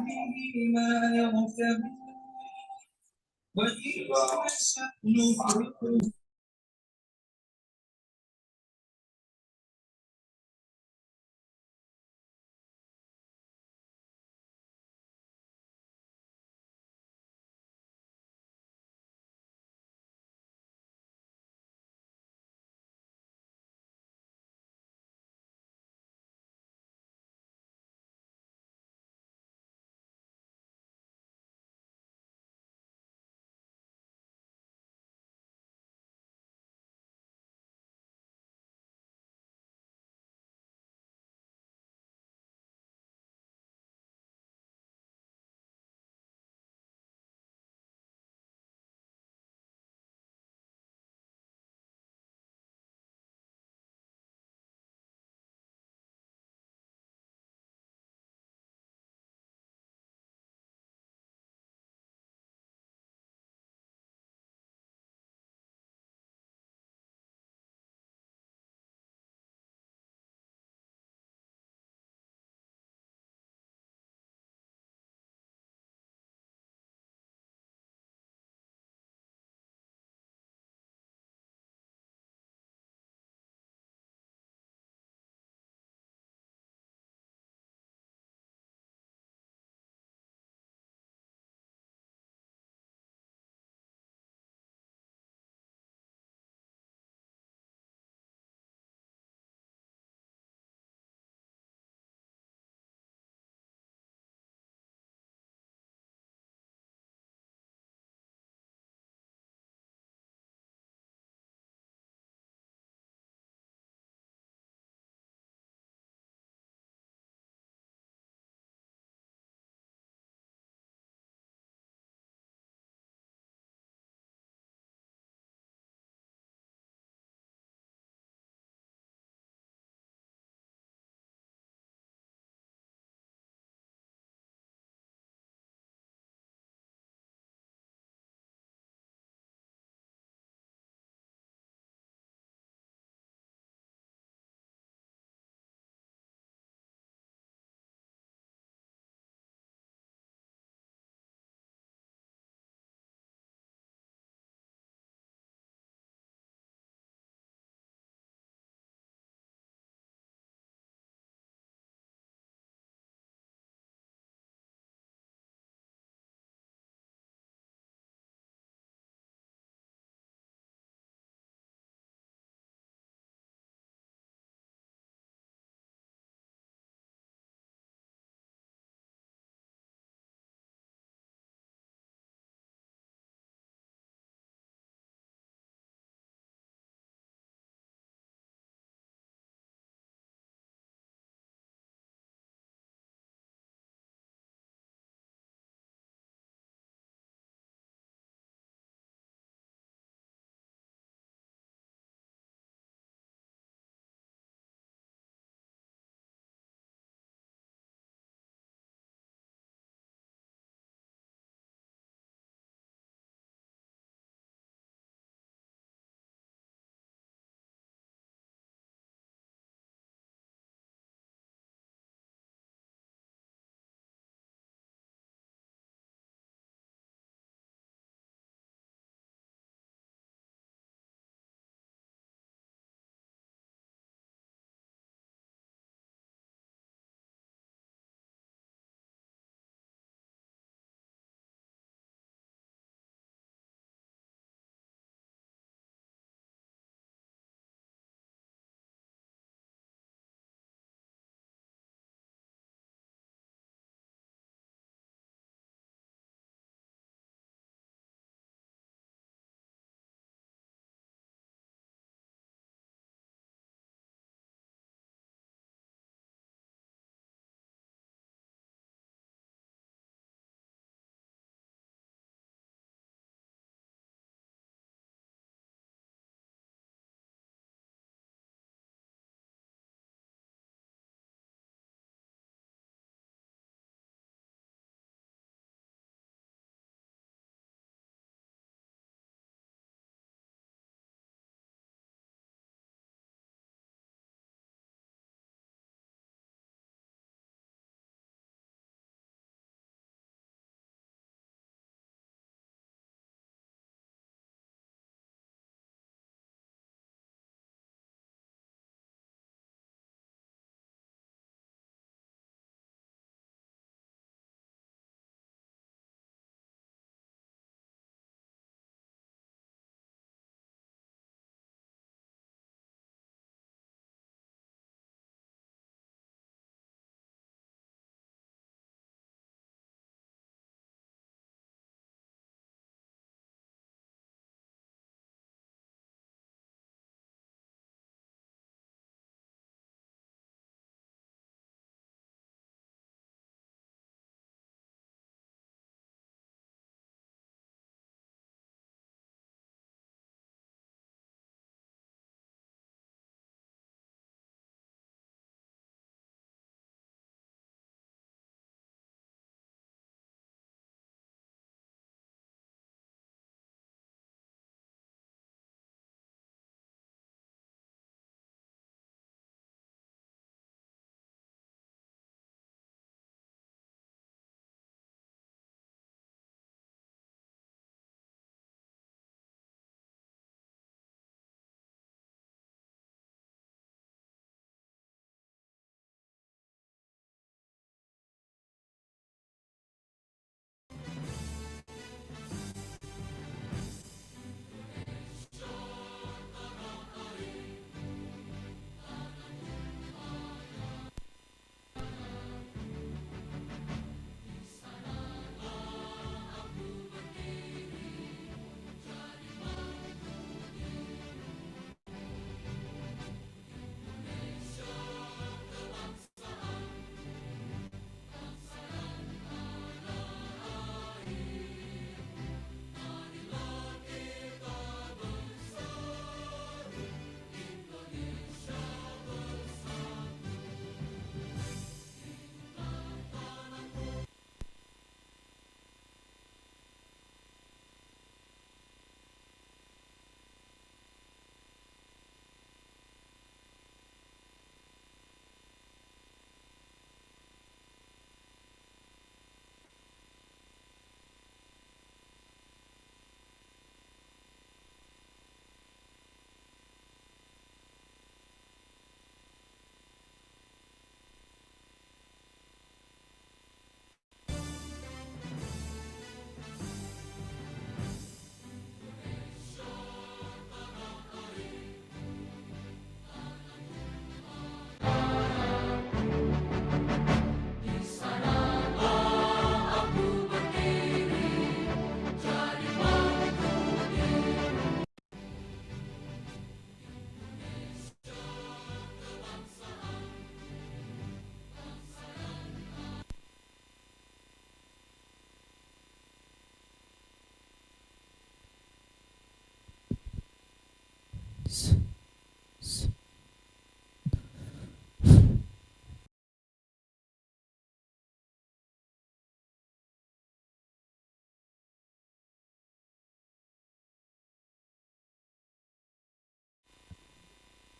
به ما يرتب وإن نشأ نغرقه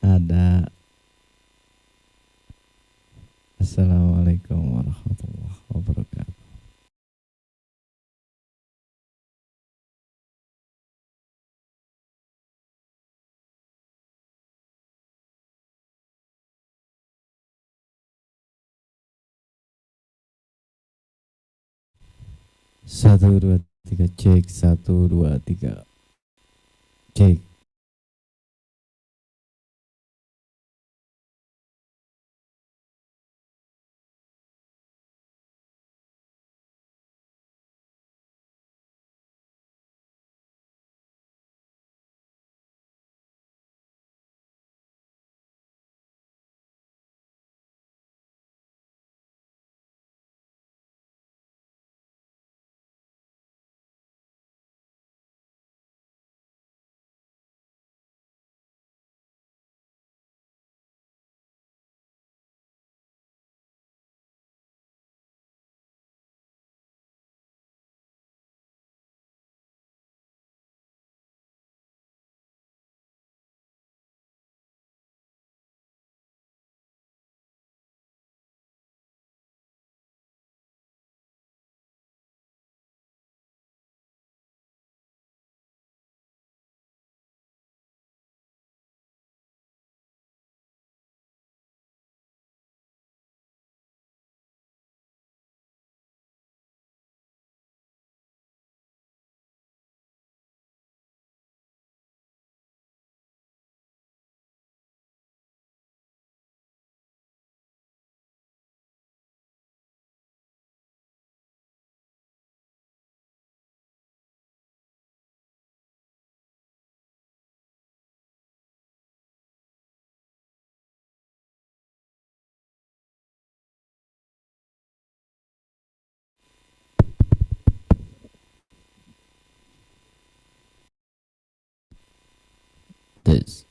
Ada. Assalamualaikum warahmatullahi wabarakatuh. Satu dua tiga cek, 1 2 3 cek. This.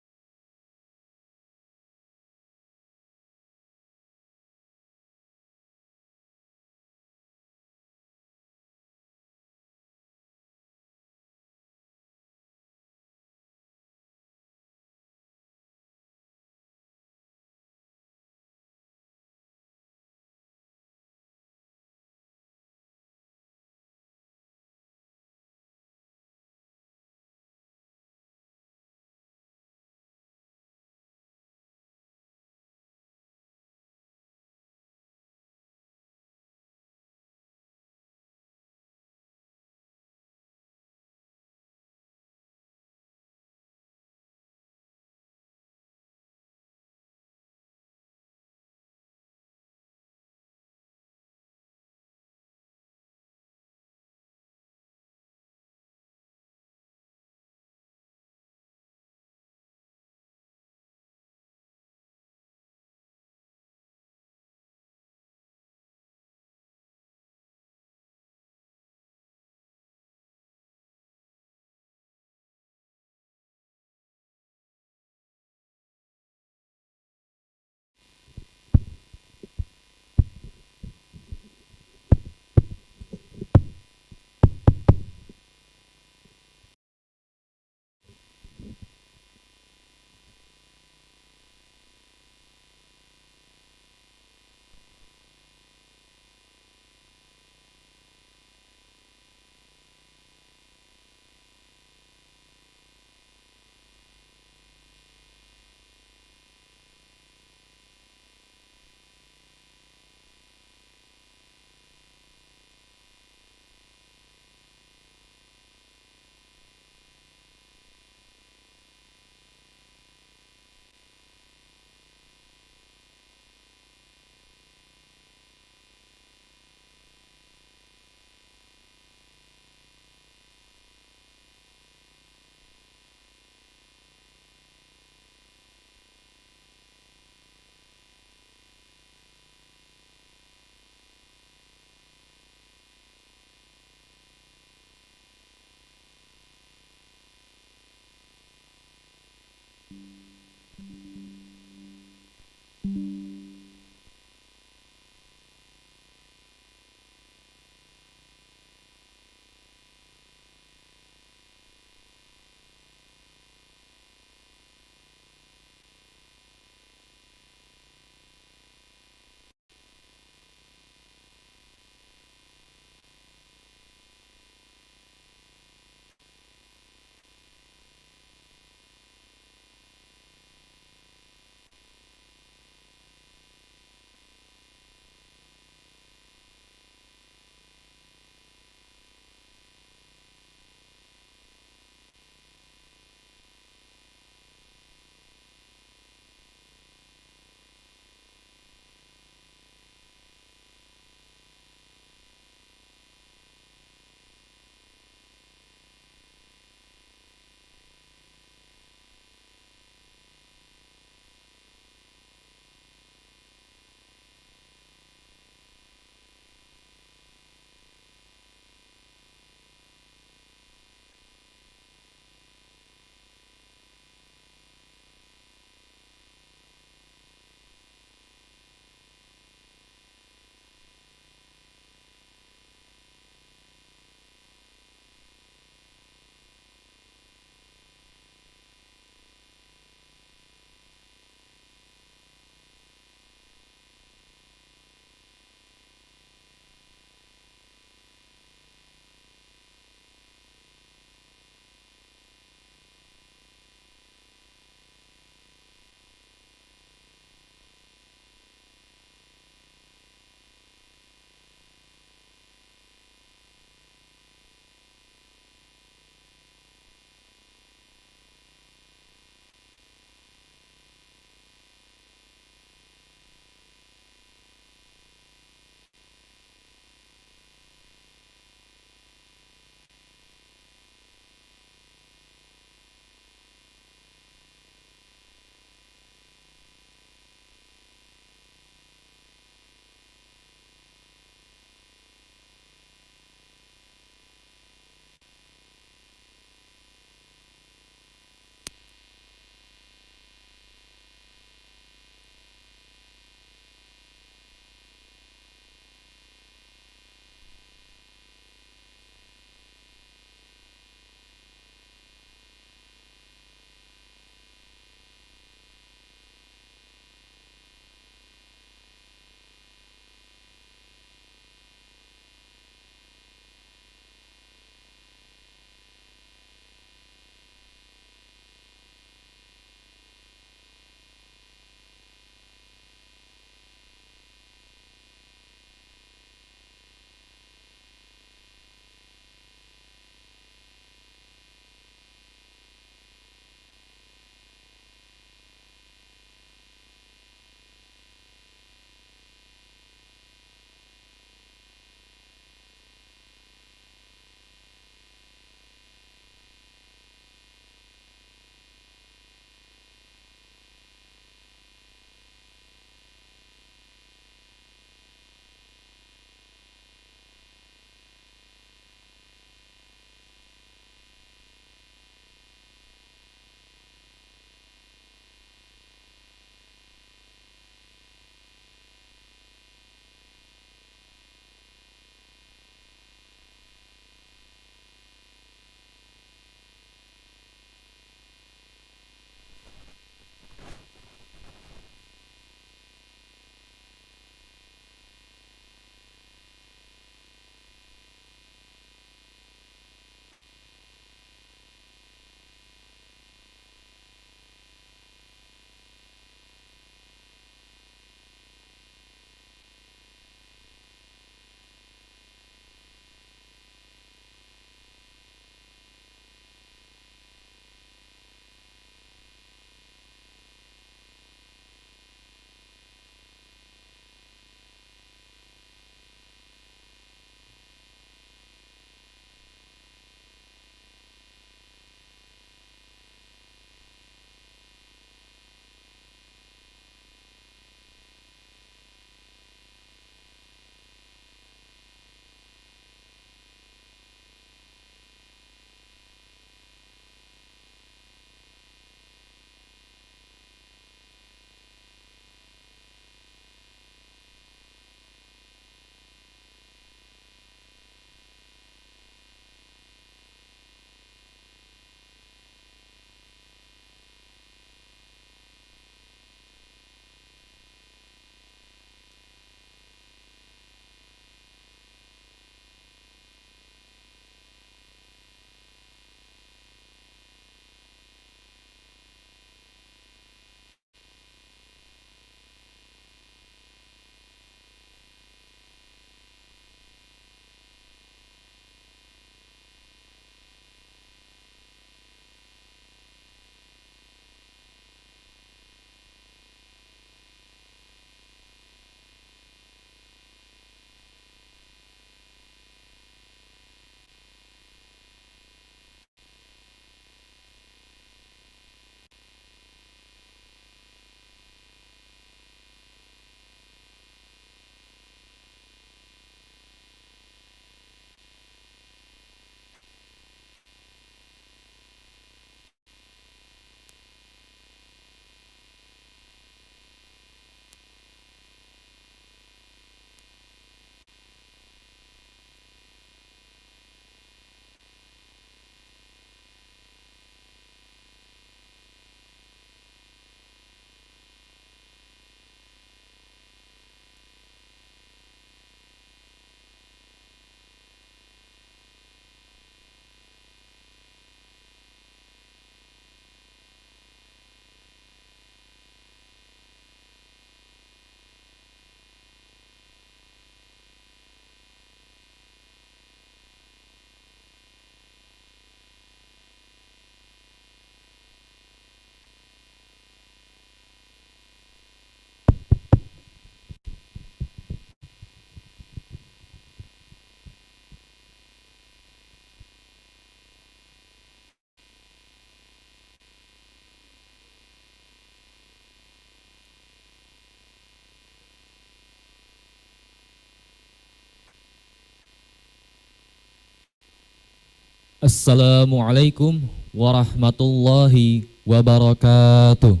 Assalamualaikum warahmatullahi wabarakatuh.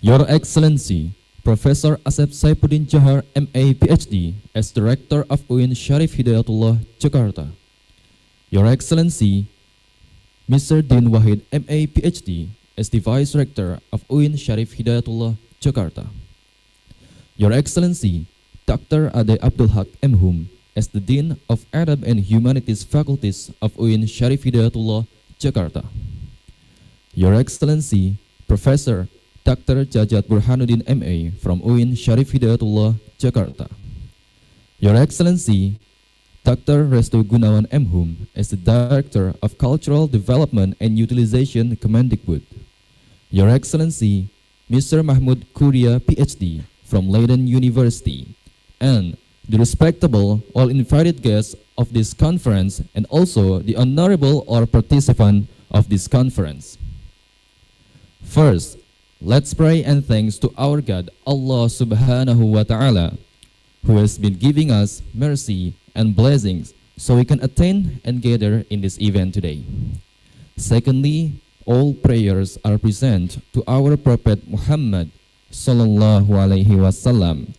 Your Excellency, Professor Asep Saifuddin Johar, MA PhD, as Director of UIN Syarif Hidayatullah, Jakarta. Your Excellency, Mr. Din Wahid, MA PhD, as the Vice Rector of UIN Syarif Hidayatullah, Jakarta. Your Excellency, Dr. Ade Abdul Haq M.Hum, as the Dean of Arab and Humanities Faculties of UIN Syarif Hidayatullah, Jakarta. Your Excellency, Professor Dr. Jajat Burhanuddin MA from UIN Syarif Hidayatullah, Jakarta. Your Excellency, Dr. Restu Gunawan M.Hum as the Director of Cultural Development and Utilization, Kemendikbud. Your Excellency, Mr. Mahmud Kuria, PhD from Leiden University, and the respectable all invited guests of this conference and also the honorable or participant of this conference. First, let's pray and thanks to our God, Allah Subhanahu wa Ta'ala, who has been giving us mercy and blessings so we can attend and gather in this event today. Secondly, all prayers are present to our Prophet Muhammad Sallallahu Alaihi Wasallam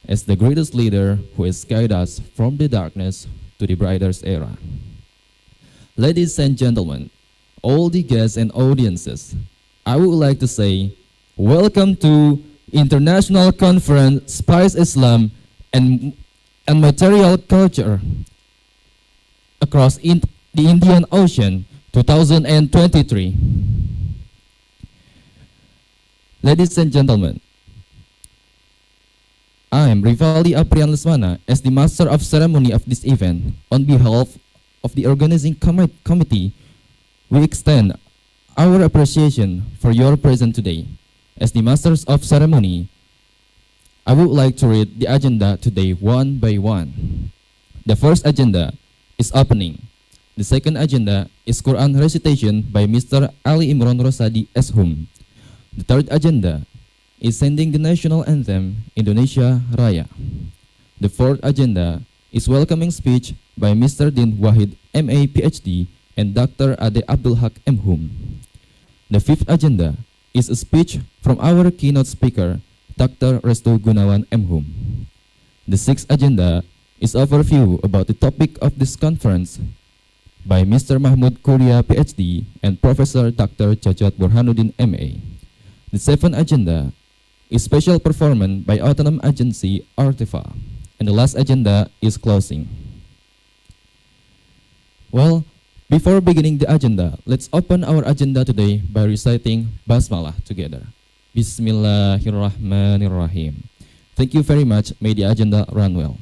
as the greatest leader who has guided us from the darkness to the brightest era. Ladies and gentlemen, all the guests and audiences, I would like to say, welcome to International Conference Spice Islam and Material Culture across the Indian Ocean 2023. Ladies and gentlemen, I am Rivaldi Aprian Lesmana as the Master of Ceremony of this event. On behalf of the organizing committee, we extend our appreciation for your presence today. As the Masters of Ceremony, I would like to read the agenda today one by one. The first agenda is opening. The second agenda is Quran recitation by Mr. Ali Imran Rosadi S.Hum. The third agenda is sending the national anthem, Indonesia Raya. The fourth agenda is welcoming speech by Mr. Din Wahid, MA PhD, and Dr. Ade Abdul Haq M.Hum. The fifth agenda is a speech from our keynote speaker, Dr. Restu Gunawan M.Hum. The sixth agenda is overview about the topic of this conference by Mr. Mahmud Kuria, PhD, and Professor Dr. Jajat Burhanuddin, MA. The seventh agenda is special performance by Autonomous Agency Artifa. And the last agenda is closing. Well, before beginning the agenda, let's open our agenda today by reciting Basmalah together. Bismillahirrahmanirrahim. Thank you very much. May the agenda run well.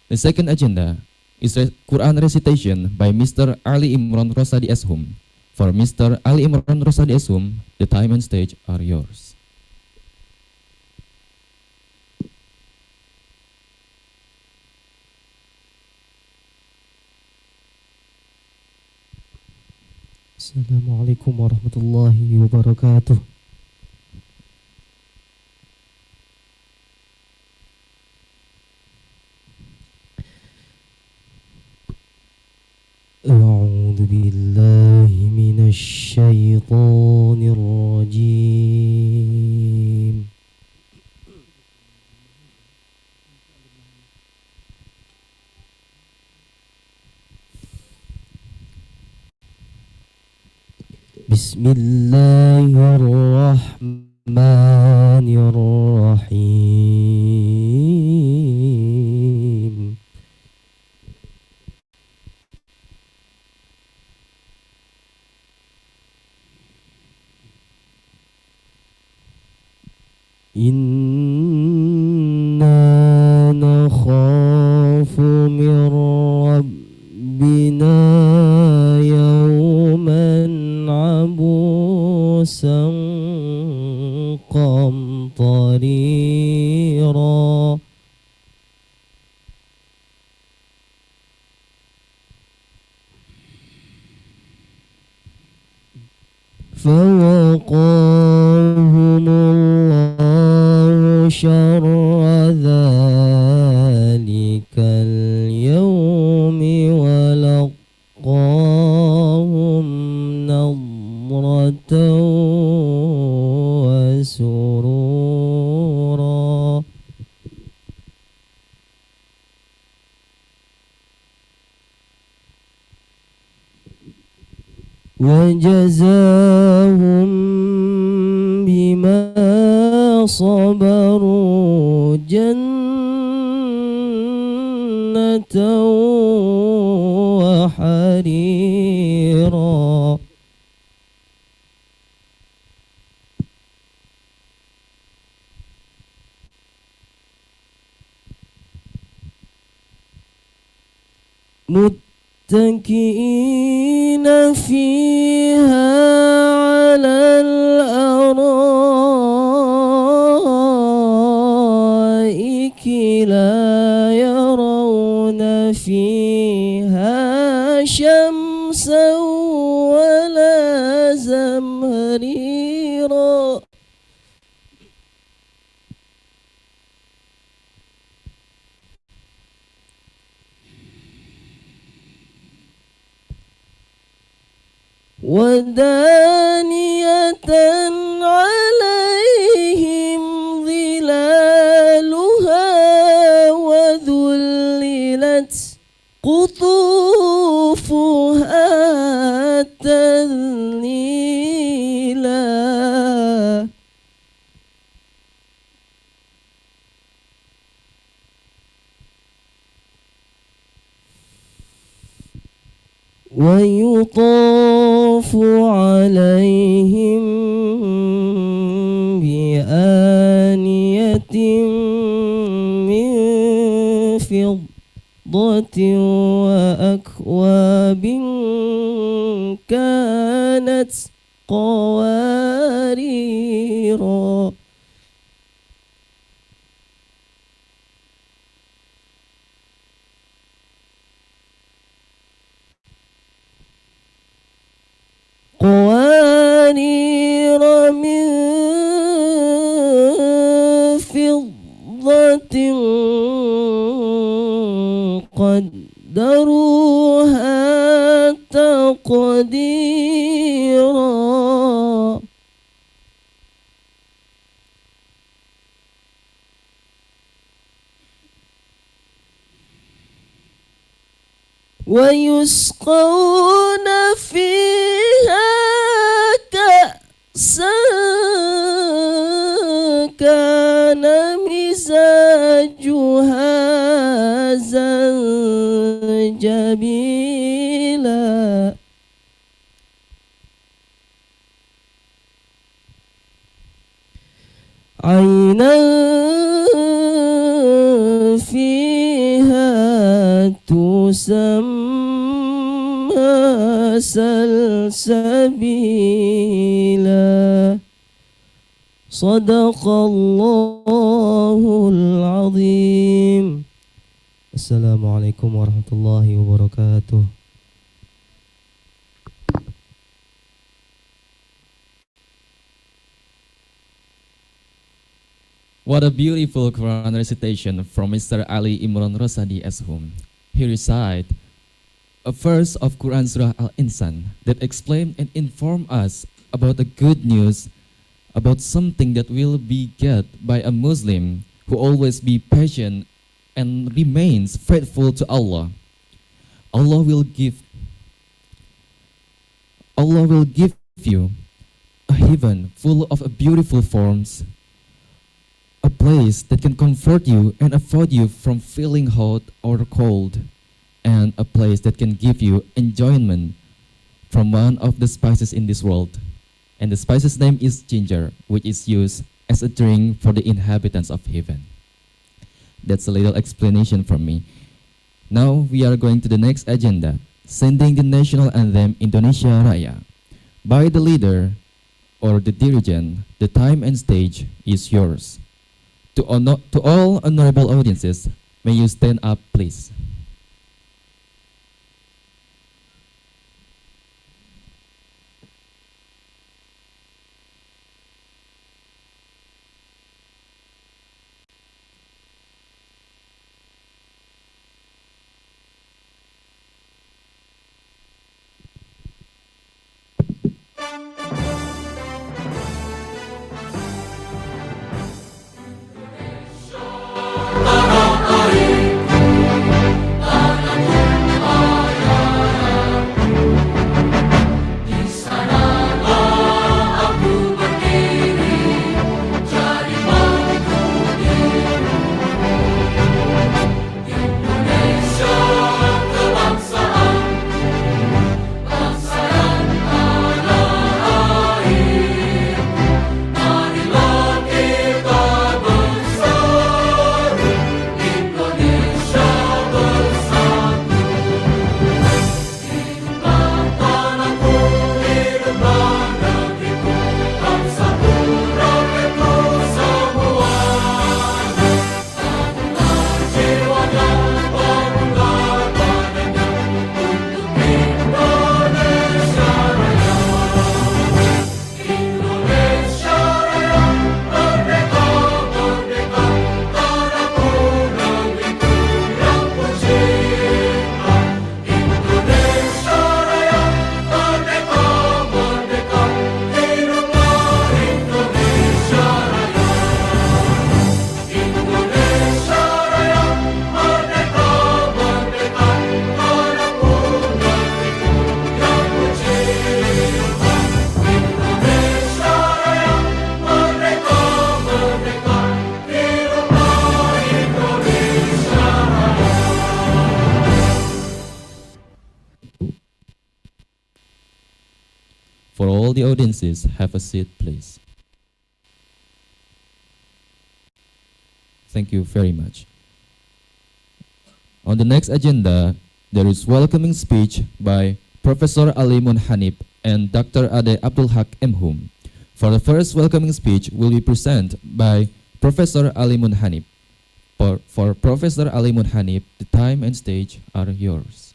The second agenda is Quran recitation by Mr. Ali Imran Rosadi S.Hum. For Mr. Ali Imran Rosadi S.Hum, the time and stage are yours. Assalamualaikum warahmatullahi wabarakatuh. A'udzu billahi minasy syaithanir rajim. Bismillahirrahmanirrahim. Inna nakhafu min rabbina yawman abusan qamtarira. فوقاهم الله شر ذلك اليوم وسرورا وجزاهم بما صبروا جنة وحريرا متكئين فيها على الأرائك لا يرون فيها شمسا ولا زمهريرا ودانية عليهم ظلالها وذللت قطوفها تذليلا ويطاف عليهم بآنية من فضة وأكواب كانت قواريرا قوانير من فضة قدروها تقديرا ويسقون فيها كأسا كان مزاجها زنجبيلا عينا فيها تسمى سلسبيلا صدق الله العظيم. Assalamualaikum warahmatullahi wabarakatuh. What a beautiful Quran recitation from Mr. Ali Imran Rosadi Ashum. He recite a verse of Quran Surah Al-Insan that explain and inform us about the good news about something that will be get by a Muslim who always be patient and remains faithful to Allah. Allah will give you a heaven full of beautiful forms, a place that can comfort you and avoid you from feeling hot or cold, and a place that can give you enjoyment from one of the spices in this world. And the spice's name is ginger, which is used as a drink for the inhabitants of heaven. That's a little explanation from me. Now we are going to the next agenda, sending the national anthem Indonesia Raya. By the leader or the dirigent, the time and stage is yours. To all honorable audiences, may you stand up, please. the audiences have a seat, please. Thank you very much. On the next agenda, there is welcoming speech by Professor Ali Munhanib and Dr. Ade Abdul Haq Mhum. For the first welcoming speech will be presented by Professor Ali Munhanib. For Professor Ali Munhanib, the time and stage are yours.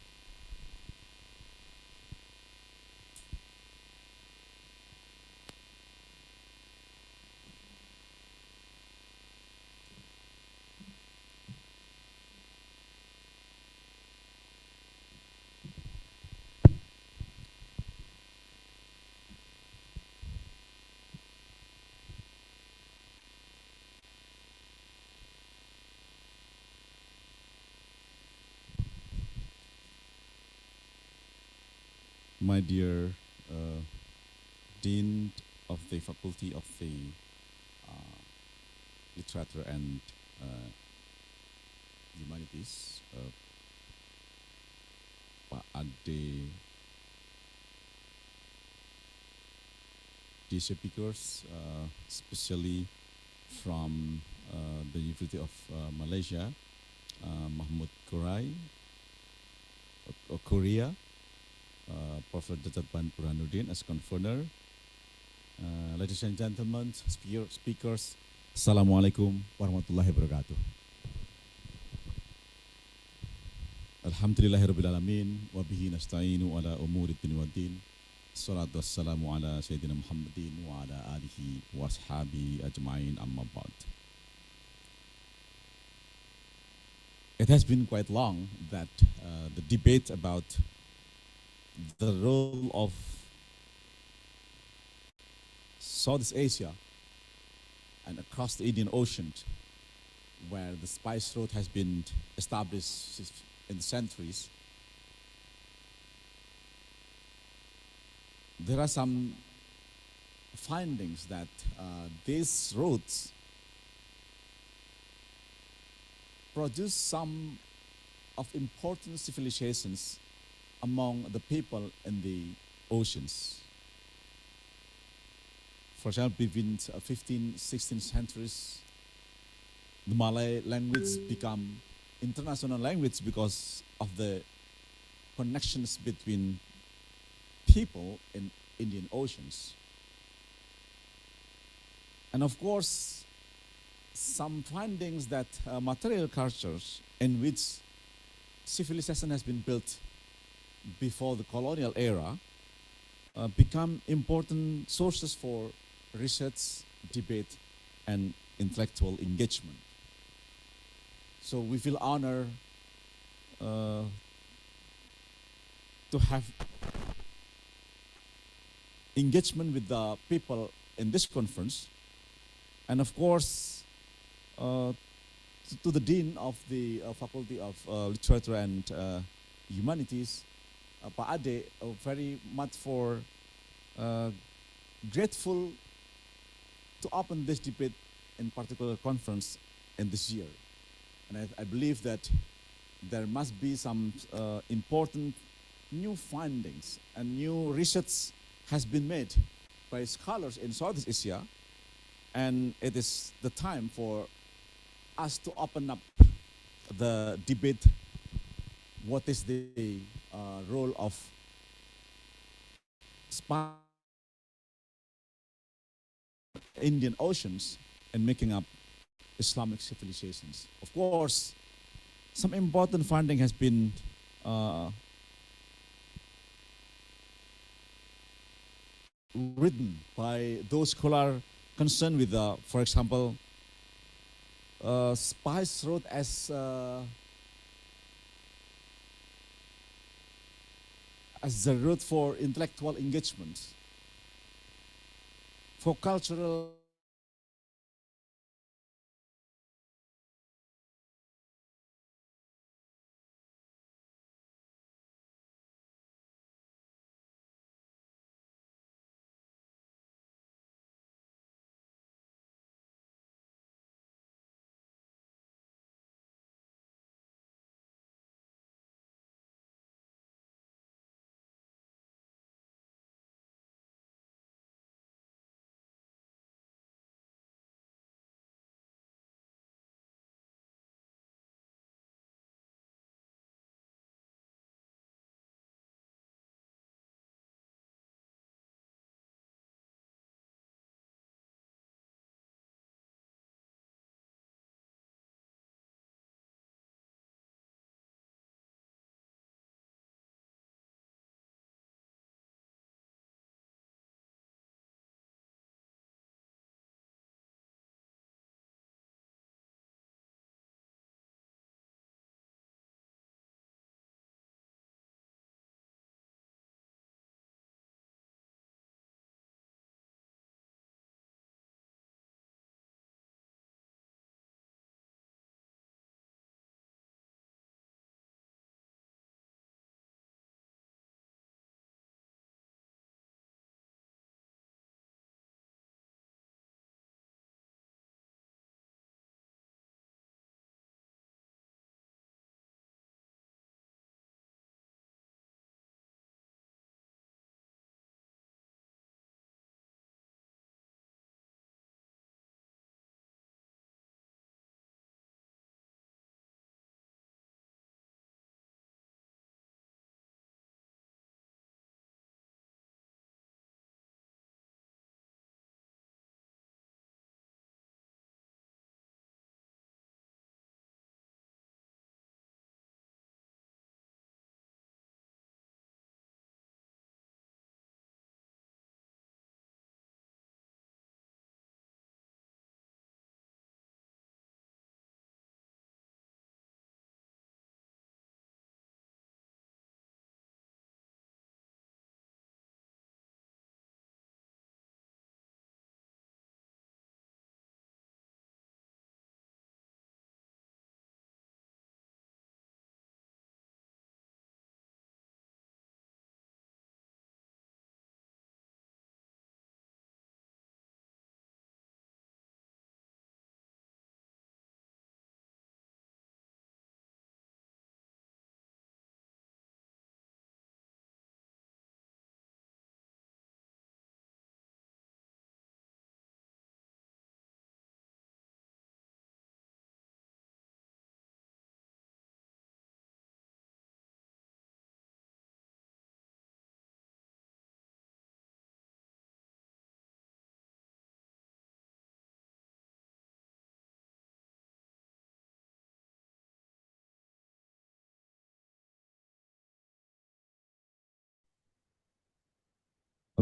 My dear Dean of the Faculty of the Literature and Humanities, Pak Ade, dear speakers, especially from the University of Malaysia, Mahmud Kurai, Korea, Professor Dr. Burhanuddin as convener. Ladies and gentlemen, speakers, Assalamualaikum warahmatullahi wabarakatuh. Alhamdulillahirabbil alamin wa bihi nasta'inu ala umuri dunya waddin. Salatu wassalamu ala sayyidina Muhammadin wa ala alihi wa ashabi ajma'in, amma ba'd. It has been quite long that the debate about the role of Southeast Asia and across the Indian Ocean, where the spice road has been established in the centuries. There are some findings that these roads produce some of important civilizations among the people in the oceans. For example, between 15th, 16th centuries, the Malay language become international language because of the connections between people in Indian oceans. And of course, some findings that material cultures in which civilization has been built before the colonial era become important sources for research, debate, and intellectual engagement. So we feel honored to have engagement with the people in this conference, and of course to the Dean of the Faculty of Literature and Humanities, Pak Ade, very much for grateful to open this debate in particular conference in this year. And I believe that there must be some important new findings and new research has been made by scholars in Southeast Asia, and it is the time for us to open up the debate. What is the role of Indian oceans in making up Islamic civilizations? Of course, some important finding has been written by those scholars concerned with, for example, spice road as the route for intellectual engagement, for cultural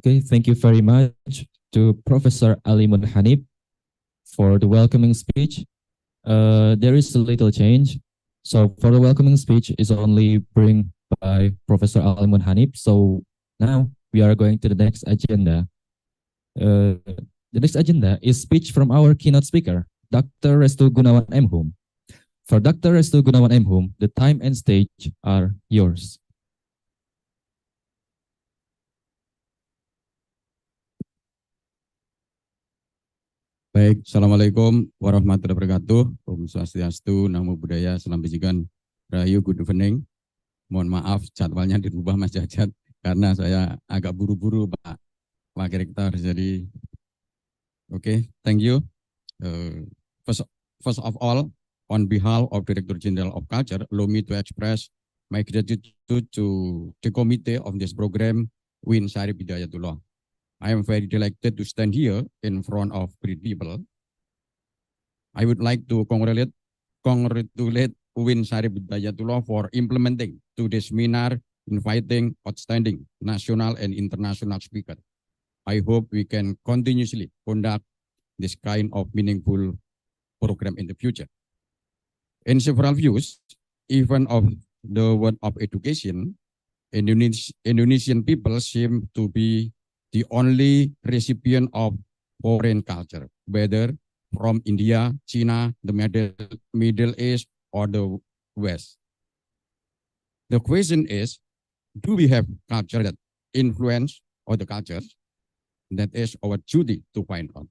Okay, thank you very much to Professor Ali Munhanib for the welcoming speech. There is a little change. So for the welcoming speech is only bring by Professor Ali Munhanib. So now we are going to the next agenda. The next agenda is speech from our keynote speaker, Dr. Restu Gunawan M. Hum. For Dr. Restu Gunawan M. Hum, the time and stage are yours. Baik, Assalamualaikum warahmatullahi wabarakatuh. Om Swastiastu, Namo Buddhaya, Salam Kebajikan, Rahayu, good evening. Mohon maaf jadwalnya dirubah Mas Jajat karena saya agak buru-buru Pak Wakil Rektor. Jadi, okay, thank you. First of all, on behalf of Director General of Culture, allow me to express my gratitude to the committee of this program, Win Syarif Hidayatullah. I am very delighted to stand here in front of great people. I would like to congratulate Win Syarif Hidayatullah for implementing today's seminar, inviting outstanding national and international speakers. I hope we can continuously conduct this kind of meaningful program in the future. In several views, even of the world of education, Indonesian people seem to be the only recipient of foreign culture, whether from India, China, the Middle East, or the West. The question is, do we have culture that influence other cultures? That is our duty to find out.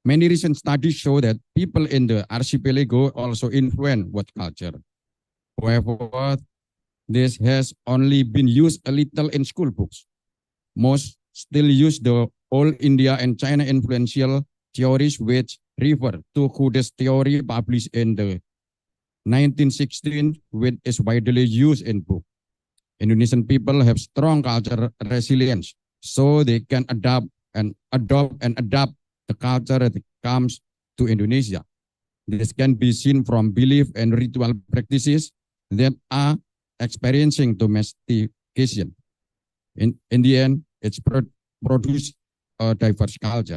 Many recent studies show that people in the archipelago also influence what culture. However, this has only been used a little in school books. Most still use the old India and China influential theories which refer to Hude's theory published in the 1916, which is widely used in book. Indonesian people have strong cultural resilience, so they can adopt and adapt the culture that comes to Indonesia. This can be seen from belief and ritual practices that are experiencing domestication. In the end, it's produced a diverse culture.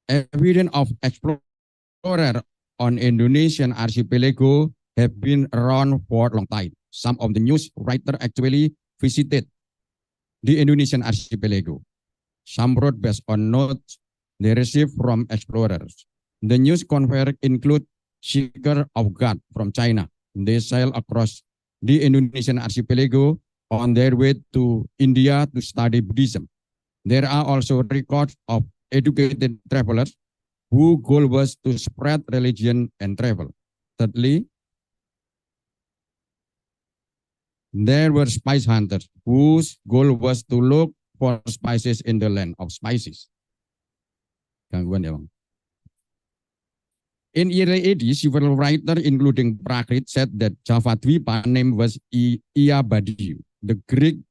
Evidence of explorer on Indonesian archipelago have been around for a long time. Some of the news writers actually visited the Indonesian archipelago. Some wrote based on notes they received from explorers. The news conference include Seeker of God from China. They sail across the Indonesian archipelago on their way to India to study Buddhism. There are also records of educated travelers whose goal was to spread religion and travel. Thirdly, there were spice hunters whose goal was to look for spices in the land of spices. Gangguan ya, Bang. In early 80s, several writers, including Prakrit, said that Java Dwipa name was Iabadi. The Greek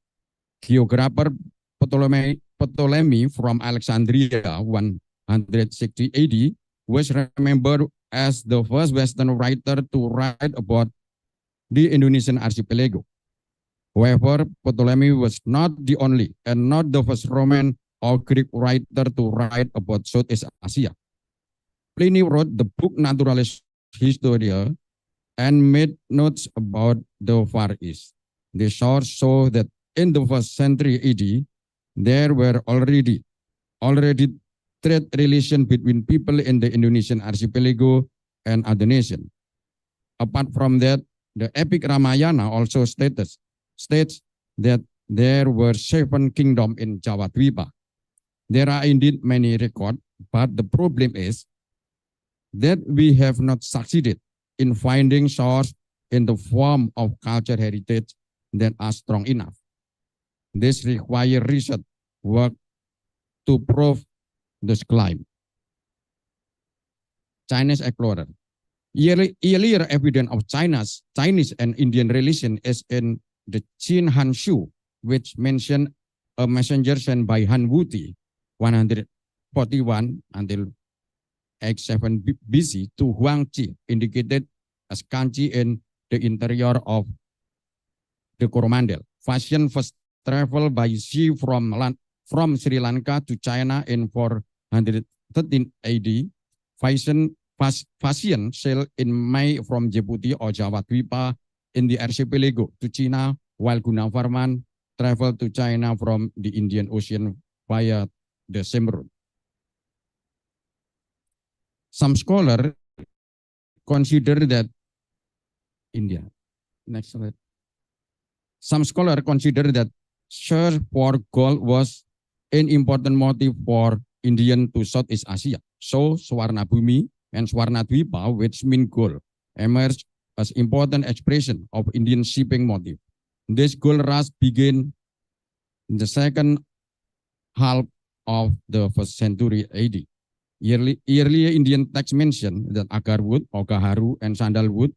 geographer Ptolemy from Alexandria, 160 AD, was remembered as the first Western writer to write about the Indonesian archipelago. However, Ptolemy was not the only and not the first Roman or Greek writer to write about Southeast Asia. Pliny wrote the book Naturalis Historia and made notes about the Far East. The source show that in the 1st century AD, there were already trade relations between people in the Indonesian archipelago and other nations. Apart from that, the epic Ramayana also states that there were 7 kingdoms in Java Dwipa. There are indeed many records, but the problem is that we have not succeeded in finding source in the form of culture heritage that are strong enough. This requires research work to prove this claim. Chinese explorer. Earlier evidence of Chinese and Indian relation is in the Qin Han Shu, which mentioned a messenger sent by Han Wuti, 141 until X7 BC to Huangji, indicated as Kanchi in the interior of the Coromandel. Fashion first traveled by sea from Sri Lanka to China in 413 AD. Fashion sailed in May from Djibouti or Java Dwipa in the archipelago to China, while Gunavarman traveled to China from the Indian Ocean via the same route. Some scholars consider that India. Next slide. Some scholars consider that search for gold was an important motive for Indian to Southeast Asia. So Swarnabhumi and Swarnadwipa, which mean gold, emerged as important expression of Indian shipping motive. This gold rush began in the second half of the 1st century AD. Earlier Indian texts mention that agar wood, okaharu, and sandalwood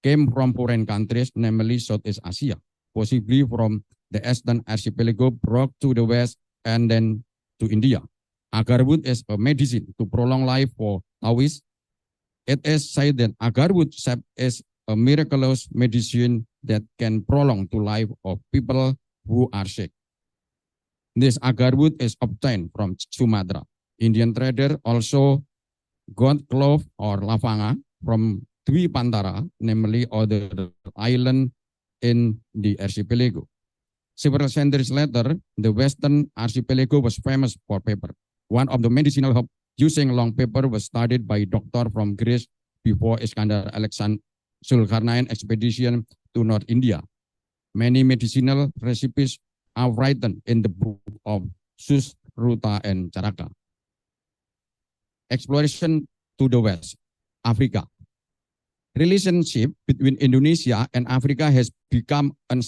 came from foreign countries, namely Southeast Asia, possibly from the Eastern Archipelago, brought to the West, and then to India. Agarwood is a medicine to prolong life for Taoists. It is said that agarwood sap is a miraculous medicine that can prolong the life of people who are sick. This agarwood is obtained from Sumatra. Indian trader also got clove or lavanga from Dwi Pantara, namely other island in the archipelago. Several centuries later, the Western archipelago was famous for paper. One of the medicinal herbs using long paper was studied by doctors from Greece before Iskandar Alexander Zulkarnain expedition to North India. Many medicinal recipes are written in the book of Sus, Ruta, and Charaka. Exploration to the West, Africa. Relationship between Indonesia and Africa has become a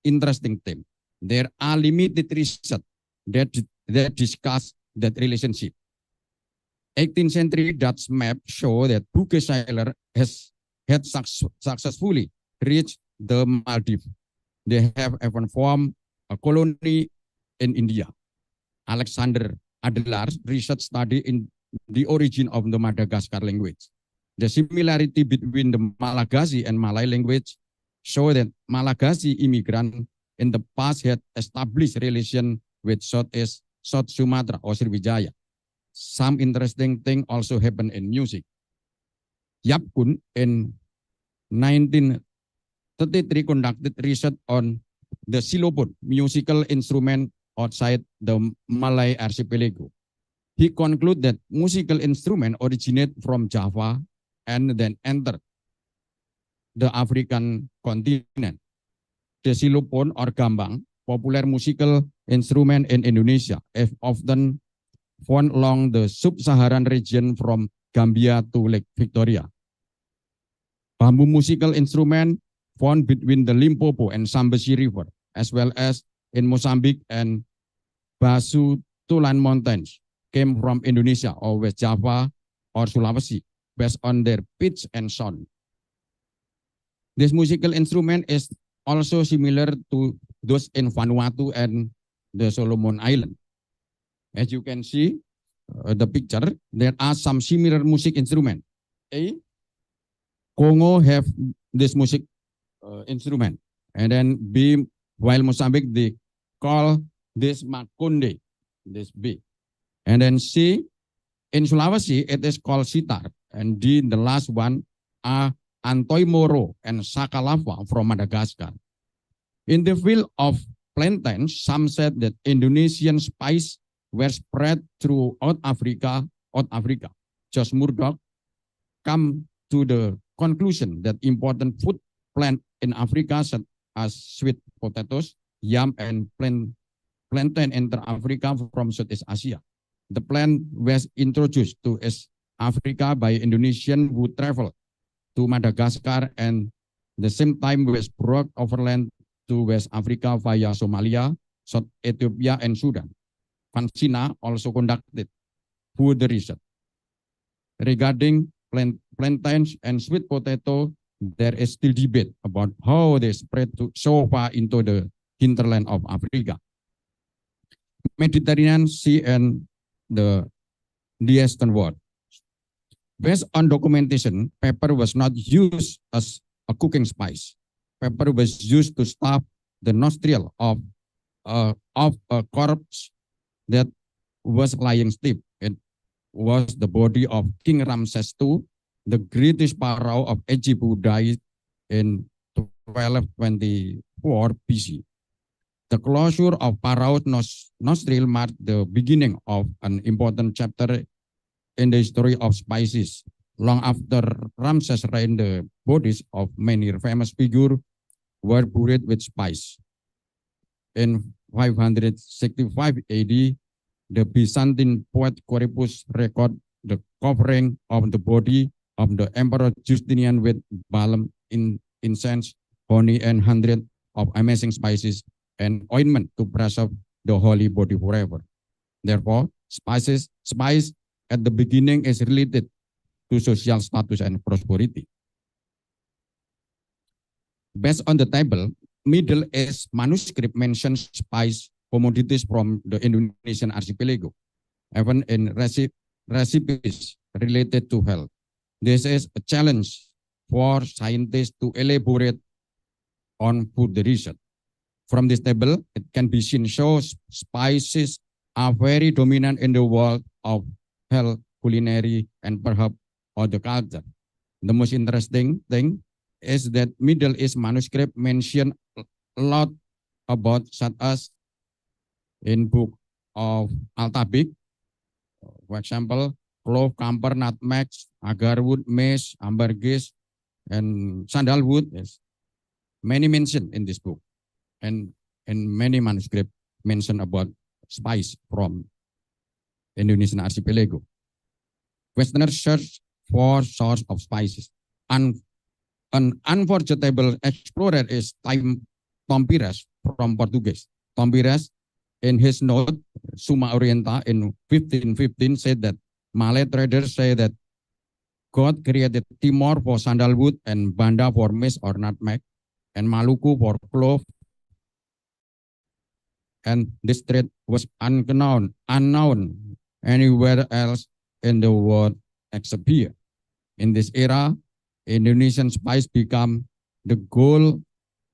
interesting theme. There are limited research that discuss that relationship. 18th century Dutch map show that Bugis sailor had successfully reached the Maldives. They have even formed a colony in India. Alexander Adler's research study in the origin of the Madagascar language. The similarity between the Malagasy and Malay language show that Malagasy immigrant in the past had established relation with South Sumatra or Sriwijaya. Some interesting thing also happened in music. Yap Kun in 1933 conducted research on the xylophone, musical instrument outside the Malay archipelago. He concluded that musical instrument originate from Java and then enter the African continent. The xylophone or gambang, popular musical instrument in Indonesia, is often found along the sub-Saharan region from Gambia to Lake Victoria. Bamboo musical instrument found between the Limpopo and Zambezi River, as well as in Mozambique and Basutolan Mountains, came from Indonesia or West Java or Sulawesi, based on their pitch and sound. This musical instrument is also similar to those in Vanuatu and the Solomon Island. As you can see the picture, there are some similar music instrument. Congo have this music instrument, and then B, while Mozambique they call this makonde, this B, and then C, in Sulawesi it is called sitar, and D, the last one are Antoimoro and Sakalava from Madagascar. In the field of plantains, some said that Indonesian spice were spread throughout Africa. Josh Murdoch come to the conclusion that important food plant in Africa, such as sweet potatoes, yam, and plantain enter Africa from Southeast Asia. The plant was introduced to East Africa by Indonesians who traveled to Madagascar, and the same time was brought overland to West Africa via Somalia, South Ethiopia, and Sudan. Fansina also conducted food research. Regarding plantains and sweet potato, there is still debate about how they spread so far into the hinterland of Africa. Mediterranean Sea and the Eastern world. Based on documentation, pepper was not used as a cooking spice. Pepper was used to stuff the nostril of a corpse that was lying stiff. It was the body of King Ramses II, the greatest pharaoh of Egypt, who died in 1224 BC. The closure of Pharaoh's nostril marked the beginning of an important chapter in the history of spices. Long after Ramses reigned, the bodies of many famous figures were buried with spice. In 565 AD, the Byzantine poet Corippus recorded the covering of the body of the Emperor Justinian with balm, incense, honey, and hundreds of amazing spices and ointment to preserve the holy body forever. Therefore, spice at the beginning is related to social status and prosperity. Based on the table, Middle Age manuscript mentions spice commodities from the Indonesian archipelago, even in recipes related to health. This is a challenge for scientists to elaborate on food research. From this table, it can be seen shows spices are very dominant in the world of health, culinary, and perhaps other culture. The most interesting thing is that Middle East manuscript mention a lot about, such as in book of Al-Tabik, for example, clove, camphor, nutmeg, agarwood, mace, ambergris, and sandalwood. Yes. Many mentioned in this book, and many manuscripts mention about spice from Indonesian archipelago. Westerners search for source of spices. An unforgettable explorer is Tom Pires from Portuguese. Tom Pires, in his note, Summa Orienta in 1515, said that Malay traders say that God created Timor for sandalwood and Banda for mace or nutmeg, and Maluku for clove. And this trade was unknown anywhere else in the world except here. In this era, Indonesian spice become the goal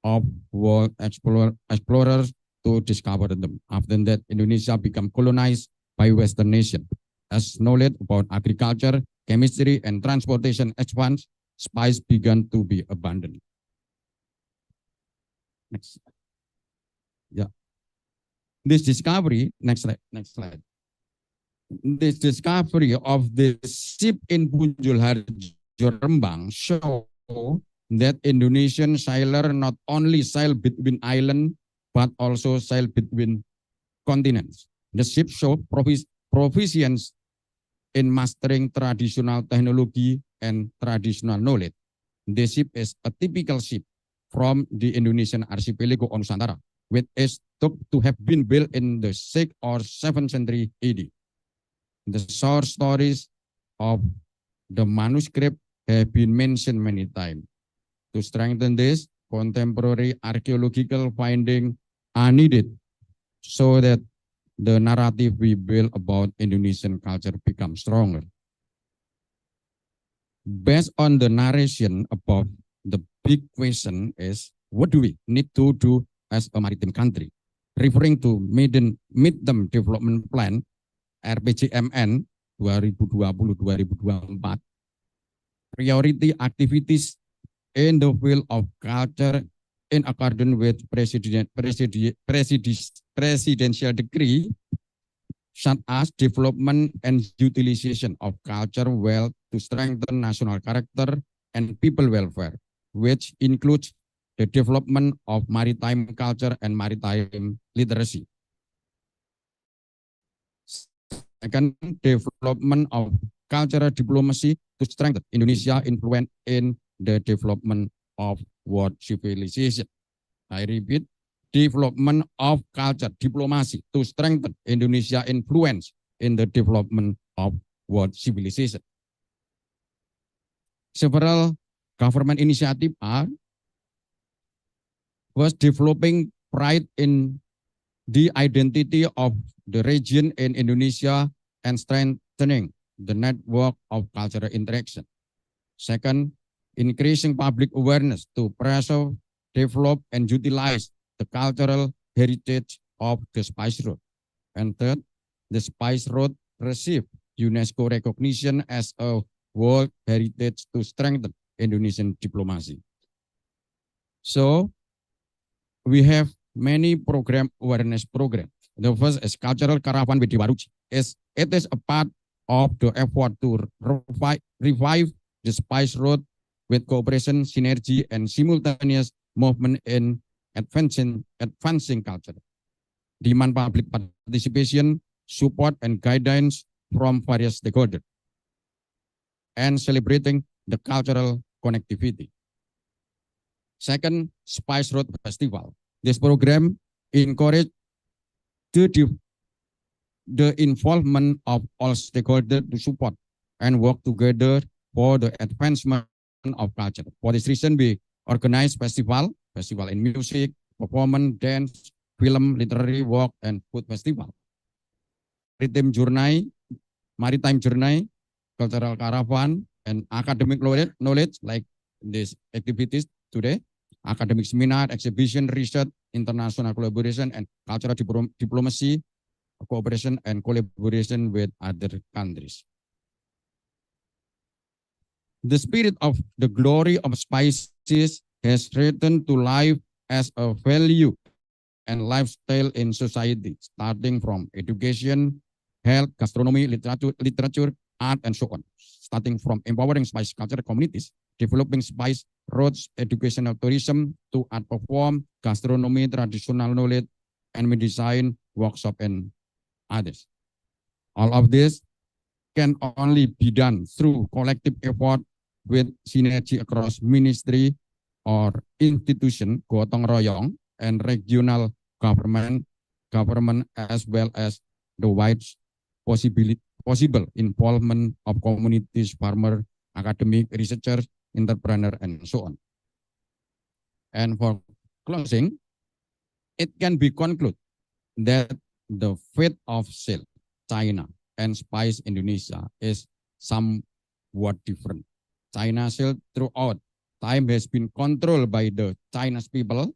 of world explorers to discover them. After that, Indonesia became colonized by Western nations. As knowledge about agriculture, chemistry, and transportation advanced, spice began to be abundant. Next. Yeah. This discovery, next slide. This discovery of the ship in Punjul Harjo Rembang show that Indonesian sailor not only sail between islands but also sail between continents. The ship showed proficiency in mastering traditional technology and traditional knowledge. The ship is a typical ship from the Indonesian archipelago on Nusantara, which is thought to have been built in the 6th or 7th century AD. The short stories of the manuscript have been mentioned many times. To strengthen this, contemporary archaeological findings are needed so that the narrative we build about Indonesian culture becomes stronger. Based on the narration about the big question is, what do we need to do as a maritime country? Referring to Mid-Term Development Plan, RPJMN 2020-2024, priority activities in the field of culture in accordance with presidential decree, such as development and utilization of culture wealth to strengthen national character and people welfare, which includes the development of maritime culture and maritime literacy. Second, development of cultural diplomacy to strengthen Indonesia influence in the development of world civilization. I repeat, development of culture diplomacy to strengthen Indonesia influence in the development of world civilization. Several government initiatives was developing pride in the identity of the region in Indonesia and strengthening the network of cultural interaction. Second, increasing public awareness to preserve, develop, and utilize the cultural heritage of the Spice Road. And third, the Spice Road received UNESCO recognition as a World Heritage to strengthen Indonesian diplomacy. So we have many awareness program. The first is cultural caravan with Diwaruji. It is a part of the effort to revive the Spice Road with cooperation, synergy, and simultaneous movement in advancing culture. Demand public participation, support, and guidance from various stakeholders, and celebrating the cultural connectivity. Second, Spice Road Festival. This program encourages the involvement of all stakeholders to support and work together for the advancement of culture. For this reason, we organize festival in music, performance, dance, film, literary work, and food festival. Maritime journey, cultural caravan, and academic knowledge like these activities today. Academic seminar, exhibition, research, international collaboration, and cultural diplomacy, cooperation, and collaboration with other countries. The spirit of the glory of spices has returned to life as a value and lifestyle in society, starting from education, health, gastronomy, literature, art, and so on. Starting from empowering spice culture communities, developing spice roads, educational tourism, to art perform, gastronomy, traditional knowledge, and medicine, workshop, and others. All of this can only be done through collective effort with synergy across ministry or institution, gotong royong, and regional government as well as the wide possible involvement of communities, farmer, academic, researchers, entrepreneur, and so on. And for closing, it can be concluded that the fate of silk, China, and spice Indonesia is somewhat different. China silk throughout time has been controlled by the Chinese people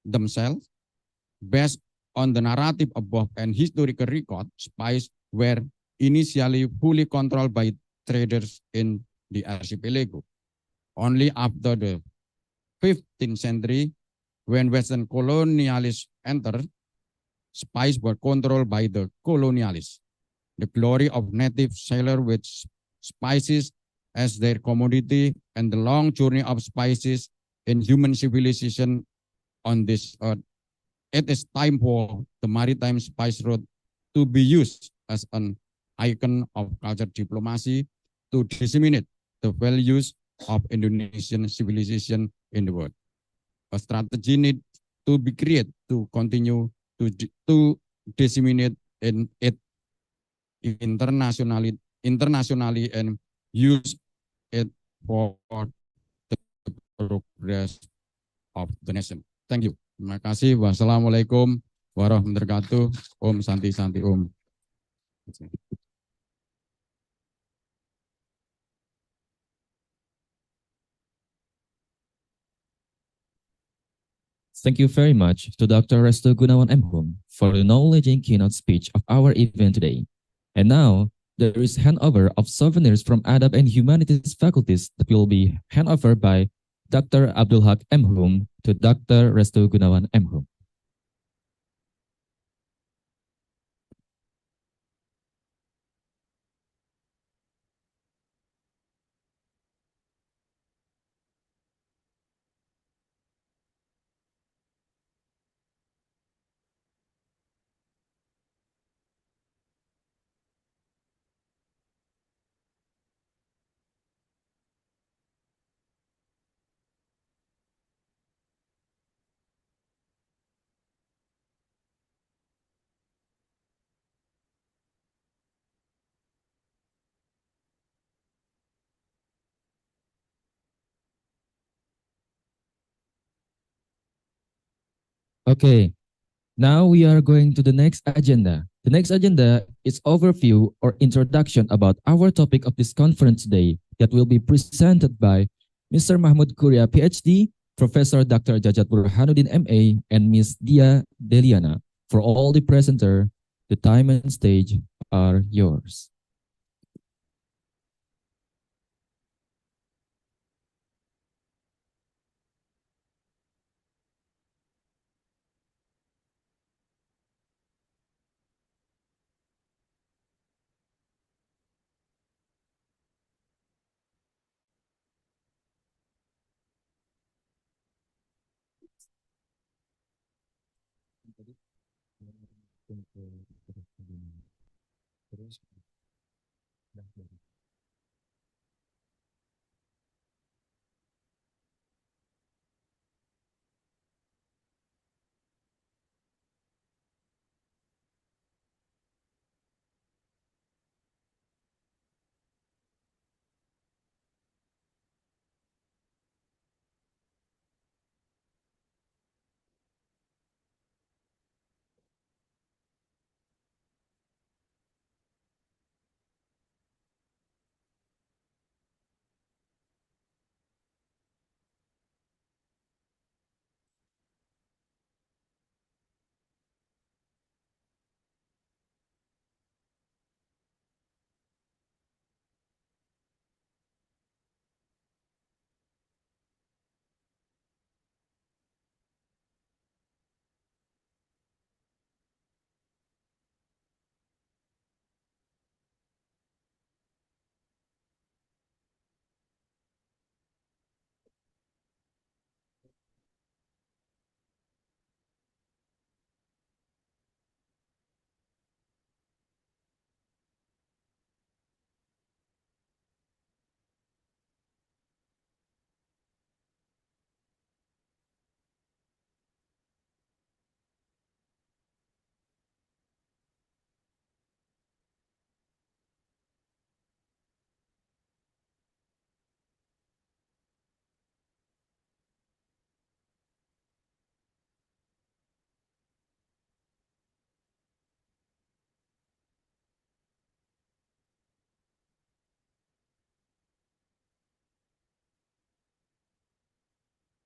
themselves. Based on the narrative above and historical record, spice were initially fully controlled by traders in the archipelago. Only after the 15th century, when Western colonialists entered, spices were controlled by the colonialists. The glory of native sailors with spices as their commodity and the long journey of spices in human civilization on this earth. It is time for the maritime spice road to be used as an icon of culture diplomacy to disseminate the values of Indonesian civilization in the world. A strategy needs to be created to continue to disseminate it internationally and use it for the progress of the nation. Thank you. Terima kasih. Wassalamualaikum warahmatullahi wabarakatuh. Om Santi Santi Om. Thank you very much to Dr. Resto Gunawan M. for the knowledge and keynote speech of our event today. And now, there is handover of souvenirs from Adab and Humanities faculties that will be handover by Dr. Abdul Haq M. to Dr. Resto Gunawan M. Okay, now we are going to the next agenda. The next agenda is overview or introduction about our topic of this conference today that will be presented by Mr. Mahmud Kuria, PhD, Professor Dr. Jajat Burhanuddin MA, and Ms. Dia Deliana. For all the presenter, the time and stage are yours.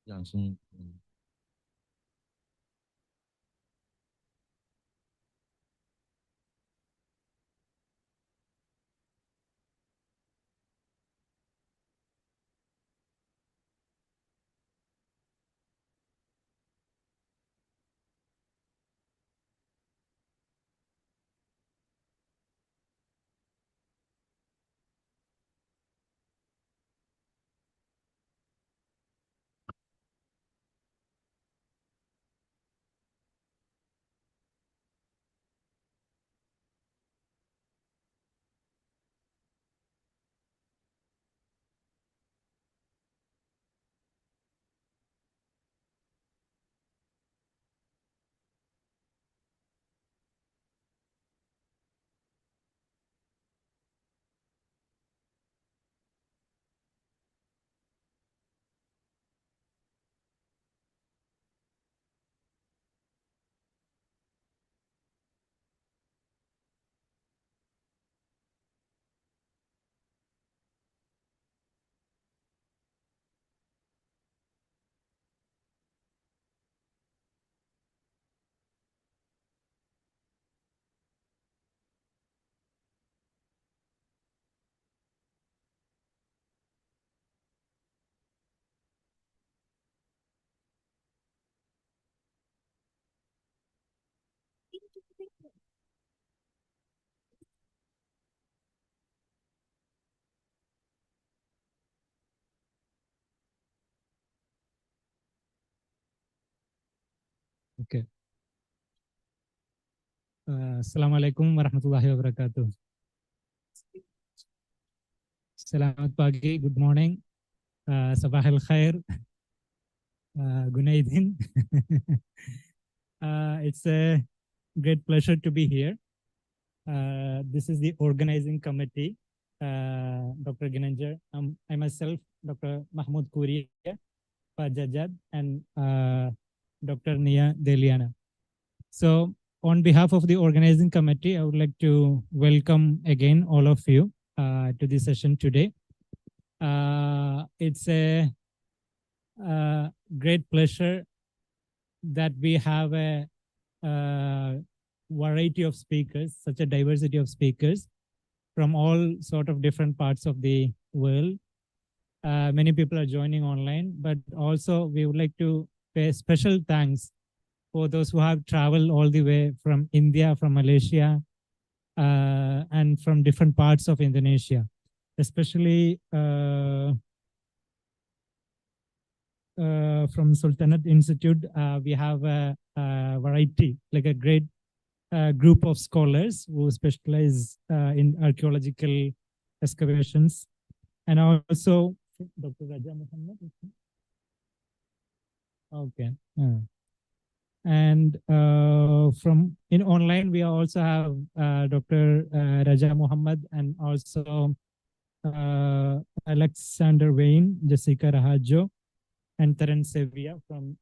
Langsung. Oke. Assalamualaikum warahmatullahi wabarakatuh. Selamat pagi, good morning, sabah al khair, gunaidin. It's a great pleasure to be here. This is the organizing committee, Dr. Ginanjar, I myself, Dr. Mahmoud Kuriya, Pak Jajad, and Dr. Nia Deliana. So on behalf of the organizing committee, I would like to welcome again all of you to the session today. It's a great pleasure that we have a variety of speakers, such a diversity of speakers from all sort of different parts of the world. Many people are joining online, but also we would like to pay special thanks for those who have traveled all the way from India, from Malaysia, and from different parts of Indonesia, especially from Sultanate Institute. We have a variety, like a great group of scholars who specialize in archaeological excavations, and also Dr. Raja Muhammad. Okay. And from in online, we also have Dr. Raja Muhammad and also Alexander Wayne, Jessica Rahajo, and Terence Sevilla from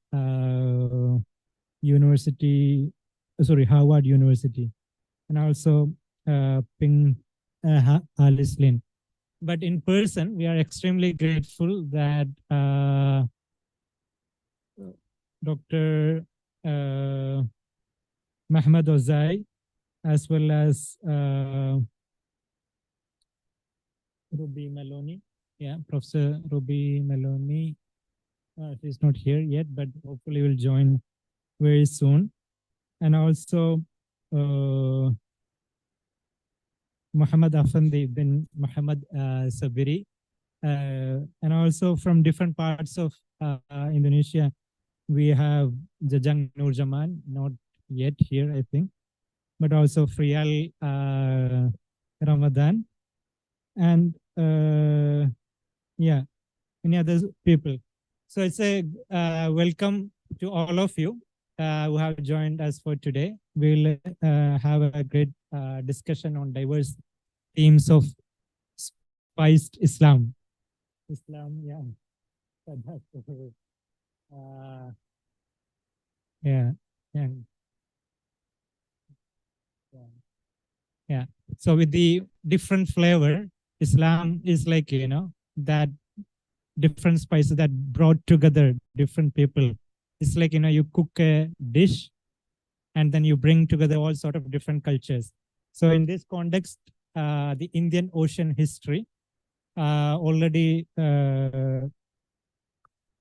Harvard University, and also Ping Alice Lin. But in person, we are extremely grateful that Dr. Mahmoud Ozai, as well as Ruby Maloney, Professor Ruby Maloney. She's not here yet, but hopefully will join very soon. And also Muhammad Afandi bin Muhammad Sabiri, and also from different parts of Indonesia, we have Jajang Nurjaman, not yet here, I think, but also Frial Ramadan, and many other people. So it's a welcome to all of you who have joined us for today. We'll have a great discussion on diverse themes of spiced Islam. So with the different flavor, Islam is like, that different spices that brought together different people. It's like, you cook a dish and then you bring together all sort of different cultures. So in this context, the Indian Ocean history, already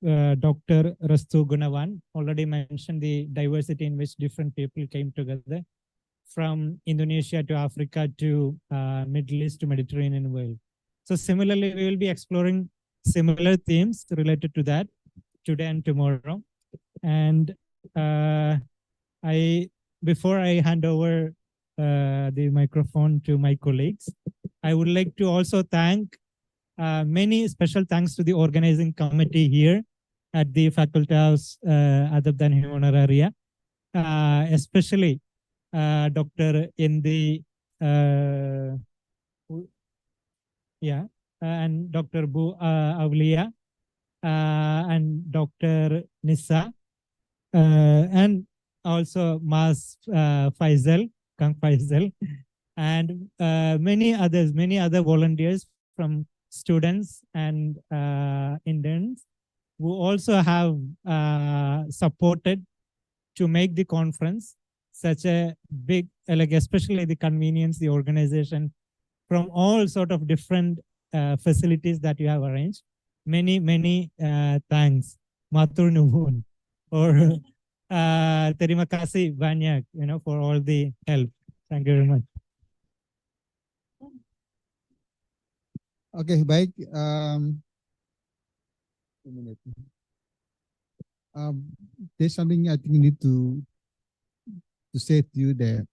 Dr. Rastu Gunawan already mentioned the diversity in which different people came together from Indonesia to Africa to Middle East to Mediterranean world. So similarly, we will be exploring similar themes related to that today and tomorrow. And before I hand over the microphone to my colleagues, I would like to also thank many special thanks to the organizing committee here at the Faculty of Adab and Honoraria, especially Dr. Indi, and Dr. Bu Awalia, and Dr. Nissa, and also Mas Faisal, Kang Faisal, and many other volunteers from students and interns who also have supported to make the conference such a big, like especially the convenience, the organization from all sort of different facilities that you have arranged. Many thanks. Matur nuwun, or terima kasih banyak, for all the help. Thank you very much. Okay, baik. There's something I think you need to say to you that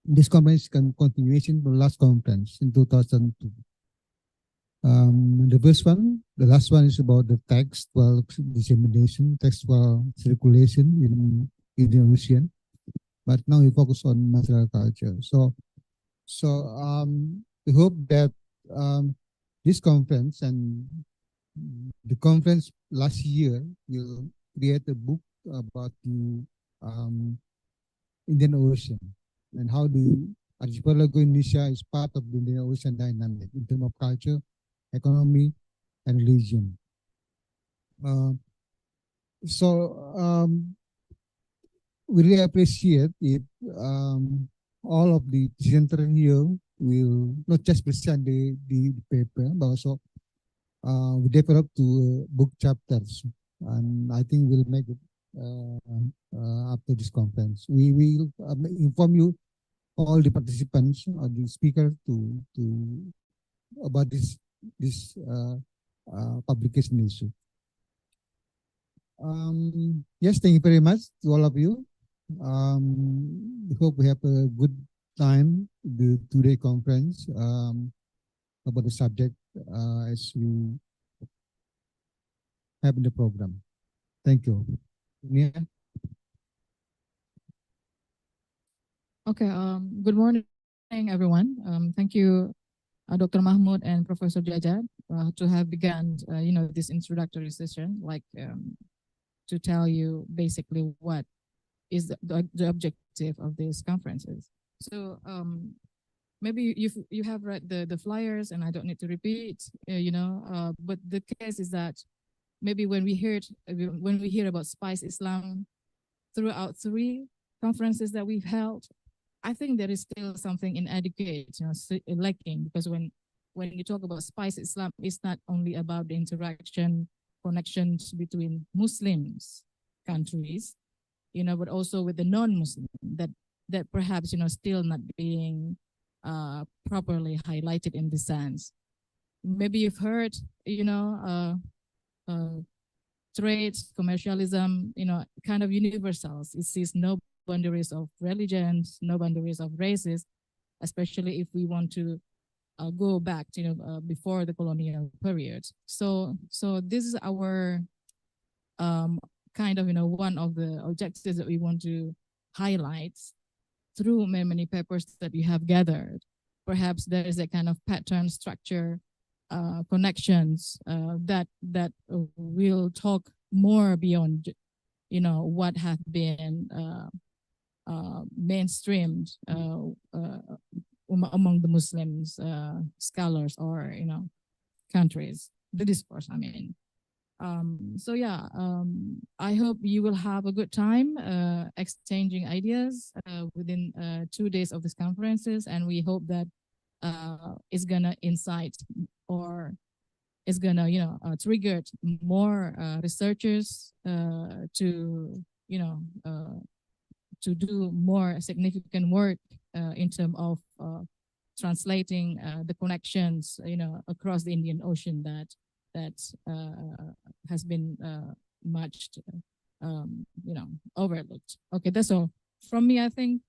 this conference is a continuation from the last conference in 2002. The last one is about the textual dissemination, textual circulation in Indian Ocean. But now we focus on material culture. So we hope that this conference and the conference last year will create a book about the Indian Ocean and how the archipelago Indonesia is part of the Indian Ocean dynamic in terms of culture, economy, and religion. So we really appreciate if all of the presenter here will not just present the paper, but also we develop to book chapters, and I think we'll make it after this conference. We will inform you all the participants or the speaker to about this publication issue. Yes, thank you very much to all of you. We hope we have a good time the two-day conference about the subject as we have in the program. Thank you. Yeah. Okay. Good morning, everyone. Thank you, Dr. Mahmoud and Professor Jajat, to have begun, this introductory session, to tell you basically what is the objective of these conferences. So maybe you have read the flyers, and I don't need to repeat, but the case is that maybe when we hear about Spice Islam throughout 3 conferences that we've held, I think there is still something inadequate, lacking, because when you talk about Spice Islam, it's not only about the connections between Muslims countries, but also with the non-Muslim that perhaps, still not being properly highlighted in this sense. Maybe you've heard, trade, commercialism, kind of universals. It sees no boundaries of religions, no boundaries of races, especially if we want to go back to, before the colonial period. So this is our kind of, one of the objectives that we want to highlight through many papers that we have gathered. Perhaps there is a kind of pattern, structure, connections that will talk more beyond, what have been mainstreamed among the Muslims, scholars, or countries. The discourse, I mean. So yeah, I hope you will have a good time exchanging ideas within 2 days of these conferences, and we hope that it's gonna incite or it's gonna trigger more researchers to to do more significant work in terms of translating the connections across the Indian Ocean that has been much overlooked. Okay, that's all from me, I think.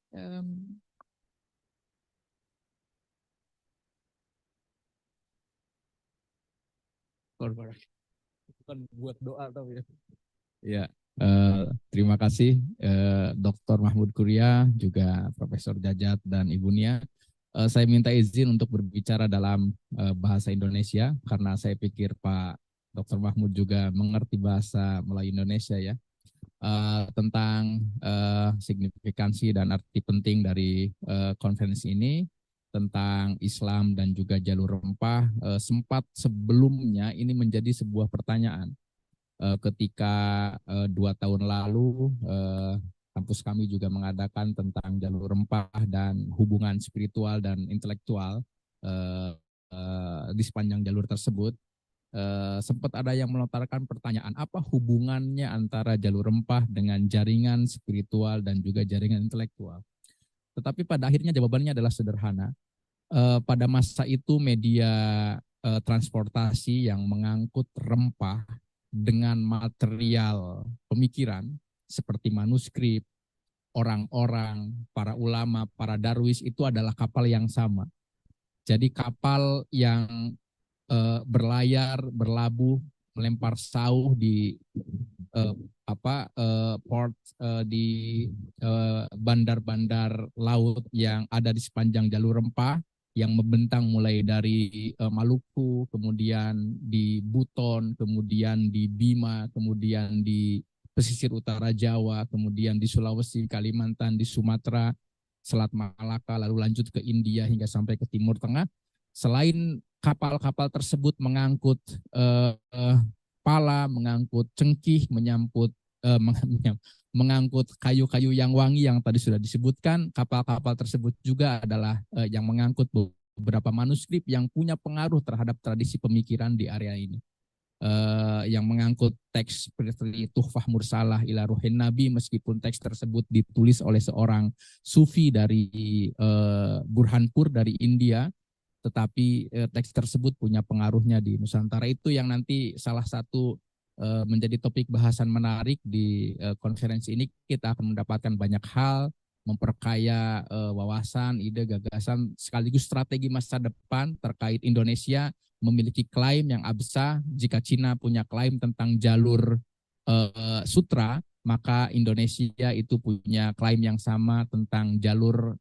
Bukan buat doa tapi Ya, terima kasih Dr. Mahmud Kuria, juga Profesor Jajat dan Ibu Nia. Saya minta izin untuk berbicara dalam bahasa Indonesia karena saya pikir Pak Dr. Mahmud juga mengerti bahasa Melayu Indonesia ya. Tentang signifikansi dan arti penting dari konferensi ini tentang Islam dan juga jalur rempah. Sempat sebelumnya ini menjadi sebuah pertanyaan ketika 2 tahun lalu kampus kami juga mengadakan tentang jalur rempah dan hubungan spiritual dan intelektual di sepanjang jalur tersebut. Sempat ada yang melontarkan pertanyaan, apa hubungannya antara jalur rempah dengan jaringan spiritual dan juga jaringan intelektual. Tetapi pada akhirnya jawabannya adalah sederhana. Pada masa itu media transportasi yang mengangkut rempah dengan material pemikiran seperti manuskrip, orang-orang, para ulama, para darwis itu adalah kapal yang sama. Jadi kapal yang berlayar, berlabuh, melempar sauh di port di bandar-bandar laut yang ada di sepanjang jalur rempah yang membentang mulai dari Maluku, kemudian di Buton, kemudian di Bima, kemudian di pesisir utara Jawa, kemudian di Sulawesi, Kalimantan, di Sumatra, Selat Malaka, lalu lanjut ke India hingga sampai ke Timur Tengah. Selain kapal-kapal tersebut mengangkut pala, mengangkut cengkih, mengangkut kayu-kayu yang wangi yang tadi sudah disebutkan. Kapal-kapal tersebut juga adalah yang mengangkut beberapa manuskrip yang punya pengaruh terhadap tradisi pemikiran di area ini. Yang mengangkut teks seperti Tuhfah Mursalah ila Ruhin Nabi, meskipun teks tersebut ditulis oleh seorang sufi dari Burhanpur dari India, tetapi teks tersebut punya pengaruhnya di Nusantara. Itu yang nanti salah satu menjadi topik bahasan menarik di konferensi ini. Kita akan mendapatkan banyak hal, memperkaya wawasan, ide, gagasan, sekaligus strategi masa depan terkait Indonesia memiliki klaim yang absah. Jika Cina punya klaim tentang jalur sutra, maka Indonesia itu punya klaim yang sama tentang jalur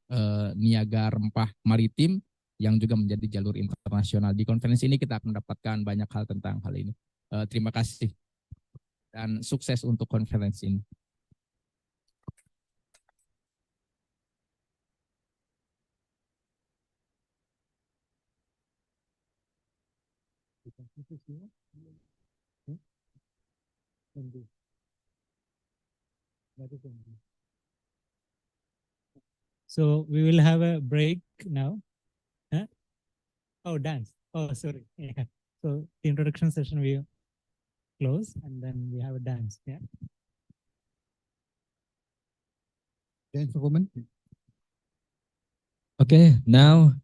niaga rempah maritim yang juga menjadi jalur internasional. Di konferensi ini kita akan mendapatkan banyak hal tentang hal ini. Terima kasih dan sukses untuk konferensi ini. So we will have a break now. Huh? Oh, dance. Oh, sorry. Yeah. So the introduction session we close and then we have a dance. Yeah. Dance performance. Okay, now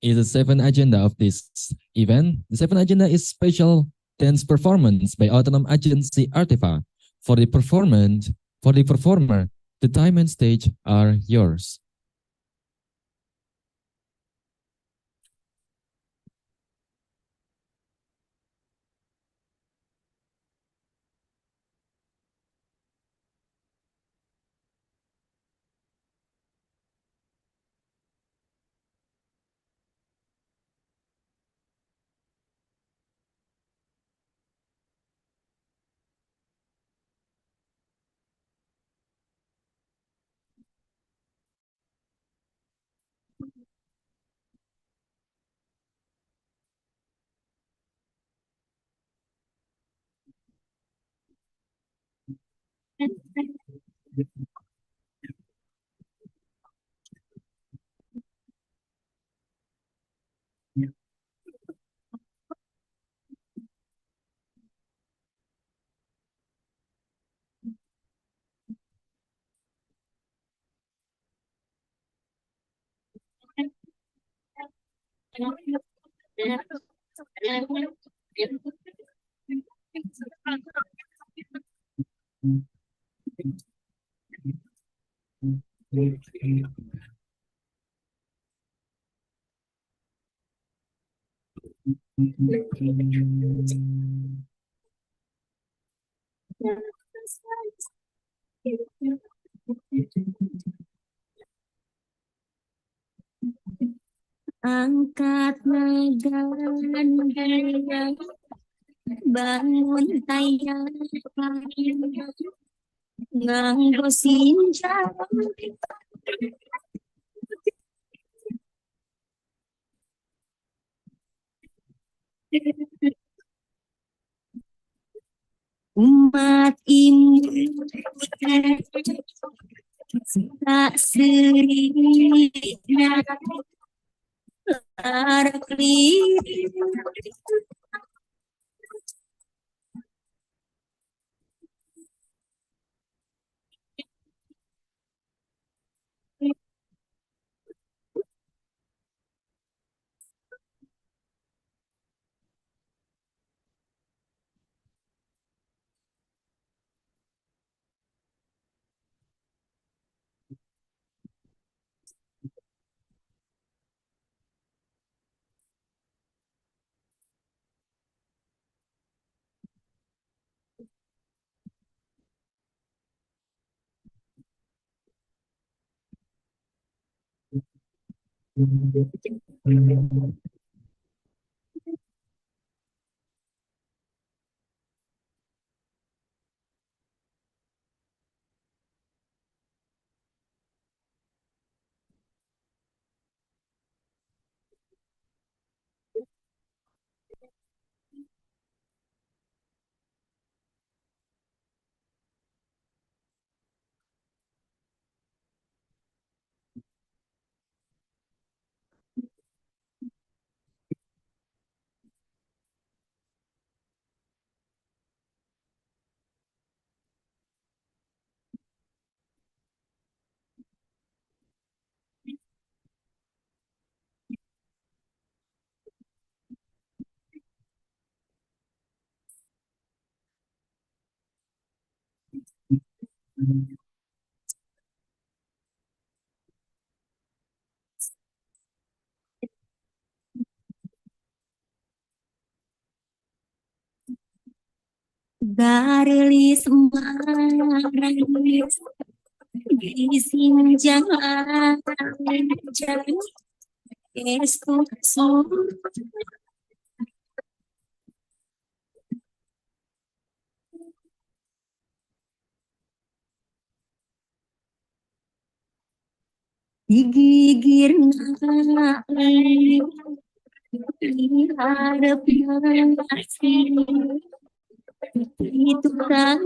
is the seventh agenda of this event. The seventh agenda is special dance performance by Autonomous Agency Artifact. For the performer, the time and stage are yours. Angkat negara bangun tayang nganggo sinjang umat ini tak serina arakli Garilis manis di sinjang janji esok digigir harap masih itu kan.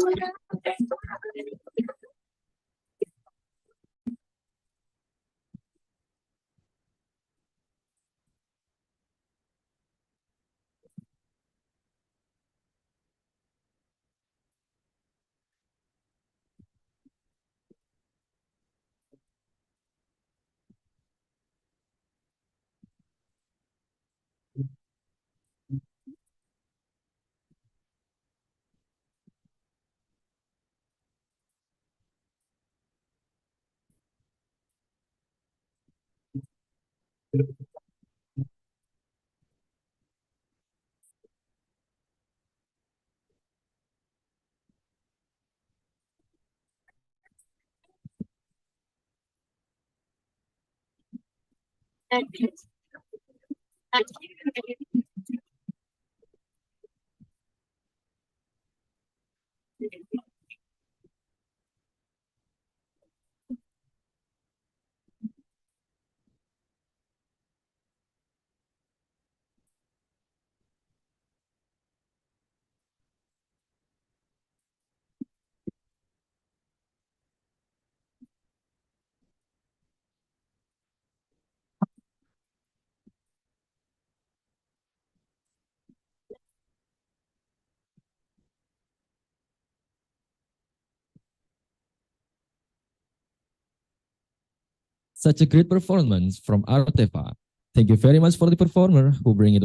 Such a great performance from Artefa. Thank you very much for the performer who bring it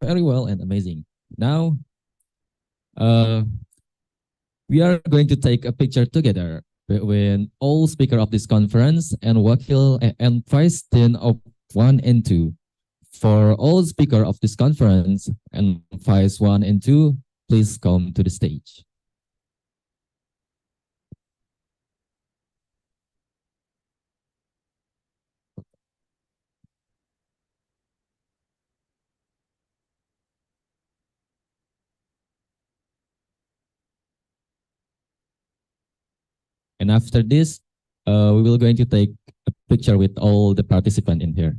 very well and amazing. Now, we are going to take a picture together between all speaker of this conference and Wakil and Vice Dean of 1 and 2. For all speaker of this conference and Vice 1 and 2, please come to the stage. And after this, we will going to take a picture with all the participants in here.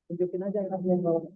Tunjukin aja yang bawah.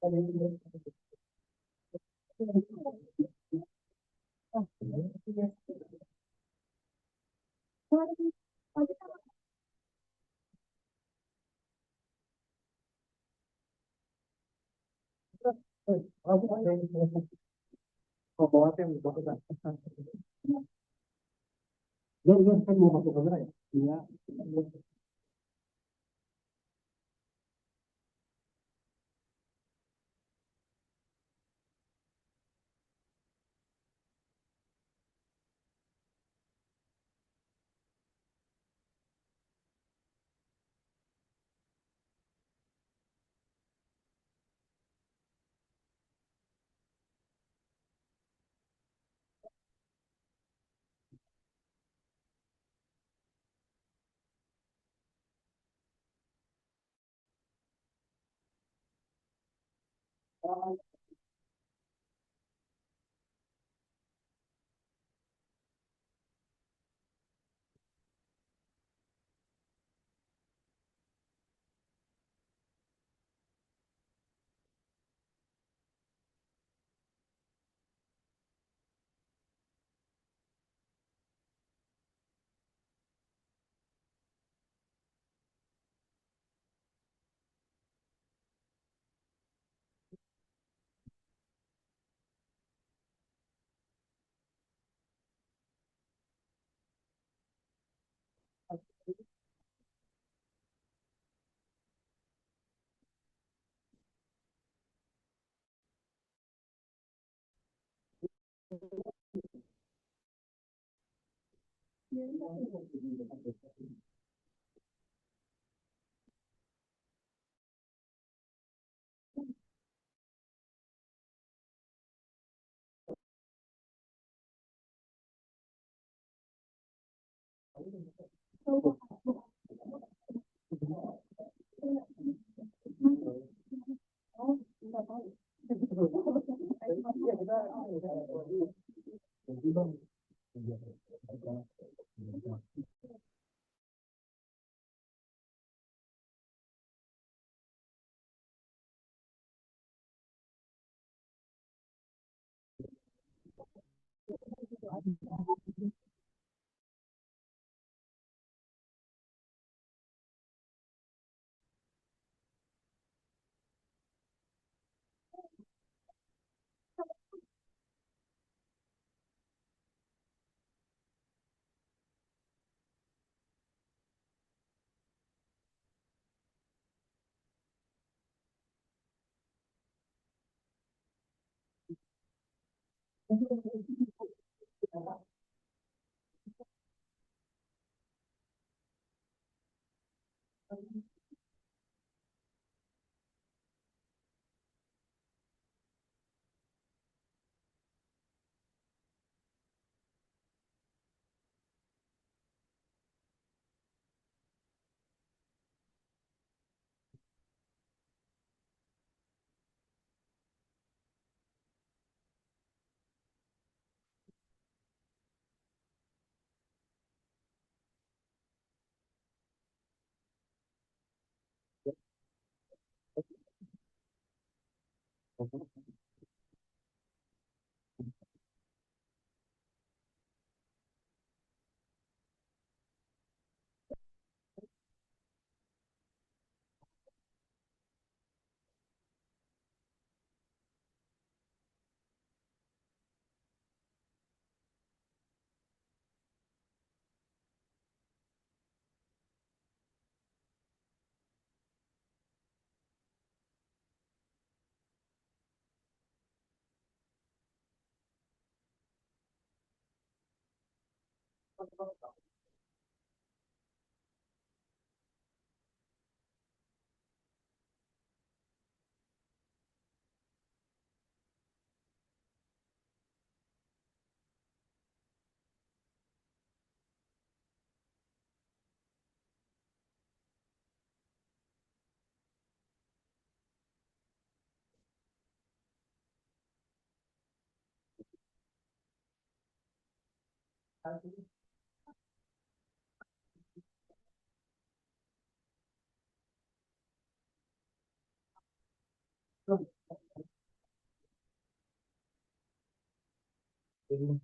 Oh, bawa tim, bawa kan. Dia kan mau masuk kamera ya? Iya.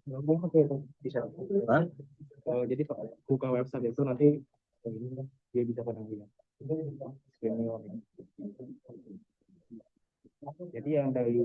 Gabung pakai itu bisa. Jadi buka website itu nanti dia bisa pada lihat. Jadi yang dari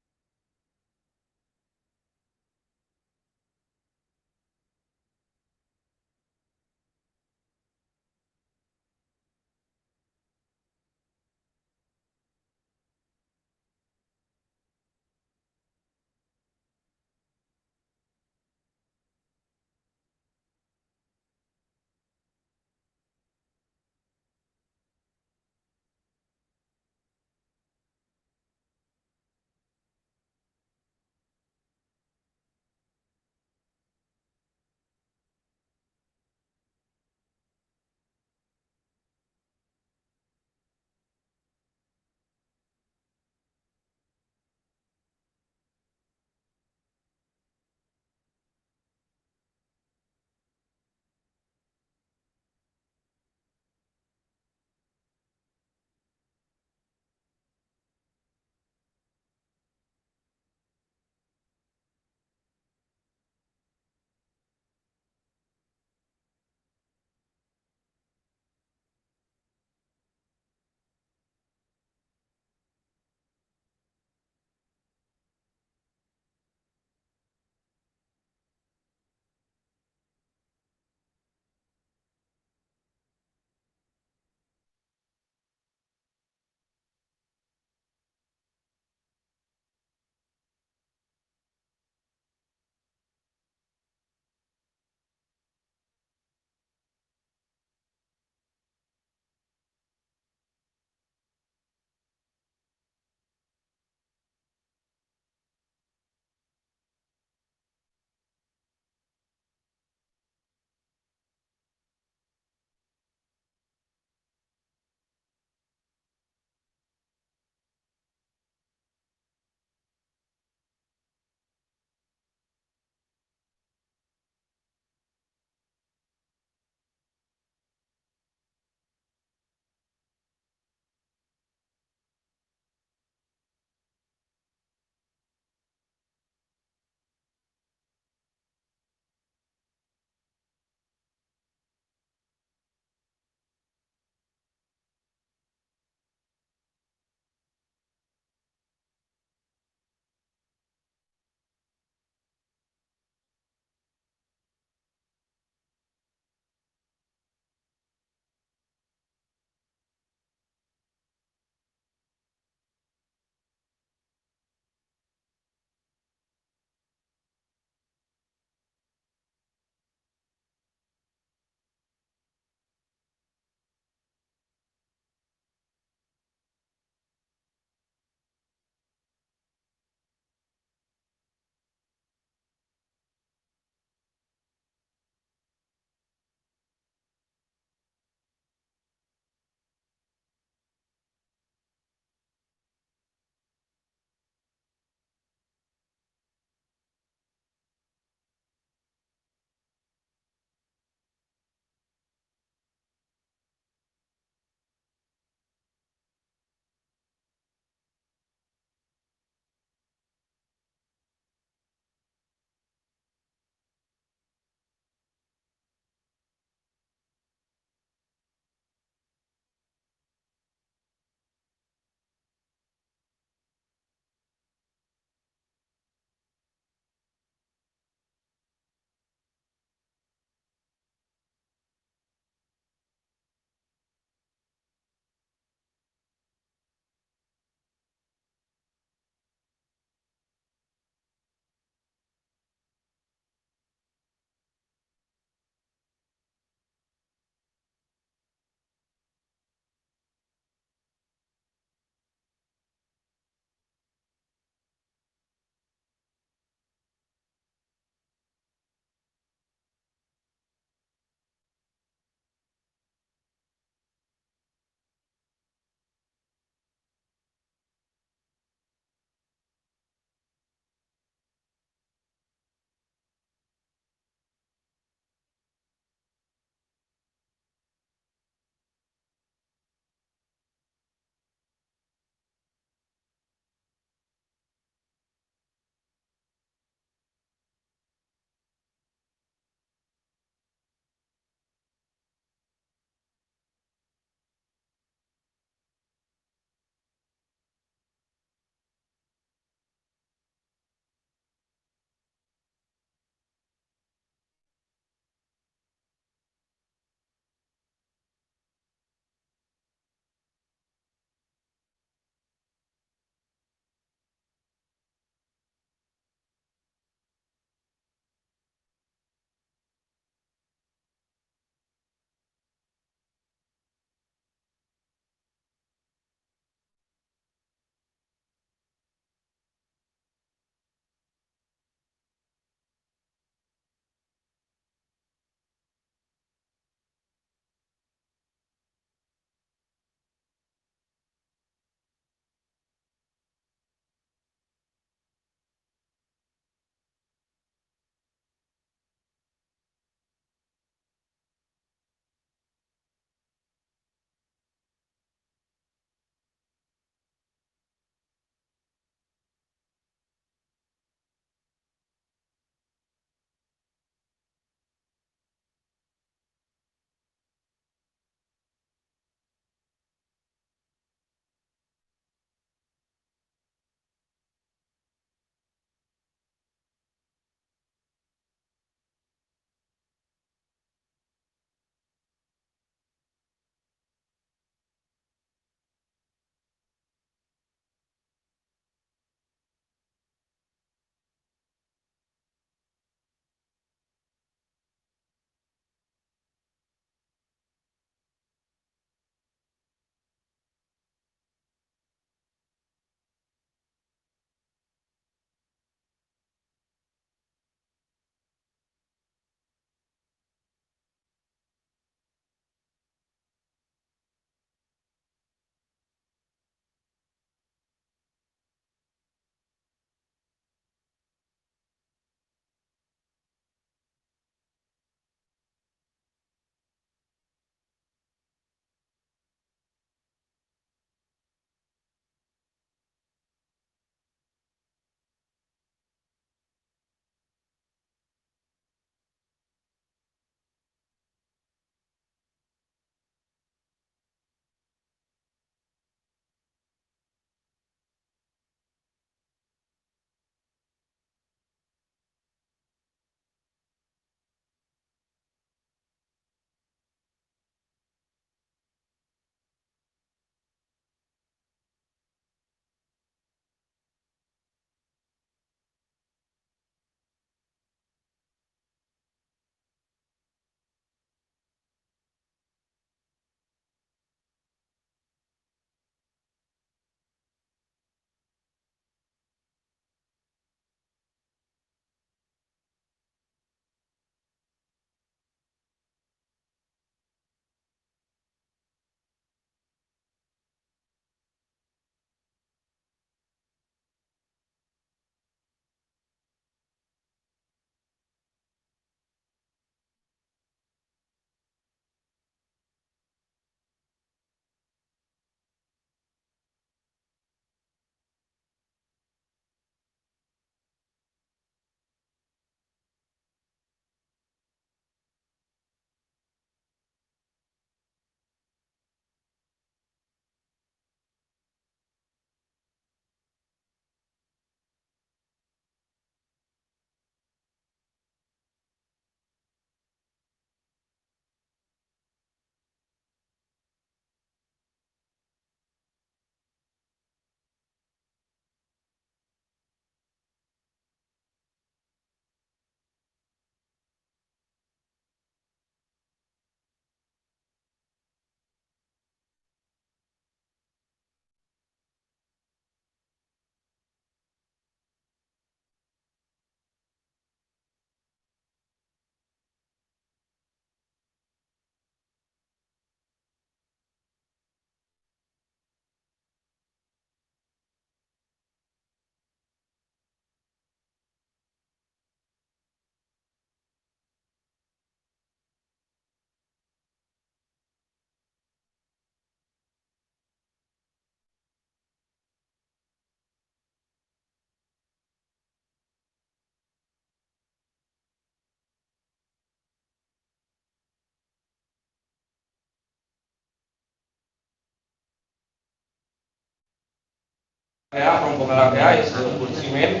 area from Bakar area is the wood cement.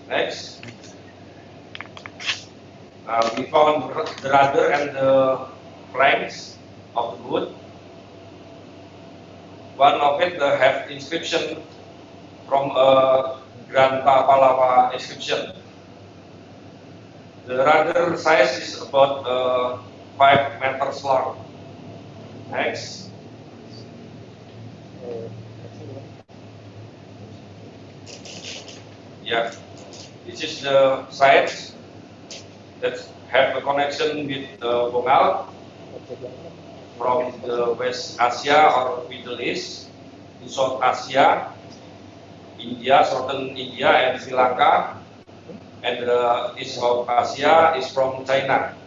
Next, we found the rudder and the planks of the wood. One of it have inscription from a Granta Palava inscription. The rudder size is about 5 meters long. Next. Yeah, this is the sites that have a connection with Bongal from the West Asia or Middle East to South Asia, India, Southern India and Sri Lanka, and East of Asia is from China.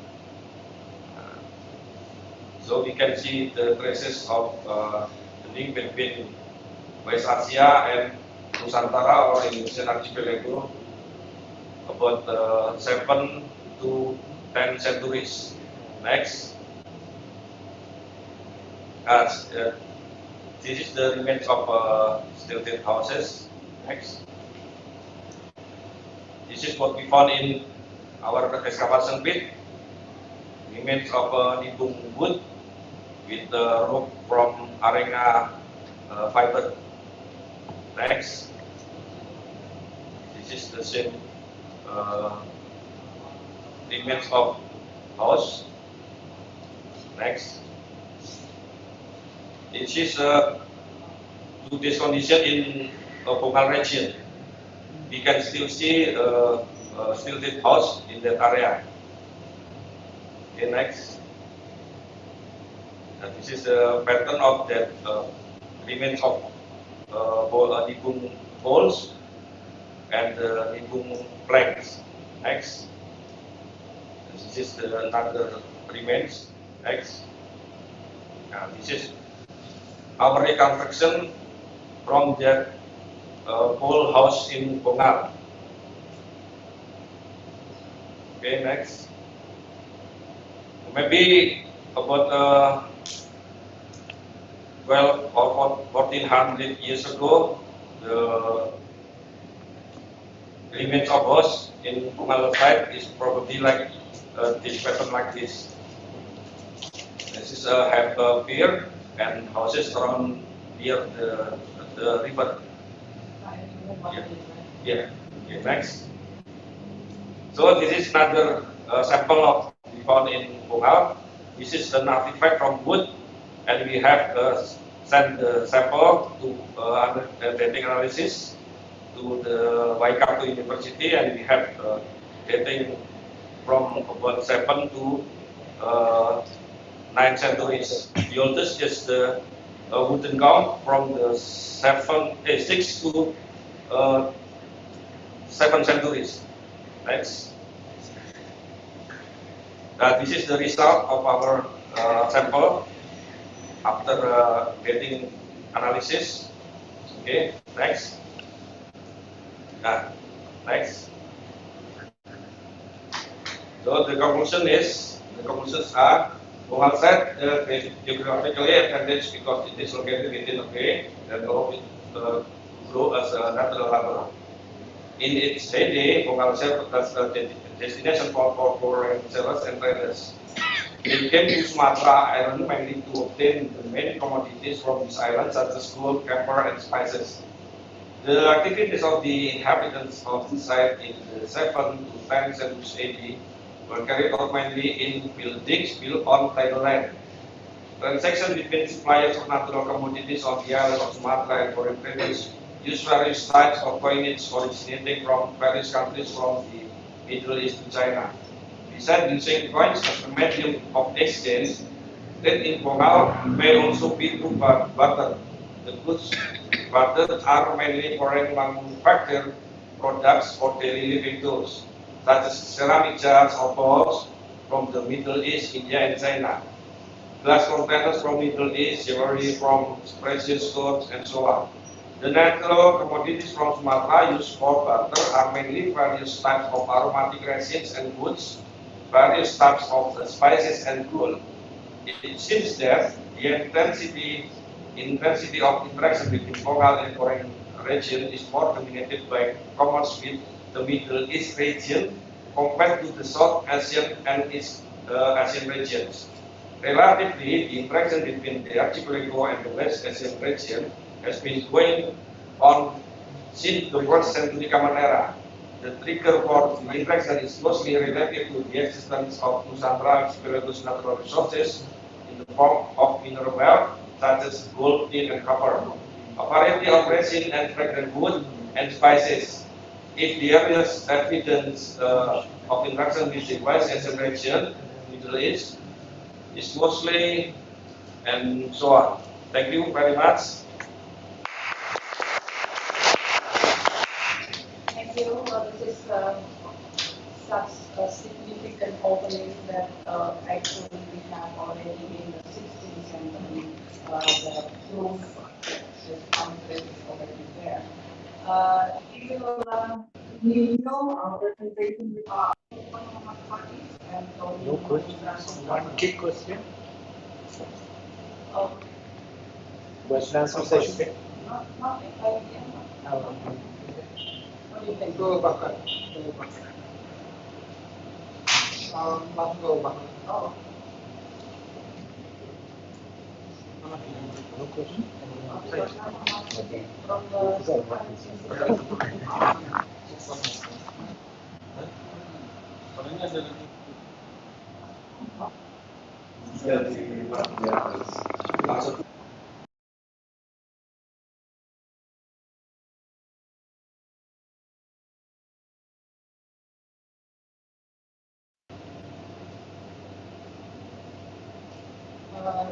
So we can see the traces of the link between West Asia and Nusantara or Indonesian archipelago about 7 to 10 centuries. Next. This is the remains of stilted houses. Next. This is what we found in our excavation pit. Remains of nibung wood with the rope from arenga fiber. Next. This is the same remains of house. Next. This is today's condition in Bongal region. We can still see stilted house in that area. Okay, next. This is the pattern of that remains of nibung poles and nibung planks. Next. This is the another remains. Next. This is our reconstruction from that pole house in Bongal. Okay, next. Maybe about 12 or 1400 years ago, the remains of house in Bongal site is probably like this pattern like this. This is have a pier and houses around near the river. Yeah. Okay, next. So this is another sample of we found in Bongal. This is an artifact from wood, and we have sent the sample to dating analysis to the Jakarta University, and we have dating from about 7 to 9 centuries. The oldest is the wooden count from the 6 to 7 centuries. Next. This is the result of our sample after dating analysis. Okay, next. Next. So the conclusions are Bongal site geographically advantaged because it is located within a bay that allows it to grow as a natural labour. In its heyday, Bongal served as a destination for foreign sellers and traders. They came to Sumatra island mainly to obtain the main commodities from this island, such as gold, pepper, and spices. The activities of the inhabitants of the site in the 7 to 10 centuries AD were carried out mainly in buildings built on tidal land. Transactions between suppliers of natural commodities on the island of Sumatra and foreign traders used various types of coinage originating from various countries from the Middle East to China. Besides using coins as a medium of exchange, trade in Bongal may also be through barter. The goods bartered are mainly foreign manufactured products for daily living tools, such as ceramic jars or bowls from the Middle East, India, and China, glass containers from Middle East, jewelry from precious stones, and so on. The natural commodities from Sumatra used for barter are mainly various types of aromatic resins and woods, various types of spices and gold. It seems that the intensity intensity of interaction between local and foreign region is more dominated by commerce with the Middle East region compared to the South Asian and East Asian regions. Relatively, the interaction between the archipelago and the West Asian region has been going on since the first century Common Era. The trigger for the interaction is mostly related to the existence of Nusantara archipelago's natural resources in the form of mineral wealth such as gold, tin, and copper, a variety of resin and fragrant wood and spices. If the earliest evidence of interaction with the West Asian region, Middle East, is mostly and so on. Thank you very much. Thank you. This is such a significant opening that actually we have already in the 16th century. The proof that the country is already there. We know our presentation with our parties and so No question. One quick question. Question answer session. Nothing. What do you think? Go Bakar. Go Bakar. Oh. No question.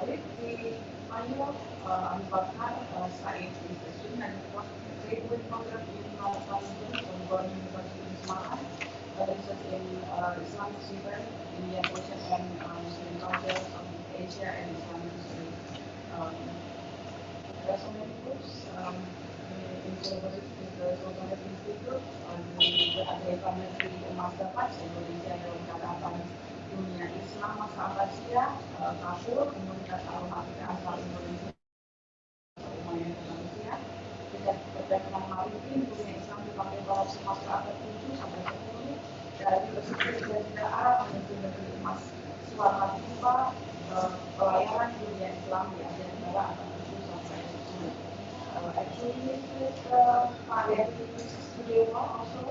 With the final Bakar, Syarif is the student and graduate program in Furqan University in Sumatra, research in Islamic history, Indian Ocean and Muslim culture, Southeast Asia and Islamic history. There are so many groups in collaboration with the Sultanate Institute, ada Family Masterclass Indonesia dalam catatan dunia Islam masa Awalia Rahma, komunitas al-Hind asal Indonesia, lumayan Indonesia, tidak perdagangan maritim dunia Islam dipakai para Sumatra abad 7 sampai 10 dari pesisir Jazirah Arab menuju negeri emas Surakarta, pelayaran dunia Islam di Asia Tenggara abad 7 sampai 10. Actually, this is Awalia Rahma also.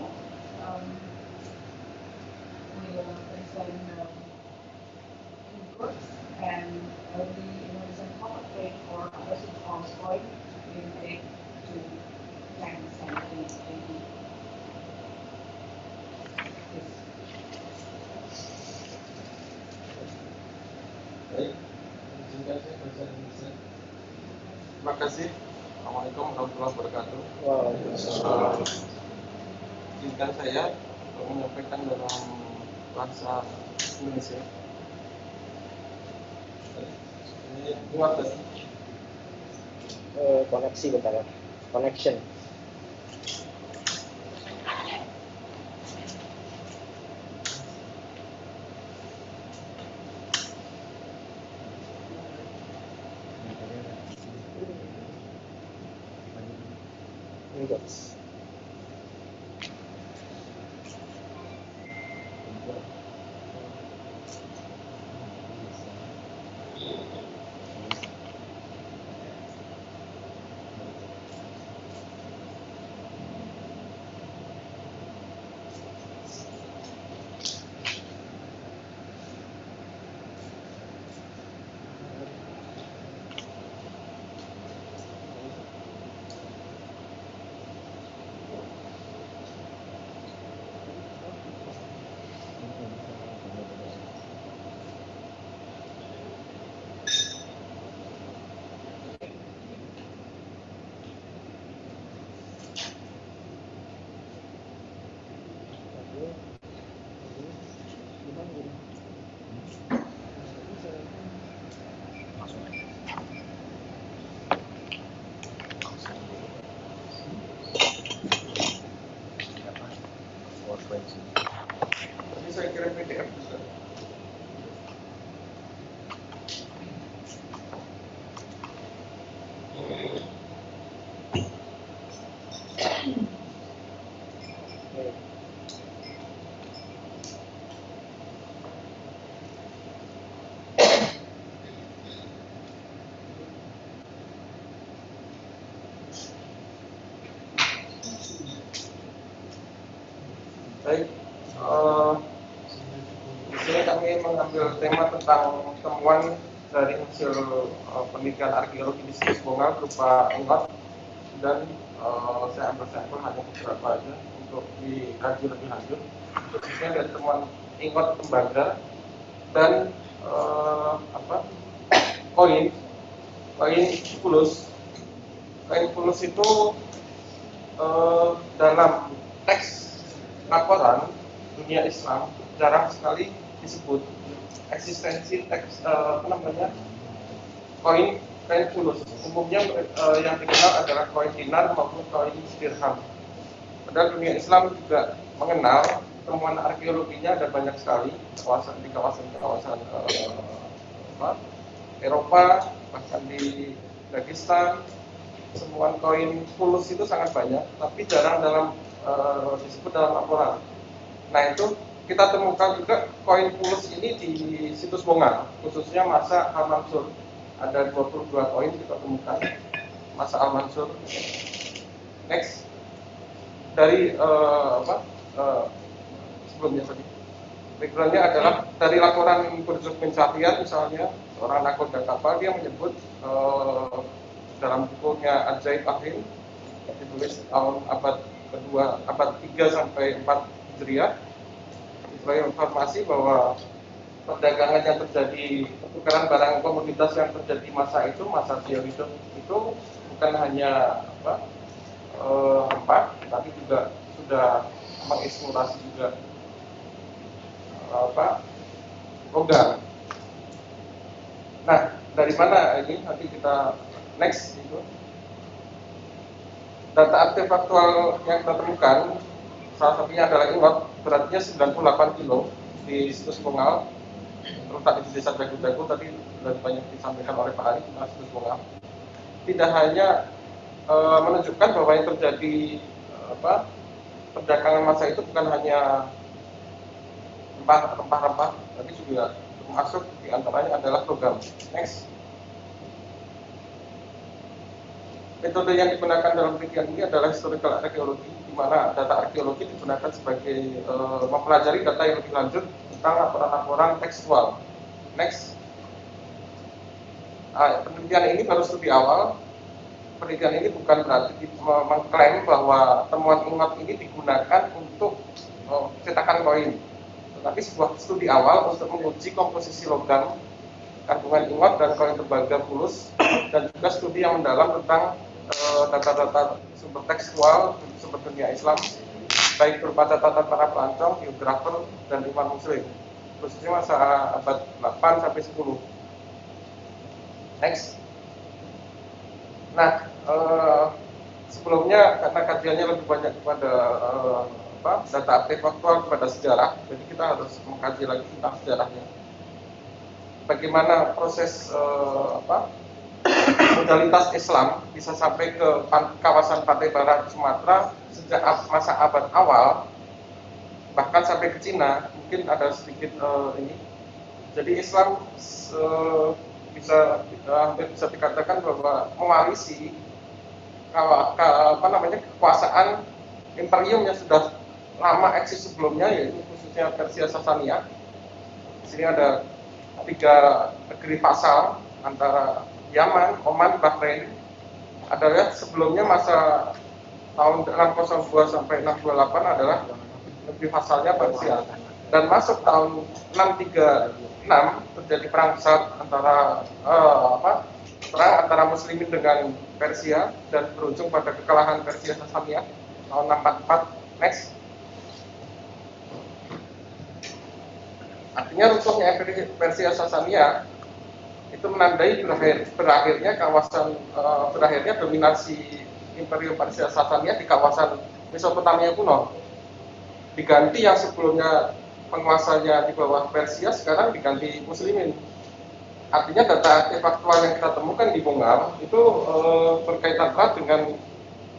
We present inputs and the Indonesian corporate rate for aggressive cost point will take to 10 cents maybe. Baik, izinkan saya bahasa Indonesia. Terima kasih. Assalamualaikum warahmatullahi wabarakatuh. Izinkan saya untuk menyampaikan dalam bahasa Indonesia. Koneksi bentar ya. Connection. Yes. Tapi saya kira PDF bisa. Di sini kami mengambil tema tentang temuan dari hasil penelitian arkeologi di situs Bongal berupa ingot, dan saya ambil sampel hanya beberapa aja untuk dikaji lebih lanjut, khususnya dari temuan ingot tembaga dan koin fulus. Koin fulus itu dalam teks laporan dunia Islam jarang sekali disebut eksistensi teks koin fulus. Umumnya yang dikenal adalah koin dinar maupun koin dirham. Padahal dunia Islam juga mengenal temuan arkeologinya ada banyak sekali di kawasan Eropa, bahkan di Dagestan. Temuan koin fulus itu sangat banyak, tapi jarang disebut dalam laporan. Nah, itu kita temukan juga koin fulus ini di situs Bongal, khususnya masa Al-Mansur. Ada 22 koin kita temukan masa Al-Mansur. Next, dari sebelumnya tadi, backgroundnya adalah dari laporan Burjuk Pencarian, misalnya seorang nakoda kapal, dia menyebut dalam bukunya al-Hind yang ditulis tahun abad kedua, abad 3 sampai 4 Hijriah, sebagai informasi bahwa perdagangan yang terjadi, pertukaran barang komoditas yang terjadi masa Syarif itu bukan hanya rempah, tapi juga sudah mengeksplorasi juga logam. Nah, dari mana ini nanti kita next itu data artefaktual yang kita temukan, salah satunya adalah ingot, beratnya 98 kilo di situs Bongal, terletak di desa Dagu-Dagu, tadi sudah banyak disampaikan oleh Pak Ari tentang situs Bongal. Tidak hanya menunjukkan bahwa yang terjadi perdagangan masa itu bukan hanya rempah-rempah, tapi juga termasuk di antaranya adalah logam. Next. Metode yang digunakan dalam penelitian ini adalah historical archaeology, di mana data arkeologi digunakan sebagai mempelajari data yang lebih lanjut tentang laporan-laporan tekstual. Next. Penelitian ini baru studi awal. Penelitian ini bukan berarti mengklaim bahwa temuan ingot ini digunakan untuk cetakan koin, tetapi sebuah studi awal untuk menguji komposisi logam, kandungan ingot dan koin tembaga fulus, dan juga studi yang mendalam tentang data-data sumber tekstual, sumber dunia Islam, baik berupa catatan para pelancong, geografer, dan imam muslim, khususnya masa abad 8 sampai 10. Next. Nah, sebelumnya karena kajiannya lebih banyak kepada data artefaktual, kepada sejarah, jadi kita harus mengkaji lagi tentang sejarahnya. Bagaimana proses modalitas Islam bisa sampai ke kawasan pantai barat Sumatra sejak masa abad awal, bahkan sampai ke Cina. Mungkin ada sedikit ini. Jadi Islam hampir bisa dikatakan bahwa mewarisi kekuasaan imperium yang sudah lama eksis sebelumnya, yaitu khususnya Persia Sasania. Di sini ada 3 negeri pasal antara Yaman, Oman, Bahrain. Adalah sebelumnya masa tahun 602 sampai 628 adalah negeri pasalnya Persia. Dan masuk tahun 636 terjadi perang besar antara Muslimin dengan Persia, dan berujung pada kekalahan Persia Sasania tahun 644. Next. Artinya runtuhnya Persia Sasania itu menandai berakhirnya dominasi Imperium Persia Sasania di kawasan Mesopotamia kuno. Diganti yang sebelumnya penguasanya di bawah Persia, sekarang diganti Muslimin. Artinya data artefaktual yang kita temukan di Bongal itu berkaitan erat dengan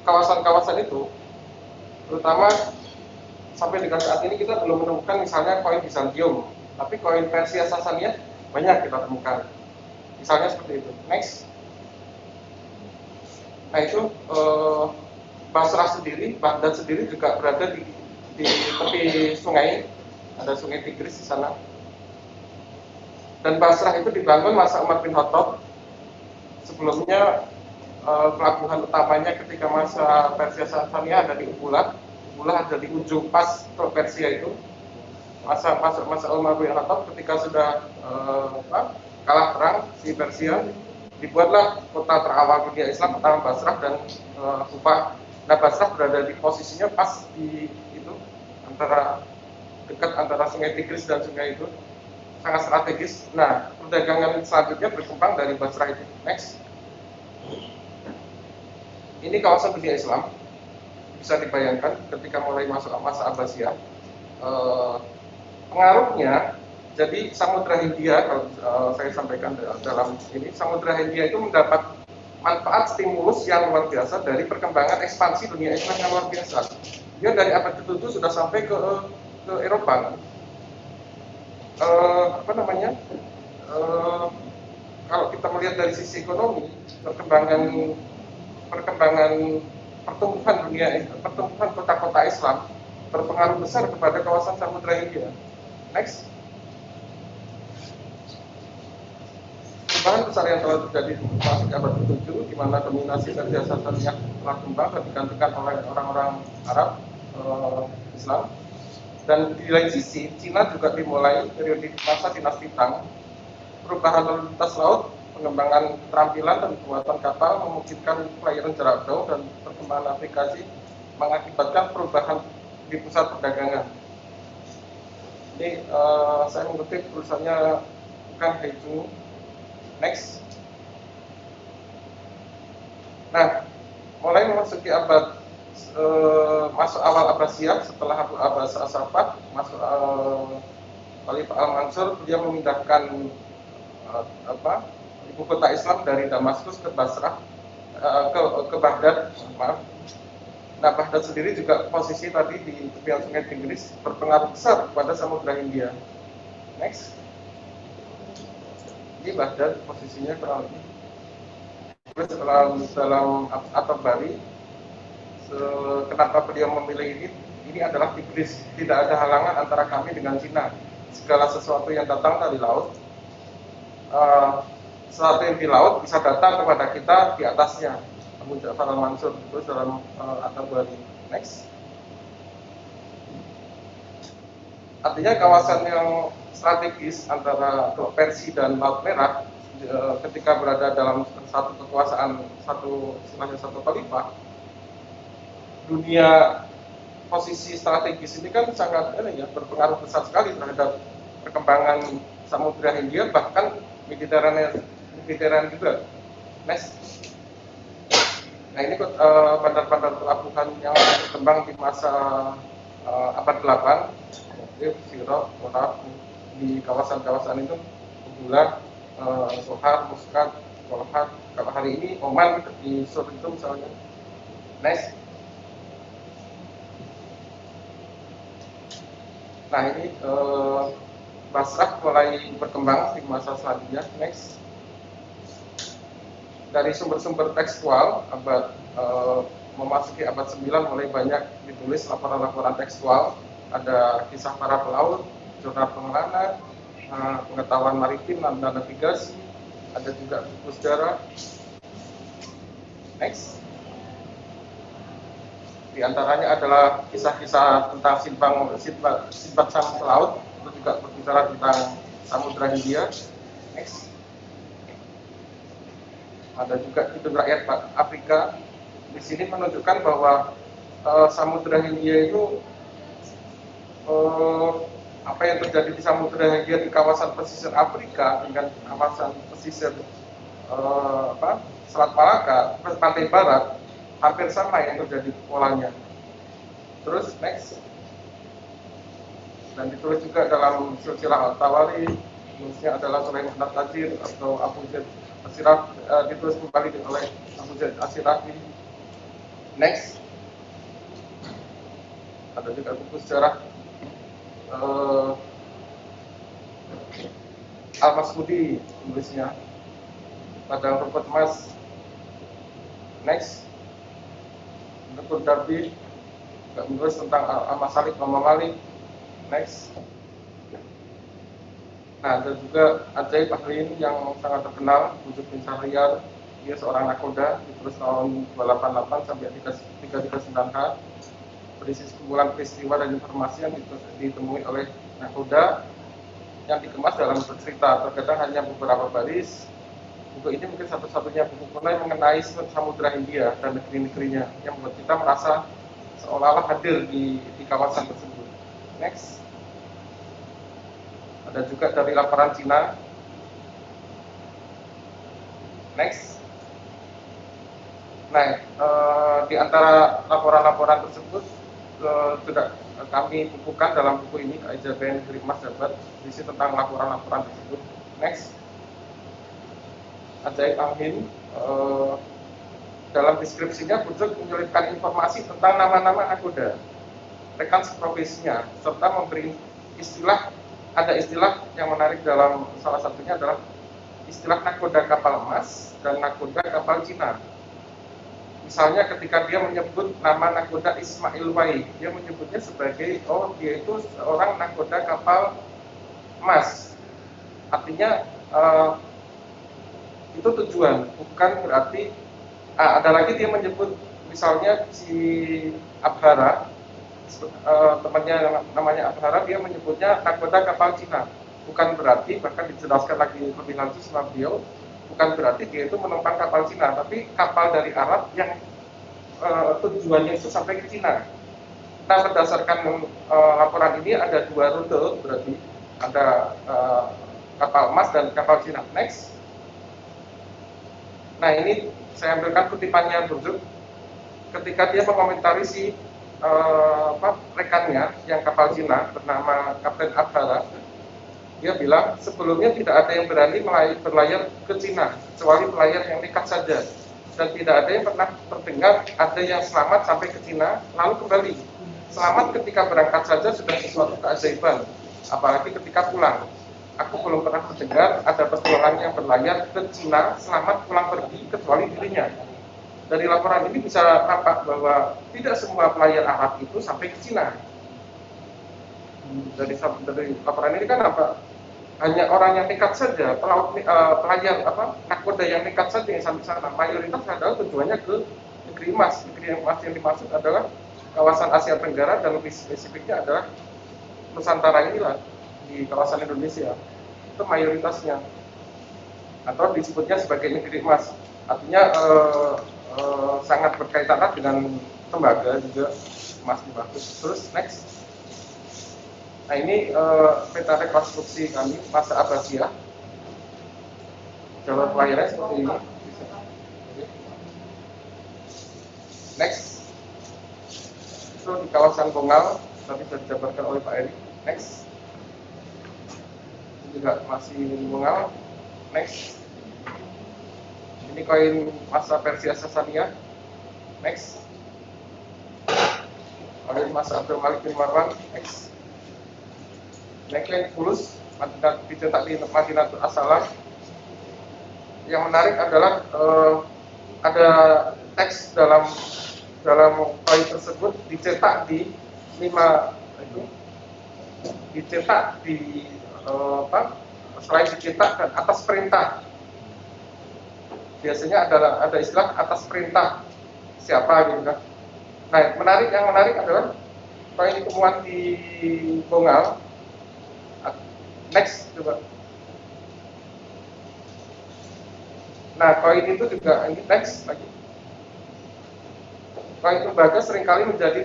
kawasan-kawasan itu, terutama sampai dengan saat ini kita belum menemukan misalnya koin Bizantium, tapi koin Persia Sasania banyak kita temukan. Misalnya seperti itu. Next. Nah itu Basrah sendiri, Baghdad sendiri juga berada di di tepi sungai, ada sungai Tigris di sana. Dan Basrah itu dibangun masa Umar bin Khattab. Sebelumnya pelabuhan utamanya ketika masa Persia Sasania ada di Ubulah. Ubulah ada di ujung pas Persia itu. Masa Umar bin Khattab ketika sudah kalah perang di Persia, dibuatlah kota terawal dunia Islam pertama Basrah dan Kufah. Nah, Basrah berada di posisinya pas di itu dekat antara sungai Tigris dan sungai itu, sangat strategis. Nah, perdagangan selanjutnya berkembang dari Basrah itu. Next, ini kawasan dunia Islam. Bisa dibayangkan ketika mulai masuk masa Abbasiyah, pengaruhnya. Jadi Samudra Hindia, kalau saya sampaikan dalam ini, Samudra Hindia itu mendapat manfaat stimulus yang luar biasa dari perkembangan ekspansi dunia Islam yang luar biasa. Dia dari abad ke-7 sudah sampai ke Eropa. Kalau kita melihat dari sisi ekonomi, perkembangan pertumbuhan kota-kota Islam berpengaruh besar kepada kawasan Samudra Hindia. Next. Perubahan besar yang telah terjadi di abad ke-7, di mana dominasi Persia Sasania telah kembang dan digantikan oleh orang-orang Arab Islam. Dan di lain sisi, Cina juga dimulai periode masa dinasti Tang. Perubahan lalu lintas laut, pengembangan keterampilan dan kekuatan kapal memungkinkan pelayaran jarak jauh dan perkembangan navigasi mengakibatkan perubahan di pusat perdagangan. Ini saya mengutip tulisannya Kang Heiju. Next. Nah, mulai memasuki abad masuk awal Abbasiyah, setelah Abu Abbas As-Safad masuk Khalifah Al-Mansur, dia memindahkan ibu kota Islam dari Damaskus ke Basrah, ke Baghdad. Maaf. Nah, Baghdad sendiri juga posisi tadi di tepian sungai Tigris berpengaruh besar kepada Samudra Hindia. Next. Ini Baghdad posisinya kurang lebih. Terus dalam At-Tabari, kenapa beliau memilih ini adalah Tigris. Tidak ada halangan antara kami dengan Cina. Segala sesuatu yang datang dari laut, sesuatu yang di laut bisa datang kepada kita di atasnya. Abu Ja'far al-Mansur itu dalam At-Tabari. Next. Artinya kawasan yang strategis antara Teluk Persia dan Laut Merah ketika berada dalam satu kekuasaan, satu khalifah, dunia posisi strategis ini kan sangat berpengaruh besar sekali terhadap perkembangan Samudra Hindia, bahkan Mediterania juga. Next. Nah, ini bandar-bandar pelabuhan yang berkembang di masa abad 8, Sirah, Morab, di kawasan-kawasan itu, Ubulah, Sohar, Muscat, Kolhat. Kalau hari ini Oman di Sur itu misalnya. Next. Nah, ini Basrah mulai berkembang di masa selanjutnya. Next. Dari sumber-sumber tekstual memasuki abad 9 mulai banyak ditulis laporan-laporan tekstual. Ada kisah para pelaut, jurnal pengelana, pengetahuan maritim dan navigasi, ada juga buku sejarah. Next. Di antaranya adalah kisah-kisah tentang Sinbad sang pelaut, itu juga berbicara tentang Samudra Hindia. Next. Ada juga hidup rakyat Afrika. Di sini menunjukkan bahwa Samudra Hindia itu apa yang terjadi di Samudra Hindia di kawasan pesisir Afrika dengan kawasan pesisir Selat Malaka, pantai barat, hampir sama yang terjadi polanya. Terus next. Dan ditulis juga dalam silsilah Al-Tawari, tulisnya adalah Sulaiman Al-Tajir atau Abu Zaid al-Sirafi, ditulis kembali oleh Abu Zaid al-Sirafi. Next. Ada juga buku sejarah Al-Masmudi, tulisnya Padang Rumput Emas. Next. Nurul Darbi, juga menulis tentang al-Masalik al-Mamalik. Next. Nah, ada juga ajaib al-Hind yang sangat terkenal, Wujud bin Syahriar. Dia seorang nakoda, ditulis tahun 288 sampai 339H. Berisi kumpulan peristiwa dan informasi yang ditemui oleh nakoda yang dikemas dalam cerita, terkadang hanya beberapa baris. Buku ini mungkin satu-satunya buku kuno yang mengenai Samudra Hindia dan negeri-negerinya, yang membuat kita merasa seolah-olah hadir di kawasan tersebut. Next. Ada juga dari laporan Cina. Next. Nah, di antara laporan-laporan tersebut sudah kami bukukan dalam buku ini, Keajaiban Negeri Emas Jabat, berisi tentang laporan-laporan tersebut. Next. Ajaib al-Hind, dalam deskripsinya Burjuk menyelipkan informasi tentang nama-nama nakoda, rekan seprofesinya, serta memberi istilah. Ada istilah yang menarik dalam salah satunya adalah istilah nakoda kapal emas dan nakoda kapal Cina. Misalnya ketika dia menyebut nama nakoda Ismail Wai, dia menyebutnya sebagai, dia itu seorang nakoda kapal emas. Artinya itu tujuan, bukan berarti ada lagi dia menyebut misalnya si Akhbar, temannya namanya Akhbar, dia menyebutnya nakoda kapal Cina. Bukan berarti, bahkan dijelaskan lagi lebih lanjut sama beliau, bukan berarti dia itu menumpang kapal Cina, tapi kapal dari Arab yang tujuannya itu sampai ke Cina. Nah, berdasarkan laporan ini ada dua rute, berarti ada kapal emas dan kapal Cina. Next. Nah, ini saya ambilkan kutipannya Burjuk ketika dia mengomentari si rekannya yang kapal Cina bernama Kapten Akhbar. Dia bilang sebelumnya tidak ada yang berani berlayar ke Cina kecuali pelayar yang nekat saja, dan tidak ada yang pernah terdengar ada yang selamat sampai ke Cina lalu kembali. Selamat ketika berangkat saja sudah sesuatu keajaiban, apalagi ketika pulang. Aku belum pernah mendengar ada petualangan yang berlayar ke Cina selamat pulang pergi kecuali dirinya. Dari laporan ini bisa nampak bahwa tidak semua pelayar Arab itu sampai ke Cina. Dari laporan ini kan hanya orang yang nekat saja, pelayar nakoda yang nekat saja yang sampai sana. Mayoritas adalah tujuannya ke negeri emas. Negeri emas yang dimaksud adalah kawasan Asia Tenggara dan lebih spesifiknya adalah Nusantara inilah, di kawasan Indonesia. Itu mayoritasnya, atau disebutnya sebagai negeri emas. Artinya sangat berkaitan dengan tembaga juga, emas dimaksud. Terus next. Nah, ini peta rekonstruksi kami masa Abbasiyah. Jalur pelayarnya seperti ini. Next. Itu di kawasan Bongal, tapi sudah dijabarkan oleh Pak Eri. Next. Ini juga masih di Bongal. Next. Ini koin masa Persia Sasania. Next. Koin masa Abdul Malik bin Marwan. Next. Neckline fulus dicetak di Madinatul Asalam. Yang menarik adalah ada teks dalam koin tersebut dicetak di 5 itu dicetak di selain dicetak dan atas perintah. Biasanya ada istilah atas perintah siapa gitu kan. Nah, yang menarik adalah koin temuan di Bongal. Next, coba. Nah, koin itu juga ini next lagi. Koin tembaga seringkali menjadi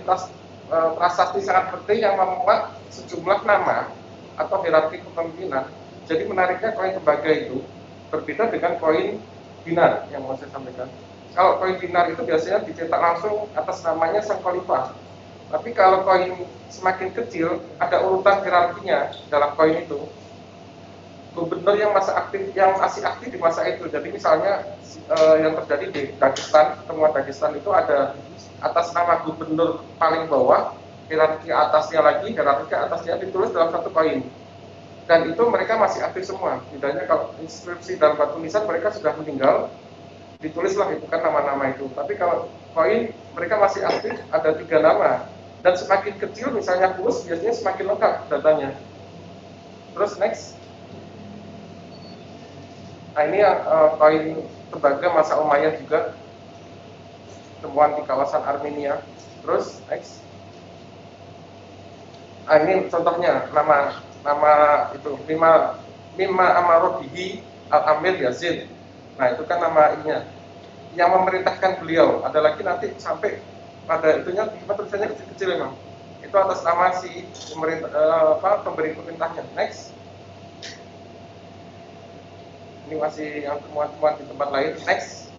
prasasti sangat penting yang memuat sejumlah nama atau hierarki kepemimpinan. Jadi menariknya koin tembaga itu berbeda dengan koin dinar yang mau saya sampaikan. Kalau koin dinar itu biasanya dicetak langsung atas namanya sang khalifah. Tapi kalau koin semakin kecil, ada urutan hierarkinya dalam koin itu. Gubernur yang masih aktif di masa itu. Jadi misalnya yang terjadi di Dagestan, temuan Dagestan itu ada atas nama gubernur paling bawah, hierarki atasnya lagi, hierarki atasnya ditulis dalam satu koin. Dan itu mereka masih aktif semua. Bedanya kalau inskripsi dalam batu nisan mereka sudah meninggal, ditulislah itu kan nama-nama itu. Tapi kalau koin mereka masih aktif, ada 3 nama. Dan semakin kecil misalnya fulus, biasanya semakin lengkap datanya. Terus next. Nah ini koin tembaga masa Umayyah juga, temuan di kawasan Armenia. Terus next. Nah ini contohnya nama itu Mimma Amarobihi Al-Amir Yazid. Nah itu kan nama ininya. Yang memerintahkan beliau, ada lagi nanti sampai pada itunya tulisannya kecil-kecil memang. Itu atas nama si pemberi perintahnya. Next. Ini masih yang temuan-temuan di tempat lain. Next.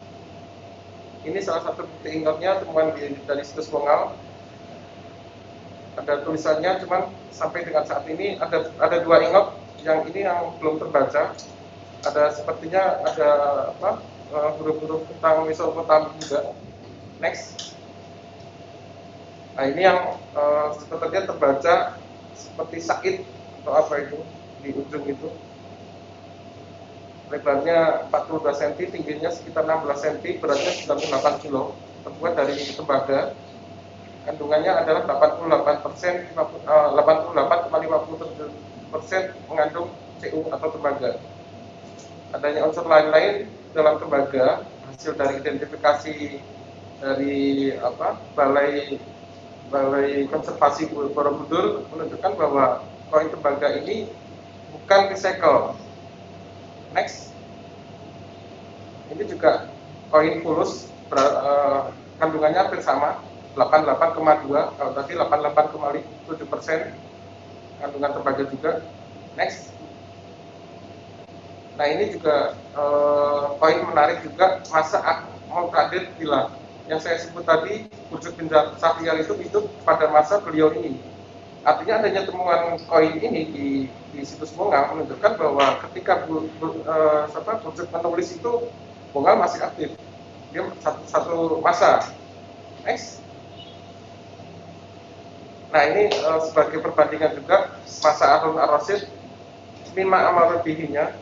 Ini salah satu bukti ingatnya temuan dari situs Bongal. Ada tulisannya, cuman sampai dengan saat ini ada dua ingot, yang ini yang belum terbaca. Ada sepertinya ada huruf-huruf tentang Mesopotamia juga. Next. Nah ini yang sepertinya terbaca seperti Said atau apa itu di ujung itu. Lebarnya 42 cm, tingginya sekitar 16 cm, beratnya 98 kg, terbuat dari tembaga. Kandungannya adalah 88,57% mengandung Cu atau tembaga. Adanya unsur lain-lain dalam tembaga hasil dari identifikasi dari Balai Konservasi Borobudur menunjukkan bahwa koin tembaga ini bukan recycle. Next. Ini juga koin fulus, kandungannya hampir sama, 88,2, kalau tadi 88,7% kandungan tembaga juga. Next. Nah ini juga poin menarik juga masa Al-Qadir Bila yang saya sebut tadi, wujud benda Syahriyar itu hidup pada masa beliau ini. Artinya adanya temuan koin ini di situs Bongal menunjukkan bahwa ketika wujud menulis itu Bongal masih aktif. Dia satu masa. Next. Nah ini sebagai perbandingan juga masa Harun ar-Rasyid, Mimma Amarobihinya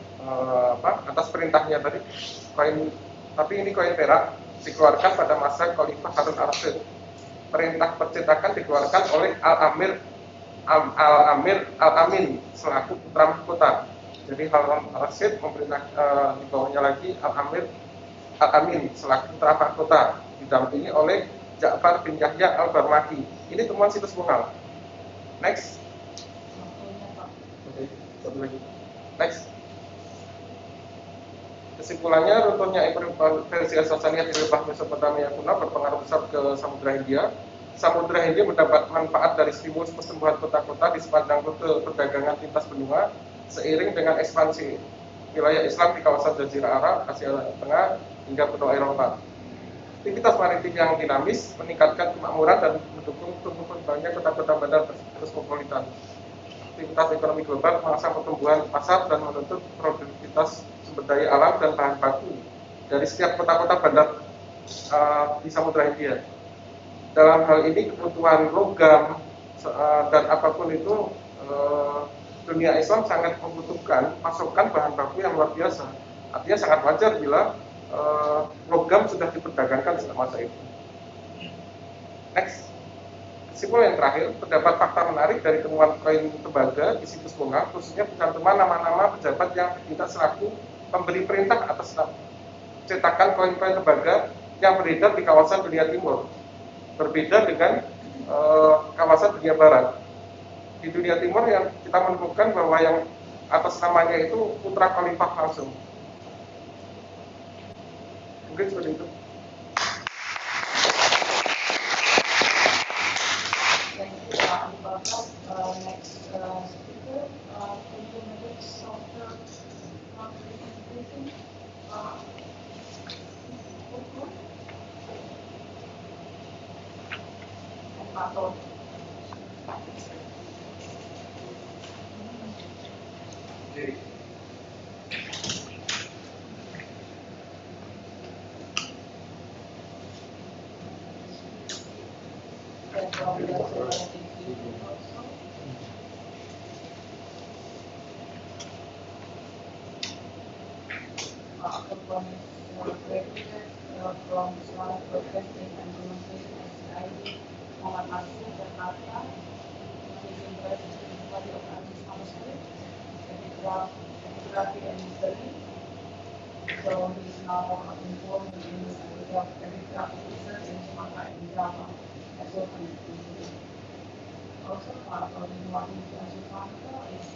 atas perintahnya tadi koin, tapi ini koin perak dikeluarkan pada masa Khalifah Harun ar-Rasyid. Perintah percetakan dikeluarkan oleh Al-Amir Al-Amin selaku putra mahkota. Jadi Harun ar-Rasyid memerintah di bawahnya lagi Al-Amir Al-Amin selaku putra mahkota, didampingi oleh Ja'far bin Yahya al-Barmaki. Ini temuan situs Bongal. Next. Oke, satu lagi. Next. Kesimpulannya, runtuhnya versi Sasaniyah di lembah Mesopotamia kuno berpengaruh besar ke Samudra Hindia. Samudra Hindia mendapat manfaat dari stimulus pertumbuhan kota-kota di sepanjang rute perdagangan lintas benua seiring dengan ekspansi wilayah Islam di kawasan Jazirah Arab, Asia Tengah hingga benua Eropa. Aktivitas maritim yang dinamis meningkatkan kemakmuran dan mendukung tumbuh kembangnya kota-kota bandar kosmopolitan. Aktivitas ekonomi global merangsang pertumbuhan pasar dan menuntut produktivitas sumber daya alam dan bahan baku dari setiap kota-kota bandar di Samudra Hindia. Dalam hal ini kebutuhan logam dan apapun itu, dunia Islam sangat membutuhkan pasokan bahan baku yang luar biasa. Artinya sangat wajar bila logam sudah diperdagangkan selama masa itu. Next. Kesimpulan yang terakhir, terdapat fakta menarik dari temuan koin tembaga di situs Bongal, khususnya cantuman nama-nama pejabat yang diminta selaku pemberi perintah atas cetakan koin-koin tembaga yang beredar di kawasan dunia timur. Berbeda dengan kawasan dunia barat. Di dunia timur yang kita menemukan bahwa yang atas namanya itu putra khalifah langsung. Mungkin seperti itu. Thank you, Pak Bakar. Next speaker, 20 minutes after presentation. And Pak Tod. From Islamic Broadcasting and Communication SID, Muhammad Nasir, Jakarta. His interest in the study of Arabic manuscript, calligraphy and history. So he is now involved in the calligraphy research in Sumatra and Java as well as in Indonesia. Also, Pak Sultanate is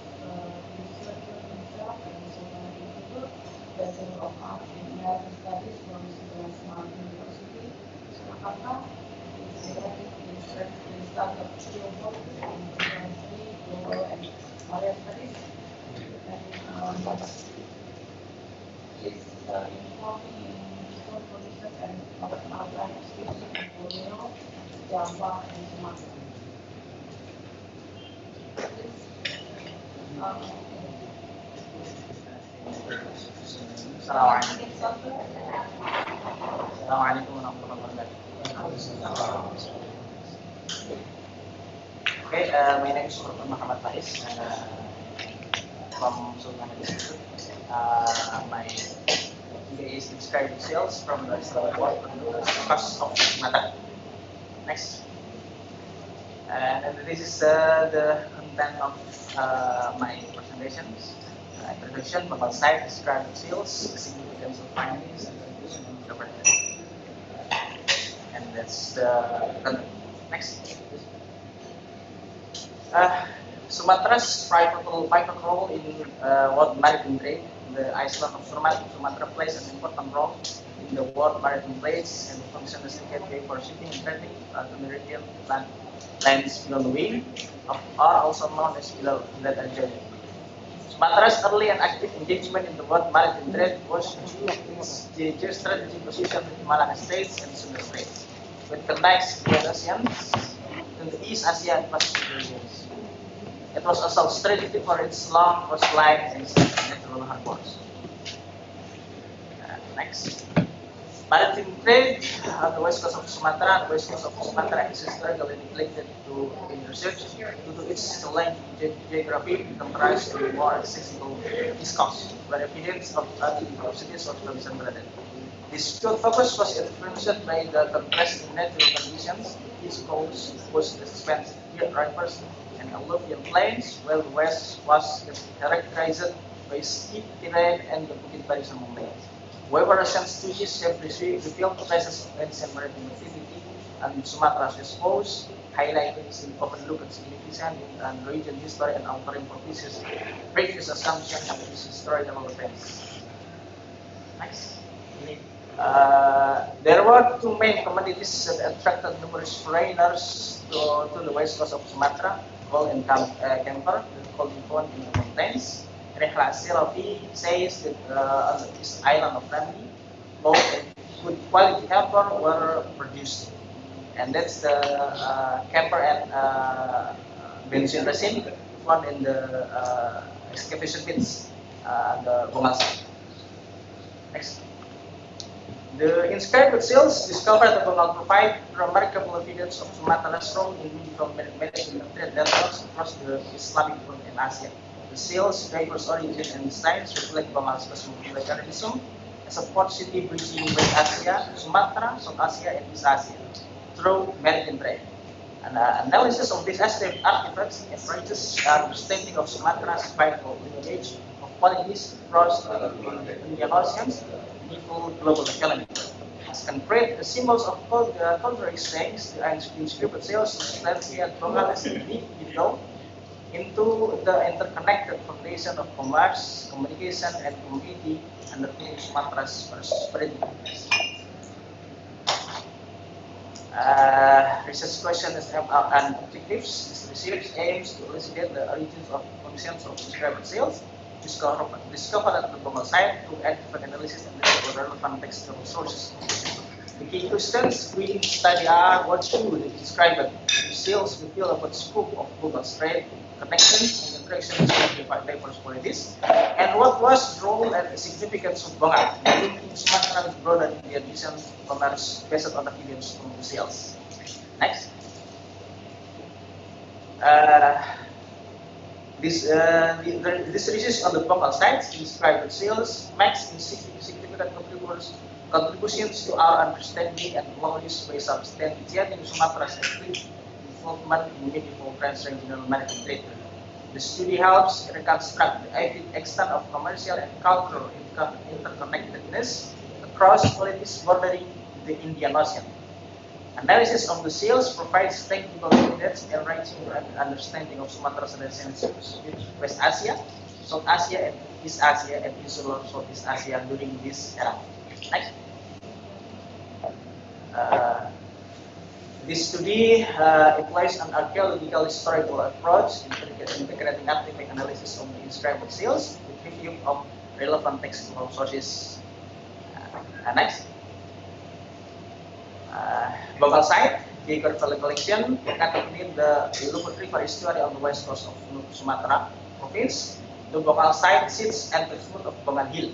researcher himself at the Sultanate Institute, Bachelor of Arts in American Studies from Sultanate University, Surakarta. He is active in study of geography and geography, global and area studies. And is involved in historical research and maritime studies in Borneo, Java, and Sumatra. Assalamualaikum warahmatullahi wabarakatuh. Okay, my name is Muhammad Faiz from Sultanate Institute. My MBA is Inscribed Sales from the Islamic Port of Sumatra. Next. And this is the content of my presentation. Introduction, global site, Inscribed Sales, the significance of findings, and conclusion on governance. And that's the content. Next. Sumatra's pivotal role in world maritime trade. The island of Sumatra plays an important role in the world maritime trade and functions as a gateway for shipping and trading to the region lands beyond the wing, are also known as below that region. Sumatra's early and active engagement in the world maritime trade was due to its geostrategic position in the Malacca Straits and Sunda Straits, which connects the oceans to the East Asia and Pacific regions. It was also strategic for its long coastline and natural harbors. Next. Maritime trade on the west coast of Sumatra and west coast of Sumatra is historically neglected to in research due to its challenging geography, comprised of more accessible east coast, where evidence of early universities of the Central. This field focus was influenced by the contrasting natural conditions. East coast was expensive rivers and alluvial plains, while the west was characterized by steep terrain and the Bukit Barisan mountains. However, recent studies have revealed traces of ancient maritime activity and Sumatra's coast, highlighting the overlooked significance in region history and altering previous assumptions of this historical events. Next. There were two main commodities that attracted numerous foreigners to the west coast of Sumatra: gold and camphor, gold found in the mountains. al-Sirafi says that on this island of family, gold and good quality camphor were produced, and that's the camphor and benzene resin found in the excavation pits, the Mosque. Next. The Inscribed seals discovered the Bongal provide remarkable evidence of Sumatra's role in managing trade networks across the Islamic world and Asia. The seals' diverse origin and designs reflect Bongal's cosmopolitanism as a port city bridging West Asia, Sumatra, South Asia, and East Asia through maritime trade. An analysis of these artifacts encourages understanding of Sumatra's vital lineage of polities across the Indian Oceans, global economy. As can create the symbols of cultural exchange, the Inscribed seals substantiate Bongal as a deep window into the interconnected foundation of commerce, communication, and community underpinning Sumatra's prosperity. Research questions and objectives. This research aims to elucidate the origins of functions of Inscribed seals, discover at the Bongal site through active analysis and relevant textual sources. The key questions we study are: what should the Inscribed seals reveal about the scope of global trade, connections, and interactions with diverse politics, and what was the role and the significance of Bongal in Sumatra's broader Indian commerce based on evidence from the seals. Next. This research on the Bongal sites, Inscribed seals, makes significant contributions Contributions to our understanding and knowledge by substantiating Sumatra's active involvement in medieval transregional maritime trade. The study helps reconstruct the extent of commercial and cultural interconnectedness across polities bordering the Indian Ocean. Analysis of the seals provides technical evidence enriching an understanding of Sumatra's relationships with West Asia, South Asia, and East Asia, and insular Southeast Asia during this era. Next. This study employs an archaeological historical approach, integrating artifact analysis of the inscribed seals with review of relevant textual sources. Next. Local site, the Jakarta collection accompanied the Lubuk River estuary on the west coast of Sumatra province. The local site sits at the foot of Bongan Hill.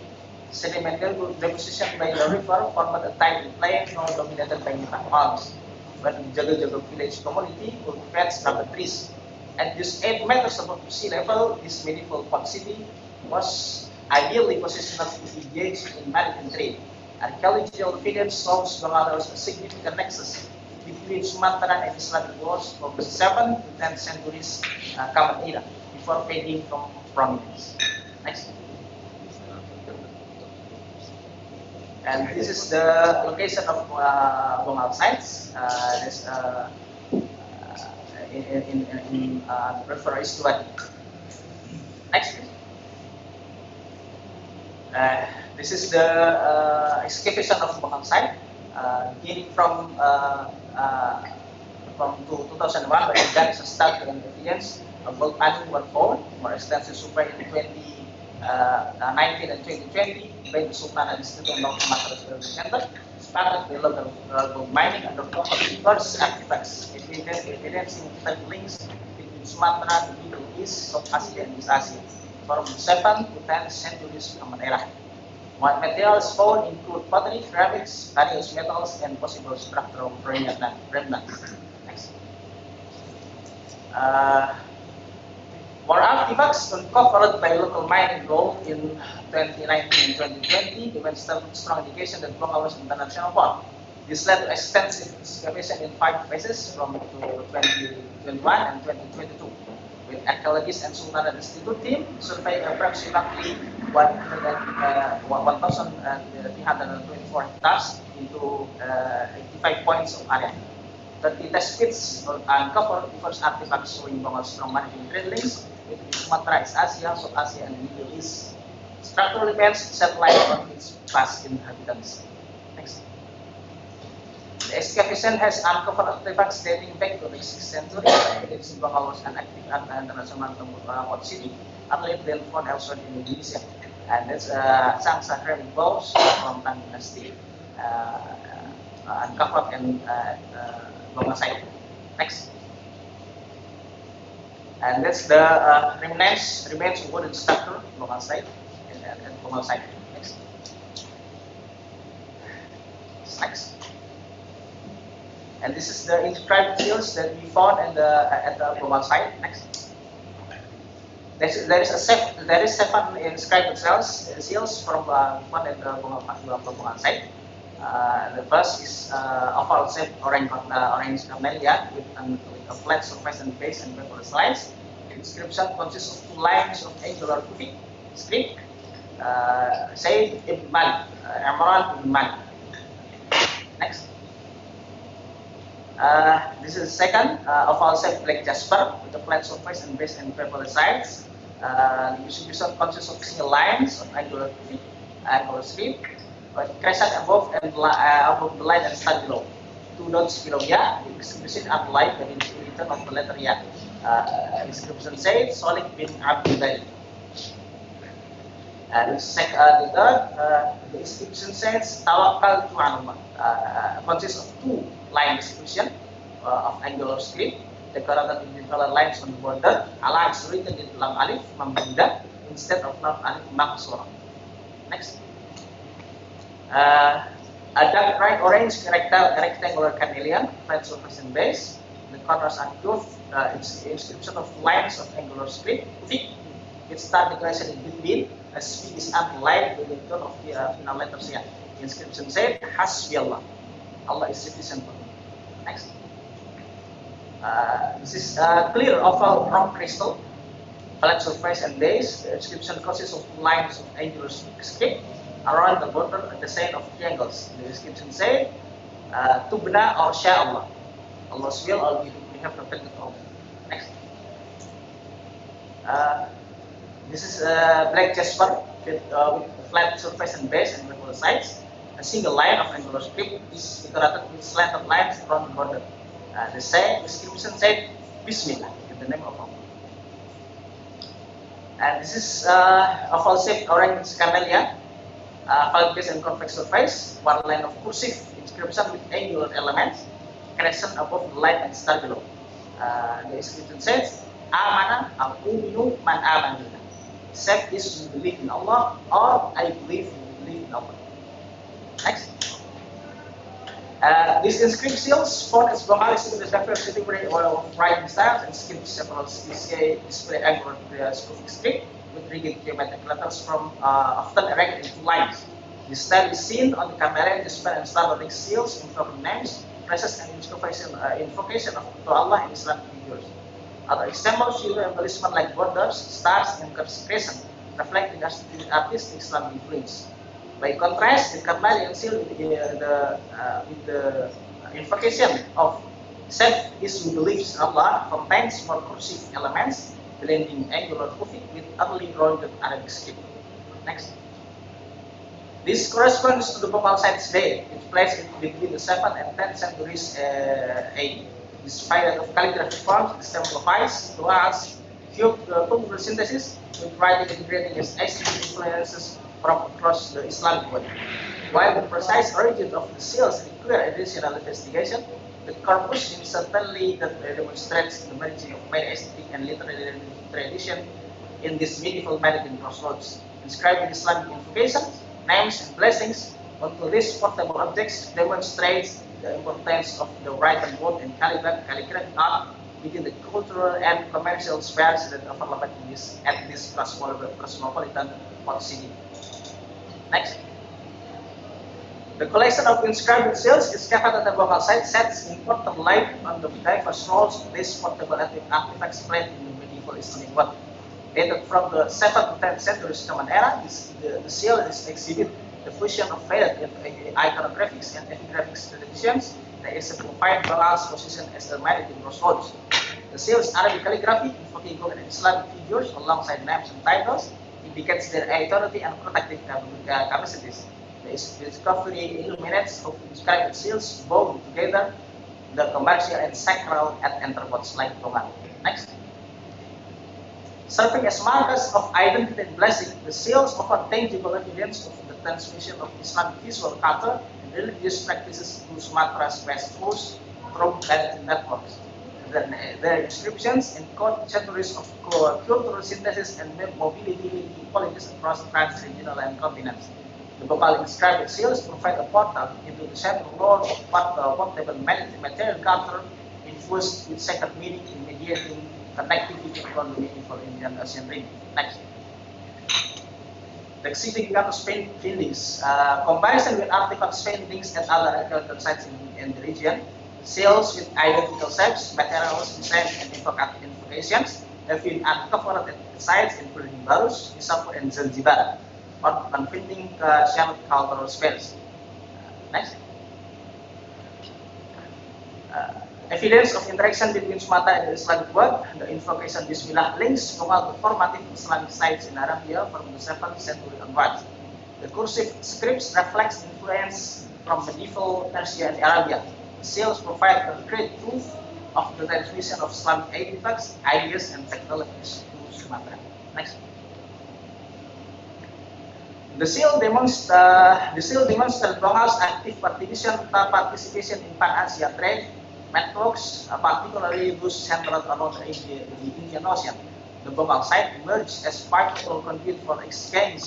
Sedimentary deposition by the river formed a tidal plain now dominated by Nita palms, where the Jaga-Jaga village community cultivates rubber trees. At just 8 meters above sea level, this medieval port city was ideally positioned to engage in maritime trade. Archaeological evidence shows Bangladesh a significant nexus between Sumatra and Islamic wars from the 7th to 10th centuries Common Era before fading from prominence. Next. And this is the location of Bongal sites. In river estuary. Next. This is the excavation of Bongal site, beginning from 2001, where there is a study and evidence of gold mining were found, more extensive survey in 2019 and 2020 by the Sultanate Institute of Sumatra Center, started the local gold mining under diverse artifacts, evidencing links between Sumatra, the Middle East, South Asia, and East Asia, from the 7th to 10th centuries Common Era. Materials found include pottery, ceramics, various metals, and possible structural remnants. Next. More artifacts uncovered by local mining gold in 2019 and 2020 demonstrate strong indication that Bongal was international port. This led to extensive excavation in 5 phases from 2021 and 2022. With archaeologists and Sultanate Institute team surveyed approximately 1,324 hectares into 85 points of area. 30 test pits uncovered diverse artifacts showing Bongal's strong maritime trade links between Sumatra, East Asia, South Asia, and the Middle East. Structural events shed light on its past inhabitants. Next. The excavation has uncovered artifacts dating back to the 6th century. Bongal was an active international port city, unlike then found elsewhere in Indonesia. And that's Sangsa ceramic bowls from Tang Dynasty uncovered in Bongal site. Next. And that's the remains of wooden structure Bongal site and Bongal site. Next. Next. And this is the inscribed seals that we found at the Bongal site. Next. There is 7 inscribed seals from found at the Bongal site. The first is oval shaped orange camellia with a flat surface and base and paper slice. The inscription consists of 2 lines of angular Kufic script, say Ibn Malik, Emerald Ibn Malik. Next. This is the second oval shaped black jasper with a flat surface and base and paper sides. The distribution consists of single lines of angular Kufic, angular script, crescent above and above the line and start below. 2 dots below ya. The distribution applied by the return of the letter ya. Description says Solid bin Abdullah. The description says Tawakkal to Allah. Consists of 2 line description of angular script. Decorated with colored lines on the border. Allah is written in lam alif mambunda instead of lam alif maksura. Next. A dark bright orange rectangular carnelian, flat surface and base. The corners are curved. It's the inscription of lines of angular script. It starts decoration in between. A speed is applied with the tone of the final letters here. The inscription said, Hasbi Allah. Allah is sufficient for me. Next. This is clear oval rock crystal, flat surface and base. The inscription consists of lines of angular script around the border at the side of triangles. The inscription said, Tubna or Sha Allah. Allah's will, or we have protected all. Next. This is black jasper with flat surface and base and regular sides. A single line of angular script is decorated with slanted lines around the border. The inscription said, Bismillah, in the name of Allah. And this is oval-shaped orange camellia, flat base and convex surface, one line of cursive inscription with angular elements, crescent above the line and star below. The inscription says, Amana al-Uminu man aman billah. Safe is you believe in Allah, or I believe you believe in Allah. Next. These inscribed seals found as Bangladesh in the diversity of writing styles and script several display angular script script with rigid geometric letters from often erected into lines. This style is seen on the camera display and starboarding seals invoking names, phrases, and invocation of to Allah in Islamic figures. Other examples show embellishment like borders, stars, and consecration, reflecting artistic Islamic influence. By contrast, the Carmelian seal with the invocation of Safe is who believes in Allah contains more cursive elements, blending angular Kufic with early rounded Arabic script. Next. This corresponds to the vocal site today, which placed between the 7th and 10th centuries AD. This variety of calligraphy forms exemplifies towards cultural synthesis, with writing integrating its Islamic influences from across the Islamic world. While the precise origin of the seals require additional investigation, the corpus certainly that demonstrates the merging of many aesthetic and literary tradition in this medieval American crossroads. Inscribed Islamic invocations, names, and blessings onto these portable objects demonstrates the importance of the writing word and calligraphic art within the cultural and commercial spheres that overlap at this cosmopolitan port city. Next. The collection of inscribed seals is kept at the vocal site sets important light on the diverse roles these portable artifacts played in the medieval Islamic world. Dated from the 7th to 10th centuries Common Era, the seal is exhibit the fusion of varied iconographics and epigraphics traditions that exemplified Balal's position as the maritime crossroads. The seal's Arabic calligraphy, invoking God and Islamic figures alongside names and titles, indicates their authority and protective capacities. The discovery illuminates how inscribed seals bound together the commercial and sacral at entrepots like Tongan. Next. Serving as markers of identity and blessing, the seals offer tangible evidence of the transmission of Islamic visual culture and religious practices to Sumatra's West Coast through networks. Their inscriptions encode centuries of cultural synthesis and mobility politics across trans-regional and continents. The vocal inscribed seals provide a portal into the central role of portable material culture infused with sacred meaning in mediating connectivity from the medieval Indian Ocean region. Next. The exceeding campus paintings, comparison with artifacts paintings and other archaeological sites in the region, seals with identical shapes, materials, designs, and invocations have been uncovered at sites including Barus, Isapur, and Zanzibar, or converting shared cultural space. Next. Evidence of interaction between Sumatra and the Islamic world, the invocation Bismillah links to formative Islamic sites in Arabia from the 7th century onwards. The cursive scripts reflects influence from medieval Persia and Arabia. The seals provide a great proof of the transmission of Islamic artifacts, ideas, and technologies to Sumatra. Next. The seal demonstrates Bengal's active participation in Pan-Asia trade networks, particularly those centered around the Indian Ocean. The Bengal site emerged as powerful conduit for exchange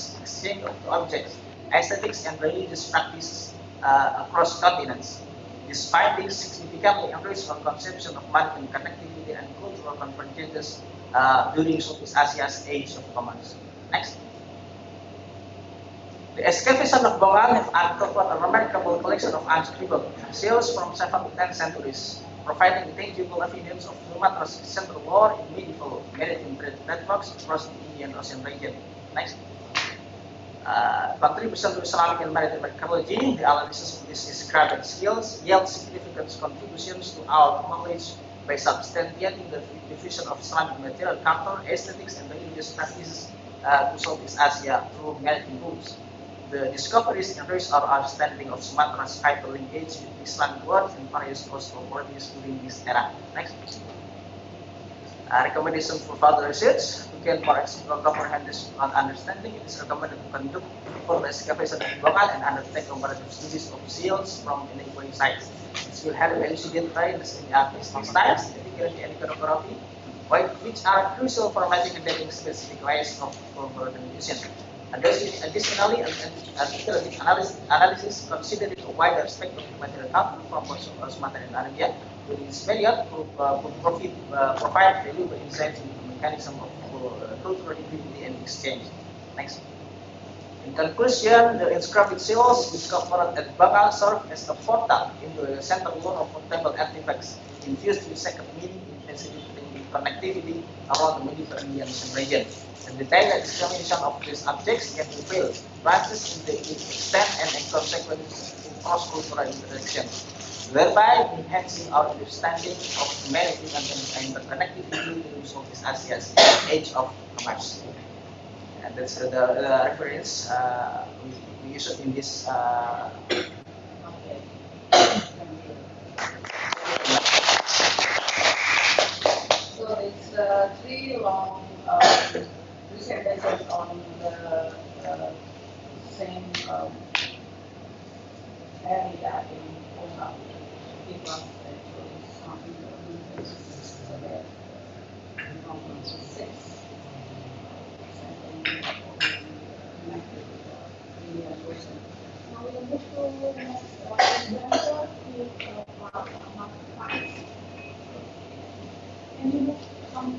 of objects, aesthetics, and religious practices across continents. These findings significantly enrich our conception of maritime connectivity and cultural convergences during Southeast Asia's age of commerce. Next. The excavation of Bongan have uncovered a remarkable collection of inscribed seals from 7th to 10th centuries, providing tangible evidence of Sumatra's central role in medieval maritime trade networks across the Indian Ocean region. Next. Contribution to Islamic and maritime archaeology, the analysis of these inscribed seals yields significant contributions to our knowledge by substantiating the diffusion of Islamic material culture, aesthetics, and religious practices to Southeast Asia through maritime routes. The discoveries enrich our understanding of Sumatra's vital linkage with Islamic world and various coastal authorities during this era. Next. Recommendation for further research. To gain more comprehensive understanding, it is recommended to conduct further excavation of Bongan and undertake comparative studies of seals from neighboring sites. This will help elucidate trends in artistic styles, etiquette, and iconography, which are crucial for mapping and dating specific ways of communication. Additionally, archaeological analysis considering a wider spectrum of material culture from Sumatra and Arabia during this period could provide valuable insights into the mechanism of cultural activity and exchange. Next. In conclusion, the inscribed seals discovered at Bakar serve as a portal into the central zone of temple artifacts, infused with sacred meaning, intensity, connectivity around the Mediterranean region. The detailed examination of these objects can reveal branches in the extent and consequent cross-cultural interaction, thereby enhancing our understanding of humanity and interconnectivity in Southeast Asia's age of commerce. And that's the reference we used in this. So it's 3 long presentations on the same area in Punggang. It was actually something that we from 6 Now we move to the next presenter with Pak Faiz. Can you move some?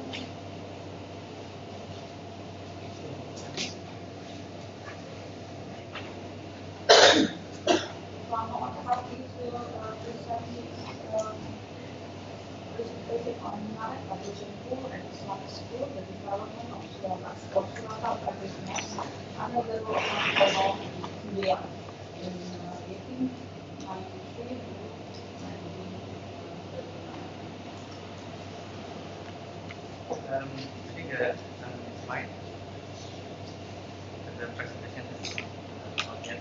Presentation on Minaret, Ablution and Islamic school, the development of Surakarta business under the rule of Colonel Julia in 1893 to 1939. I think the slide, the presentation is not yet.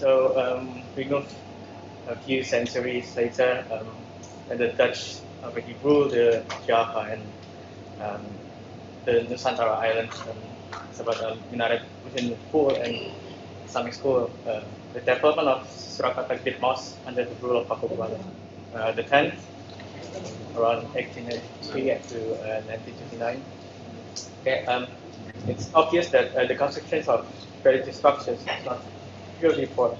So we moved a few centuries later, and the Dutch already ruled the Java and the Nusantara Islands, about Minaret within the pool and Islamic school. The development of Surakarta Great Mosque under the rule of Pakubuwana, the 10th, around 1893 to 1929. Okay, it's obvious that the construction of religious structures is not purely for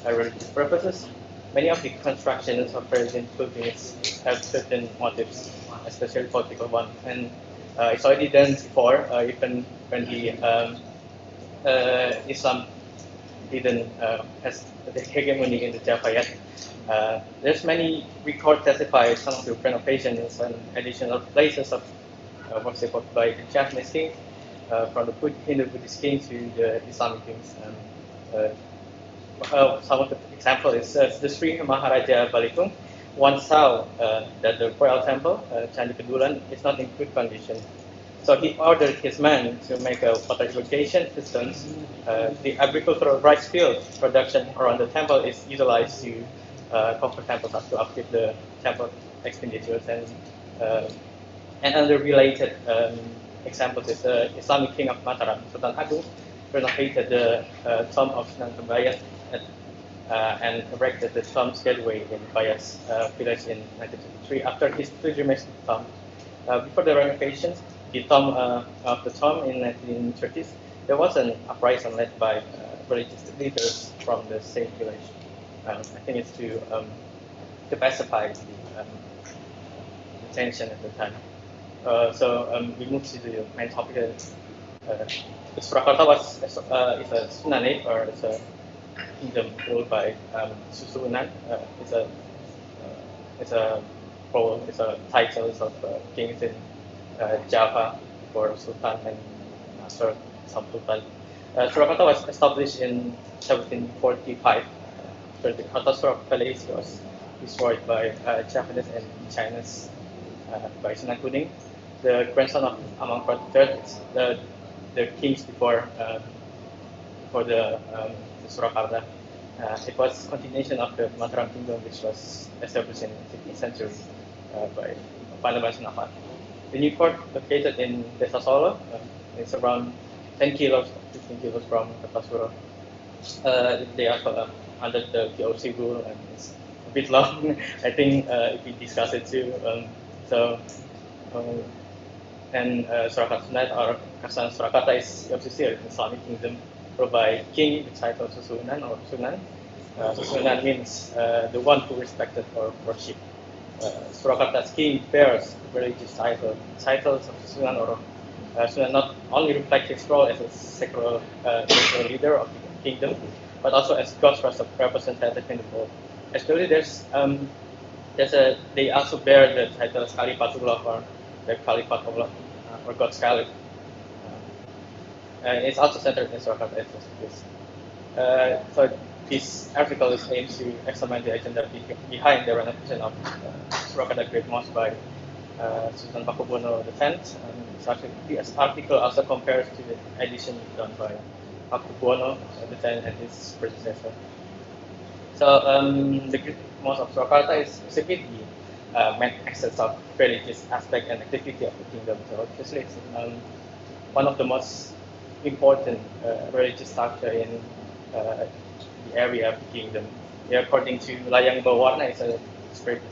religious purposes. Many of the constructions of religious buildings have certain motives, especially political ones, and it's already done before, even when the Islam didn't has the hegemony in the Java yet. There's many record testify some of the renovations and additional places of worship by the Javanese king, from the Hindu Buddhist king to the Islamic kings. Some of the example is the Sri Maharaja Balitung once saw that the royal temple, Candi Kedulan, is not in good condition. So he ordered his men to make a water irrigation systems. The agricultural rice field production around the temple is utilized to cover temples to upkeep the temple expenditures. And And other related examples is the Islamic king of Mataram, Sultan Agung, renovated the tomb of Sunan Kembayat and erected the tomb gateway in Bayas village in 1953 after his pilgrimage to the tomb. Before the renovations, the tomb of the tomb in 1930s, there was an uprising led by religious leaders from the same village. I think it's to pacify the tension at the time. So we move to the main topic. The Surakarta is a Sultanate, or it's a kingdom ruled by Susunan. It's a titles of kings in Java for Sultan and Master Sultan. Surakarta was established in 1745 after the Kartasura Palace was destroyed by Japanese and Chinese by Sunan Kuning, the grandson of Amangkurat III, the kings before the Surakarta. It was continuation of the Mataram Kingdom, which was established in the 15th century by Pandaman Senapati. The new port located in Desa Solo, it's around 10 kilos, 15 kilos from Kartasura. They are under the POC rule, and it's a bit long. I think if we discuss it too. Surakarta or Kasan Surakarta is obviously an Islamic kingdom ruled by king, the title of Susunan or Sunan. Susunan means the one who respected or worshipped. Surakarta's king bears religious title. Titles of Susunan or Sunan not only reflect his role as a secular leader of the kingdom, but also as God's representative in the world. Actually, they also bear the title Khalifatullah, or the Caliphat of Allah, or God's Caliph. It's also centered in Surakarta. So this article is aimed to examine the agenda behind the renovation of Surakarta Great Mosque by Sultan Pakubuwana X. This article also compares to the edition done by Pakubuwana X and his predecessor. So the Great Mosque of Surakarta is specifically main access of religious aspect and activity of the kingdom. So obviously it's one of the most important religious structure in the area of the kingdom. According to Layang Bawarna, it's a script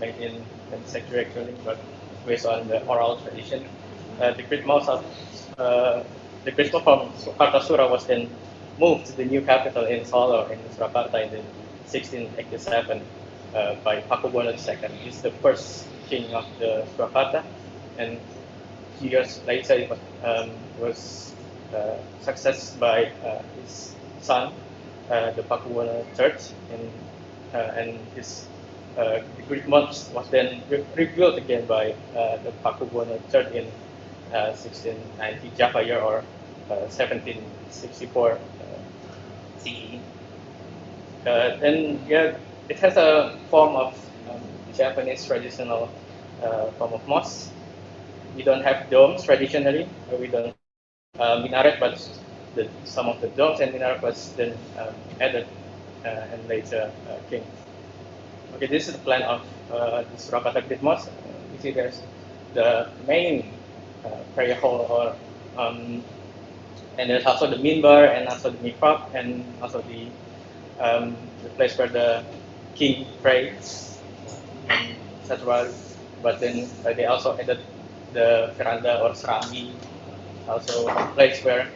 made in sanctuary actually, but based on the oral tradition. The Great Mosque from Kartasura was then moved to the new capital in Solo in Surakarta in 1687 by Pakubuwana II. He's the first king of the Surakarta, and 2 years later it was succeeded by his son, the Pakubuwana III, and his the Great Mosque was then rebuilt again by the Pakubuwana III in 1690 Java year, or 1764 CE. Then it has a form of Japanese traditional form of mosque. We don't have domes traditionally. We don't minaret, but some of the domes and minaret was then added and later came. Okay, this is the plan of the Surakarta Great Mosque. You see there's the main prayer hall, and there's also the minbar and also the mihrab and also the place where the king prays, etc. But then they also added the veranda or serambi, also a place where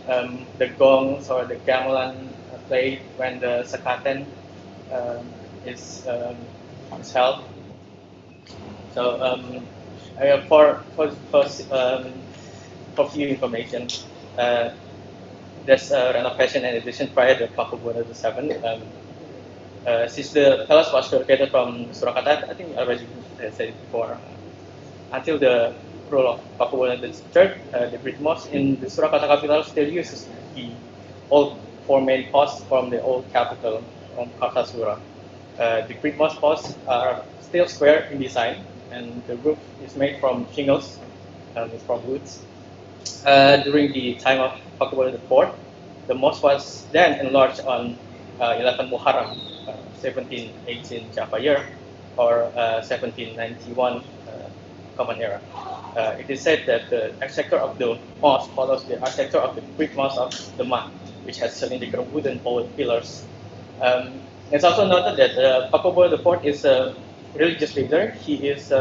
the gongs or the gamelan played when the sekaten is held. So for few information, there's a renovation and addition prior to Pakubuwana VII. Since the palace was located from Surakarta, I think I already said it before, until the rule of Pakubuwana III, the Great Mosque in the Surakarta capital still uses the old four main posts from the old capital from Kartasura. The Great Mosque posts are still square in design, and the roof is made from shingles, it's from woods. During the time of Pakubuwana IV, the mosque was then enlarged on 11 Muharram, 1718 Java year, or 1791 Ottoman era. It is said that the architecture of the mosque follows the architecture of the Greek mosque of the Mosque, which has cylindrical wooden pillars. It's also noted that Pakubuwana IV is a religious leader. He is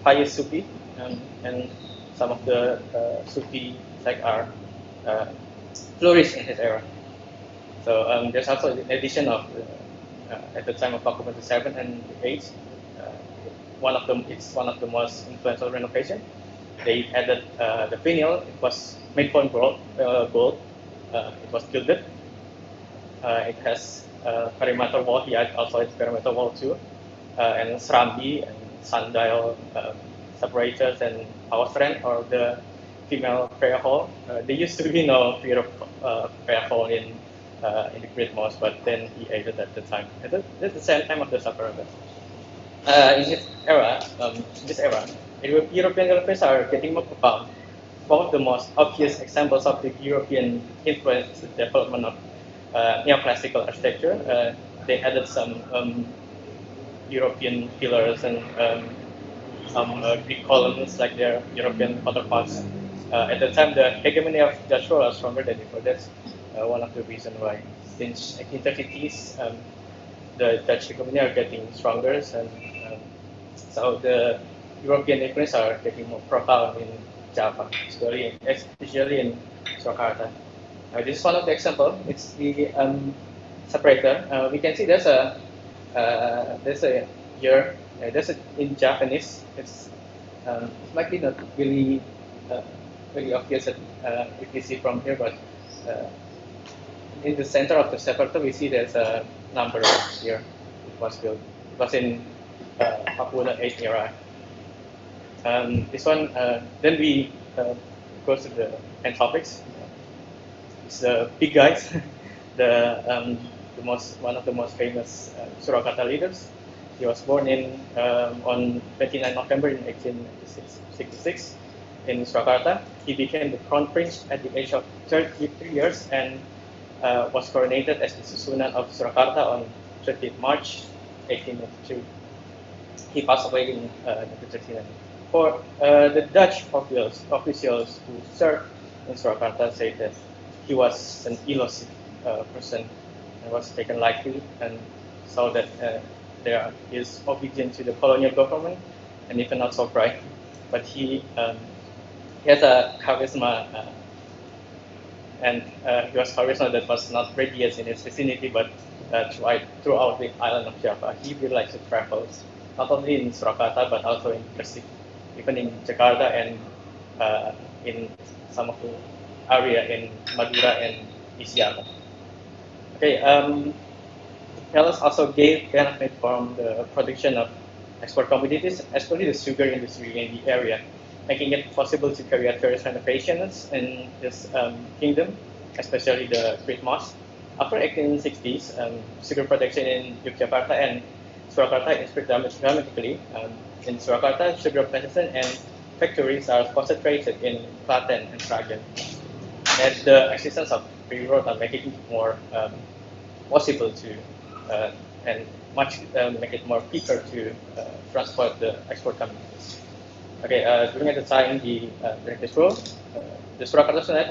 Faiz Sufi, and some of the Sufi sect are flourished in his era. So there's also an addition of at the time of Pakubuwana VII and VIII. One of them, it's one of the most influential renovation. They added the finial. It was made from gold. It was gilded. It has perimeter wall. He had also a perimeter wall too, and serambi and sundial separators and power strand or the female prayer hall. There used to be no prayer hall in the Great Mosque, but then he added at the time. At the same time of the Surakarta. In this era, European developers are getting more profound. One of the most obvious examples of the European influence is the development of neoclassical architecture. They added some European pillars and some Greek columns like their European counterparts. At the time, the hegemony of Dutch was stronger than before. That's one of the reasons why. Since 1830s, the Dutch hegemony are getting stronger, and so the European influence are getting more profound in Java, especially in Surakarta. This is one of the examples. It's the separator. We can see there's a year. In Japanese. It might be not really really obvious if you see from here, but in the center of the separator we see there's a number here. It was built. It was in Pakubuwana VIII era. This one. Then we go to the end topics. It's the big guys, one of the most famous Surakarta leaders. He was born on 29 November in 1866 in Surakarta. He became the crown prince at the age of 33 years and was coronated as the Sultanate of Surakarta on 30th March 1892. He passed away in 1939. For the Dutch officials who served in Surakarta say that he was an elusive person and was taken lightly, and saw that there is obedience to the colonial government and even not so bright. But he has a charisma, and he was charisma that was not radiant in his vicinity, but throughout the island of Java. He really likes to travel, not only in Surakarta but also in Gresik, even in Jakarta and in some of the area in Madura and Isyapa. Okay, Palace also gave benefit from the production of export commodities, especially the sugar industry in the area, making it possible to carry out various renovations in this kingdom, especially the Great Mosque. After 1860s, sugar production in Yogyakarta and Surakarta increased dramatically. In Surakarta, sugar plantation and factories are concentrated in Klaten and Sragen. And the existence of railroad are making it more possible to and make it more quicker to transport the export commodities. Okay, during the time during this rule, the Surakarta Sultanate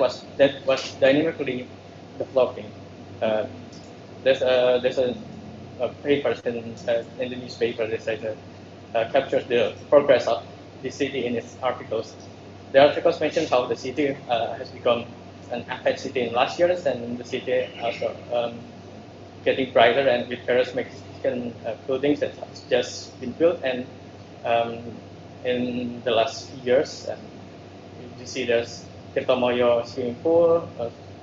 was dynamically developing. There's a paper in the newspaper that says captures the progress of the city in its articles. The articles mention how the city has become an apex city in last years, and the city also getting brighter and with various Mexican buildings that has just been built. And in the last few years, you see there's Tirtomoyo swimming pool,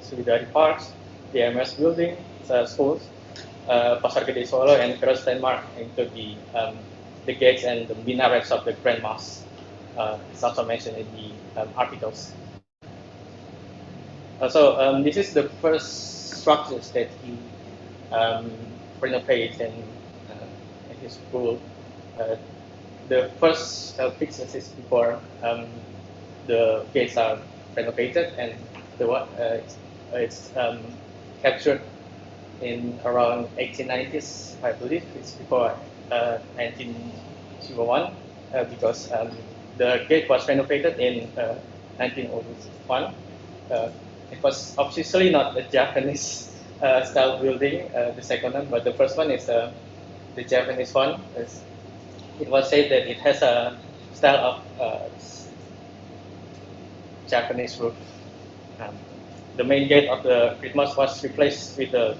Solidari Parks, the MS building, schools, Pasar Gede Solo, and various landmark include the gates and the minarets of the Grand Mosque. It's also mentioned in the articles. So this is the first structures that he renovated in his rule. The first pictures is before the gates are renovated, and it's captured in around 1890s, I believe. It's before 1901, because the gate was renovated in 1901. It was officially not a Japanese style building, the second one, but the first one is the Japanese one. It was said that it has a style of Japanese roof. The main gate of the Great Mosque was replaced with a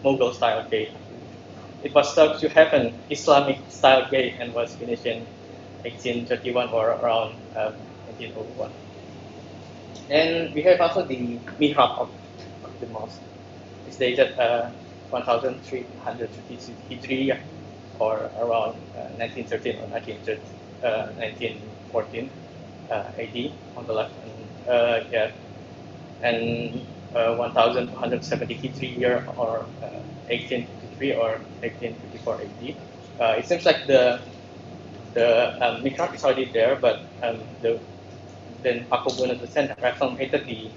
Mughal style gate. It was thought to have an Islamic style gate and was finished in 1831 or around 1901. And we have also the mihrab of the mosque. It's dated 1352 Hijri or around 1913 or 1914 AD on the left. And 1270 Hijri year or 1853 or 1854 AD. It seems like the mihrab is already there, but then Pakubuwana reformated the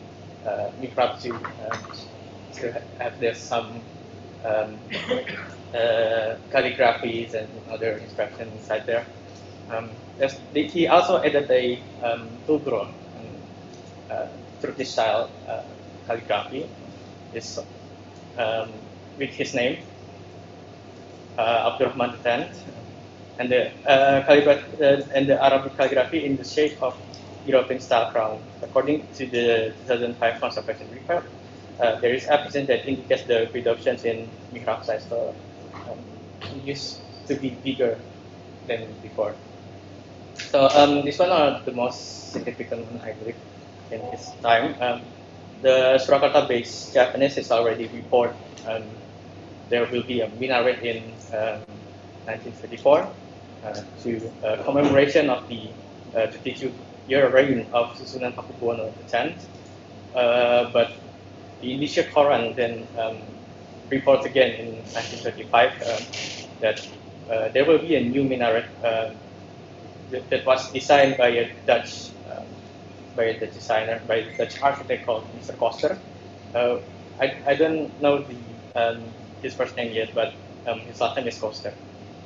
mihrab to have there some calligraphies and other instructions inside there. He also added a tulgro, Turkish style calligraphy, is with his name, Abdurrahman X, and the Arabic calligraphy in the shape of European style crown. According to the 2005 conservation report, there is evidence that indicates the reductions in mihrab size. So it used to be bigger than before. So this one are the most significant one, I believe, in this time. The Surakarta-based Japanese is already reported. There will be a minaret in 1934 to commemoration of the 22-year reign of Sunan Pakubuwana X. But the initial Quran then reports again in 1935 that there will be a new minaret that was designed by a Dutch designer, by a Dutch architect called Mr. Koster. I don't know his first name yet, but his last name is Koster.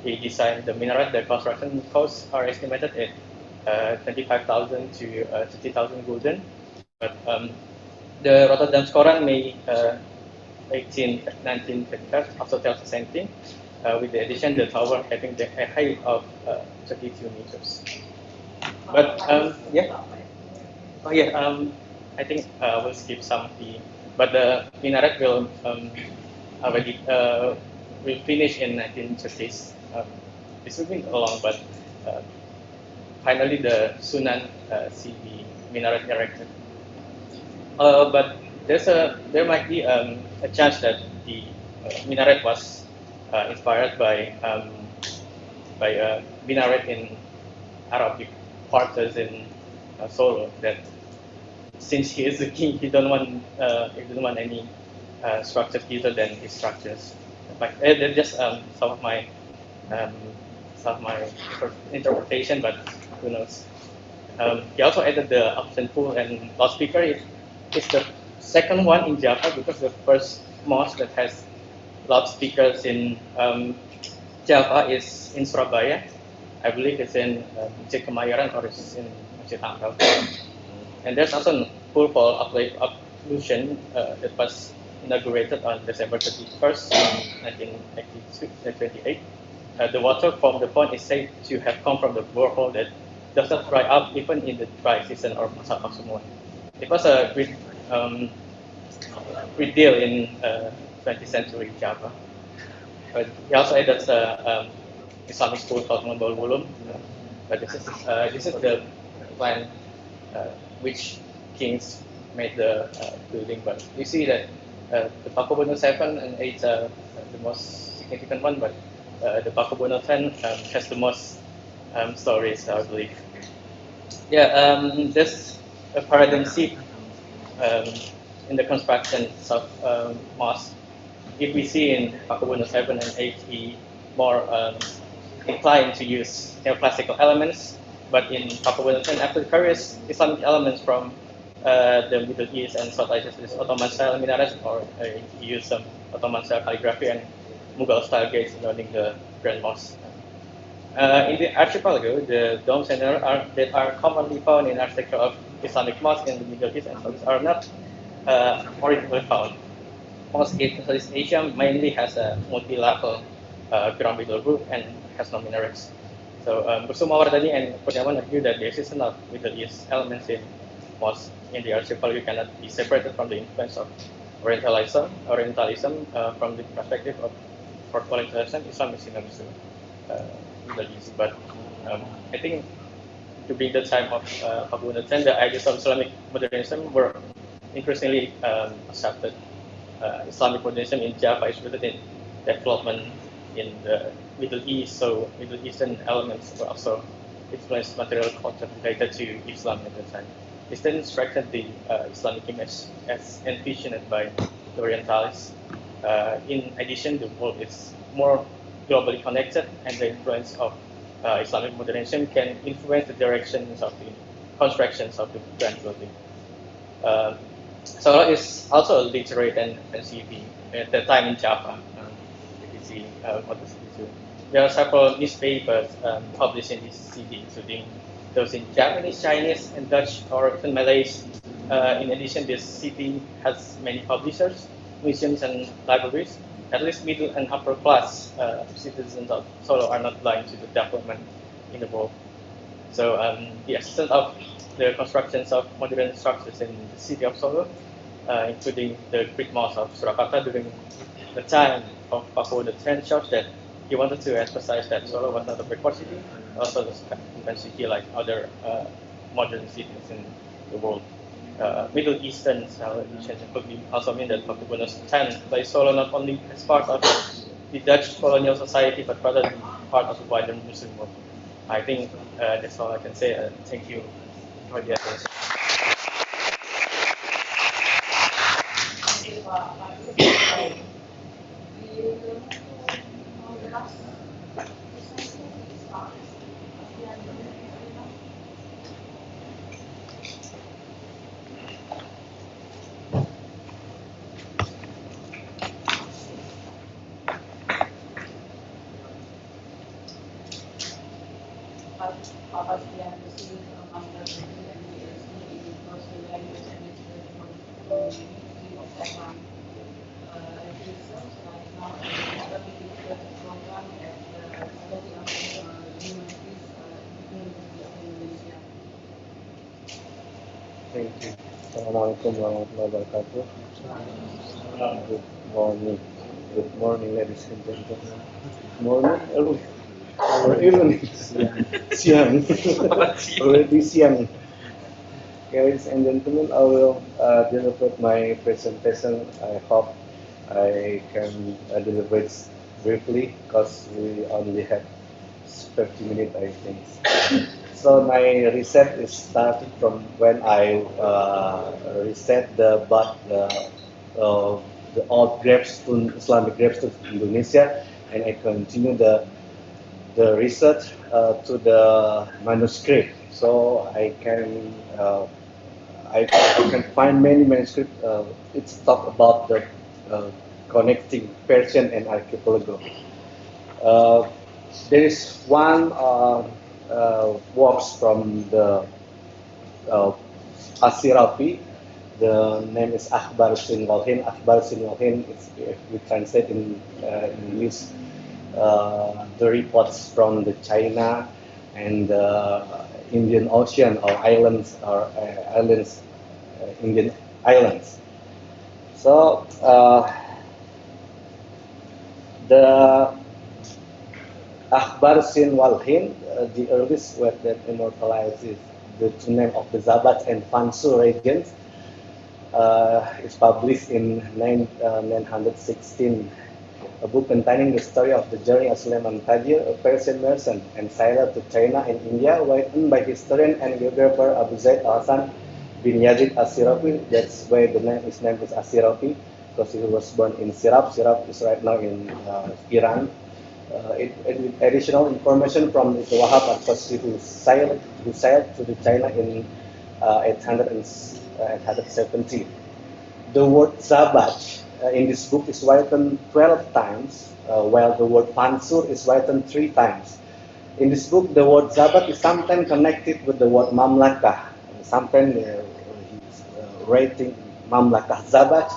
He designed the minaret. The construction costs are estimated at 25,000 to 50,000 gulden. But the Rotterdam Quran, May 1935, also tells the same thing, with the addition the tower having a height of 32 meters. But I think we'll skip some of the. But the minaret will already will finish in 1930s. This will be long, but finally the Sunan see the minaret erected. But there might be a chance that the minaret was inspired by a minaret in Arabic quarters in Solo. That since he is the king, he don't want any structures bigger than his structures. But they're just some of my interpretation, but who knows? He also added the Ablution pool and loudspeaker. It's the second one in Java because the first mosque that has loudspeakers in Java is in Surabaya. I believe it's in Masjid Kemayoran or it's in Masjid Akhbar. And there's also a pool for Ablution that was inaugurated on December 31st, 1928. The water from the pond is said to have come from the borehole that does not dry up even in the dry season or masa semua. It was a great deal in 20th century Java. He also added Islamic school called Mabul Wulum. But this is the plan which kings made the building. But you see that the Pakubuwana 7 and 8 are the most significant one, but the Pakubuwana 10 has the most stories, I believe. Yeah, there's a paradigm shift in the construction of mosque. If we see in Pakubuwana 7 and 8, he more inclined to use neoclassical elements, but in Pakubuwana 10, after various Islamic elements from the Middle East and South Asia, this Ottoman style minaret, or he used some Ottoman style calligraphy and Mughal style gates surrounding the Grand Mosque. In the archipelago, the domes and that are commonly found in architecture of Islamic mosques in the Middle East and Southeast are not originally found. Mosque in Southeast Asia mainly has a multi-level pyramidal roof and has no minarets. So Bersuma Wardani and Kurniawan argue that the existence of Middle East elements in mosque in the archipelago cannot be separated from the influence of Orientalism from the perspective of Orientalism, Islam is synonymous to Middle East. But I think during the time of Pakubuwana, the ideas of Islamic modernism were increasingly accepted. Islamic modernism in Java is rooted in development in the Middle East, so Middle Eastern elements were also influenced material culture related to Islam at the time. This then strengthened the Islamic image as envisioned by the Orientalists. In addition, the world is more globally connected, and the influence of Islamic modernism can influence the directions of the constructions of the grand building. Solo is also a literate and city at the time in Java. You can see what the city do. There are several newspapers published in this city, including those in Japanese, Chinese, and Dutch, or even Malays. In addition, this city has many publishers, museums, and libraries. At least middle and upper class citizens of Solo are not blind to the development in the world. So the existence of the constructions of modern structures in the city of Solo, including the Greek Mosque of Surakarta during the time of Pakubuwana, shows that he wanted to emphasize that Solo was not a backward city, also a advanced city like other modern cities in the world. Middle Eastern civilization could also mean that Pakubuwana stands by Solo not only as part of the Dutch colonial society, but rather part of the wider Muslim world. I think that's all I can say. Thank you for the attention. Pak Bastian Zulyeno, Master Degree and PhD in Social Language and Literature of Taiwan. Research right now in the research program at the Study of Humanities University of Indonesia. Thank you. Assalamualaikum warahmatullahi wabarakatuh. Good morning. Good morning, ladies and gentlemen. Morning, or evening. Siang. Already siang. Okay, ladies and gentlemen, I will deliver my presentation. I hope I can deliver it briefly because we only have 50 minutes, I think. So my research is started from when I researched about the old gravestone, Islamic gravestone in Indonesia, and I continue the research to the manuscript. So I can find many manuscripts. It's talk about the connecting Persian and archipelago. There is one works from the al-Sirafi. The name is Akhbar alHind. Akhbar alHind is, if we translate in English, the reports from the China and the Indian Ocean or islands Indian islands. So the Akhbar alHind, the earliest work that immortalizes the two names of the Zabaj and Fansur regions, is published in 916. A book containing the story of the journey of Sulaiman Tajir, a Persian merchant and sailor to China and India, written by historian and geographer Abu Zaid al-Hasan bin Yazid al-Sirafi. That's why his name is al-Sirafi, because he was born in Syarif. Syarif is right now in Iran. Additional information from the Wahab al-Qasri, who sailed to the China in 870. The word Zabaj in this book is written 12 times, while the word Fansur is written 3 times. In this book, the word Zabaj is sometimes connected with the word Mamlakah. Sometimes he's writing Mamlakah Zabaj.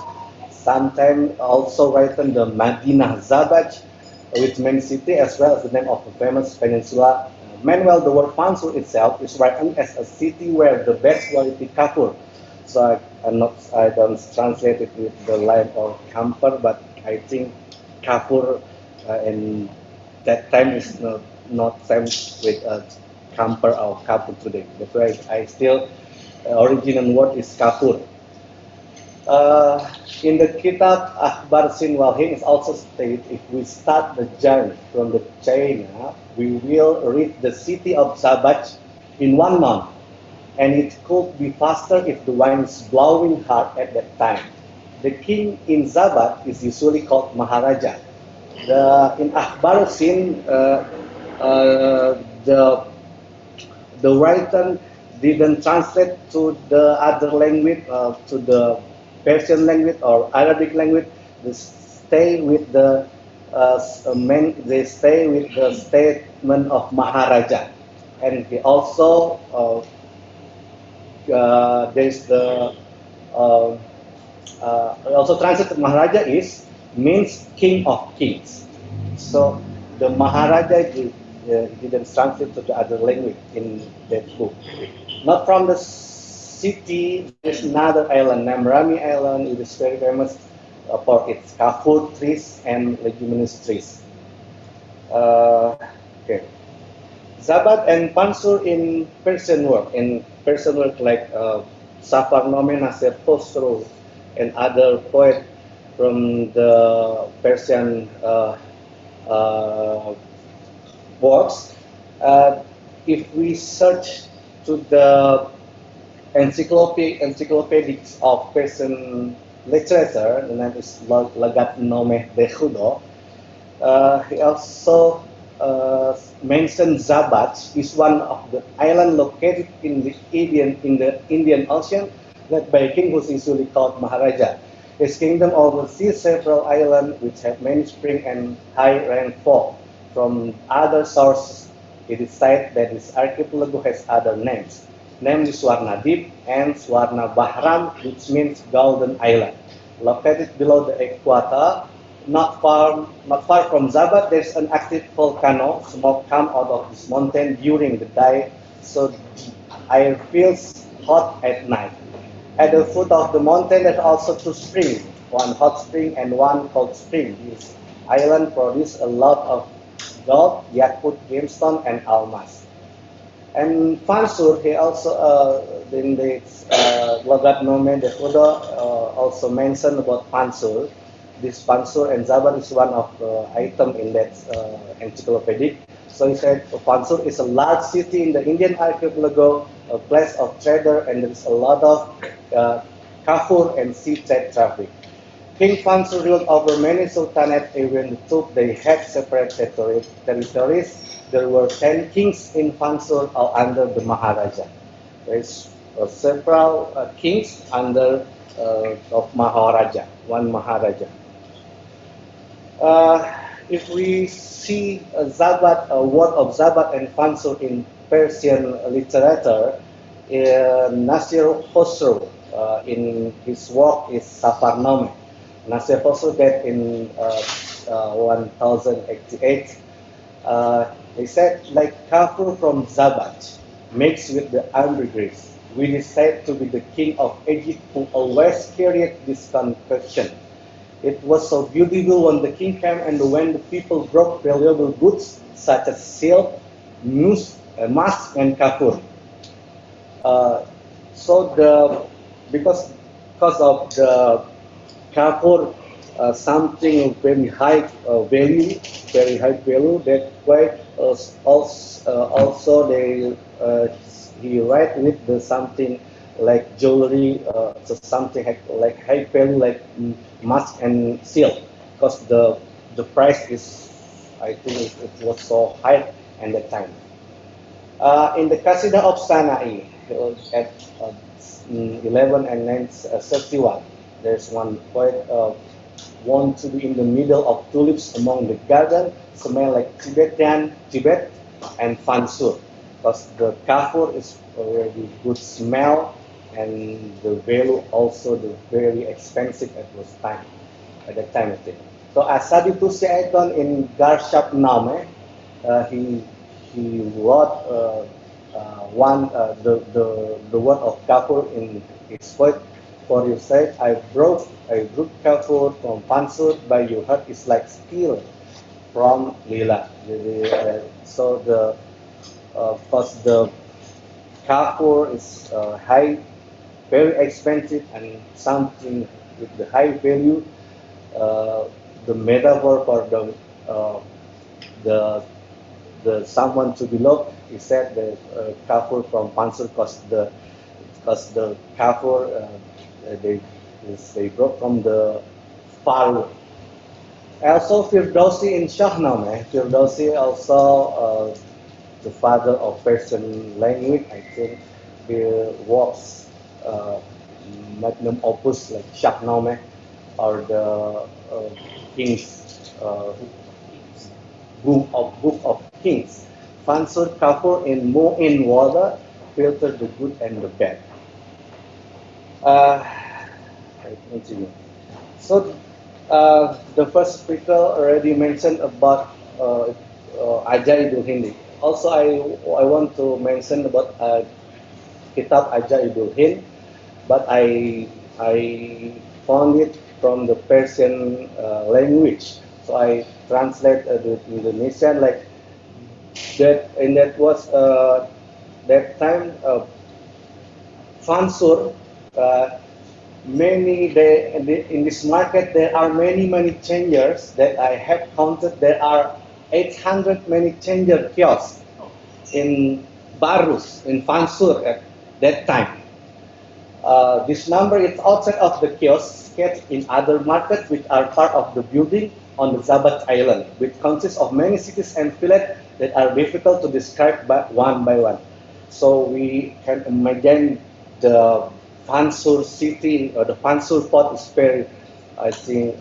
Sometimes also written the Madinah Zabaj, which means city, as well as the name of the famous peninsula. Meanwhile, the word Fansur itself is written as a city where the best quality kafur. So I don't translate it with the line of camper, but I think kafur in that time is not same with camper or kafur today. That's why I still original word is kafur. In the Kitab Akhbar Sin Walhin is also stated, if we start the journey from the China, we will reach the city of Zabaj in 1 month, and it could be faster if the wind is blowing hard at that time. The king in Zabaj is usually called Maharaja. In Akhbar Sin, the writer didn't translate to the other language, to the Persian language or Arabic language. They stay with the statement of Maharaja, and he also there's the also translated Maharaja means king of kings. So the Maharaja didn't translate to the other language in that book. Not from the city, there's another island named Rami Island. It is very famous for its kafur trees and leguminous trees. Okay. Zabaj and Fansur in Persian work. In Persian work like Safarnome, Nasir Khosrow, and other poets from the Persian works. If we search to the encyclopedics of Persian literature, the name is Lagat Nomeh Dekhudo. He also mentioned Zabaj is one of the islands located in the Indian Ocean, led by a king who is usually called Maharaja. His kingdom oversees several islands which have many springs and high rainfall. From other sources, it is said that this archipelago has other names, namely Swarnadip and Swarna Bahram, which means Golden Island. Located below the equator, not far from Zabaj, there's an active volcano. Smoke comes out of this mountain during the day, so the air feels hot at night. At the foot of the mountain, there's also 2 springs, one hot spring and one cold spring. This island produces a lot of gold, yakut, gemstone, and almas. And Fansur, he also in the Logat Nome Dekhudo also mentioned about Fansur. This Fansur and Zabaj is one of the items in that encyclopedic. So he said Fansur is a large city in the Indian archipelago, a place of trader, and there's a lot of kafur and sea trade traffic. King Fansur ruled over many sultanates. Even though they had separate territories, there were 10 kings in Fansur under the Maharaja. There is several kings under of Maharaja, one Maharaja. If we see Zabaj, a word of Zabaj and Fansur in Persian literature, Nasir Khosrow in his work is Safarnome. Nasir Khosrow died in 1088. He said, like kafur from Zabaj, mixed with the ambergris, which is said to be the king of Egypt who always carried this concoction. It was so beautiful when the king came and when the people brought valuable goods such as silk, musk, and kafur. Because of the kafur, something very high value, that way also he write with the something like jewelry, so something like high value like musk and silk, because the price is, I think it was so high at that time. In the Qasidah of Sana'i at 11 and 31, there's one poet want to be in the middle of tulips among the garden, smell like Tibet, and Fansur, because the kafur is already good smell and the value also the very expensive at that time I think. So asal itu si Aiton in Garshap Name, he wrote the word of kafur in his poet. For you said, I brought kafur from Fansur, but you heard it's like steel from Lila. So because the kafur is high, very expensive, and something with the high value. The metaphor for the someone to be loved, he said the kafur from Fansur, because the kafur they brought from the far. Also Firdausi in Shahnameh. Firdausi also the father of Persian language. I think he works magnum opus like Shahnameh or the Kings book of Kings. Fansur kafur in water, filter the good and the bad. I continue. So the first speaker already mentioned about Ajaibul Hindi. Also, I want to mention about Kitab Ajaibul Hind, but I found it from the Persian language. So I translate the Indonesian like that, and that was that time Fansur. In this market there are many changers that I have counted. There are 800 many changer kiosks in Barus, in Fansur at that time. This number is outside of the kiosks in other markets which are part of the building on the Zabaj Island, which consists of many cities and villages that are difficult to describe one by one. So we can imagine the Fansur city, or the Fansur port is very, I think,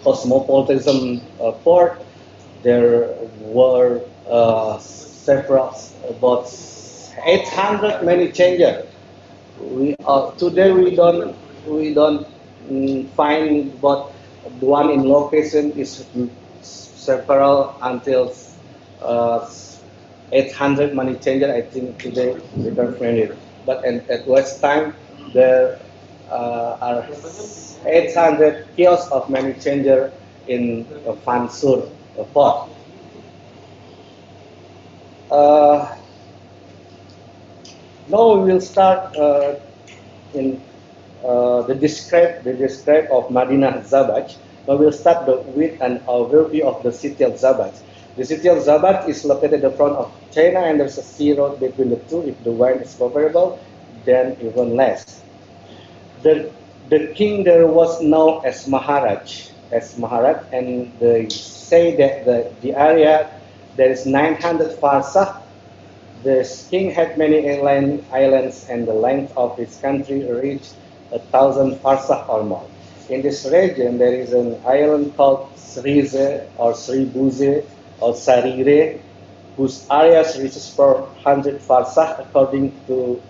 cosmopolitan port. There were several, about 800 many changers. Today we don't find, but the one in location is several until 800 money changer. I think today we don't find it. But at West time there are 800 kiosks of money changer in Fansur port. Now we will start in the describe of Madinah Zabaj. Now we'll start with an overview of the city of Zabaj. The city of Zabaj is located in front of China, and there's a sea road between the two. If the wind is favorable, then even less. The king there was known as Maharaj, and they say that the area there is 900 farsakh. The king had many islands, and the length of his country reached 1,000 farsakh or more. In this region, there is an island called Srize or Sribuze or Sarire, whose area reaches 400 farsakh according to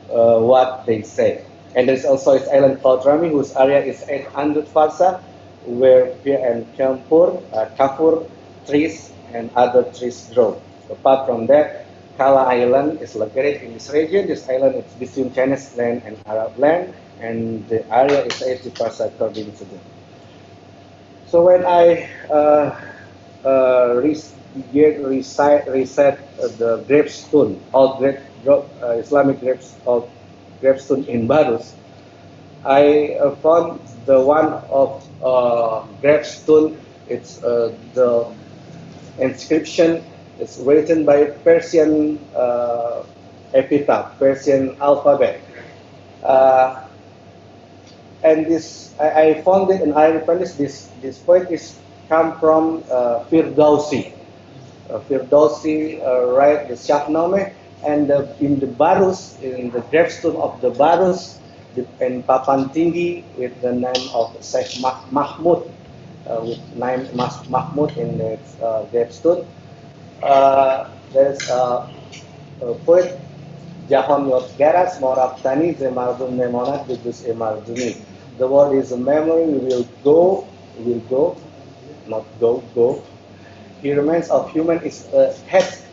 what they say. And there is also this island called Rami, whose area is 800 farsakh, where pear and kafur trees and other trees grow. Apart from that, Kala Island is located in this region. This island is between Chinese land and Arab land, and the area is 80 farsakh according to them. So when I recite the gravestone, Islamic gravestone in Barus, I found the one of gravestone. It's the inscription. It's written by Persian epitaph, Persian alphabet. And this, I found it, and I repurposed this poet is come from Firdausi. Firdausi write the Shahnameh, and in the Barus, in the gravestone of the Barus, in Papan Tinggi with the name of Sheikh Mahmud, with name Mahmud in the gravestone. There's a poet Jahon Yot Garas Moraptani Zemardum Nemonat Bidus Emarduni. The word is a memory. We will go, not go. He remains of human is has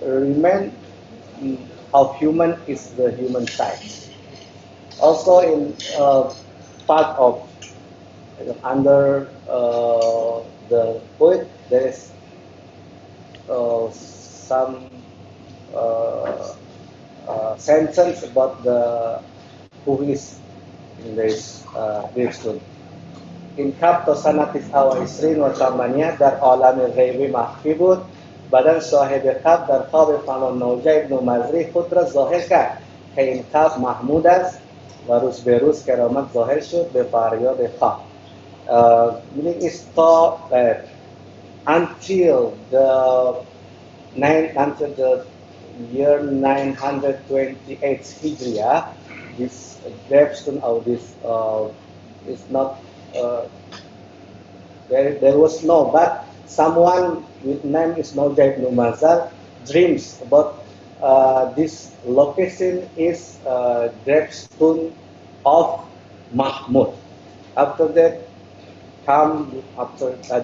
remain of human is the human side. Also in part of under the poet there is some sentence about the who is in this gravestone. In kap tosanatis awa isrin wa samania dar alamil ghaibi mahfibut badan sahib kap dar khabe fanon nauja ibnu mazri khudra zahir ka in kap mahmudas barus berus keramat zahir shud be pario de kha. Meaning is thought that until the year 928 Hijriah, this gravestone of this is not there was no, but someone with name is Nauja ibn Mazar dreams about this location is gravestone of Mahmud. After that,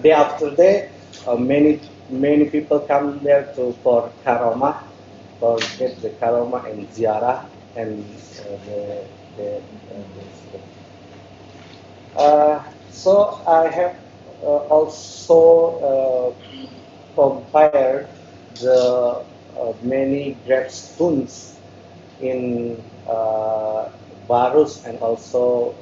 day after day, many people come there for karama, for get the karama and ziarah and so I have also compared the many gravestones in Barus and also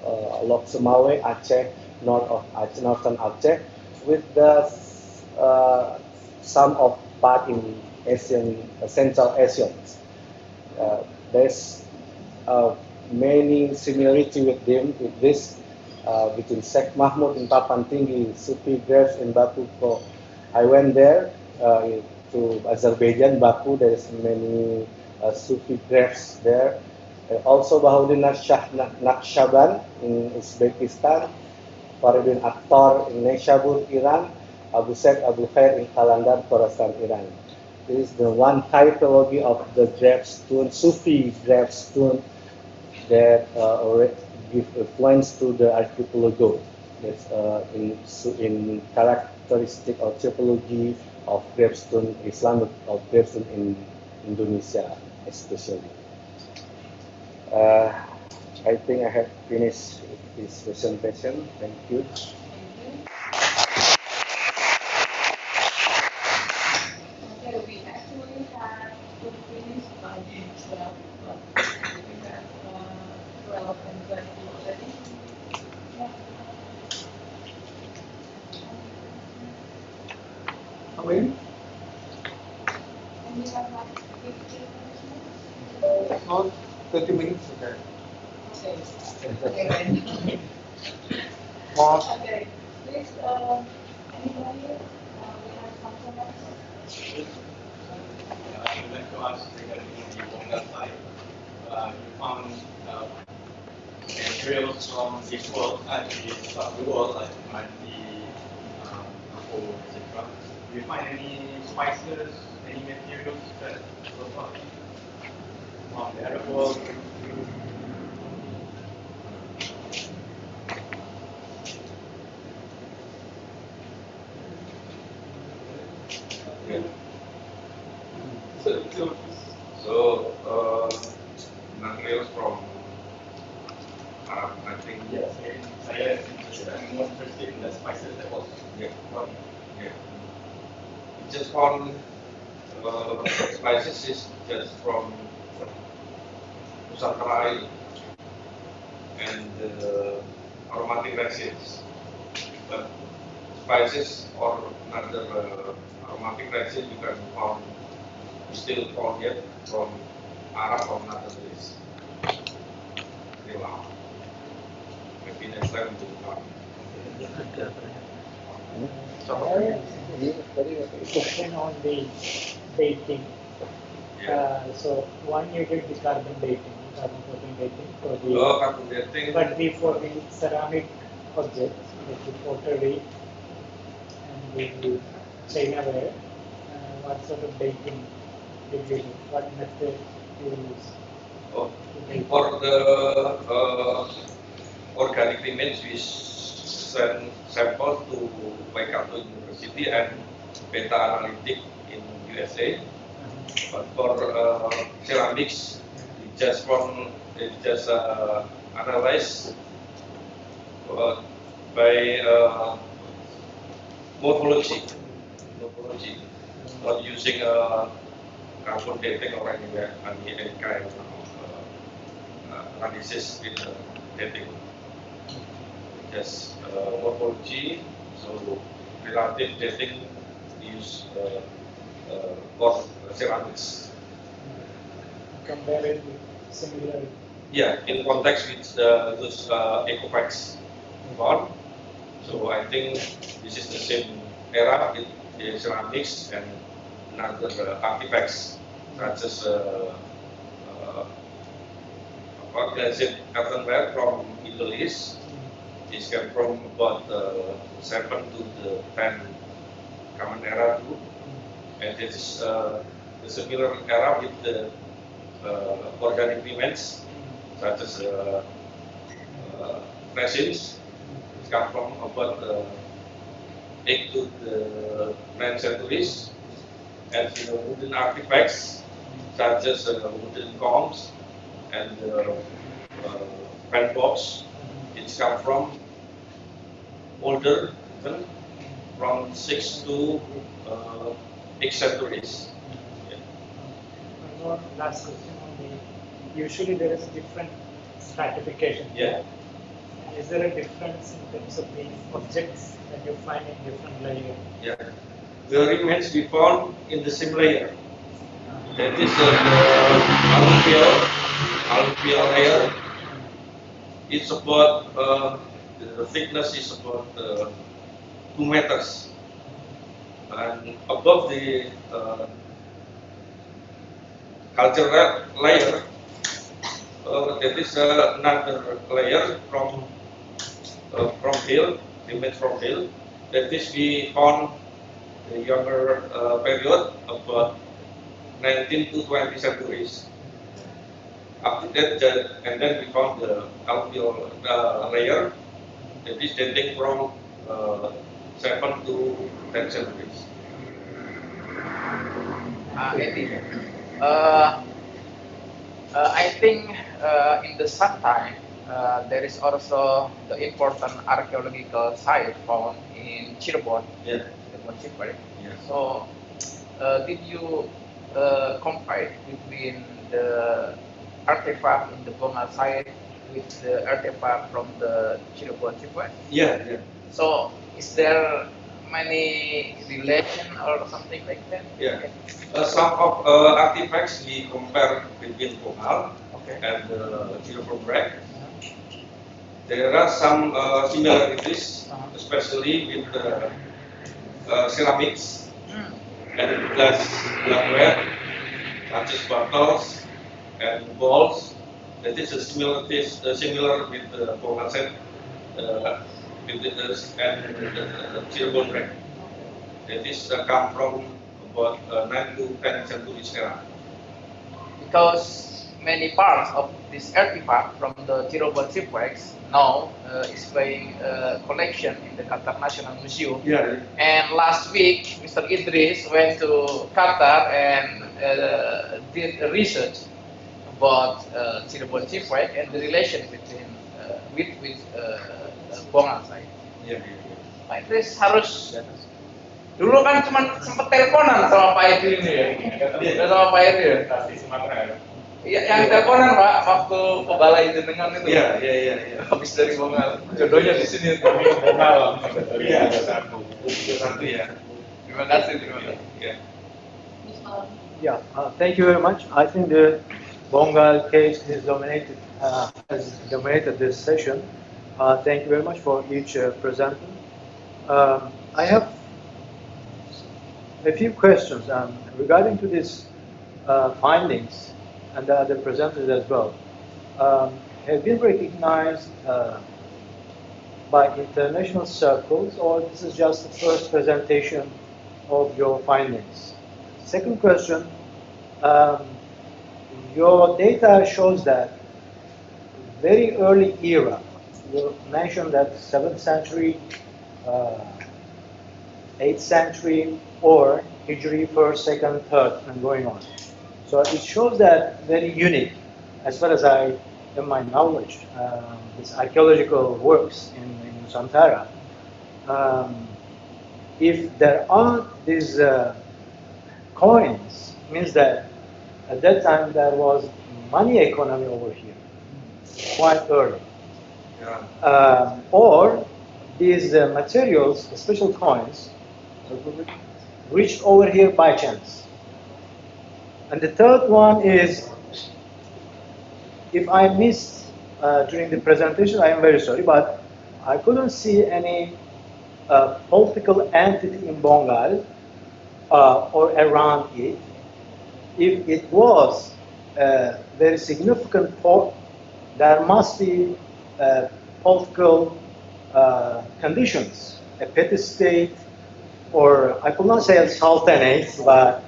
Lok Sumawe, Aceh, north of Aceh, northern Aceh, with the some of part in Central Asians. There's many similarity with them with this between Sheikh Mahmud in Papan Tinggi, Sufi graves in Baku. I went there to Azerbaijan, Baku. There is many Sufi graves there. Also Bahauddin Shah Naqshband in Uzbekistan, Faridin Akhtar in Neshabur, Iran, Abu Said Abu Khair in Qalandar, Khorasan, Iran. This is the one typology of the gravestone, Sufi gravestone that give influence to the archipelago. That's in characteristic or typology of gravestone, Islamic of gravestone in Indonesia, especially. I think I have finished this presentation. Thank you. Okay, we actually have to finish by 12, but we have 12 and 20 already. How many? And we have like 15 minutes. Oh, 30 minutes. Okay. Okay. Okay, then. Pause. Okay. Please, anybody? We have some comments. I would like to ask regarding the Bonga site. You found materials from this world, this part of the world, like might be apple, etc. Do you find any spices, any materials that were found from the Arab world? Yeah. So materials from I think yes, I'm more interested in the spices that was just found spices is just from Sumatra and aromatic resids, but spices or another aromatic resid you can found still found yet from Arab or another place. Maybe next time we will come. Question on the dating. So one you did the carbon dating, carbon 14 dating for the carbon dating. But for the ceramic objects, like the pottery and the Chinaware, what sort of dating did you use? What method you use? Oh, for the organic remains, we send samples to Jakarta University and Beta Analytic in USA. But for ceramics, we just analyze by morphology, not using carbon dating or any kind of analysis with dating. Just morphology, so relative dating use for ceramics. Compare it with similar. Yeah, in context with those ecofax gone. So I think this is the same era with the ceramics and another artifacts such as earthenware from Middle East. This came from about 7 to the 10 common era too, and this is the similar era with the organic remains such as resins. It comes from about 8 to the 9 centuries, and the wooden artifacts such as wooden combs and pen box. It's come from older, even from 6 to 8 centuries. One last question only. Usually there is a different stratification. Yeah. Is there a difference in terms of the objects that you find in different layers? Yeah. The remains we found in the same layer. That is the alluvial layer. It's about the thickness is about 2 meters, and above the cultural layer, that is another layer from hill, remains from hill. That is we found the younger period about 19 to 20 centuries. After that, and then we found the alluvial layer that is dating from 7 to 10 centuries. I think in the same time there is also the important archaeological site found in Cirebon. Yeah. Cirebon. Yeah. So did you compare between the artifact in the Bongal site with the artifact from the Cirebon? Yeah, yeah. So is there many relation or something like that? Yeah. Some of artifacts we compare between Bongal and Cirebon wreck. There are some similarities, especially with the ceramics and glassware, such as bottles and bowls. That is similar with the Bongal set with the and the Cirebon wreck. That is come from about 9 to 10 centuries era. Because many parts of this artifact from the Cirebon shipwrecks now is being collection in the Qatar National Museum. Yeah. And last week, Mr. Idris went to Qatar and did research about Cirebon shipwreck and the relation between with Bongal site. Yeah. Pak Idris harus dulu kan cuma sempat teleponan sama Pak Idris ini ya, sama Pak Idris di Sumatra. Iya, yang teleponan Pak waktu Balai Jenengan itu. Iya. Habis dari Bongal, jodohnya di sini. Bongal. Iya, satu ya. Terima kasih. Yeah. Yeah, thank you very much. I think the Bongal case has dominated this session. Thank you very much for each presenter. I have a few questions regarding to these findings and the other presenters as well. Have been recognized by international circles, or this is just the first presentation of your findings? Second question, your data shows that very early era, you mentioned that 7th century, 8th century, or Hijri 1st, 2nd, 3rd, and going on. So it shows that very unique, as far as in my knowledge, this archaeological works in Nusantara. If there are these coins, means that at that time there was money economy over here, quite early. Yeah. Or these materials, the special coins, reached over here by chance. And the third one is, if I missed during the presentation, I am very sorry, but I couldn't see any political entity in Bengal or around it. If it was a very significant port, there must be political conditions, a petty state, or I could not say a sultanate, but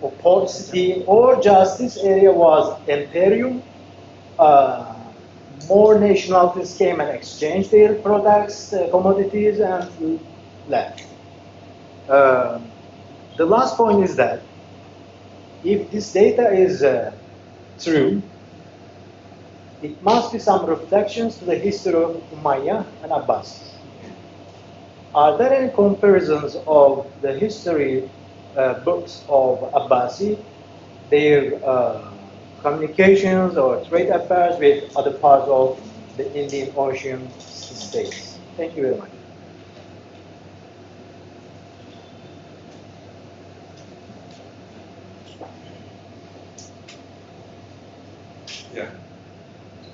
or port city, or just this area was imperium. More nationalities came and exchanged their products, commodities, and left. The last point is that if this data is true, it must be some reflections to the history of Umayyad and Abbas. Are there any comparisons of the history books of Abbasi, their communications or trade affairs with other parts of the Indian Ocean states? Thank you very much. Yeah.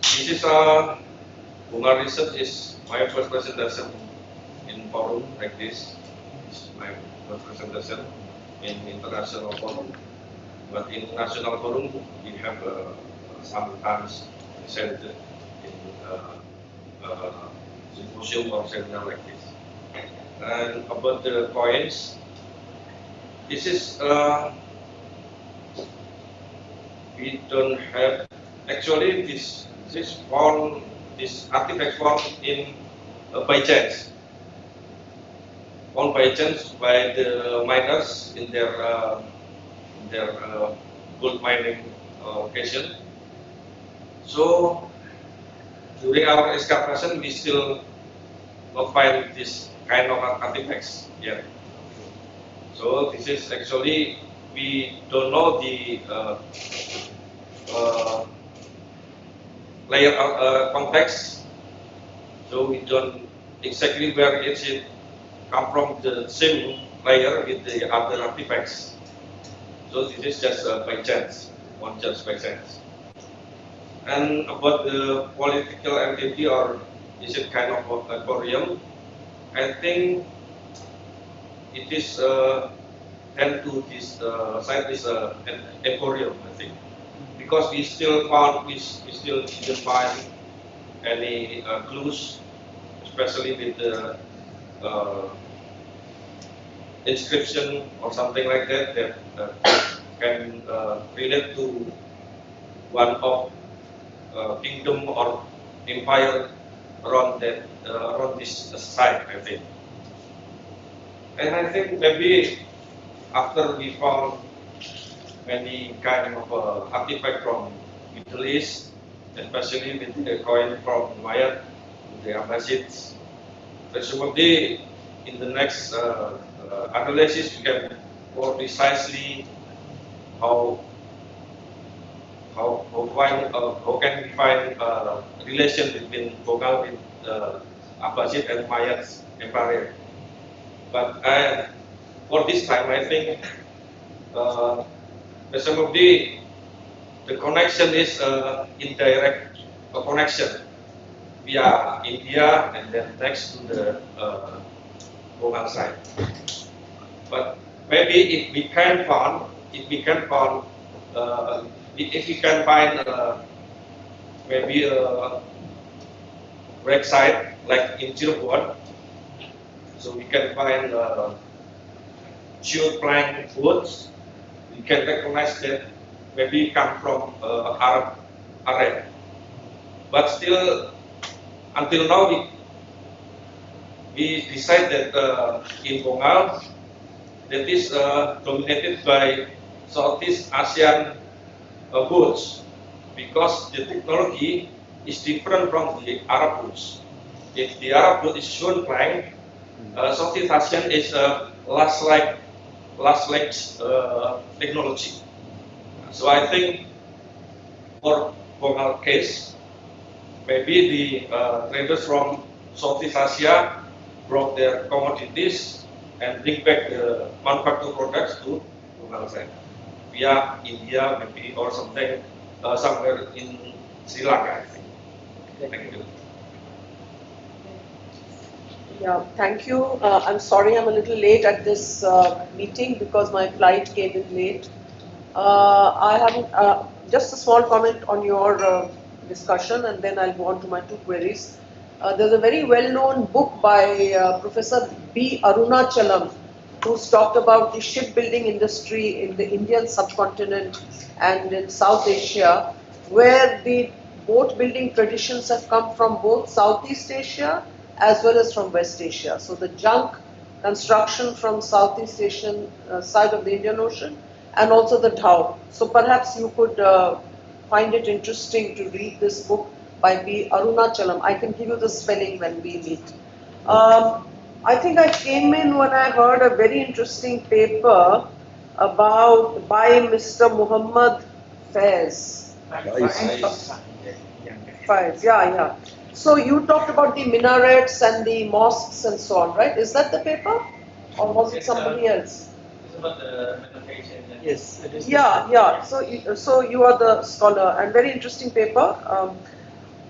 This is Bunga research is my first presentation in forum like this. This is my first presentation in international forum. But in national forum, we have sometimes presented in symposium or seminar like this. And about the coins, this is we don't have. Actually, this artifact found in by chance. Found by chance by the miners in their gold mining location. So during our excavation, we still not find this kind of artifacts yet. So this is actually, we don't know the layer context. So we don't exactly where it come from, the same layer with the other artifacts. So this is just by chance, one just by chance. And about the political entity, or is it kind of aquarium? I think it is tend to this site is an aquarium, I think, because we still didn't find any clues, especially with the inscription or something like that can relate to one of kingdom or empire around that around this site, I think. And I think maybe after we found many kind of artifact from Middle East, especially with the coin from Umayyad, the Abbasids, presumably in the next analysis we can more precisely how can we find relation between Bengal with Abbasid and Umayyad Empire. But for this time, I think presumably the connection is indirect connection via India and then next to the Bengal side. But maybe if we can find maybe a wreck site like in Cirebon, so we can find geoplank foods, we can recognize that maybe come from Arab area. But still, until now, we decide that in Bongal, that is dominated by Southeast Asian goods, because the technology is different from the Arab goods. If the Arab good is shown plank, Southeast Asian is last legs technology. So I think for Bongal case, maybe the traders from Southeast Asia brought their commodities and bring back the manufactured products to Bongal side via India maybe or something somewhere in Sri Lanka, I think. Thank you. Yeah, thank you. I'm sorry I'm a little late at this meeting because my flight came in late. I have just a small comment on your discussion, and then I'll go on to my two queries. There's a very well-known book by Professor B. Arunachalam, who's talked about the shipbuilding industry in the Indian subcontinent and in South Asia, where the boat building traditions have come from both Southeast Asia as well as from West Asia. So the junk construction from Southeast Asian side of the Indian Ocean, and also the dhow. So perhaps you could find it interesting to read this book by B. Arunachalam. I can give you the spelling when we meet. I think I came in when I heard a very interesting paper by Mr. Muhammad Faiz. Faiz, yeah. So you talked about the minarets and the mosques and so on, right? Is that the paper? Or was it somebody else? It's about the meditation. Yes. Yeah. So you are the scholar, and very interesting paper.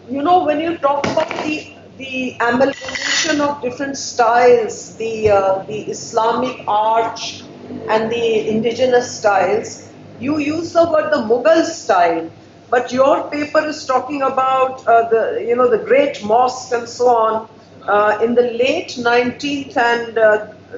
When you talk about the amalgamation of different styles, the Islamic arch and the indigenous styles, you use the word the Mughal style. But your paper is talking about the great mosque and so on in the late 19th and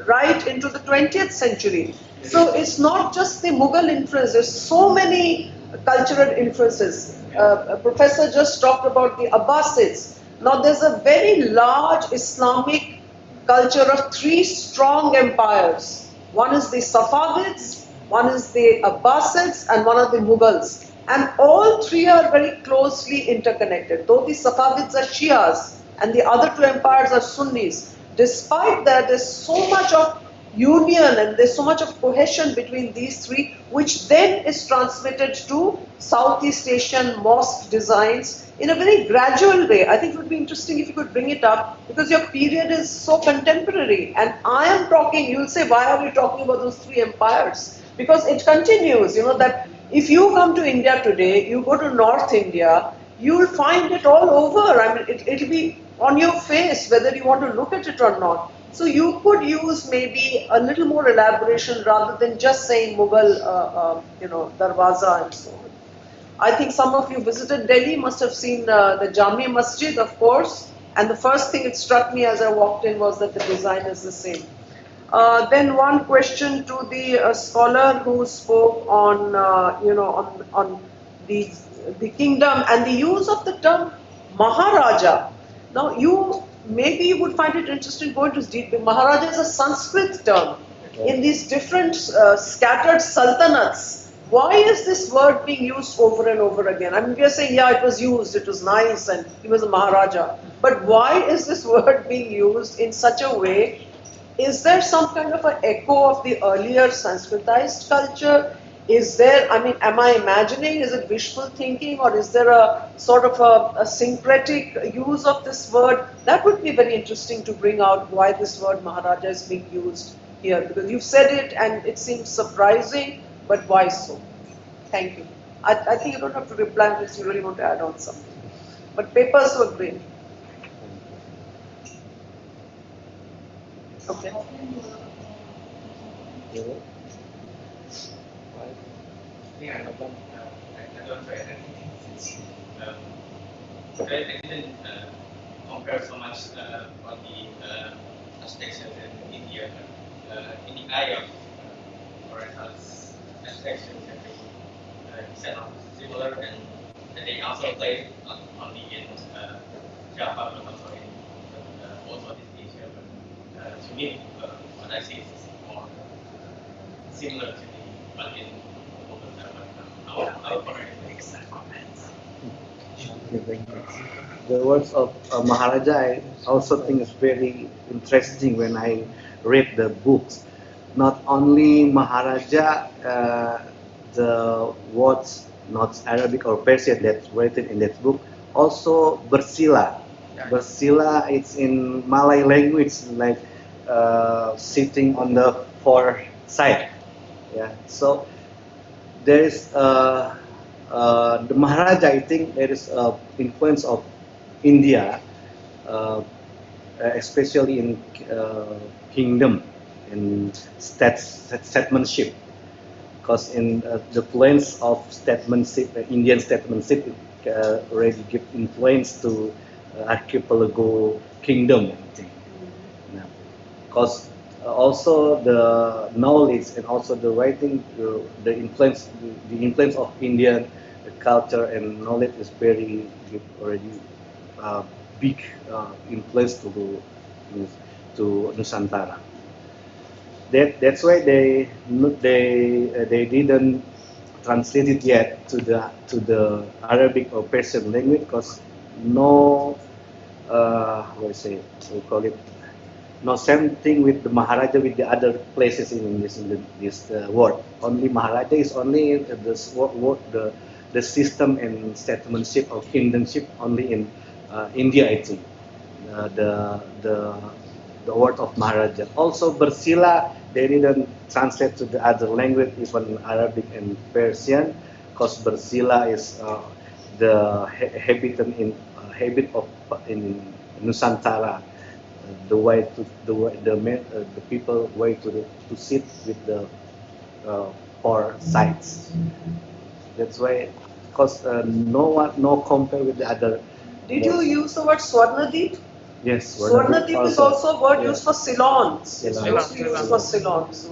right into the 20th century. So it's not just the Mughal influence, there's so many cultural influences. A professor just talked about the Abbasids. Now there's a very large Islamic culture of three strong empires. One is the Safavids, one is the Abbasids, and one are the Mughals. And all three are very closely interconnected. Though the Safavids are Shias and the other two empires are Sunnis, despite that, there's so much of union and there's so much of cohesion between these three, which then is transmitted to Southeast Asian mosque designs in a very gradual way. I think it would be interesting if you could bring it up, because your period is so contemporary. And I am talking, you'll say, why are we talking about those three empires? Because it continues, that if you come to India today, you go to North India, you'll find it all over. I mean, it'll be on your face whether you want to look at it or not. So you could use maybe a little more elaboration rather than just saying Mughal, Darwaza and so on. I think some of you visited Delhi, must have seen the Jami Masjid, of course. And the first thing that struck me as I walked in was that the design is the same. Then one question to the scholar who spoke on, on the kingdom and the use of the term Maharaja. Now maybe you would find it interesting going to deep. Maharaja is a Sanskrit term. In these different scattered sultanates, why is this word being used over and over again? I mean, we are saying, yeah, it was used, it was nice, and he was a Maharaja. But why is this word being used in such a way? Is there some kind of an echo of the earlier Sanskritized culture? Is there, am I imagining, is it wishful thinking, or is there a sort of a syncretic use of this word? That would be very interesting to bring out why this word Maharaja is being used here. Because you've said it and it seems surprising, but why so? Thank you. I think you don't have to reply unless you really want to add on something. But papers were great. Okay. I don't try anything since I didn't compare so much about the architecture in India, in the eye of correct as action set of similar and they also play not only in Java but also in also in Asia. But to me, what I see is more similar to the one in local Java. I'll correct exact comments. The words of Maharaja, I also think is very interesting when I read the books. Not only Maharaja, the words not Arabic or Persian that's written in that book, also bersila. Bersila, it's in Malay language, like sitting on the four side. Yeah, so there is the Maharaja. I think there is influence of India, especially in kingdom and statesmanship. Because in the plans of statesmanship, Indian statesmanship, already give influence to archipelago kingdom. I think. Because also the knowledge and also the writing, the influence of Indian culture and knowledge is very already big influence to Nusantara. That's why they didn't translate it yet to the Arabic or Persian language, because no we call it, no same thing with the Maharaja with the other places in this world. Only Maharaja is only the system and statesmanship or kingdomship only in India, I think. The word of Maharaja. Also bersila, they didn't translate to the other language, even Arabic and Persian, because bersila is the habit in Nusantara. The way to the people way to sit with the four sides. That's why, because no compare with the other. Did you use the word Swarnadeep? Yes, Swarnadeep is also a word used for Ceylons. It's mostly used for Ceylons.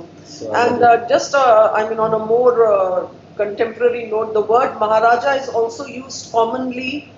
And just, I mean, on a more contemporary note, the word Maharaja is also used commonly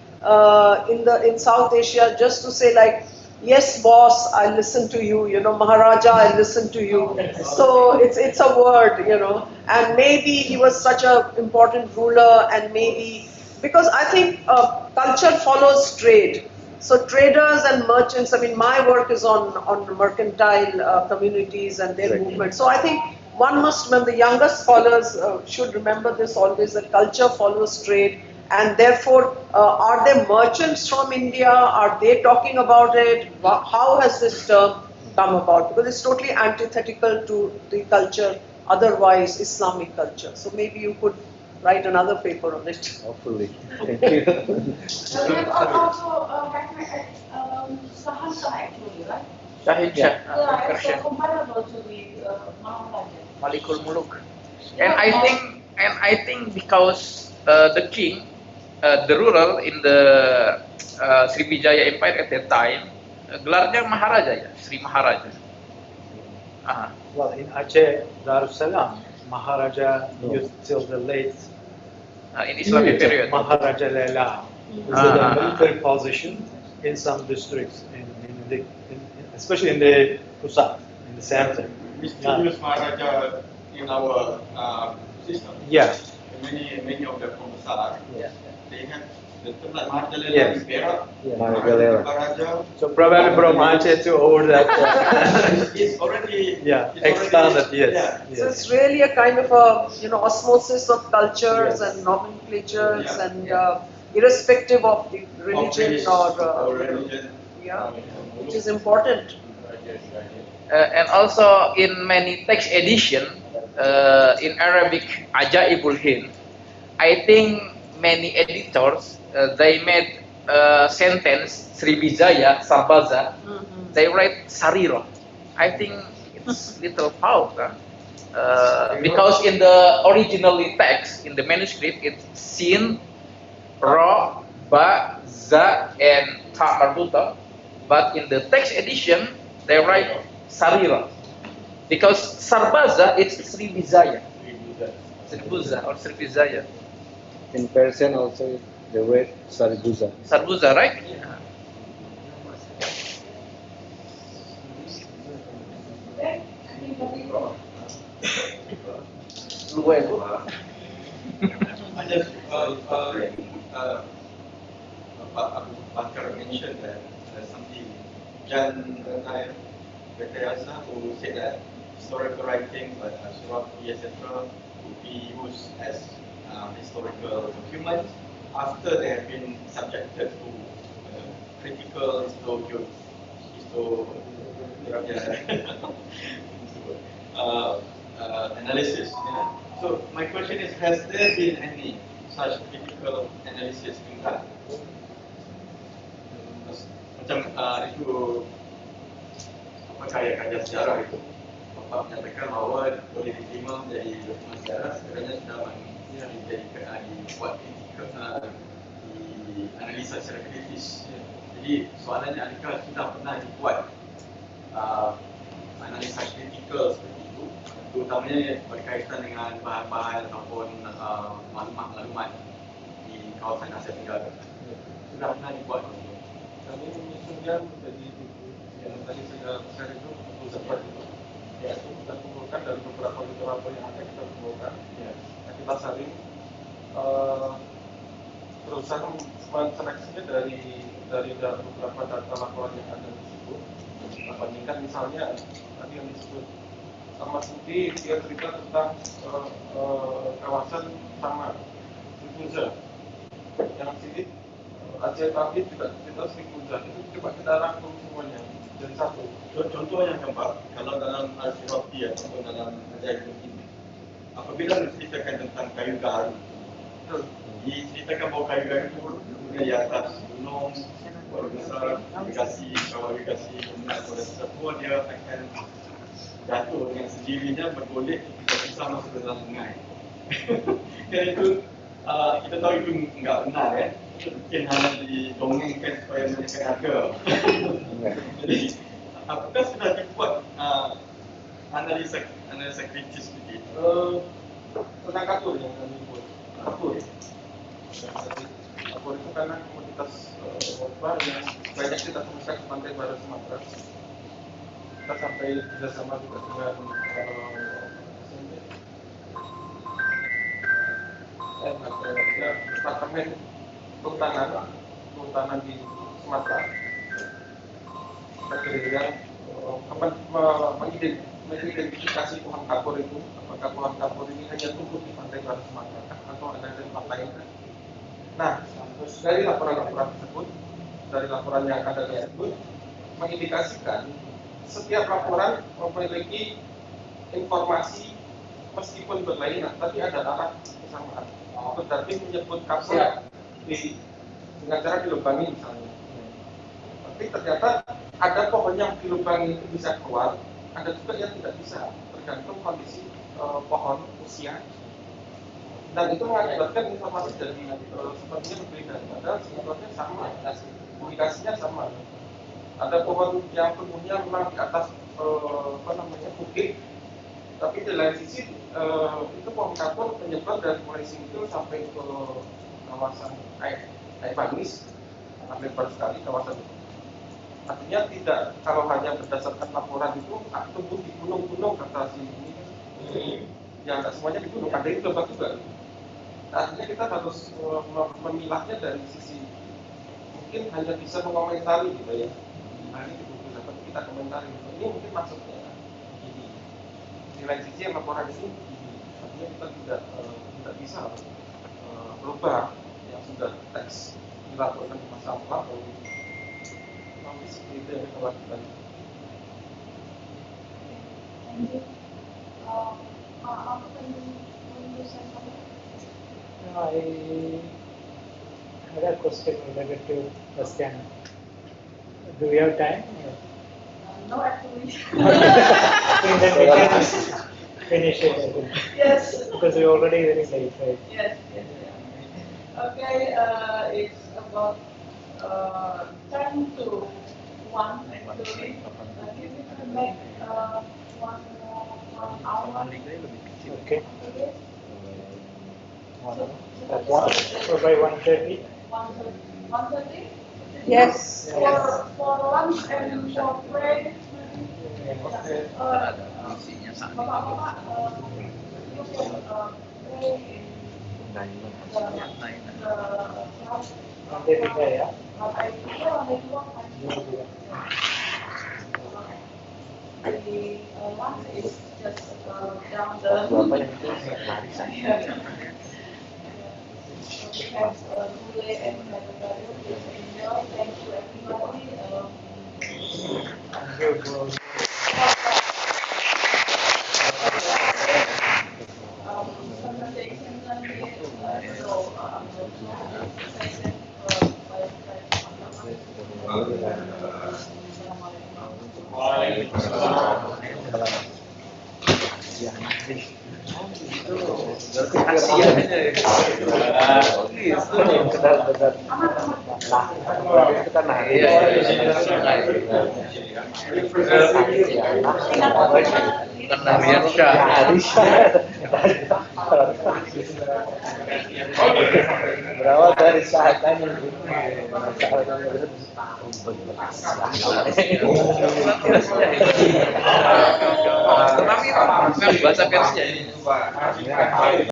in South Asia, just to say like, yes, boss, I listen to you. You know, Maharaja, I listen to you. So it's a word, you know. And maybe he was such an important ruler, and maybe because I think culture follows trade. So traders and merchants, I mean, my work is on mercantile communities and their movement. So I think one must remember, the younger scholars should remember this always, that culture follows trade. And therefore, are there merchants from India? Are they talking about it? How has this term come about? Because it's totally antithetical to the culture, otherwise Islamic culture. So maybe you could write another paper on it. Hopefully. Thank you. Also, Sahasa actually, right? Shahid Yeah, it's comparable to the Maharaja. Malikul Muluk. And I think because the king, the ruler in the Sriwijaya Empire at that time, gelarnya Maharaja ya, Sri Maharaja. Well, in Aceh, Darussalam, Maharaja used till the late in Islamic period. Maharaja Lela is a military position in some districts, especially in the Pusat, in the center. We still use Maharaja in our system. Yeah. Many of the Pusat, they have the term like Maharaja Lela Yes. in Perak. Maharaja. So probably from Aceh to over that. It's already expanded. Yes. Yeah. So it's really a kind of a osmosis of cultures and nomenclatures and irrespective of the religion or religion. Which is important. And also in many text edition in Arabic, Ajaibul Hind, I think many editors they made sentence Sriwijaya Sarbaza, they write Sariro. I think it's little fault because in the original text, in the manuscript, it's Sin, Ra, Ba, Za, and Ta marbuta. But in the text edition, they write Sarira. Because Sarbaza it's Sriwijaya. Sribuza or Sriwijaya. In Persian also the word Sarbuza. Sarbuza, right? Yeah. Bakar mentioned that something Jan Rekayasa who said that historical writings like Surakarta, etc., would be used as historical documents after they have been subjected to critical analysis. Yeah. So my question is, has there been any such critical analysis in that? Macam itu apa karya-karya sejarah itu Bapak menyatakan bahawa boleh diterima menjadi dokumen sejarah sekiranya sudah dibuat dianalisa secara kritis. Jadi soalannya, adakah sudah pernah dibuat analisa kritikal seperti itu, terutamanya berkaitan dengan bahan-bahan ataupun maklumat di kawasan Asia Tenggara? Sudah pernah dibuat? Kami menyusunnya menjadi buku yang tadi saya share itu, buku Zabaj itu. Ya, itu kita kumpulkan dari beberapa literatur yang ada, kita kumpulkan. Ya, kita saling berusaha menseleksinya dari beberapa data laporan yang ada di situ. Kita bandingkan misalnya tadi yang disebut Mas Budi, dia cerita tentang kawasan sama Sribuza. Yang sini al-Sirafi juga kita Sribuza. Itu coba kita rangkum semuanya jadi satu. Contoh yang keempat, kalau dalam al-Sirafi ataupun dalam Hidayatullah ini, apabila menceritakan tentang kayu gaharu, diceritakan bahawa kayu gaharu itu di atas gunung, baru besar, irigasi, kawah irigasi, kemudian pada semua dia akan jatuh dengan sendirinya, bergolek, bisa masuk ke dalam sungai. Dan itu kita tahu itu enggak benar, ya. Mungkin hanya didongengkan supaya mereka ada. Jadi, apakah sudah dibuat analisa kritis begitu? Tentang kapur yang kami buat. Kapur. Kapur itu karena komunitas lokal yang banyak kita temukan di pantai barat Sumatra. Kita sampai bekerjasama juga dengan Departemen Kehutanan di Sumatra. Kita mengidentifikasi pohon kapur itu, apakah pohon kapur ini hanya tumbuh di pantai barat Sumatera atau ada di tempat lain. Nah, dari laporan-laporan tersebut, dari laporan yang ada tersebut, mengindikasikan setiap laporan memiliki informasi meskipun berlainan, tapi ada arah kesamaan. Tetapi menyebut kapur dengan cara dilubangi misalnya. Tapi ternyata ada pohon yang dilubangi itu bisa keluar, ada juga yang tidak bisa, tergantung kondisi pohon usia. Dan itu mengakibatkan informasi dari sepertinya berbeda, padahal sebetulnya sama, indikasinya sama. Ada pohon yang tumbuhnya memang di atas bukit, tapi di lain sisi itu pohon kapur menyebar dari mulai Singkil sampai ke kawasan air manis, lebar sekali kawasan itu. Artinya tidak, kalau hanya berdasarkan laporan itu tumbuh di gunung-gunung kata si ini, ya nggak semuanya di gunung, ada yang lebat juga. Artinya kita harus memilahnya dari sisi mungkin hanya bisa mengomentari gitu ya. Nah ini buku tapi kita komentari ini mungkin maksudnya ini. Di lain sisi yang laporan ini, artinya kita tidak bisa berubah yang sudah teks dilaporkan di masa lalu. Tapi seperti itu yang kita lakukan. I had a question related to Bastian. Do we have time? No, actually. Then we can finish it. Yes. Because we're already very late, right? Yes. Okay, it's about 10 to 1 actually. Can we make one more Okay. At one, or by 1:30? 1:30? Yes, for lunch and for break. Bapak-bapak, you can pray in Lantai 3 ya? lantai 2. The lunch is just down the. We have Bule and Bakar. Please enjoy. Thank you everybody. Presentation nanti berawal dari saat tadi baca versinya ini Pak.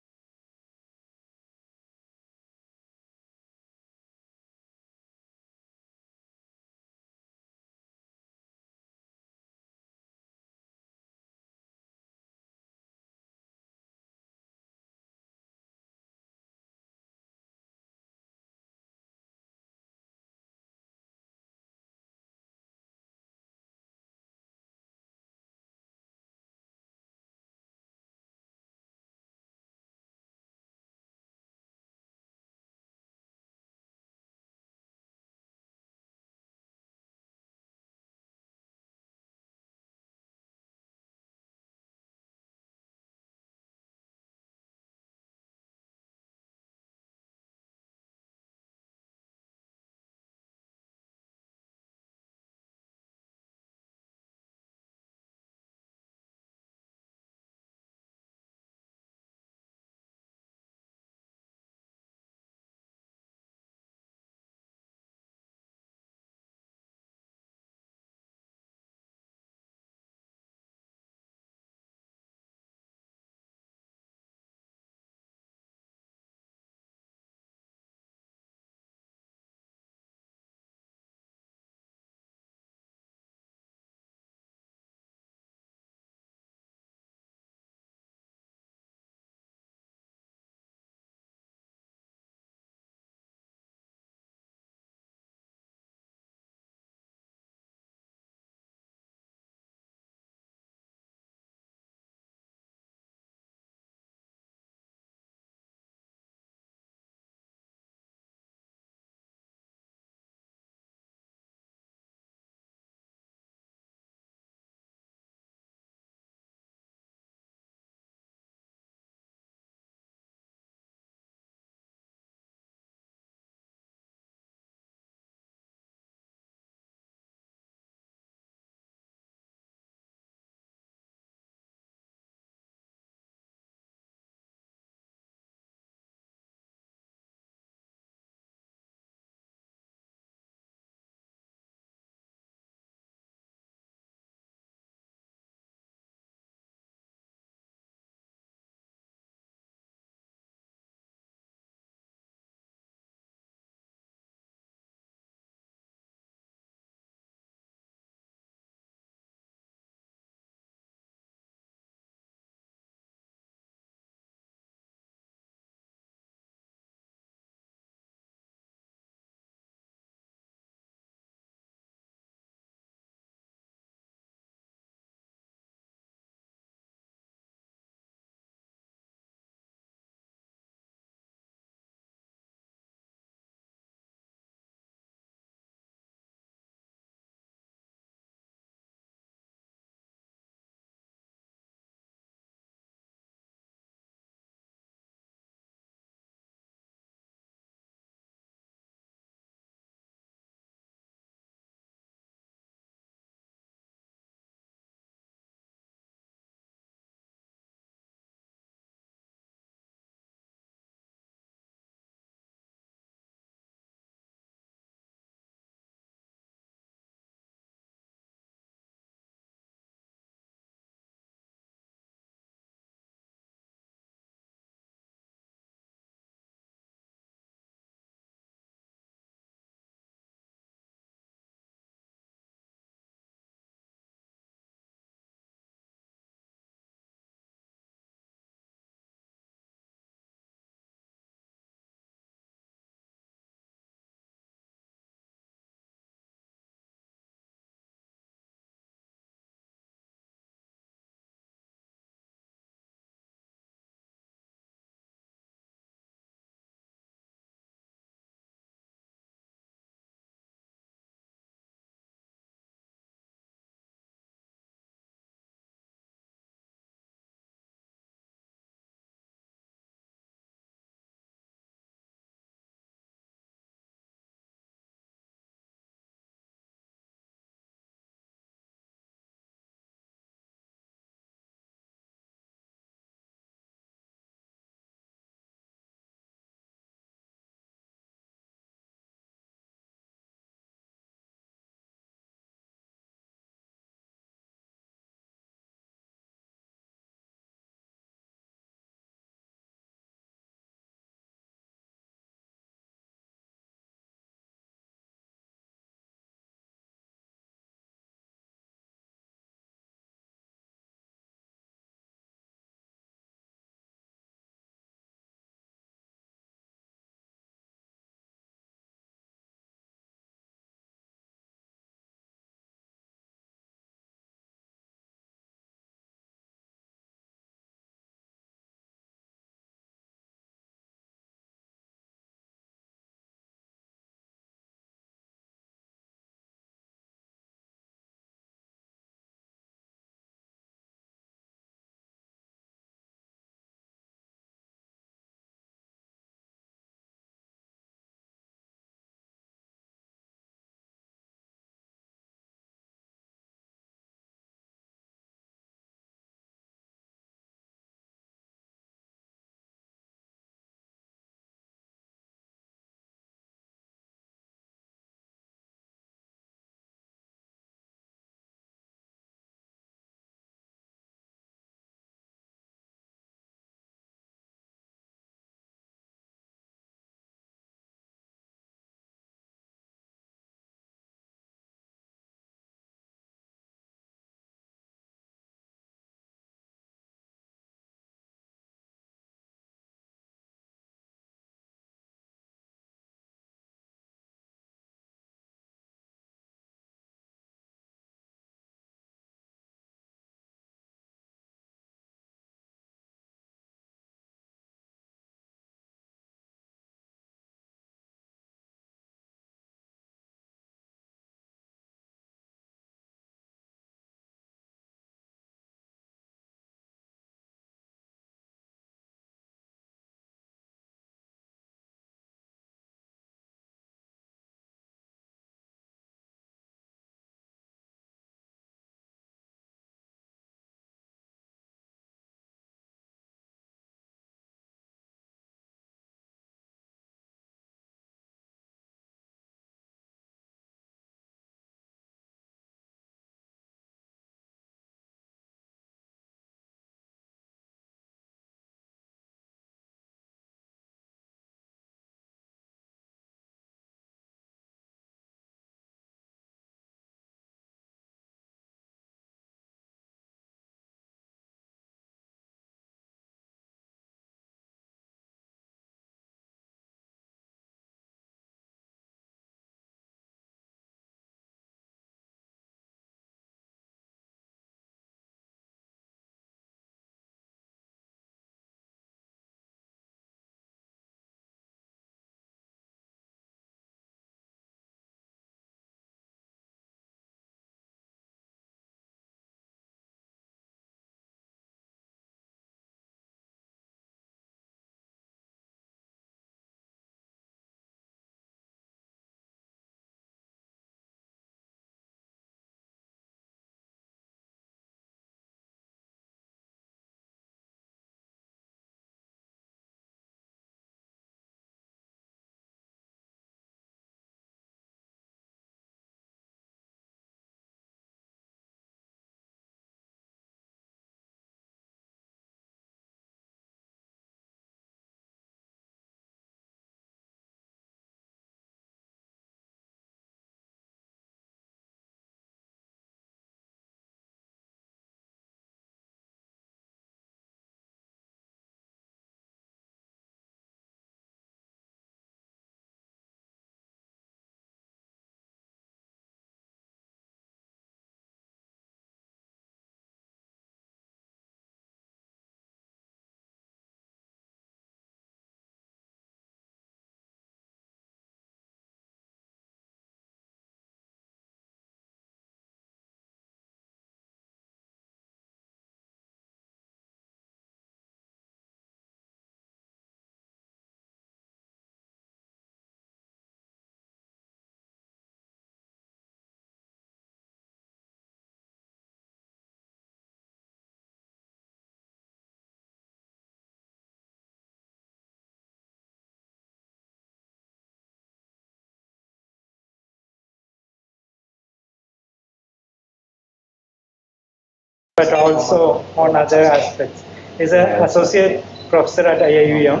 but also on other aspects. He's an associate professor at IIUM,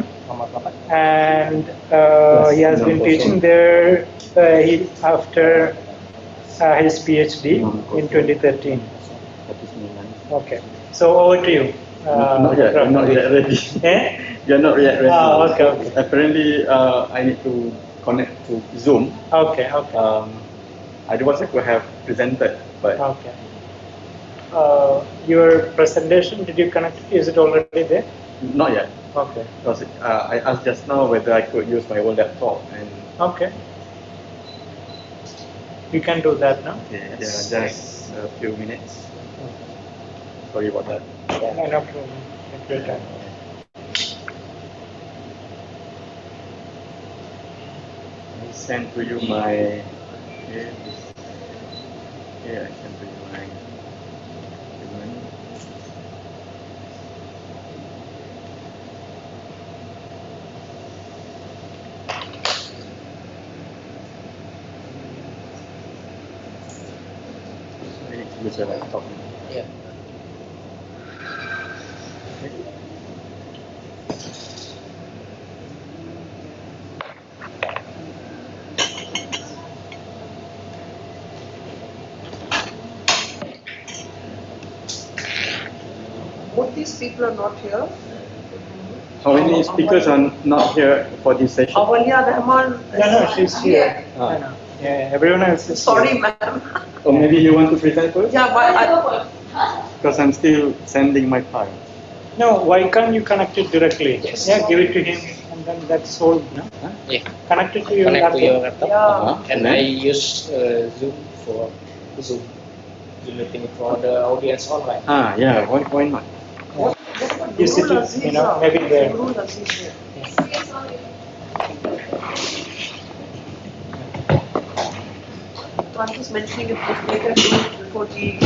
and he has been teaching there after his PhD in 2013. Okay, so over to you. Not yet ready. You're not yet ready. Okay. Apparently, I need to connect to Zoom. Okay. Otherwise, I could have presented, but okay. Your presentation, did you connect? Is it already there? Not yet. Okay. Because I asked just now whether I could use my old laptop, and okay, you can do that now. yeah, just a few minutes. Sorry about that. Yeah, no problem. Take your time. I sent to you my. I sent to you my document. I need to use a laptop. Yeah. Both these people are not here. How many speakers are not here for this session? Awalia Rahma. No, she's here. Yeah, everyone else is Sorry, here. ma'am. Or maybe you want to present first? Yeah, but Because I'm still sending my file. No, why can't you connect it directly? Yes. Yeah, give it to him, and then that's solved. No? Yeah. Connect it to your Connect laptop. to your laptop. Yeah. And I use Zoom for Zoom meeting for the audience online. Yeah, why not? You see, you know, maybe there. Nurul Azizah. So I'm just mentioning it later before the.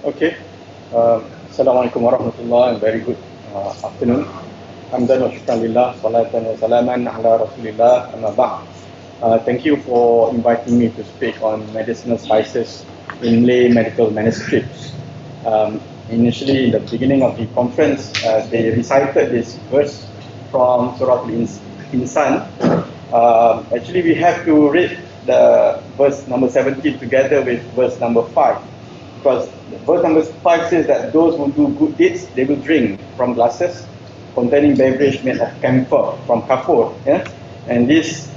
Okay. Assalamualaikum warahmatullahi, and very good afternoon. Hamdan wa syukran lillah, salatan wa salaman ala rasulillah, amma ba'd. Thank you for inviting me to speak on medicinal spices in lay medical manuscripts. Initially, in the beginning of the conference, they recited this verse from Surah Al-Insan. Actually, we have to read the verse number 17 together with verse number 5. Because verse number 5 says that those who do good deeds, they will drink from glasses containing beverage made of camphor, from kafur. Yeah? And this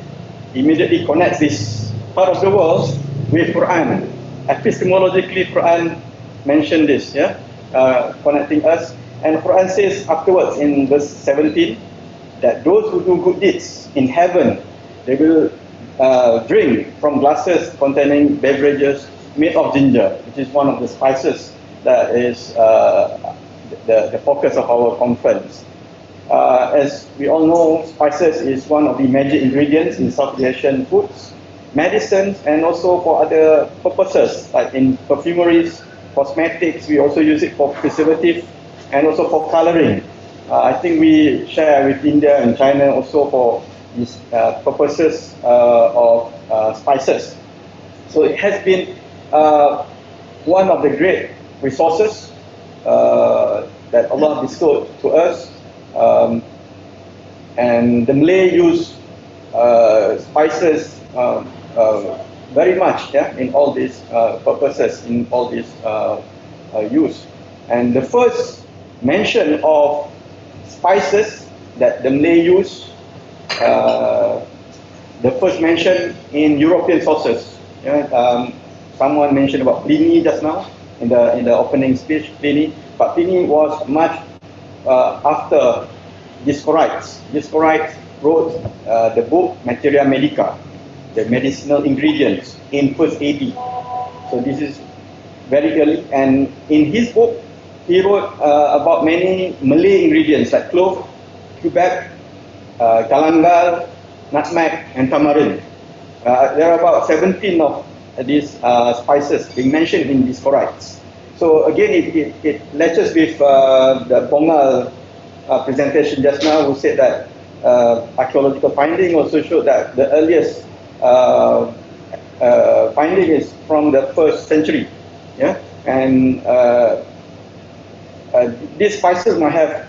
immediately connects this part of the world with Quran. Epistemologically, Quran mentioned this, connecting us. And Quran says afterwards in verse 17 that those who do good deeds in heaven, they will drink from glasses containing beverages made of ginger, which is one of the spices that is the focus of our conference. As we all know, spices is one of the major ingredients in South Asian foods, medicines, and also for other purposes, like in perfumeries, cosmetics. We also use it for preservative and also for coloring. I think we share with India and China also for these purposes of spices. So it has been one of the great resources that Allah bestowed to us, and the Malay use spices very much in all these purposes, in all these use. And the first mention of spices that the Malay use, the first mention in European sources. Someone mentioned about Pliny just now in the opening speech, Pliny, but Pliny was much after Dioscorides. Dioscorides wrote the book Materia Medica, the medicinal ingredients, in 1st AD. So this is very early, and in his book he wrote about many Malay ingredients like clove, cubeb, galangal, nutmeg, and tamarind. There are about 17 of these spices being mentioned in these Quraids. So again, it latches with the Bongal presentation just now, who said that archaeological finding also showed that the earliest finding is from the 1st century. Yeah, and these spices might have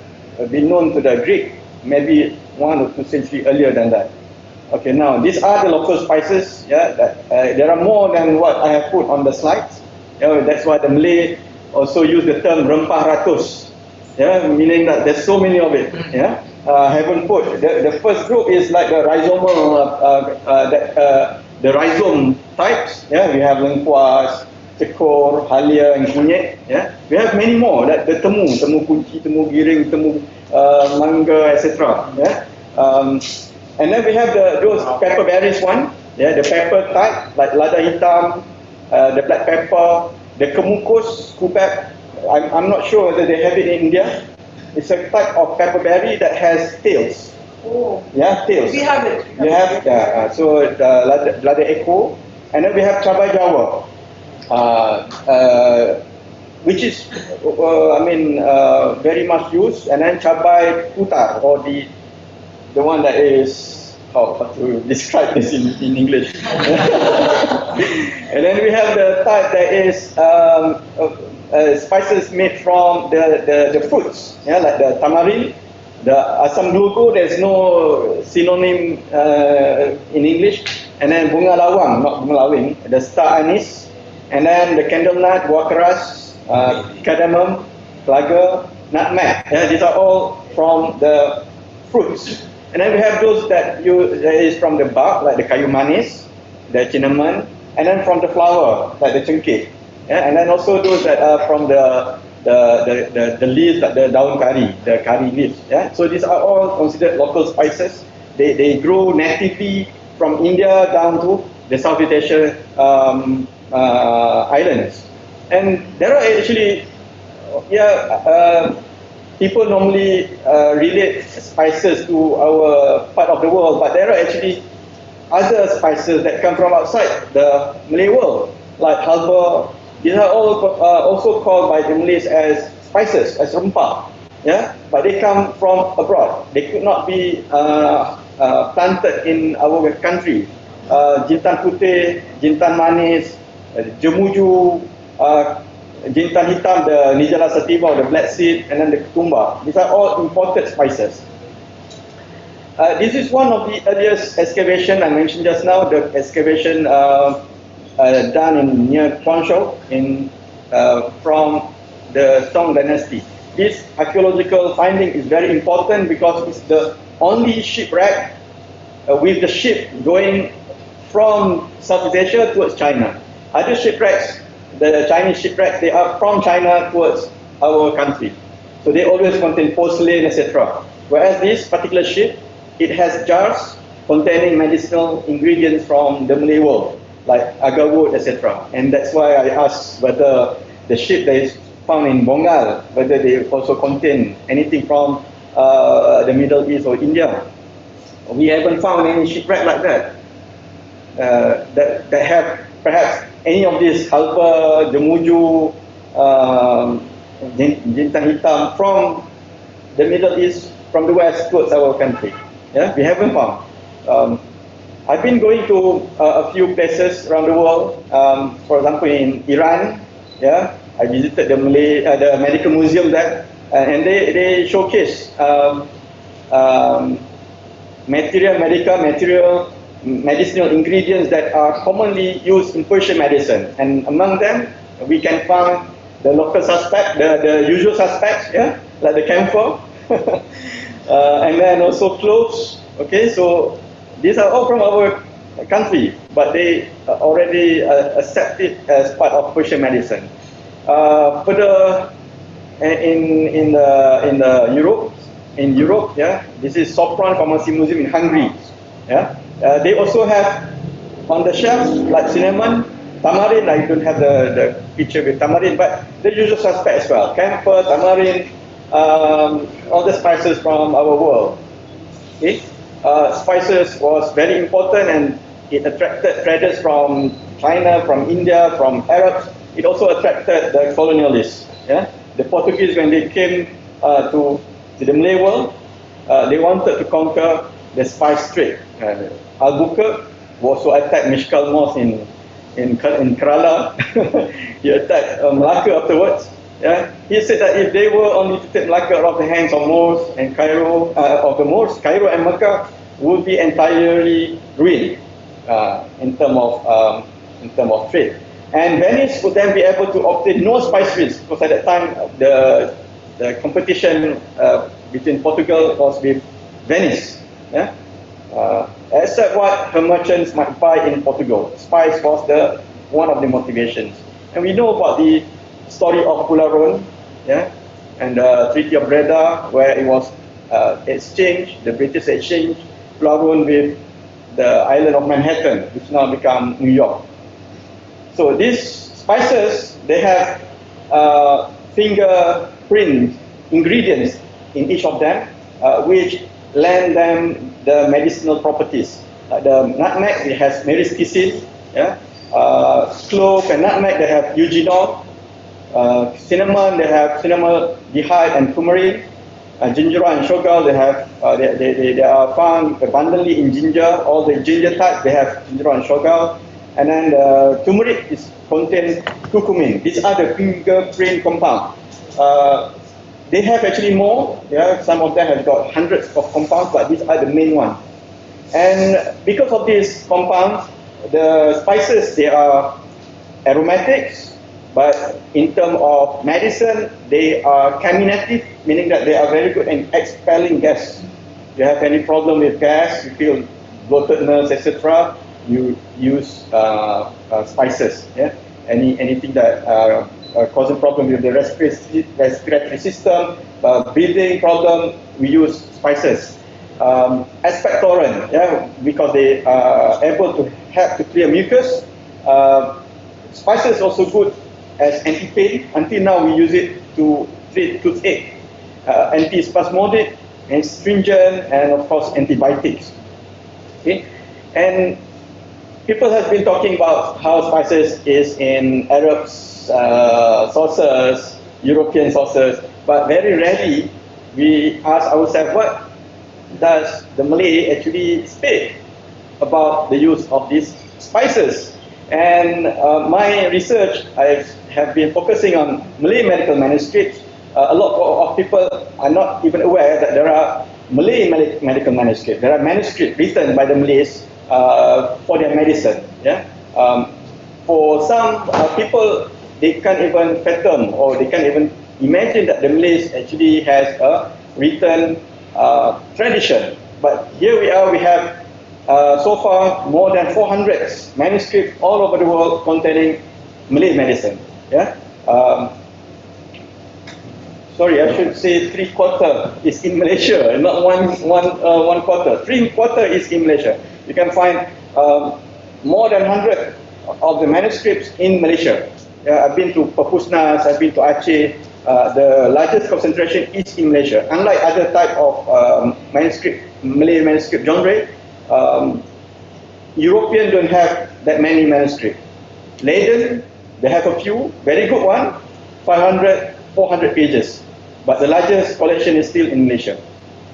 been known to the Greek maybe 1 or 2 centuries earlier than that. Okay, now these are the local spices. Yeah, that, there are more than what I have put on the slides. Yeah, that's why the Malay also use the term rempah ratus. Yeah, meaning that there's so many of it. Yeah, haven't put the first group is like the rhizomal, the rhizome types. Yeah, we have lengkuas, tekor, halia, and kunyit. Yeah, we have many more. That the temu kunci, temu giring, temu mangga, etc. Yeah. And then we have those pepper berries one, yeah, the pepper type like lada hitam, the black pepper, the kemukus, kupep. I'm not sure whether they have it in India. It's a type of pepper berry that has tails. Oh. Yeah, tails. We have it. We have so lada echo, and then we have cabai Jawa, which is very much used, and then cabai putar, or the one that is, how to describe this in English. And then we have the type that is spices made from the fruits, yeah, like the tamarind, the asam glugu. There's no synonym in English. And then bunga lawang, not bunga lawing, the star anise, and then the candle nut, buah keras, cardamom, lager, nutmeg. Yeah, these are all from the fruits. And then we have those that is from the bark, like the kayu manis, the cinnamon, and then from the flower, like the cengkeh. Yeah, and then also those that are from the leaves, like the daun kari, the kari leaves. Yeah, so these are all considered local spices. They grow natively from India down to the Southeast Asia islands. And there are actually, people normally relate spices to our part of the world, but there are actually other spices that come from outside the Malay world, like halva. These are all also called by the Malays as spices, as rempah. Yeah, but they come from abroad. They could not be planted in our country. Jintan putih, jintan manis, jemuju, jintan hitam, the nigella sativa, the black seed, and then the ketumbar. These are all imported spices. This is one of the earliest excavation I mentioned just now, the excavation done near Quanzhou from the Song dynasty. This archaeological finding is very important because it's the only shipwreck with the ship going from Southeast Asia towards China. Other shipwrecks, the Chinese shipwrecks, they are from China towards our country. So they always contain porcelain, etc. Whereas this particular ship, it has jars containing medicinal ingredients from the Malay world, like agar wood, etc. And that's why I asked whether the ship that is found in Bongal, whether they also contain anything from the Middle East or India. We haven't found any shipwreck like that. That have perhaps any of these halva, jemuju, jintan hitam from the Middle East, from the West towards our country. Yeah, we haven't found. I've been going to a few places around the world. For example, in Iran, yeah, I visited the medical museum there, and they showcase medicinal ingredients that are commonly used in Persian medicine, and among them we can find the local suspect, the usual suspects, yeah, like the camphor, and then also cloves. Okay, so these are all from our country, but they already accept it as part of Persian medicine. Further, in Europe, yeah, this is Sopron Pharmacy Museum in Hungary. Yeah, they also have on the shelves like cinnamon, tamarind. I don't have the picture with tamarind, but the usual suspect as well: camphor, tamarind, all the spices from our world. Okay, spices was very important, and it attracted traders from China, from India, from Arabs. It also attracted the colonialists. Yeah? The Portuguese, when they came to the Malay world, they wanted to conquer the spice trade. Albuquerque also attacked Mishkal Mosque in Kerala. He attacked Malacca afterwards. Yeah? He said that if they were only to take Malacca out of the hands of Moors and Cairo, Cairo and Mecca would be entirely ruined in terms of trade. And Venice would then be able to obtain no spices, because at that time the competition between Portugal was with Venice. Yeah? Except what her merchants might buy in Portugal. Spice was one of the motivations. And we know about the story of Pularon, yeah, and the Treaty of Breda, where it was exchanged, the British exchanged Pularon with the island of Manhattan, which now become New York. So these spices, they have fingerprint ingredients in each of them, which lend them the medicinal properties. Like the nutmeg, it has meristicin. Yeah? Clove and nutmeg, they have eugenol. Cinnamon, they have cinnamaldehyde and coumarin. Gingeroid and shogal, they are found abundantly in ginger. All the ginger types, they have gingeroid and shogal. And then the turmeric contains curcumin. These are the fingerprint compounds. They have actually more. Yeah, some of them have got hundreds of compounds, but these are the main ones. And because of these compounds, the spices, they are aromatics, but in terms of medicine, they are caminative, meaning that they are very good in expelling gas. If you have any problem with gas, you feel bloatedness, etc., you use spices. Yeah? Anything that causes a problem with the respiratory system, breathing problem, we use spices. Expectorant, yeah, because they are able to help to clear mucus. Spices also good as anti-pain. Until now, we use it to treat toothache, antispasmodic, astringent, and of course antibiotics. Okay, and people have been talking about how spices is in Arab sources, European sources, but very rarely we ask ourselves, what does the Malay actually speak about the use of these spices? And my research, I have been focusing on Malay medical manuscripts. A lot of people are not even aware that there are Malay medical manuscripts. There are manuscripts written by the Malays for their medicine. Yeah? For some people, they can't even fathom, or they can't even imagine that the Malays actually has a written tradition. But here we are, we have so far more than 400 manuscripts all over the world containing Malay medicine. Yeah? Sorry, I should say 3/4 is in Malaysia, not one quarter. 3/4 is in Malaysia. You can find more than 100 of the manuscripts in Malaysia. Yeah, I've been to Papusnas, I've been to Aceh. The largest concentration is in Malaysia. Unlike other type of Malay manuscript genre, European don't have that many manuscripts. Leiden, they have a few, very good one, 500, 400 pages. But the largest collection is still in Malaysia.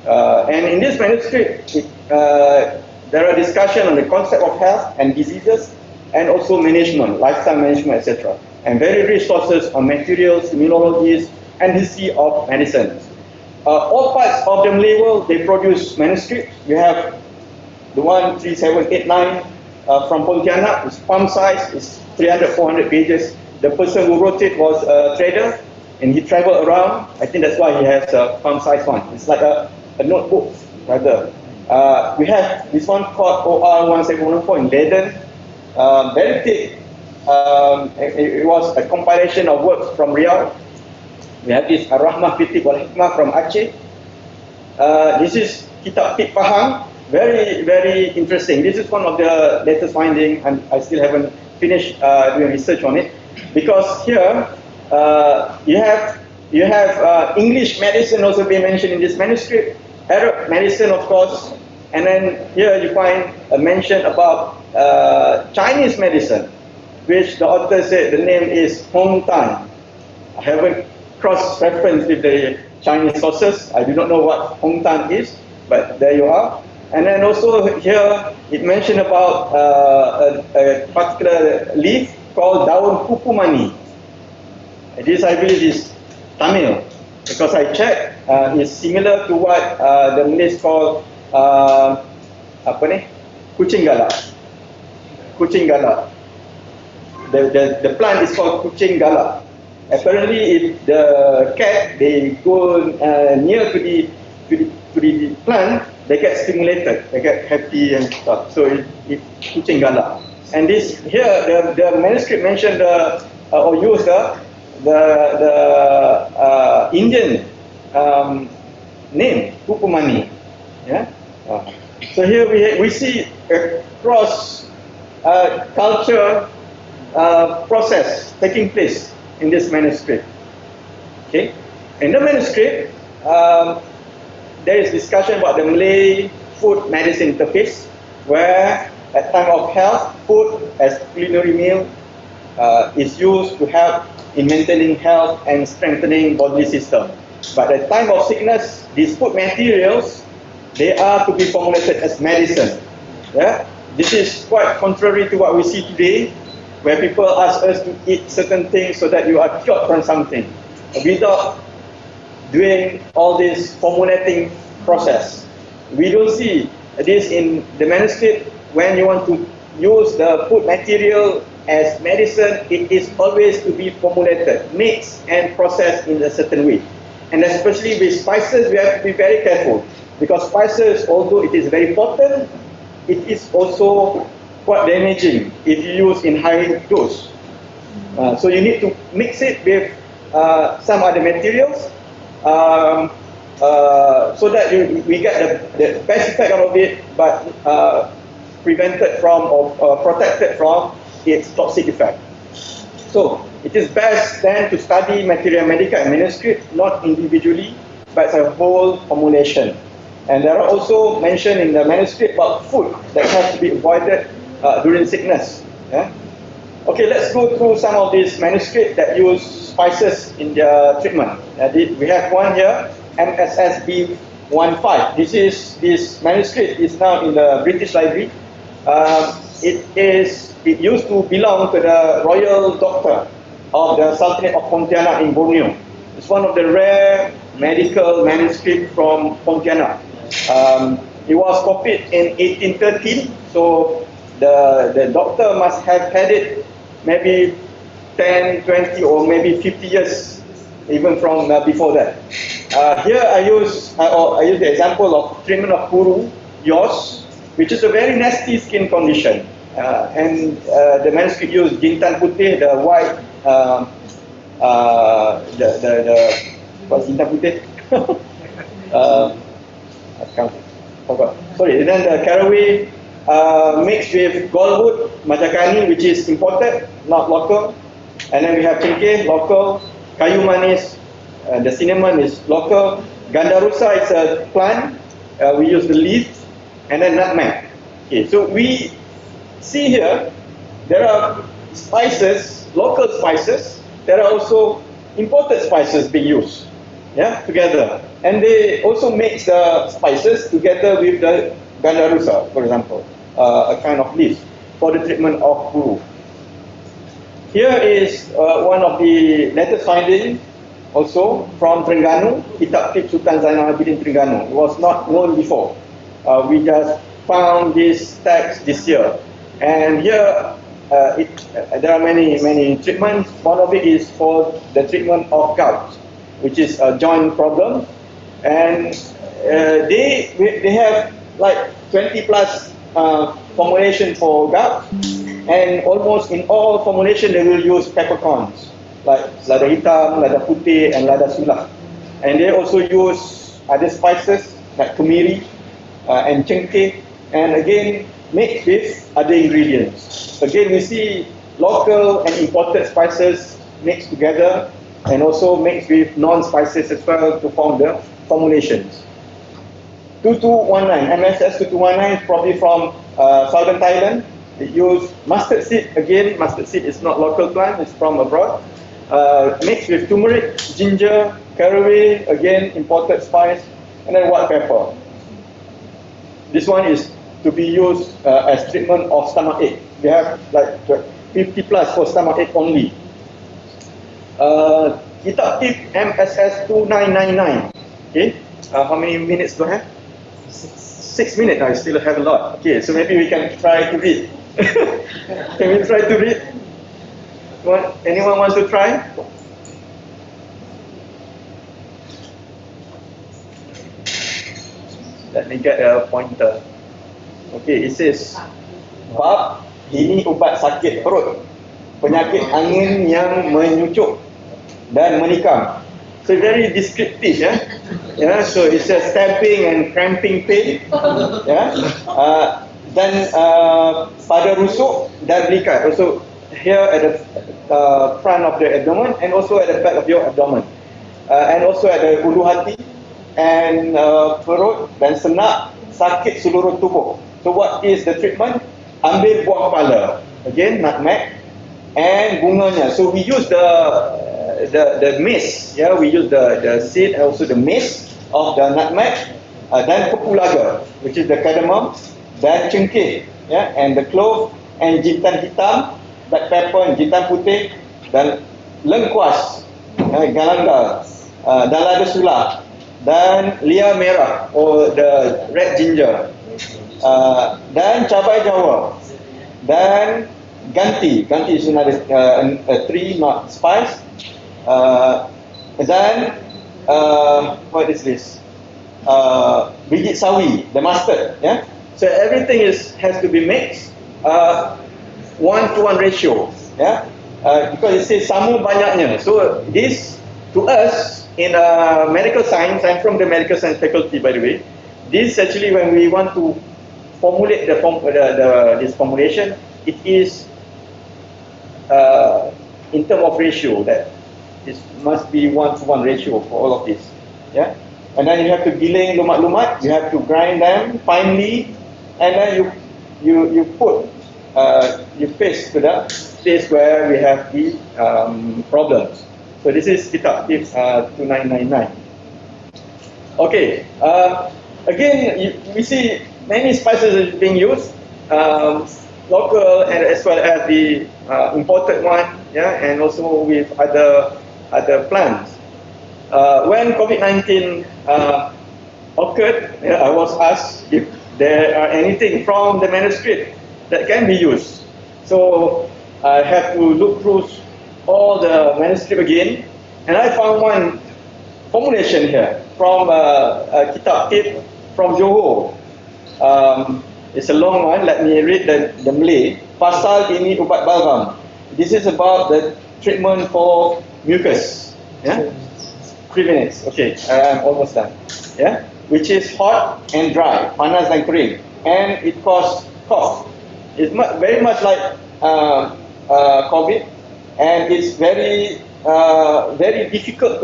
And in this manuscript, there are discussion on the concept of health and diseases, and also management, lifestyle management, etc. And very rich sources on materials, immunologies, and history of medicine. All parts of the Malay world, they produce manuscripts. You have the one 3789 from Pontianak, it's palm size, it's 300, 400 pages. The person who wrote it was a trader, and he traveled around. I think that's why he has a palm size one. It's like a notebook, rather. We have this one called OR1714 in Leiden, very thick. It was a compilation of works from Riyadh. We have this Ar-Rahmah Fitik wal Hikmah from Aceh. This is Kitab Tik Pahang, very, very interesting. This is one of the latest findings, and I still haven't finished doing research on it, because here you have English medicine also being mentioned in this manuscript, Arab medicine, of course, And then here you find a mention about Chinese medicine, which the author said the name is Hong Tan. I haven't cross-referenced with the Chinese sources. I do not know what Hong Tan is, but there you are. And then also here it mentioned about a particular leaf called daun kupumani. This I believe is Tamil, because I checked, it's similar to what the Malays call kucing galak. Kucing galak. The plant is called kucing galak. Apparently, if the cat they go near to the plant, they get stimulated, they get happy and stuff. So it kucing galak. And this here, the manuscript mentioned or used the Indian name Kupumani. Yeah. So here we see a cross culture process taking place in this manuscript. Okay. In the manuscript, there is discussion about the Malay food medicine interface, where at time of health, food as culinary meal is used to help in maintaining health and strengthening bodily system. But at time of sickness, these food materials, they are to be formulated as medicine. Yeah? This is quite contrary to what we see today, where people ask us to eat certain things so that you are cured from something, without doing all this formulating process. We don't see this in the manuscript. When you want to use the food material as medicine, it is always to be formulated, mixed and processed in a certain way. And especially with spices, we have to be very careful, because spices, although it is very potent, it is also quite damaging if you use in high dose. So you need to mix it with some other materials so that we get the best effect out of it, but prevented from or protected from its toxic effect. So it is best then to study materia medica and manuscript, not individually, but as a whole formulation. And there are also mentioned in the manuscript about food that has to be avoided during sickness. Yeah? Okay, let's go through some of these manuscripts that use spices in their treatment. We have one here, MSSB 15. This manuscript is now in the British Library. It used to belong to the royal doctor of the Sultanate of Pontianak in Borneo. It's one of the rare medical manuscripts from Pontianak. It was copied in 1813, so the doctor must have had it maybe 10, 20 or maybe 50 years even from before that. Here I use the example of treatment of puru, yos, which is a very nasty skin condition. And the manuscript used jintan putih, the white, what's jintan putih? I forgot. Sorry, and then the caraway mixed with goldwood, majakani, which is imported, not local. And then we have cengkeh, local, kayu manis, the cinnamon is local. Gandarusa is a plant, we use the leaf, and then nutmeg. Okay, so we see here, there are spices, local spices, there are also imported spices being used, yeah, together. And they also mix the spices together with the gandarusa, for example, a kind of leaf for the treatment of puru. Here is one of the latest findings, also from Terengganu, Kitab Tip Sultan Zainal Abidin Terengganu. It was not known before. We just found this text this year. And here, there are many treatments. One of it is for the treatment of gout, which is a joint problem. And they have like 20 plus formulation for gout, and almost in all formulation they will use peppercorns, like lada hitam, lada putih, and lada sulah. And they also use other spices like kemiri and cengkeh, and again mixed with other ingredients. Again, we see local and imported spices mixed together, and also mixed with non-spices as well to form the formulations. 2219, MSS 2219 is probably from southern Thailand. It use mustard seed. Again, mustard seed is not local plant, it's from abroad. Mixed with turmeric, ginger, caraway, again imported spice, and then white pepper. This one is to be used as treatment of stomach ache. We have like 50 plus for stomach ache only. Kitab tip MSS 2999. Okay, how many minutes do I have? 6 minutes. I still have a lot. Okay, so maybe we can try to read. Can we try to read? Anyone want to try? Let me get a pointer. Okay, it says, bab ini ubat sakit perut, penyakit angin yang menyucuk dan menikam. So very descriptive, yeah. Yeah, so it's a stabbing and cramping pain, yeah. Dan pada rusuk dan belikat. Also here at the front of the abdomen and also at the back of your abdomen, and also at the ulu hati and perut dan senak, sakit seluruh tubuh. So what is the treatment? Ambil buah pala, again nutmeg, and bunganya. So we use the mace, yeah, we use the seed and also the mace of the nutmeg, dan kepulaga, which is the cardamom, dan cengkeh, yeah, and the clove, and jintan hitam, black pepper, and jintan putih, dan lengkuas, galanggal, dan lada sulah, dan lia merah or the red ginger, dan cabai jawa, dan ganti is another a tree, not spice, dan what is this? Biji sawi, the mustard, yeah. So everything has to be mixed 1-to-1 ratio, yeah. Because it says sama banyaknya. So this to us in medical science, I'm from the medical science faculty by the way. This actually when we want to formulate this formulation, it is in terms of ratio that it must be 1-to-1 ratio for all of this, yeah. And then you have to giling lumat-lumat, you have to grind them finely, and then you put you paste to the place where we have the problems. So this is kitab tips 2999. Okay, again we see many spices being used, local and as well as the imported one, yeah, and also with other plants. When COVID-19 occurred, I was asked if there are anything from the manuscript that can be used. So I have to look through all the manuscript again, and I found one formulation here from a kitab tip from Johor. It's a long one. Let me read the Malay. Pasal ini ubat balgam. This is about the treatment for mucus. Yeah, 3 minutes. Okay, I'm almost done. Yeah, which is hot and dry, panas dan kering, and it causes cough. It's very much like COVID, and it's very difficult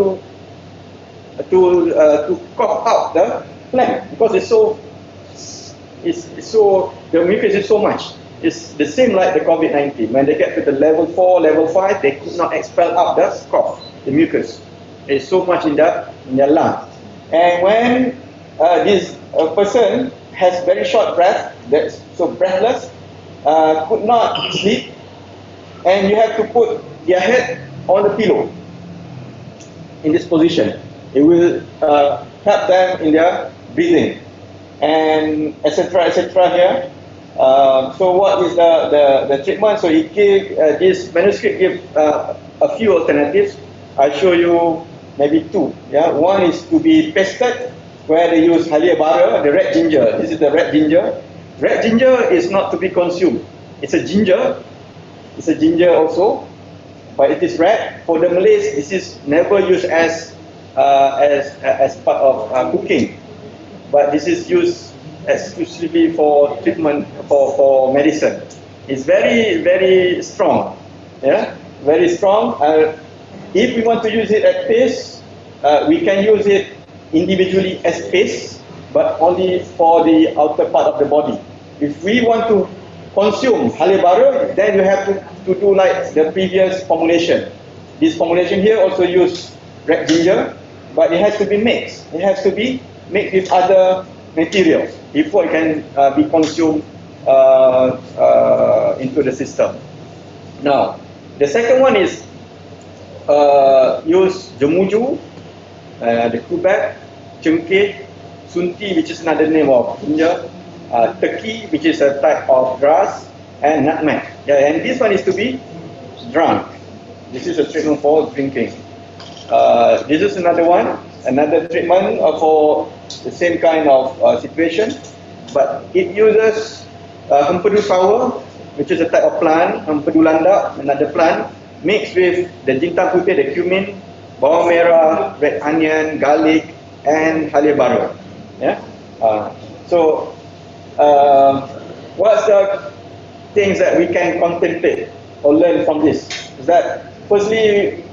to cough out the phlegm because it's so the mucus is so much. It's the same like the COVID-19. When they get to the level 4, level 5, they could not expel out the cough, the mucus. It's so much in their lungs. And when this person has very short breath, that's so breathless, could not sleep, and you have to put their head on the pillow in this position. It will help them in their breathing, and etc. here. So what is the treatment? So it gave this manuscript give a few alternatives. I show you maybe 2. Yeah, one is to be pasted, where they use halia bara, the red ginger. This is the red ginger. Red ginger is not to be consumed. It's a ginger. It's a ginger also, but it is red. For the Malays, this is never used as part of cooking, but this is used exclusively for treatment for medicine. It's very strong. Yeah, very strong. If we want to use it as paste, we can use it individually as paste, but only for the outer part of the body. If we want to consume halil baru, then you have to do like the previous formulation. This formulation here also use red ginger, but it has to be mixed. It has to be mixed with other materials before it can be consumed into the system. Now, the second one is use jemuju, the kubek, cengkeh, sunti, which is another name of ginger, teki, which is a type of grass, and nutmeg. Yeah, and this one is to be drunk. This is a treatment for drinking. This is another one, another treatment for the same kind of situation, but it uses hempedu sawa, which is a type of plant, hempedu landak, another plant, mixed with the jintan putih, the cumin, bawang merah, red onion, garlic, and halil baru. Yeah. So, what's the things that we can contemplate or learn from this? Is that firstly,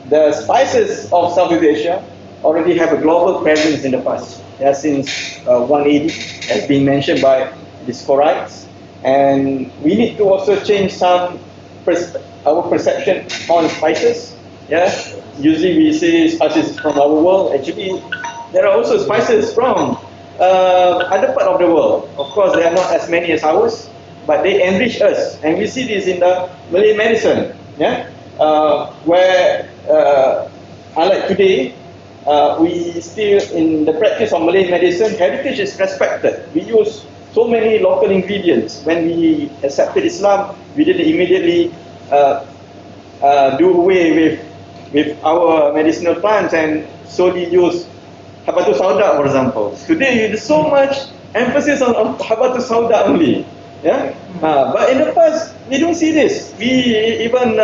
the spices of Southeast Asia already have a global presence in the past. Yeah, since 180, has been mentioned by the Scorites, and we need to also change some our perception on spices. Yeah, usually we see spices from our world. Actually, there are also spices from other part of the world. Of course, they are not as many as ours, but they enrich us, and we see this in the Malay medicine. Yeah, where unlike today, we still in the practice of Malay medicine, heritage is respected. We use so many local ingredients. When we accepted Islam, we didn't immediately do away with our medicinal plants and solely use habatus sauda, for example. Today, there's so much emphasis on habatus sauda only. Yeah, but in the past, we don't see this. We even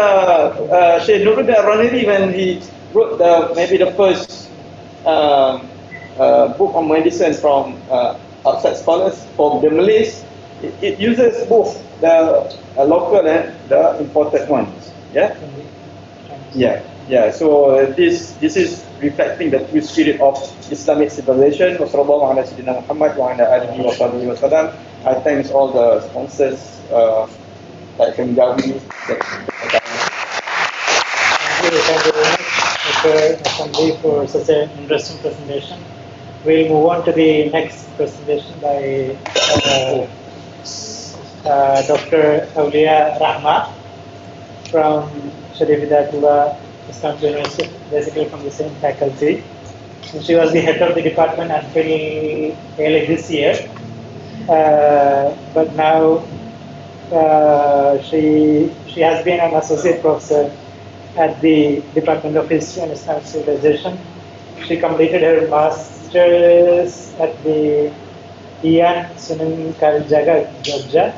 Syekh Nurul Azizah, when he wrote maybe the first book on medicine from outside scholars for the Malays, it uses both the local and the imported ones. Yeah, yeah. So this is reflecting the true spirit of Islamic civilization. I thank all the sponsors like Kenjawi. Thank you very much, Dr. Assembly, for such an interesting presentation. We'll move on to the next presentation by Dr. Awalia Rahma from Syarif Hidayatullah Islamic University, basically from the same faculty. And she was the head of the department until early this year. But now she has been an associate professor at the Department of History and Islamic Civilization. She completed her master's at the Ian Sunan Kalijaga, Georgia,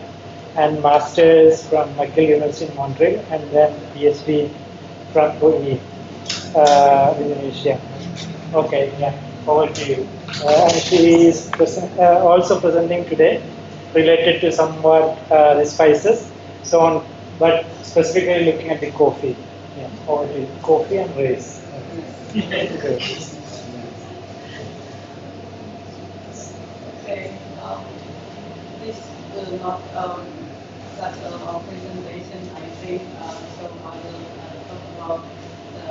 and master's from McGill University in Montreal, and then PhD from UNI, Indonesia. Okay, yeah, over to you. And she is also presenting today related to somewhat the spices, so on, but specifically looking at the coffee. Yeah, over to you. Coffee and rice. Okay, this will not such a presentation, I think, so I will talk about the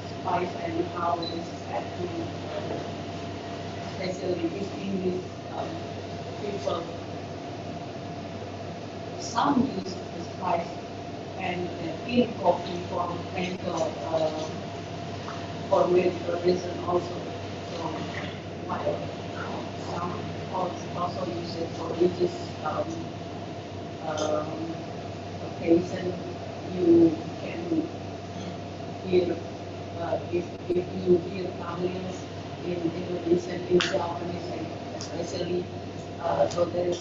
spice and how this had to, especially East Indian people, some use the spice and in coffee for medical reason also. So while some also use it for religious occasion, you can hear if you hear families in Indonesian, in Japanese, especially, so there is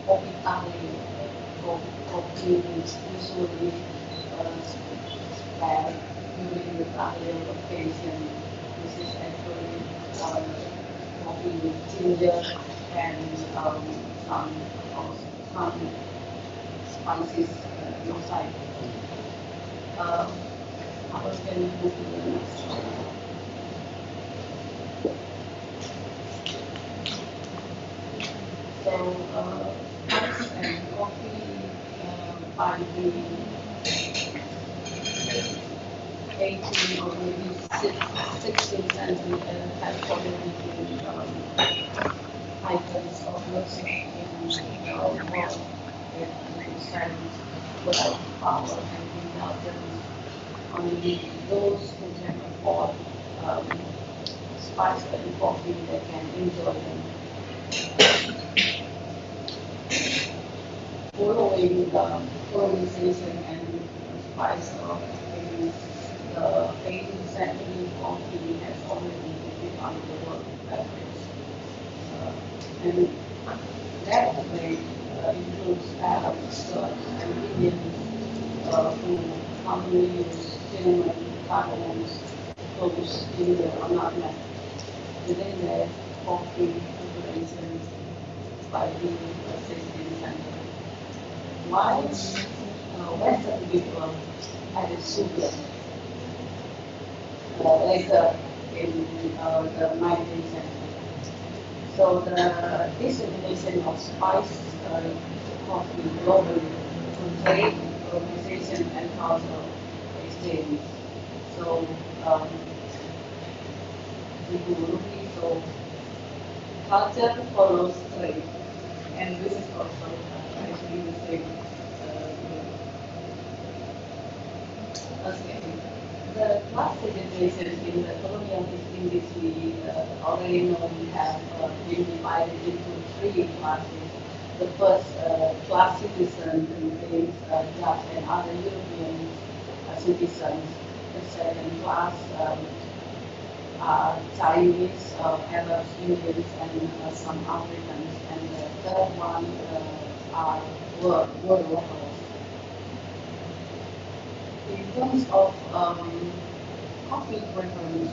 kopi tahlil. Kopi is usually spared during the tahlil occasion. This is actually coffee with ginger and some spices inside. I was going to move to the next one. the 18th or maybe 16th century has already been icons of worship in our world with understanding without power and without only those who can afford spice and coffee that can enjoy them. Following the colonization and spice of the 18th century, coffee has already become the world beverage. And that way includes Arabs and Indians who commonly use cinnamon, cardamoms, cloves, ginger, or nutmeg within their coffee preparation by the 16th century. While Western people added sugar later in the 19th century. So the dissemination of spice coffee globally through trade, urbanization, and cultural exchange. So so culture follows trade, and this is also actually the same. Okay. The class segregation in the colonial history, which we already know, we have been divided into three classes. The first class citizen contains Dutch and other European citizens. The second class are Chinese, Arabs, Indians, and some Africans. And the third one are world locals. In terms of coffee preference,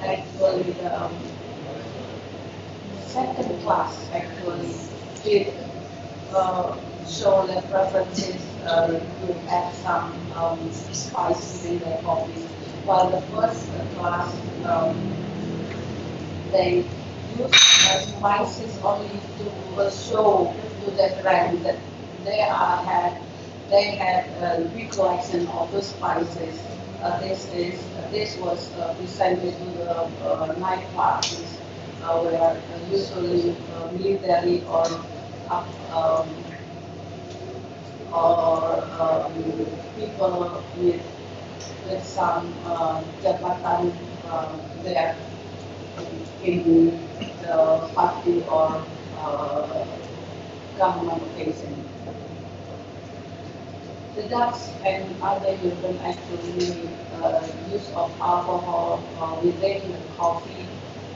actually the second class actually did show their preferences to add some spice in their coffee, while the first class they use spices only to show to their friends that they had a big collection of the spices. This was presented to the night parties where usually military or people with some jabatan there in the party or government occasion. The Dutch and other European actually made use of alcohol within the coffee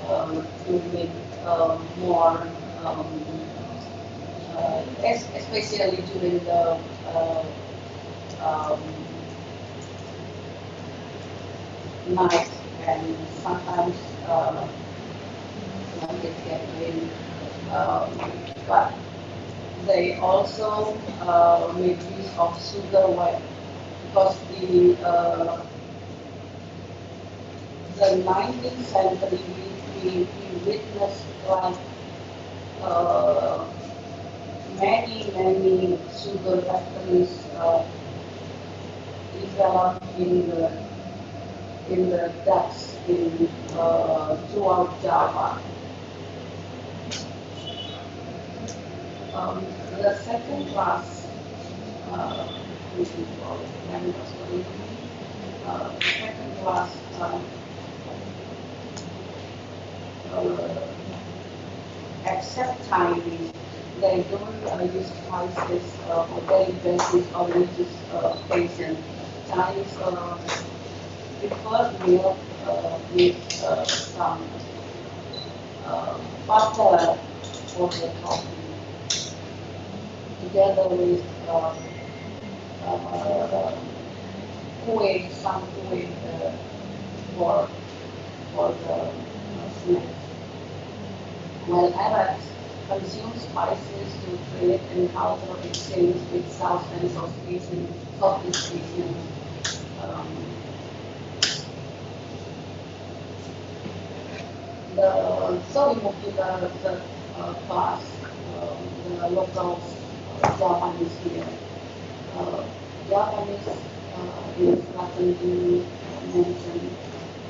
to make more, especially during the night, and sometimes when it gets rain. But they also made use of sugar white, because the 19th century we witnessed like many sugar factories developed in the Dutch throughout Java. The second class, which is called second class accept Chinese. They don't use spices for daily basis or religious occasion. Chinese prefer milk with some butter for the coffee, together with some kueh for the snack. While Arabs consume spices to trade and cultural exchange with South and Southeast Asian. So we move to the third class, the locals Japanese here. Japanese is recently mentioned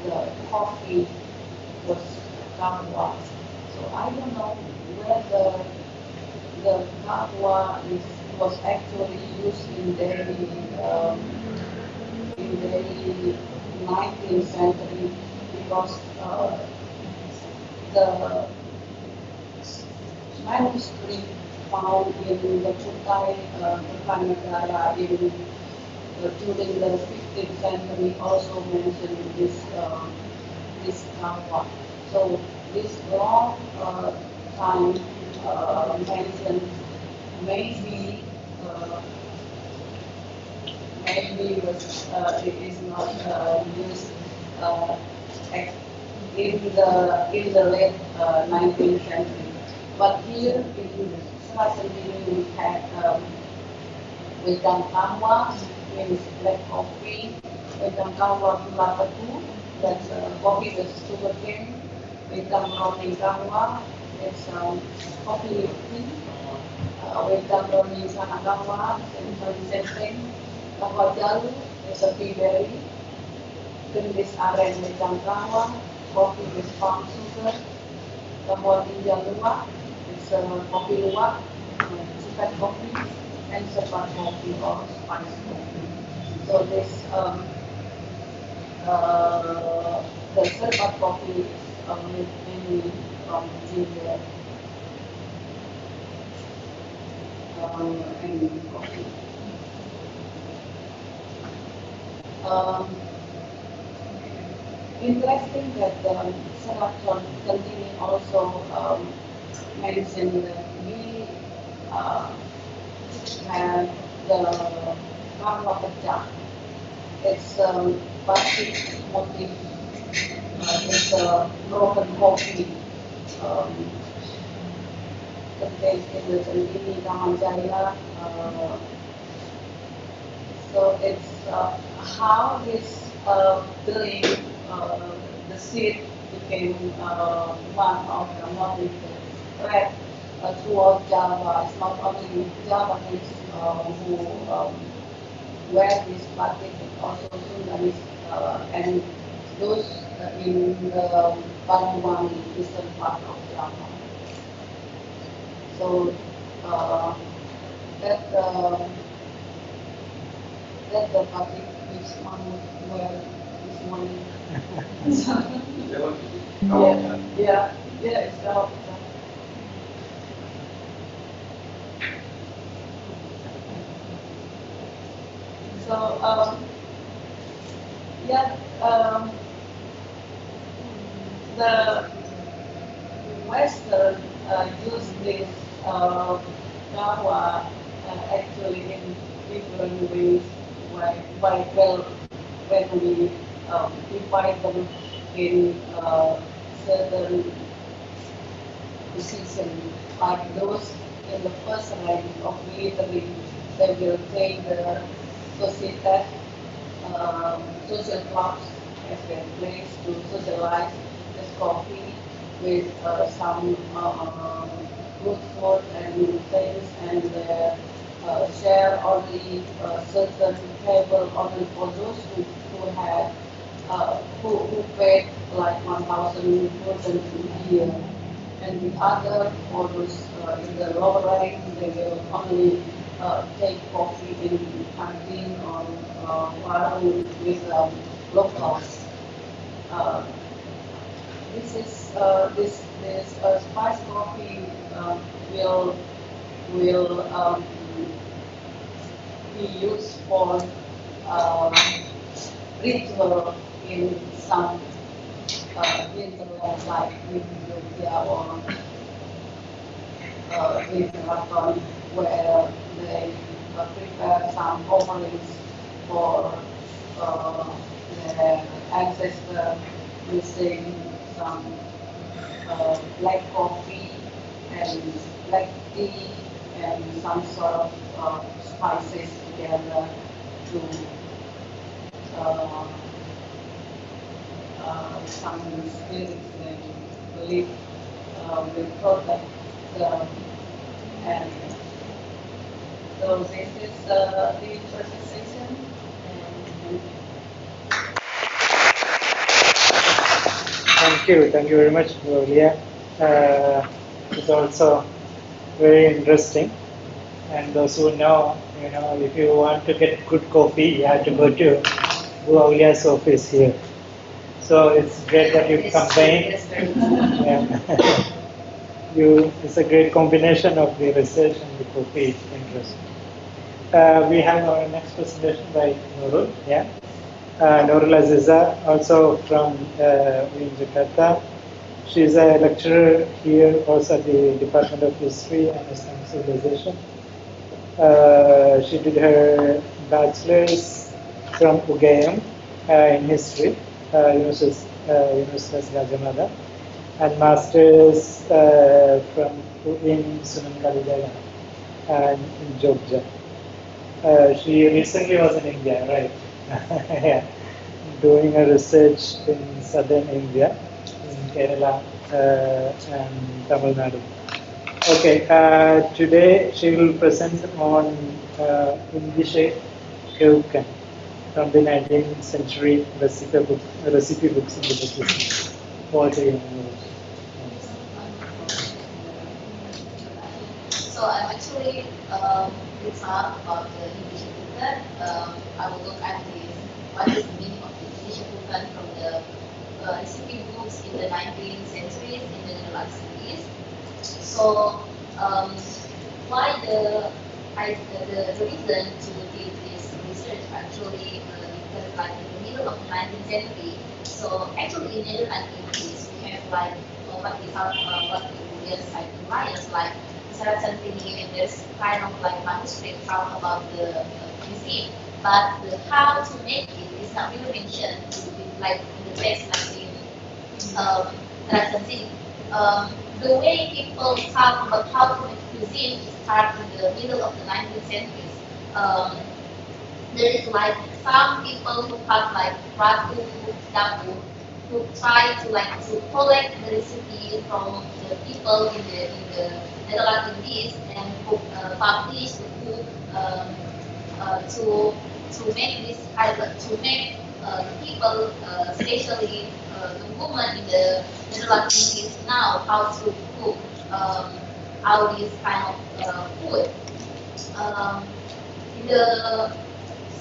the coffee was kahwa. So I don't know whether the kahwa was actually used in daily 19th century because the manuscript found in the Kutai Kartanegara during the 15th century also mentioned this kahwa. So this long time mentioned maybe was it is not used in the late 19th century. But here in Sultanate we had wedang kahwa, means black coffee, wedang kahwa gula tebu, that's coffee with sugarcane, wedang roti kahwa, it's coffee with tea, wedang roti sana kahwa, same thing, kahwa jalu, it's a tea berry, gendis aren wedang kahwa, coffee with palm sugar, kahwa tinja luwak, it's coffee luwak, cepat coffee, and cepat coffee or spice coffee. So this the cepat coffee is mainly from ginger and coffee. Interesting that Surakarta continue also mention that we have the kahwa pecah. It's batik motif. It's broken coffee. Contained in the Centini Taman Jaya. So it's how this drink, the seed became one of the motif thread throughout Java. It's not only Javanese who wear this batik, but also Sundanese and those in the Pakubuwana, eastern part of Java. So that the batik which Mahmud wear this morning. Yeah, it's Java. So the Western use this kahwa actually in different ways. When we divide them in certain positions, like those in the first rank of military, they will take the society, social clubs as their place to socialize this coffee with some good food and things, and share only certain table only for those who had who paid like 1,000 Gulden a year, and the other for those in the lower rank, they will only take coffee in canteen or warung with locals. This spice coffee will be used for ritual in some hinterland like Indonesia or Jakarta, where they prepare some offerings for their ancestors using some black coffee and black tea and some sort of spices together to some spirits they believe will protect them and So this is the presentation. Thank you very much, Awalia. It's also very interesting. And those who know, if you want to get good coffee, you have to go to Awalia's office here. So it's great that you combine. It's a great combination of the research and the coffee. It's interesting. We have our next presentation by Nurul. Nurul Azizah, also from Jakarta. She's a lecturer here, also at the Department of History and Islamic Civilization. She did her bachelor's from UGM in history, Universitas Gadjah Mada, and master's from in Sunan Kalijaga in Jogja. She recently was in India, right? Doing a research in southern India, in Kerala and Tamil Nadu. Okay, today she will present on Indische Keuken from the 19th century recipe books in the Buddhism. Over to you. So I'm actually will talk about the Indische Keuken. I will look at what is the meaning of the Indische Keuken from the recipe books in the 19th century in the Netherlands cities. So why the reason to do this research actually because like in the middle of the 19th century. So actually in Netherlands cities we have like what we call what we site alliance like certain thing and there's kind of like manuscript talk about the cuisine, but the how to make it is not really mentioned like in the text like in City. The way people talk about how to make cuisine started in the middle of the 19th century. There is like some people who have like Ratu, Dapu, who try to like to collect the recipe from the people in the Netherlands Indies and who publish the book to make this kind of to make the people, especially the women in the Netherlands Indies now how to cook all these kind of food.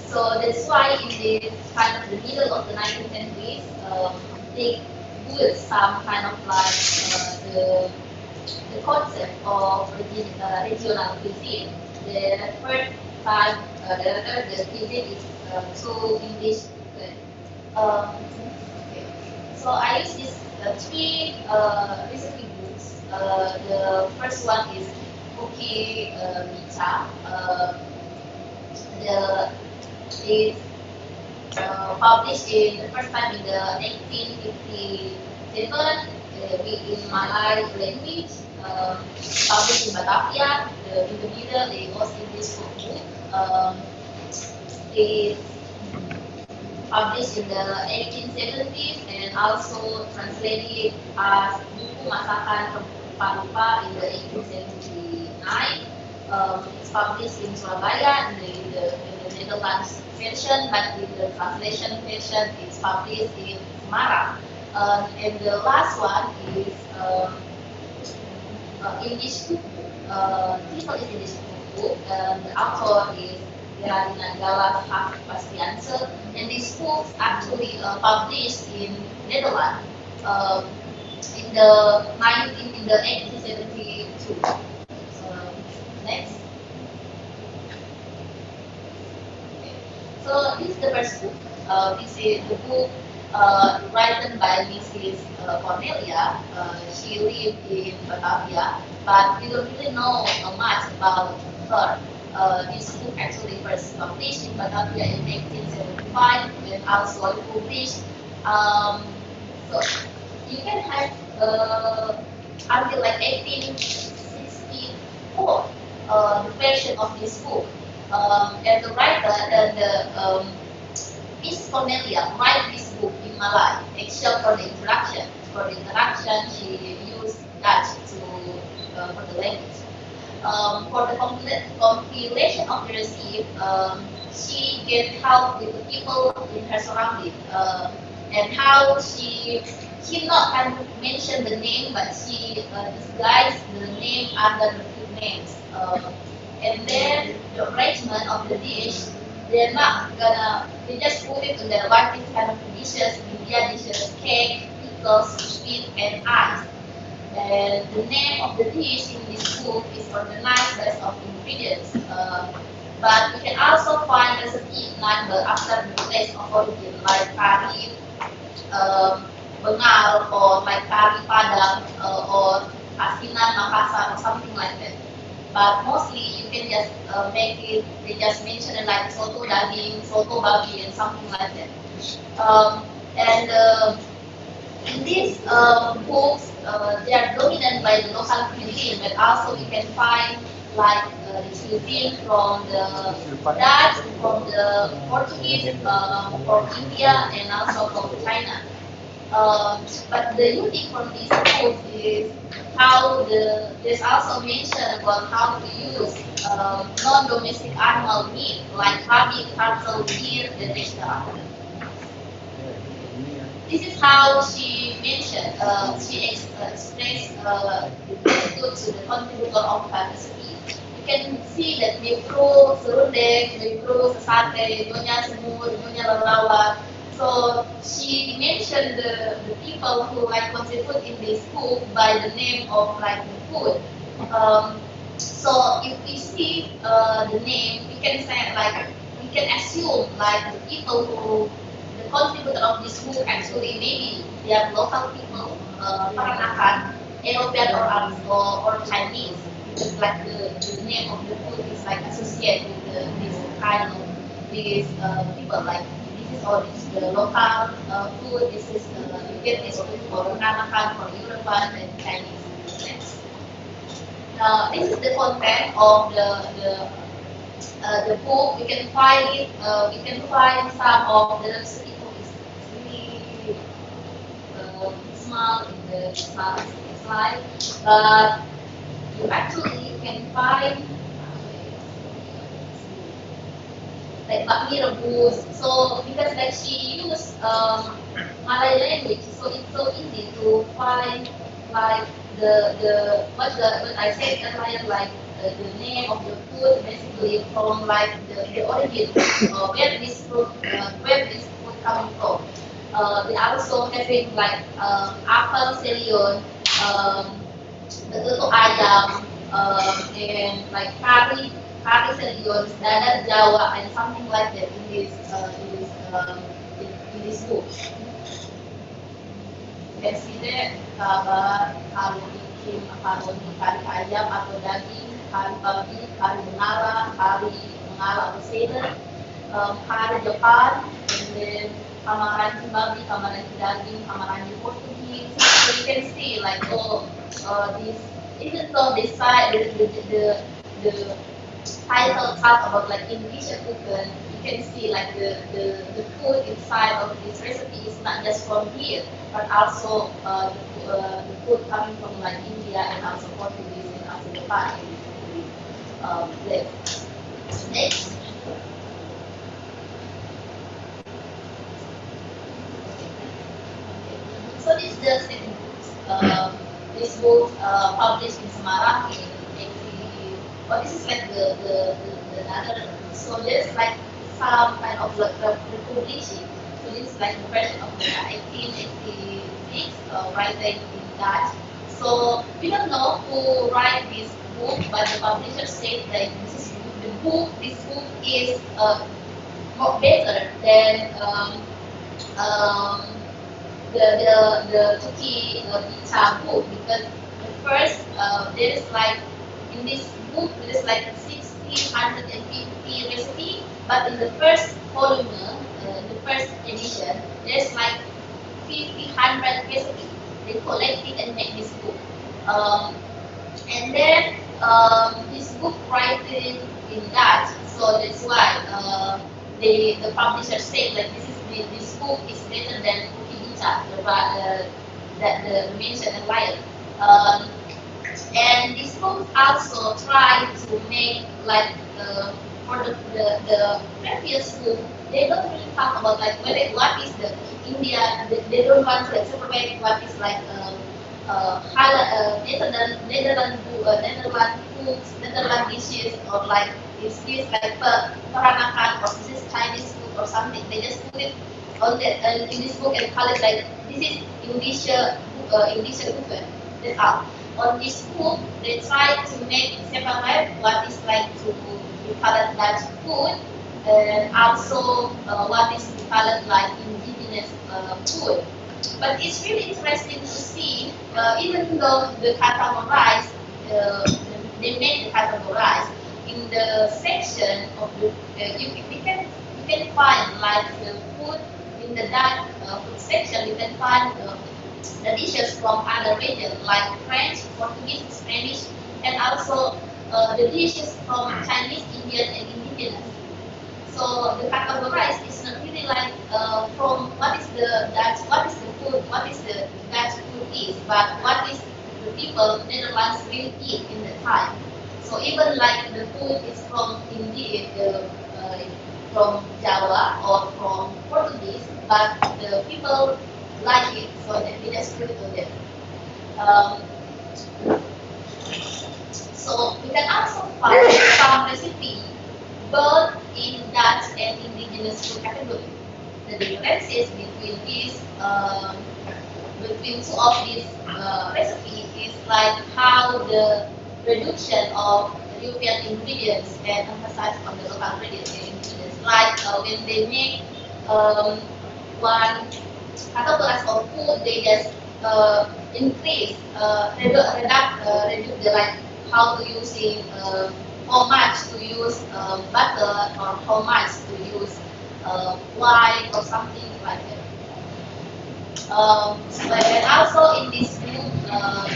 So that's why in the kind of the middle of the 19th centuries, they put some kind of like the concept of regional cuisine. The first time the cuisine is to English. Okay. So I use these three recipe books. The first one is Cookie Micha. It's published in the first time in the 1857 in Malay language, published in Batavia. In the middle, it was in this book. It's published in the 1870s and also translated as Buku Masakan from Rupa-Rupa in the 1879. It's published in Surabaya in the Netherlands version, but in the translation version, it's published in Sumatra. And the last one is English cookbook. This one is English cookbook. The author is Nanggala Bastian Zulyeno, and this book actually published in Netherlands in the 1872. Next. So this is the first book. This is the book written by Mrs. Cornelia. She lived in Batavia, but we don't really know much about her. This book actually first published in Batavia in 1875 and also published. So you can have until like 1864 the version of this book. And the writer and the Miss Cornelia write this book in Malay, except for the introduction. For the introduction, she used Dutch for the language. for the compilation of the receipt, she get help with the people in her surrounding, and how she not can mention the name, but she disguise the name under the two names. And then the arrangement of the dish, they're not gonna, they just put it in the right kind of dishes, India dishes, cake, pickles, sweet, and ice. And the name of the dish in this book is organized based on ingredients. But you can also find recipe number after the place of origin, like curry, Bengal, or like curry Padang, or Asinan, Makassar, or something like that. But mostly you can just make it, they just mention it like soto daging, soto babi, and something like that. In these books, they are dominated by the local cuisine, but also you can find like the cuisine from the Dutch, from the Portuguese, from India, and also from China. But the unique from these books is how there's also mention about how to use non-domestic animal meat like rabbit, turtle, deer, and etc. This is how she mentioned, she expressed gratitude to the contributor of her recipe. You can see that mikro, serundeng, mikro, sate, nyonya semur, nyonya lelawar. So she mentioned the people who like contribute in this book by the name of like the food. So if we see the name, we can say like, we can assume like the people who the contributor of this book actually maybe they are local people, Peranakan, European or Chinese, because like the name of the food is like associated with this kind of these people, like this is or this the local food, this is you get this food for Peranakan, for European and Chinese. This is the content of the book. We can find it. We can find some of the recipe is really small in the slide, but you actually can find like bakmi rebus. So because like she used Malay language, so it's so easy to find like what I said earlier, like the name of the food basically from like the origin, where this food coming from. They also having like apple selion, betutu ayam, and like curry selion, dadar Jawa, and something like that in this book. You can see that kalau bikin makaroni kari ayam atau daging, kari babi, kari Bengala atau Seder, kari Jepang, and then kamaranci babi, kamaranci daging, kamaranci Portugese. So you can see like this, even though the title talk about like Indonesia cooking, you can see like the food inside of this recipe is not just from here, but also the food coming from like India and also Portuguese and also Japan. Next. So this is the second book. This book published in Sumatra in this is like the other. So there's like some kind of like republishing. So this is like the version of the 1886 written in Dutch. So we don't know who write this book, but the publisher said that this book is more better than the Turkey pizza book, because the first there is like in this book there is like 1,650 recipe, but in the first volume, in the first edition, there's like 1,500 recipe. They collected and make this book, and then this book written in Dutch, so that's why the publisher said like this book is better than Turkey pizza, that the mentioned earlier. And this book also try to make like for the previous book, they don't really talk about like what is the India. They don't want to separate what is like Netherlands foods, Netherlands dishes, or like is this like peranakan or is this Chinese food or something. They just put it on that in this book and call it like this is Indonesia food. That's all. On this book, they try to make separate what is like to be called Dutch food and also what is called like indigenous food. But it's really interesting to see, even though the categorized, they made the categorized in the section of the you can find like the food in the Dutch food section. You can find the dishes from other regions like French, Portuguese, Spanish, and also the dishes from Chinese, Indian, and indigenous. So the categorized is not really like from what is the food, what is the Dutch food is, but what is the people Netherlands really eat in the time. So even like the food is from India, from Java or from Portuguese, but the people like it, so they just put it on them. So we can also find some recipe both in Dutch and indigenous food category. The differences between these between two of these recipes is like how the reduction of European ingredients and emphasize on the local ingredients. Like when they make one category of food, they just increase, reduce the like how to using how much to use butter or how much to use wine or something like that. And also in this book,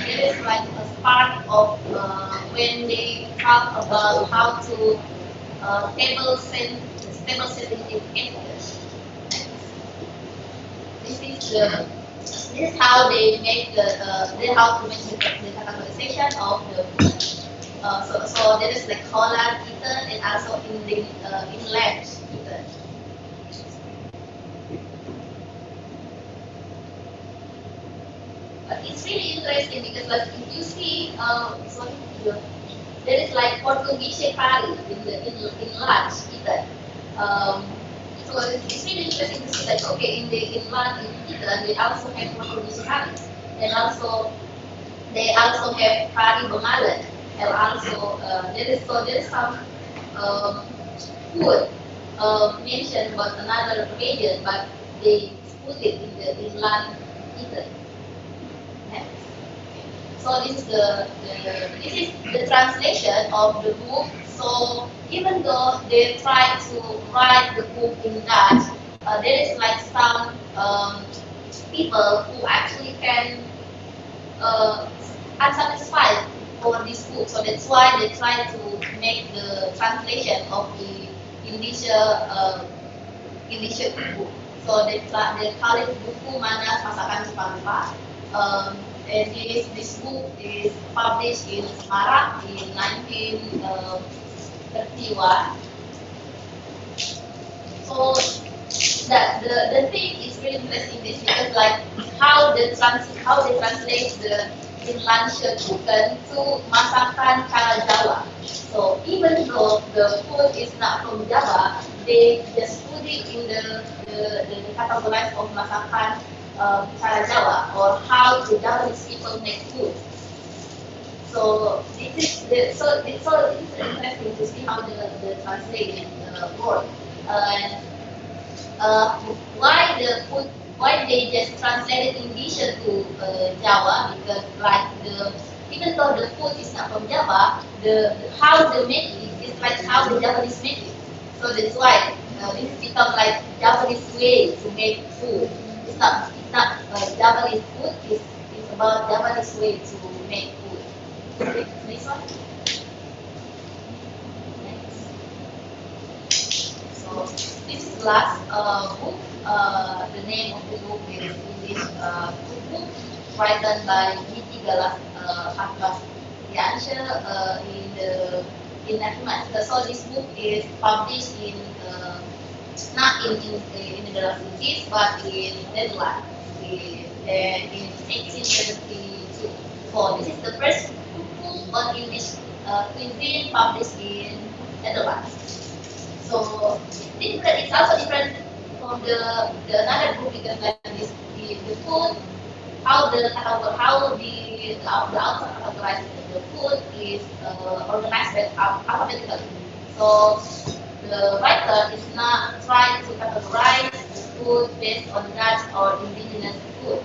there is like a part of when they talk about how to table setting indicators. This is how they make how to make the categorization of the food. So there is like Holland eaten and also inland eaten. But it's really interesting because like if you see there is like Portuguese curry in lunch eaten. So it's really interesting to see that okay in lunch in eaten they also have Portuguese curry and also they also have curry bemalan. And also there is some food mentioned about another region, but they put it in the inland Italy. Next. So this is the translation of the book. So even though they try to write the book in Dutch, there is like some people who actually can unsatisfied for this book, so that's why they try to make the translation of the Indonesia book. So they call it Buku Manas Masakan Jepang. And this book is published in Sumatra in 1931. So that the thing is really interesting this because like how they translate the Indonesia cooking to masakan cara Jawa. So even though the food is not from Java, they just put it in the category of masakan cara Jawa or how the Javanese people make food. So it's interesting to see how the translation works. Why they just translated Indonesia to Java? Because like even though the food is not from Java, how they make it is like how the Japanese make it. So that's why this becomes like Japanese way to make food. It's not Japanese food. It's about Japanese way to make food. Next one. So this is the last book. The name of the book is English book written by Akhbar. the answer in next month. So this book is published in not in the Netherlands, but in Netherlands in 1872. So this is the first book on English cuisine published in Netherlands. So it's also different from the another book because like this the food, how the author categorizes the food is organized alphabetically. So the writer is not trying to categorize the food based on Dutch or indigenous food.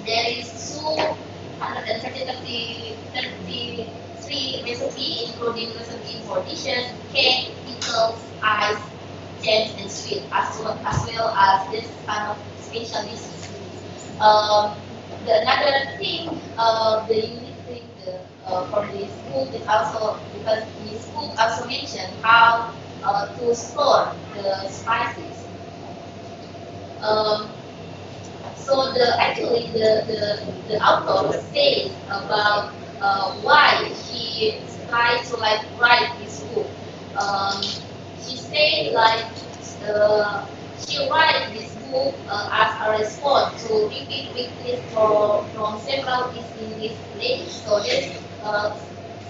There is 233 recipes, including recipe for dishes, cake, pickles, ice, jams, and sweet, as well as this kind of special dishes. Another thing, the unique thing from this book is also because this book also mentioned how to store the spices. So the author says about why she tries to write this book. She said she writes this book as a response to repeat requests from several East Indian ladies. So there's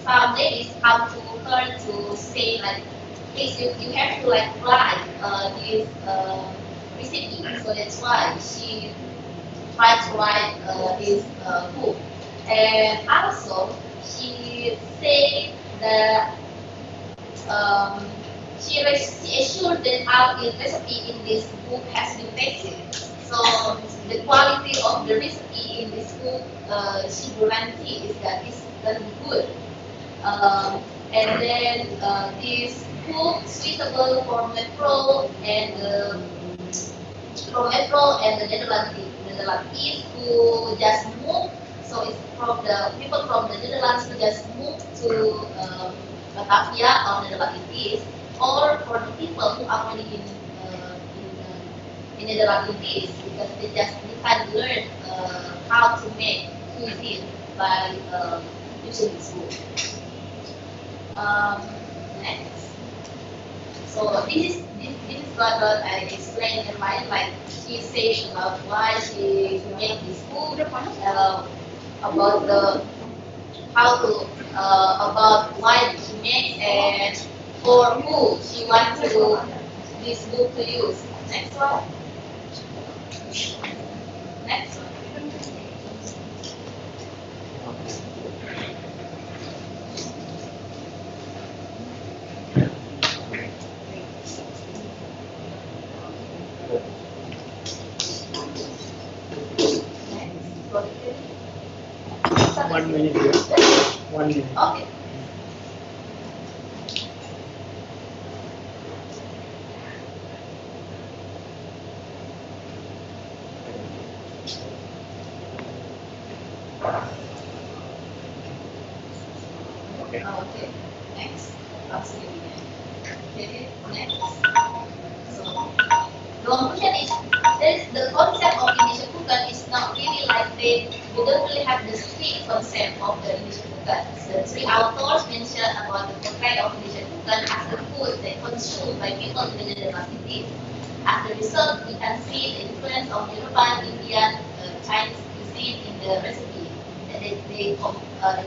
some ladies come to her to say please you have to write this recipe. So that's why she tried to write this book. And also she said that she assured that our recipe in this book has been tested. So the quality of the recipe in this book, she guarantees that it's going to be good. And then this book suitable for Metro and the Netherlands who just moved. So it's from the people from the Netherlands who just moved to Batavia or Netherlands, or for the people who are already in Netherlands, because they can learn how to make cuisine by using this book. Next. So this is what I explained in my she says about why she made this book, about why she made and for who she wants this book to use. Next one. Next one. One minute here. 1 minute. Okay. Okay. Next. Absolutely. Okay. Next. So the conclusion is the concept of Indonesian cooking is not really we don't really have the strict concept of the Indonesian cooking. The three authors mentioned about the portrait of Indonesian cooking as the food that consumed by people in the Netherlands. As a result, we can see the influence of European, Indian, Chinese cuisine in the recipe that they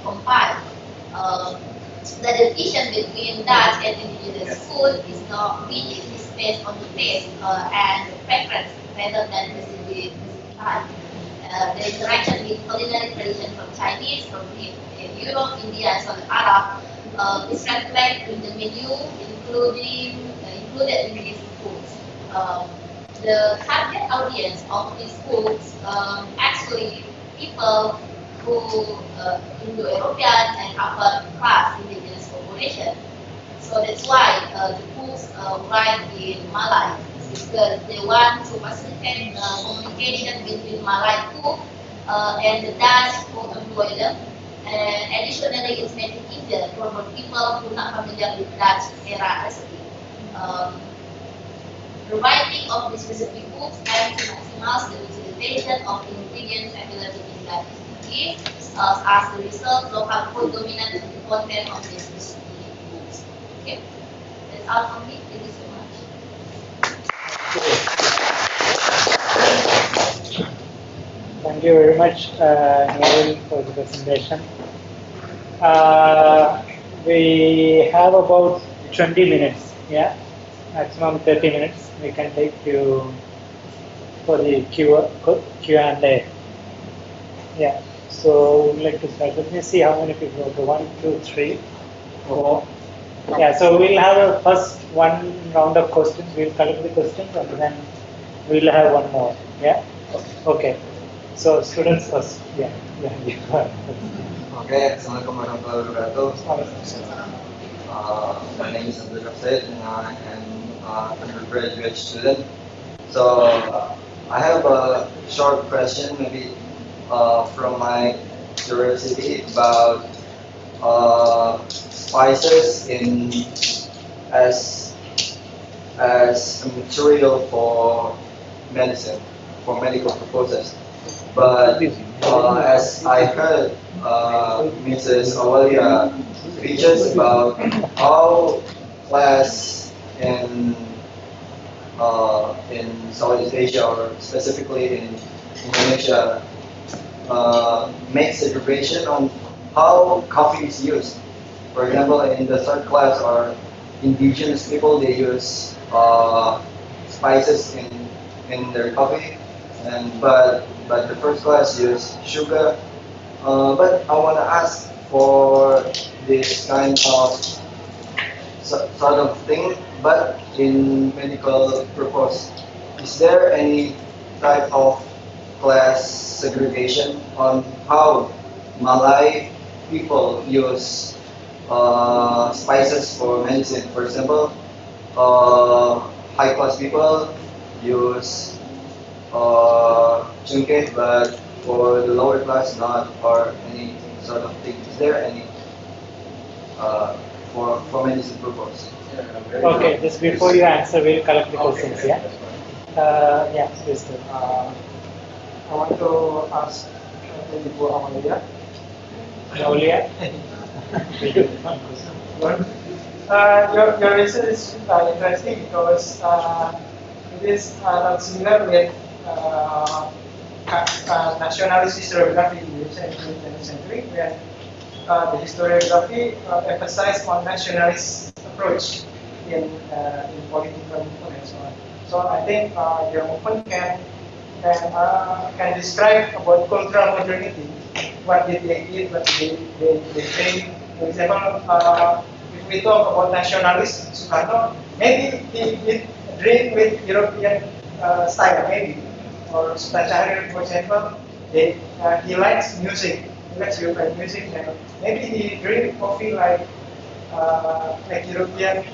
compile. The division between Dutch and indigenous food is not really based on the taste and the preference rather than recipe type. The interaction with culinary tradition from Chinese, from Europe, India, and some Arab is reflected in the menu, included in these foods. The target audience of these foods actually people who Indo-European and upper class indigenous population. So that's why the books write in Malay, because they want to facilitate communication between Malay cook and the Dutch who employ them. And additionally, it's making it easier for people who are not familiar with Dutch era recipe. The writing of these recipe books aims to maximize the utilization of ingredients available in Dutch. is, as the result, local food dominates the content of these recipe books. Okay, that's all from me. Thank you so much. Thank you very much, Nurul, for the presentation. We have about 20 minutes, yeah, maximum 30 minutes. We can take you for the Q&A. Yeah, so we'd like to start. Let me see how many people. Okay, 1, 2, 3, 4. Yeah, so we'll have a first one round of questions. We'll collect the questions and then we'll have one more. Yeah. Okay. So students first. Yeah. Okay. Assalamualaikum warahmatullahi wabarakatuh. My name is Ablution and I am an undergraduate student. So I have a short question, maybe from my curiosity about spices as a material for medicine, for medical purposes. But as I heard Mrs. Awalia teaches about how class in Southeast Asia, or specifically in Indonesia, makes a derivation on how coffee is used. For example, in the third class, or indigenous people, they use spices in their coffee, but the first class use sugar. But I want to ask for this kind of sort of thing, but in medical purpose. Is there any type of class segregation on how Malay people use spices for medicine? For example, high class people use chungkeh, but for the lower class not, or any sort of thing. Is there any for medicine purpose? Okay, just before you answer, we'll collect the questions. Yeah. Yeah, please do. I want to ask Ibu Awalia. Awalia. Your research is interesting because it is not similar with nationalist historiography in the 20th century, where the historiography emphasized on nationalist approach in political movement and so on. So I think your movement can describe about cultural modernity. What did they eat? What did they drink? For example, if we talk about nationalist Sukarno, maybe he drink with European style, maybe. Or Sultanate, for example, he likes music. He likes European music, and maybe he drink coffee like European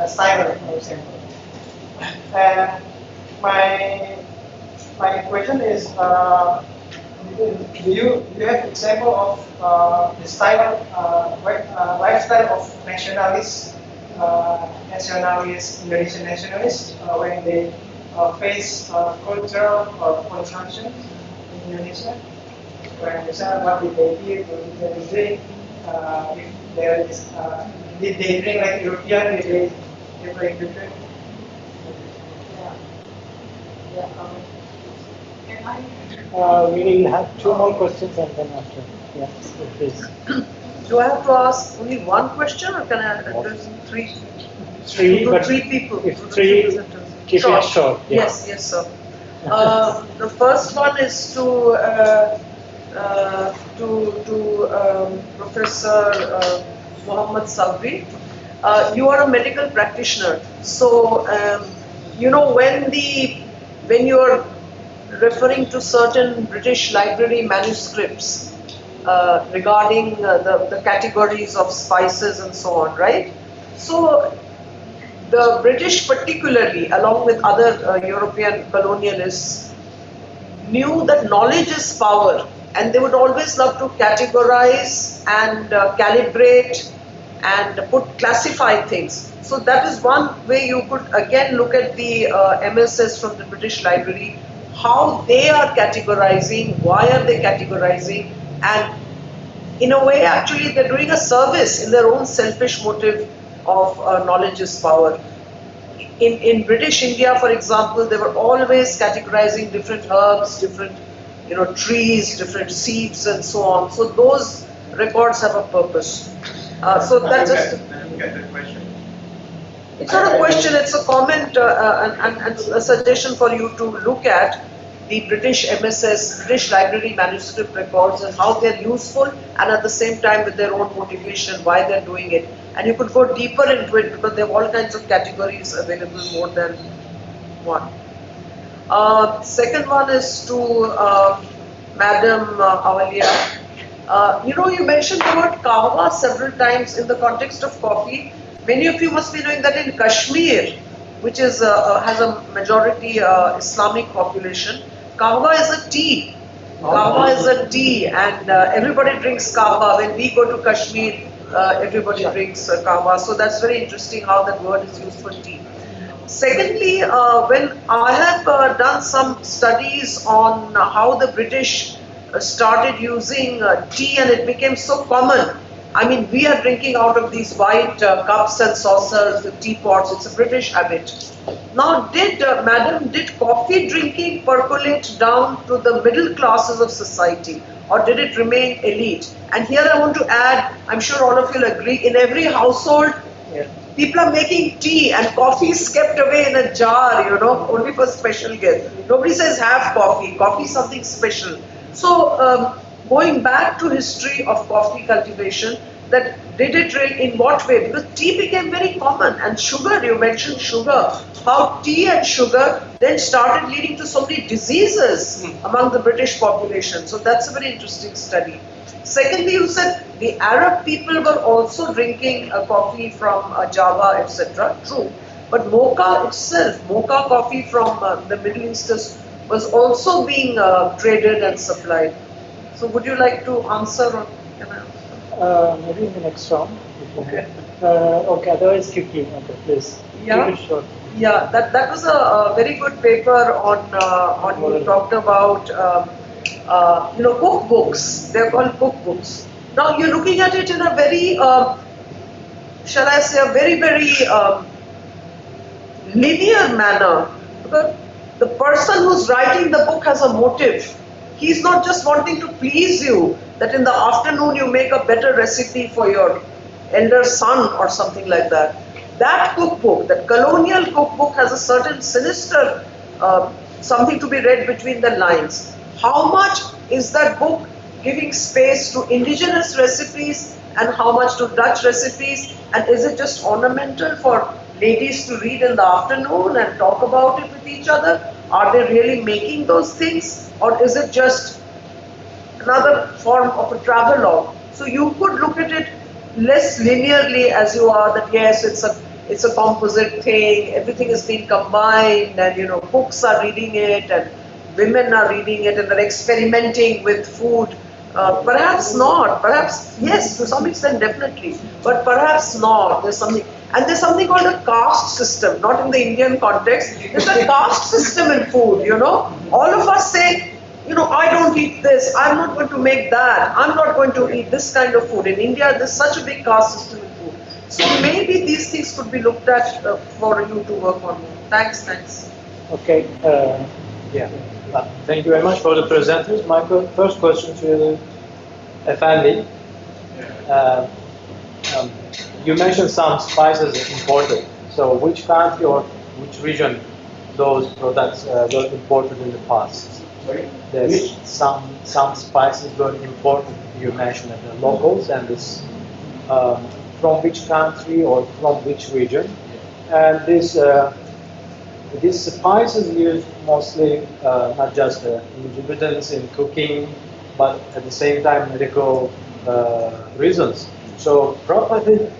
style, for example. And my question is, do you have example of the style, lifestyle of nationalists, Indonesian nationalists, when they face cultural or consumption in Indonesia? For example, what did they eat, what did they drink? If there is, did they drink like European? Did they drink different? We will have 2 more questions and then after. Yeah, so please. Do I have to ask only one question, or can I address 3? 3, but 3 people. If 3, keep it short. Yeah. Yes, sir. The first one is to Professor Muhammad Sabri. You are a medical practitioner, so when you are referring to certain British library manuscripts regarding the categories of spices and so on, right? So the British particularly, along with other European colonialists, knew that knowledge is power, and they would always love to categorize and calibrate and classify things. So that is one way you could again look at the MSS from the British Library, how they are categorizing, why are they categorizing, and in a way actually they're doing a service in their own selfish motive of knowledge is power. In British India, for example, they were always categorizing different herbs, different trees, different seeds, and so on. So those records have a purpose. So that's just. I don't get the question. It's not a question, it's a comment and a suggestion for you to look at the British MSS, British Library manuscript records and how they're useful, and at the same time with their own motivation, why they're doing it. And you could go deeper into it because there are all kinds of categories available, more than one. Second one is to Madam Awalia. You mentioned the word kahwa several times in the context of coffee. Many of you must be knowing that in Kashmir, which is has a majority Islamic population, kahwa is a tea. Kahwa is a tea, and everybody drinks kahwa. When we go to Kashmir, everybody drinks kahwa. So that's very interesting how that word is used for tea. Secondly, when I have done some studies on how the British started using tea and it became so common. I mean, we are drinking out of these white cups and saucers, the teapots. It's a British habit. Now, did coffee drinking percolate down to the middle classes of society, or did it remain elite? And here I want to add, I'm sure all of you will agree, in every household, people are making tea and coffee is kept away in a jar, only for special guests. Nobody says have coffee. Coffee is something special. So, going back to history of coffee cultivation, that did it really, in what way? Because tea became very common, and sugar, you mentioned sugar, how tea and sugar then started leading to so many diseases among the British population. So that's a very interesting study. Secondly, you said the Arab people were also drinking coffee from Java, etc. True. But mocha itself, mocha coffee from the Middle East was also being traded and supplied. So would you like to answer, or can I answer? Maybe in the next round. Okay. Okay, otherwise quickly. Okay, please. Yeah. Keep it short. Yeah, that was a very good paper on you talked about cookbooks. They're called cookbooks. Now you're looking at it in a very, shall I say, a very, very linear manner. Because the person who's writing the book has a motive. He's not just wanting to please you, that in the afternoon you make a better recipe for your elder son or something like that. That cookbook, that colonial cookbook, has a certain sinister something to be read between the lines. How much is that book giving space to indigenous recipes and how much to Dutch recipes? And is it just ornamental for ladies to read in the afternoon and talk about it with each other? Are they really making those things? Or is it just another form of a travelogue? So you could look at it less linearly as you are, that yes, it's a composite thing, everything is being combined, and books are reading it and women are reading it and they're experimenting with food. Perhaps not, perhaps yes, to some extent definitely, but perhaps not. There's something, and there's something called a caste system, not in the Indian context. There's a caste system in food, All of us say, I don't eat this, I'm not going to make that, I'm not going to eat this kind of food. In India, there's such a big caste system in food. So maybe these things could be looked at for you to work on. Thanks. Okay, thank you very much for the presenters. My first question to Effendi. You mentioned some spices imported. So which country or which region those products were imported in the past? There's some spices were imported. You mentioned the locals, and this from which country or from which region? And these spices used mostly not just ingredients in cooking, but at the same time medical reasons. So prophetic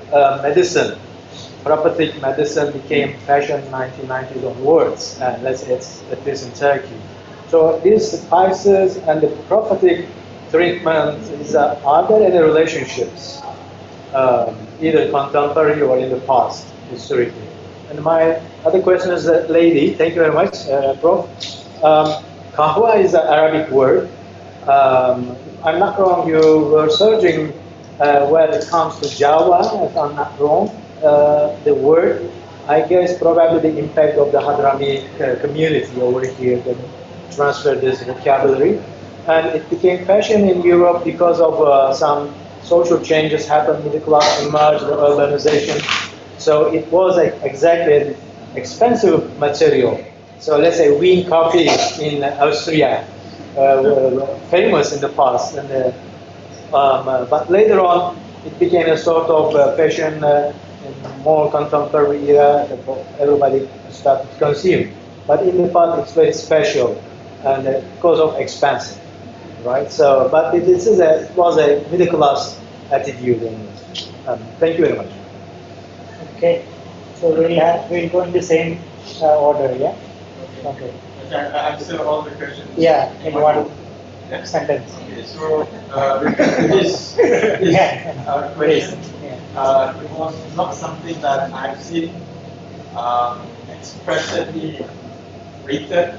medicine became fashion in 1990s onwards, and let's say at least in Turkey. So these spices and the prophetic treatment, are there any relationships, either contemporary or in the past, historically? And my other question is that lady, thank you very much, Prof. kahwa is an Arabic word. I'm not wrong, you were searching when it comes to Java, if I'm not wrong, the word, I guess probably the impact of the Hadrami community over here that transferred this vocabulary. And it became fashion in Europe because of some social changes happened, middle class emerged, the urbanization. So it was exactly an expensive material. So let's say Wien coffee in Austria were famous in the past. And, but later on, it became a sort of fashion in more contemporary era that everybody started to consume. But in the past, it's very special and because of expensive, right? So, but it was a middle class attitude. And, thank you very much. Okay, so we'll go in the same order, yeah? Okay. I answer all the questions. Yeah, in one sentence. Okay, so with this question, it was not something that I've seen expressly written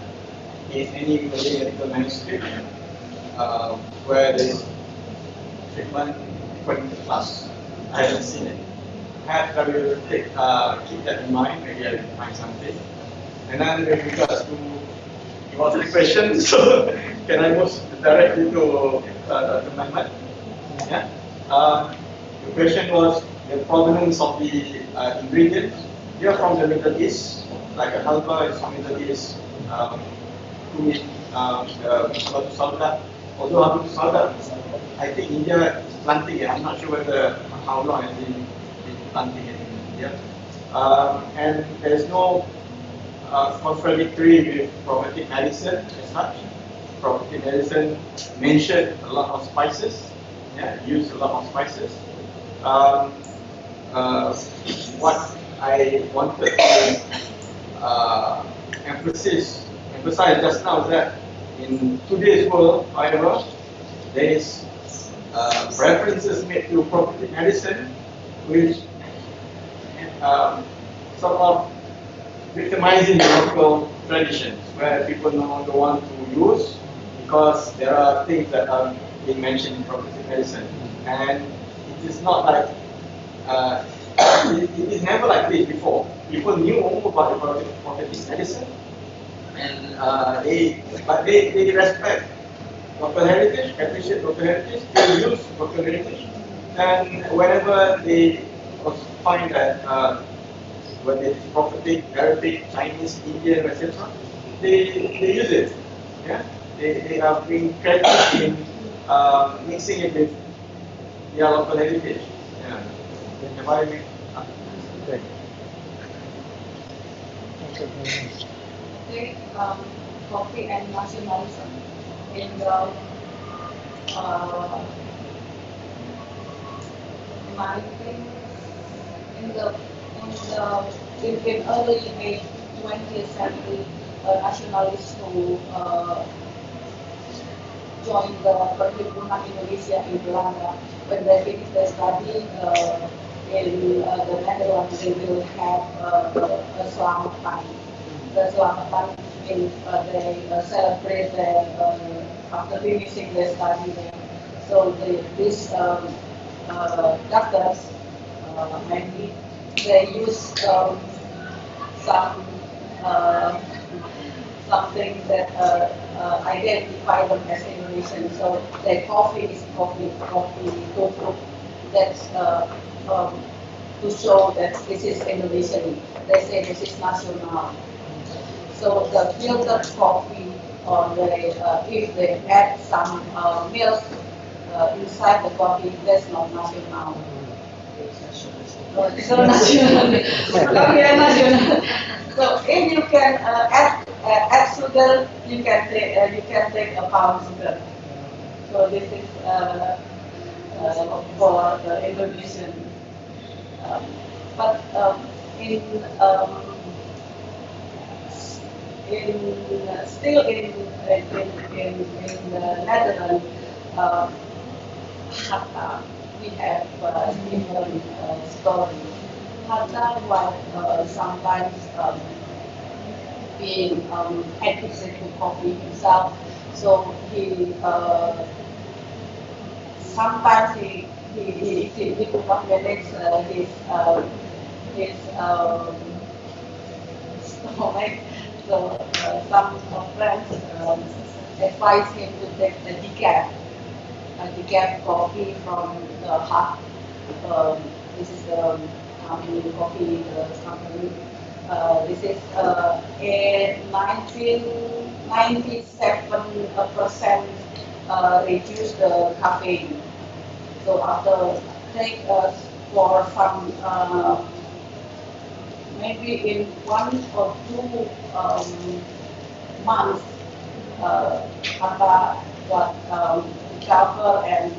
in any medical manuscript where there is treatment according to class. I haven't seen it. Perhaps I will keep that in mind, maybe I will find something. And then with regards to your three questions, so can I move directly to Dr. Muhammad? Yeah. The question was the provenance of the ingredients. They are from the Middle East, like a halva is from Middle East, cumin, the salda. Although habib salda, I think India is planting it. I'm not sure whether how long has been planting it in India. And there's no contradictory with prophetic medicine as such. Prophetic medicine mentioned a lot of spices, used a lot of spices. What I wanted to emphasize just now is that in today's world, however, there is references made to prophetic medicine which sort of victimizing the local traditions where people no longer want to use because there are things that are being mentioned in prophetic medicine. And it is not like, it is never like this before. People knew about the prophetic medicine and they respect local heritage, appreciate local heritage, they use local heritage. And whenever they find that whether it's prophetic, Arabic, Chinese, Indian, etc., they use it. Yeah, they are being creative in mixing it with their local heritage. Yeah, environment. I think coffee and nationalism in the in early 20th century, nationalists who joined the Pakubuwana Indonesia in Belanda, when they finish their study in the Netherlands, they will have a Sumatra. The Sumatra means they celebrate their after finishing their study there. So these doctors mainly they use something that identify them as Indonesian. So their coffee is coffee tofu. That's to show that this is Indonesian. They say this is national. So the filtered coffee, or if they add some milk inside the coffee, that's not national. So national. So if you can add sugar, you can take a pound sugar. So this is for the Indonesian. But still in the Netherlands, Hatta, we have different stories. Hatta, sometimes being addicted to coffee himself. So he sometimes he could not manage his stomach. So some friends advise him to take the decaf coffee from the hut. This is the coffee company. This is a 97% reduce the caffeine. So after take for some maybe in 1 or 2 months, Ata got recover and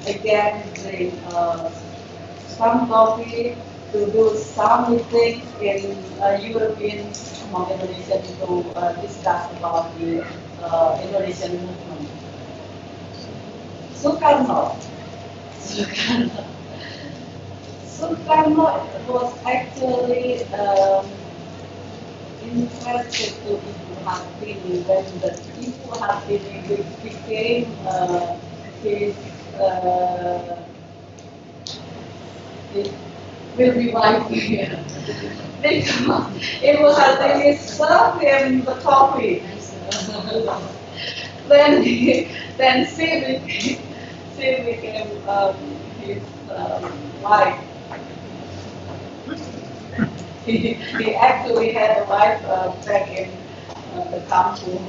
again drink some coffee to do some meetings in European among Indonesian to discuss about the Indonesian movement. Sukarno was actually interested to Ibu Hartini when the Ibu Hartini became his will be wife here. Because Ibu Hartini served him the coffee. Then she became his wife. He actually had a wife back in the kampung.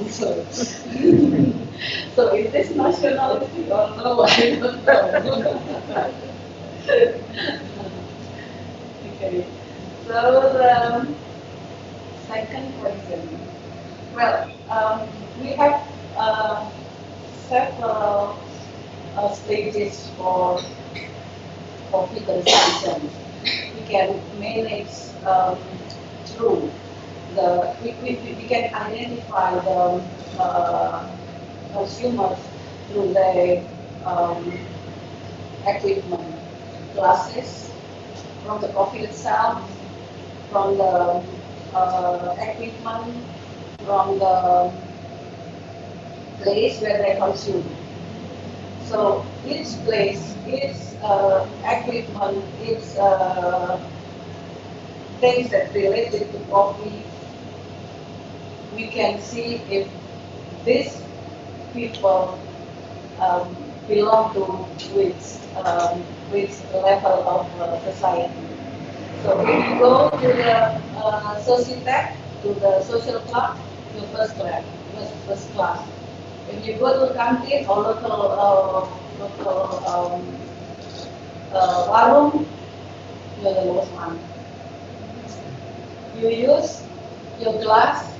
So is this nationality or no? I don't know. Okay. So the second question. Well, we have several stages for coffee consumption. We can manage through we can identify the consumers through the equipment, glasses, from the coffee itself, from the equipment, from the place where they consume. So each place, each equipment, each things that related to coffee, we can see if these people belong to which level of society. So if you go to the society, to the social club, you're first class. If you go to canteen or local warung, you're the lowest one. You use your glass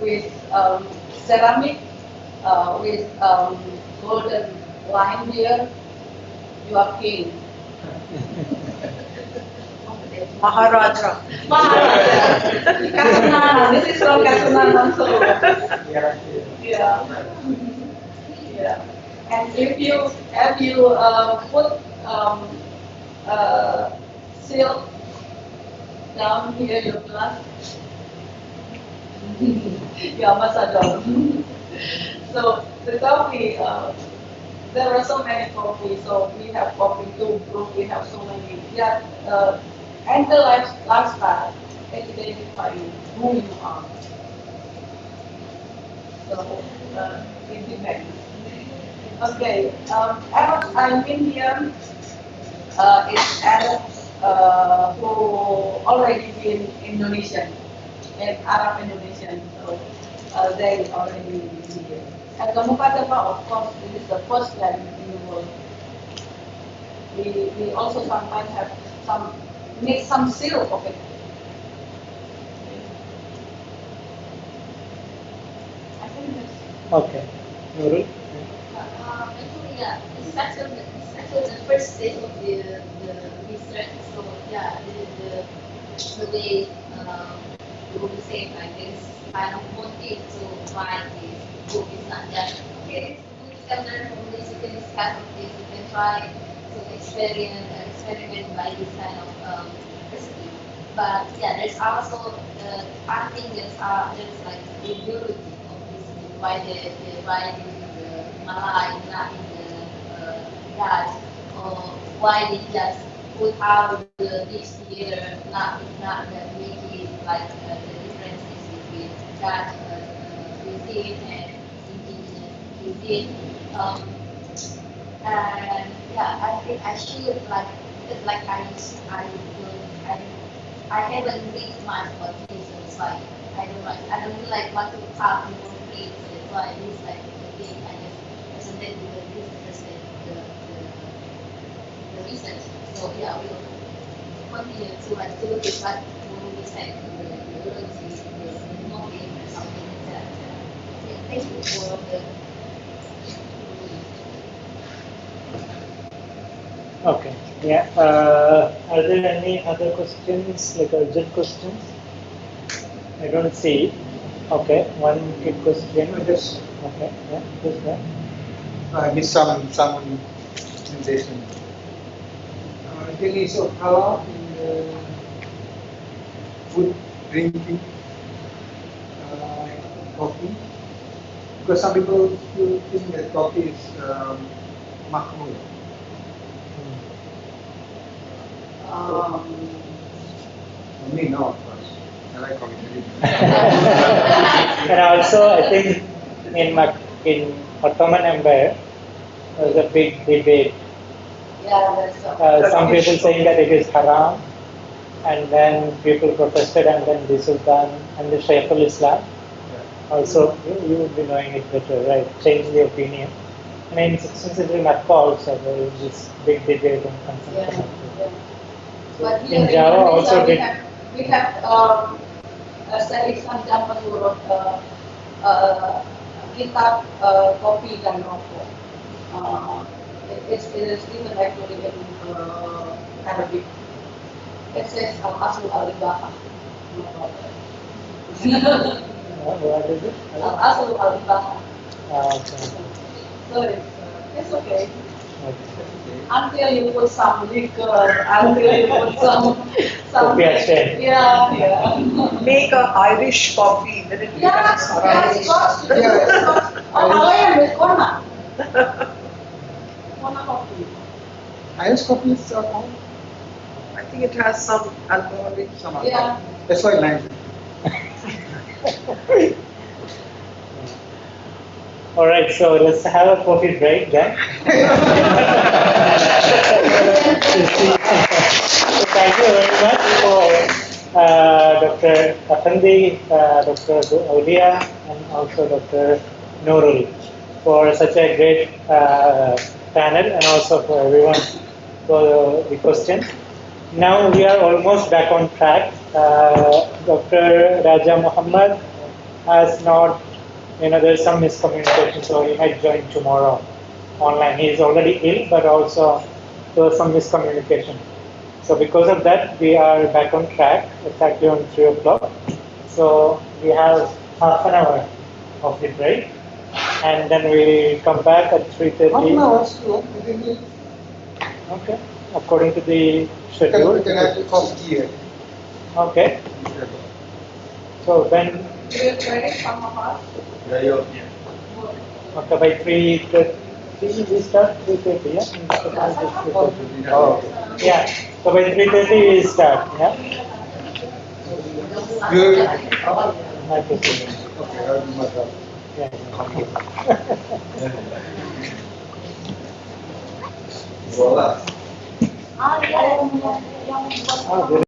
with ceramic, with golden line here, you are king. Maharaja. Kasunan. This is from Kasunan also. Yeah. And if you put silk down here your glass, you ambassador. So the coffee, there are so many coffee. So we have coffee too. We have so many. Yeah. And the lifestyle identifying who you are. So it depends. Okay, Arab Indian is Arabs who already been Indonesian and Arab Indonesian, so they already here. And the Mukadama, of course, this is the first land in the world. We also sometimes have make some syrup of it. I think that's okay. Nurul? Actually, yeah, it's actually the first stage of the research. So yeah, the way you would say like this kind of motive to write this book is not just okay, this book can learn from this, you can discuss of this, you can try to experiment by this kind of recipe. but yeah, there's also I think there's like ideology of this why why the Malay not in the Dutch, or why they just put out the dish together, not that make it like the differences between Dutch cuisine and indigenous cuisine. And yeah, I think I should like it's like I haven't read much about this, so it's like I don't really like want to talk more free, so that's why this like the thing I just presented because this interested the research. So yeah, we'll continue to like to look at what will be said in the ideology, the motive or something like that. Yeah, thank you for the. Okay. Yeah. Are there any other questions, like urgent questions? I don't see. Okay. One quick question. Just okay. Yeah. Just that. I missed some presentation. Any sort of halal in food, drinking, coffee? Because some people still think that coffee is makruh. Me, no, of course. I like coffee. And also, I think in Ottoman Empire, there was a big debate. Yeah, that's Some people saying that it is haram, and then people protested, and then the Sultan and the Shaykh al-Islam also, you would be knowing it better, right? Changed the opinion. And in 16th century Makkah also, there was this big debate on consumption of food. But In Java also we have Syarif Samjam who wrote kitab kopi dan rokok. It is written actually in Arabic. It says al-aslu al-ibaha. What is it? Al-aslu al-ibaha. Okay. So it's okay. Until you put some liquor, until you put some yeah. Make a Irish coffee, then it becomes Irish. Awalia Rahma. Coffee. Irish coffee is alcohol? I think it has some alcoholic. Some alcohol. That's why nice. All right, so let's have a coffee break then. So thank you very much for Dr. Afandi, Dr. Awalia, and also Dr. Nurul for such a great panel, and also for everyone for the questions. Now we are almost back on track. Dr. Raja Muhammad has not, there's some miscommunication, so he might join tomorrow online. He is already ill, but also there was some miscommunication. So because of that, we are back on track, exactly on 3 o'clock. So we have half an hour of the break, and then we come back at 3:30. Half an hour, okay, according to the schedule. We can have the coffee here. Okay. So when okay, by 3:30 we start 3:30, yeah? Oh, okay. Yeah. So by 3:30 we start, yeah? Good. My question. Okay, I'll do my job. Yeah. Voila. Oh,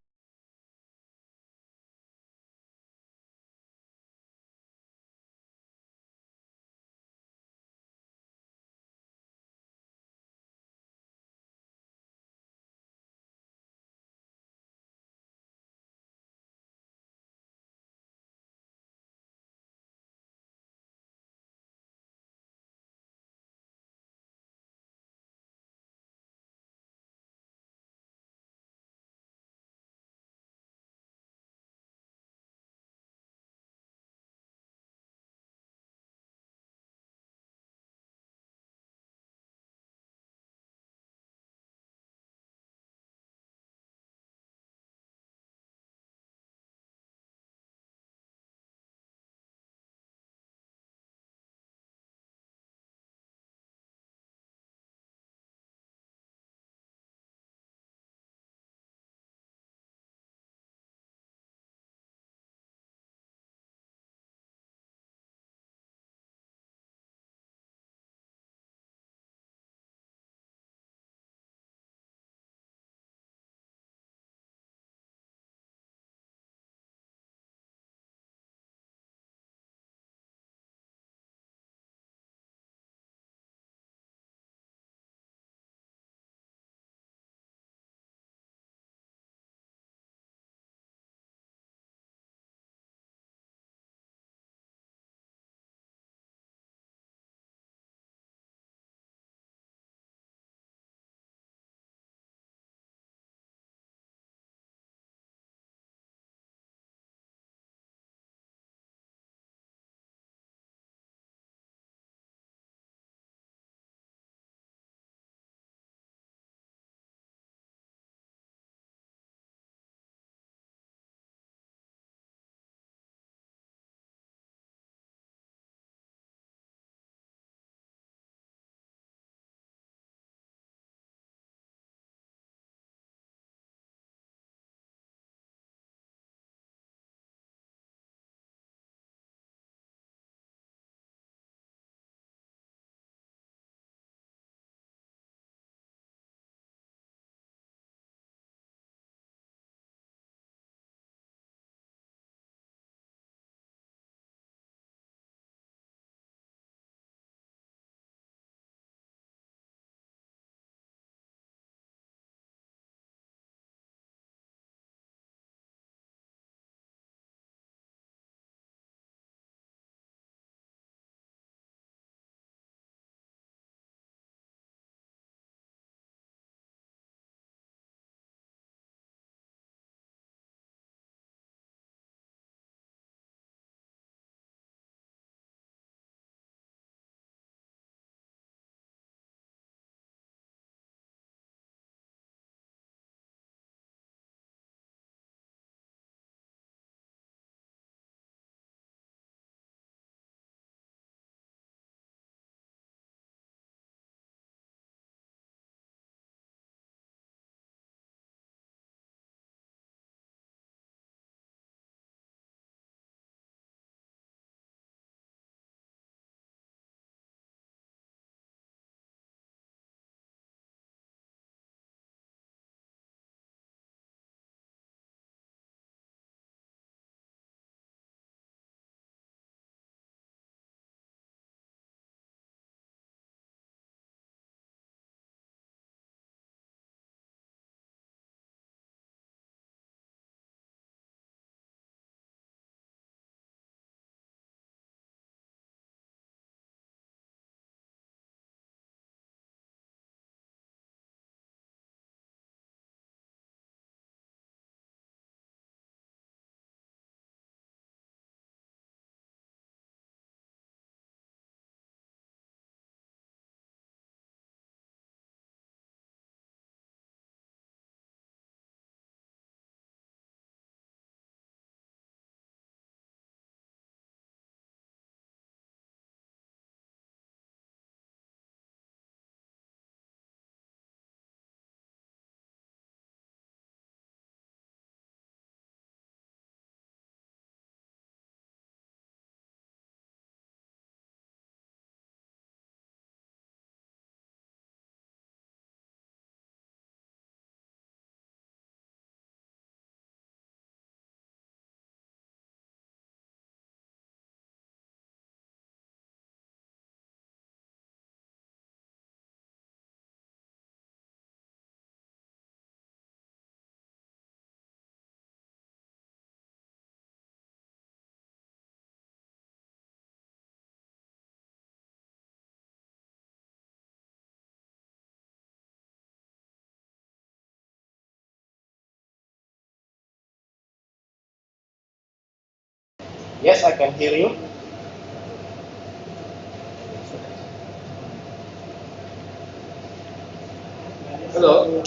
Yes, I can hear you. Hello.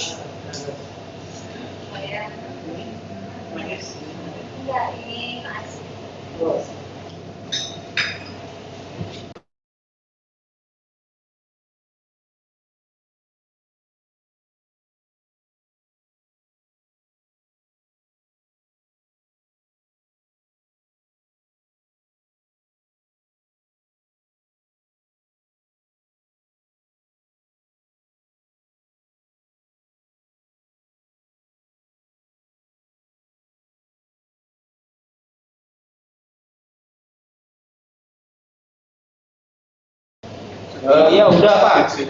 Iya udah Pak.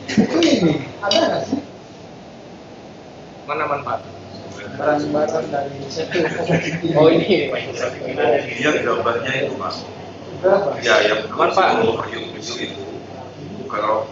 Itu ini ada nggak sih Mana Pak? barang-barang dari Oh ini. Yang gambarnya itu Mas. berapa? Ya yang Aman, Pak. itu kalau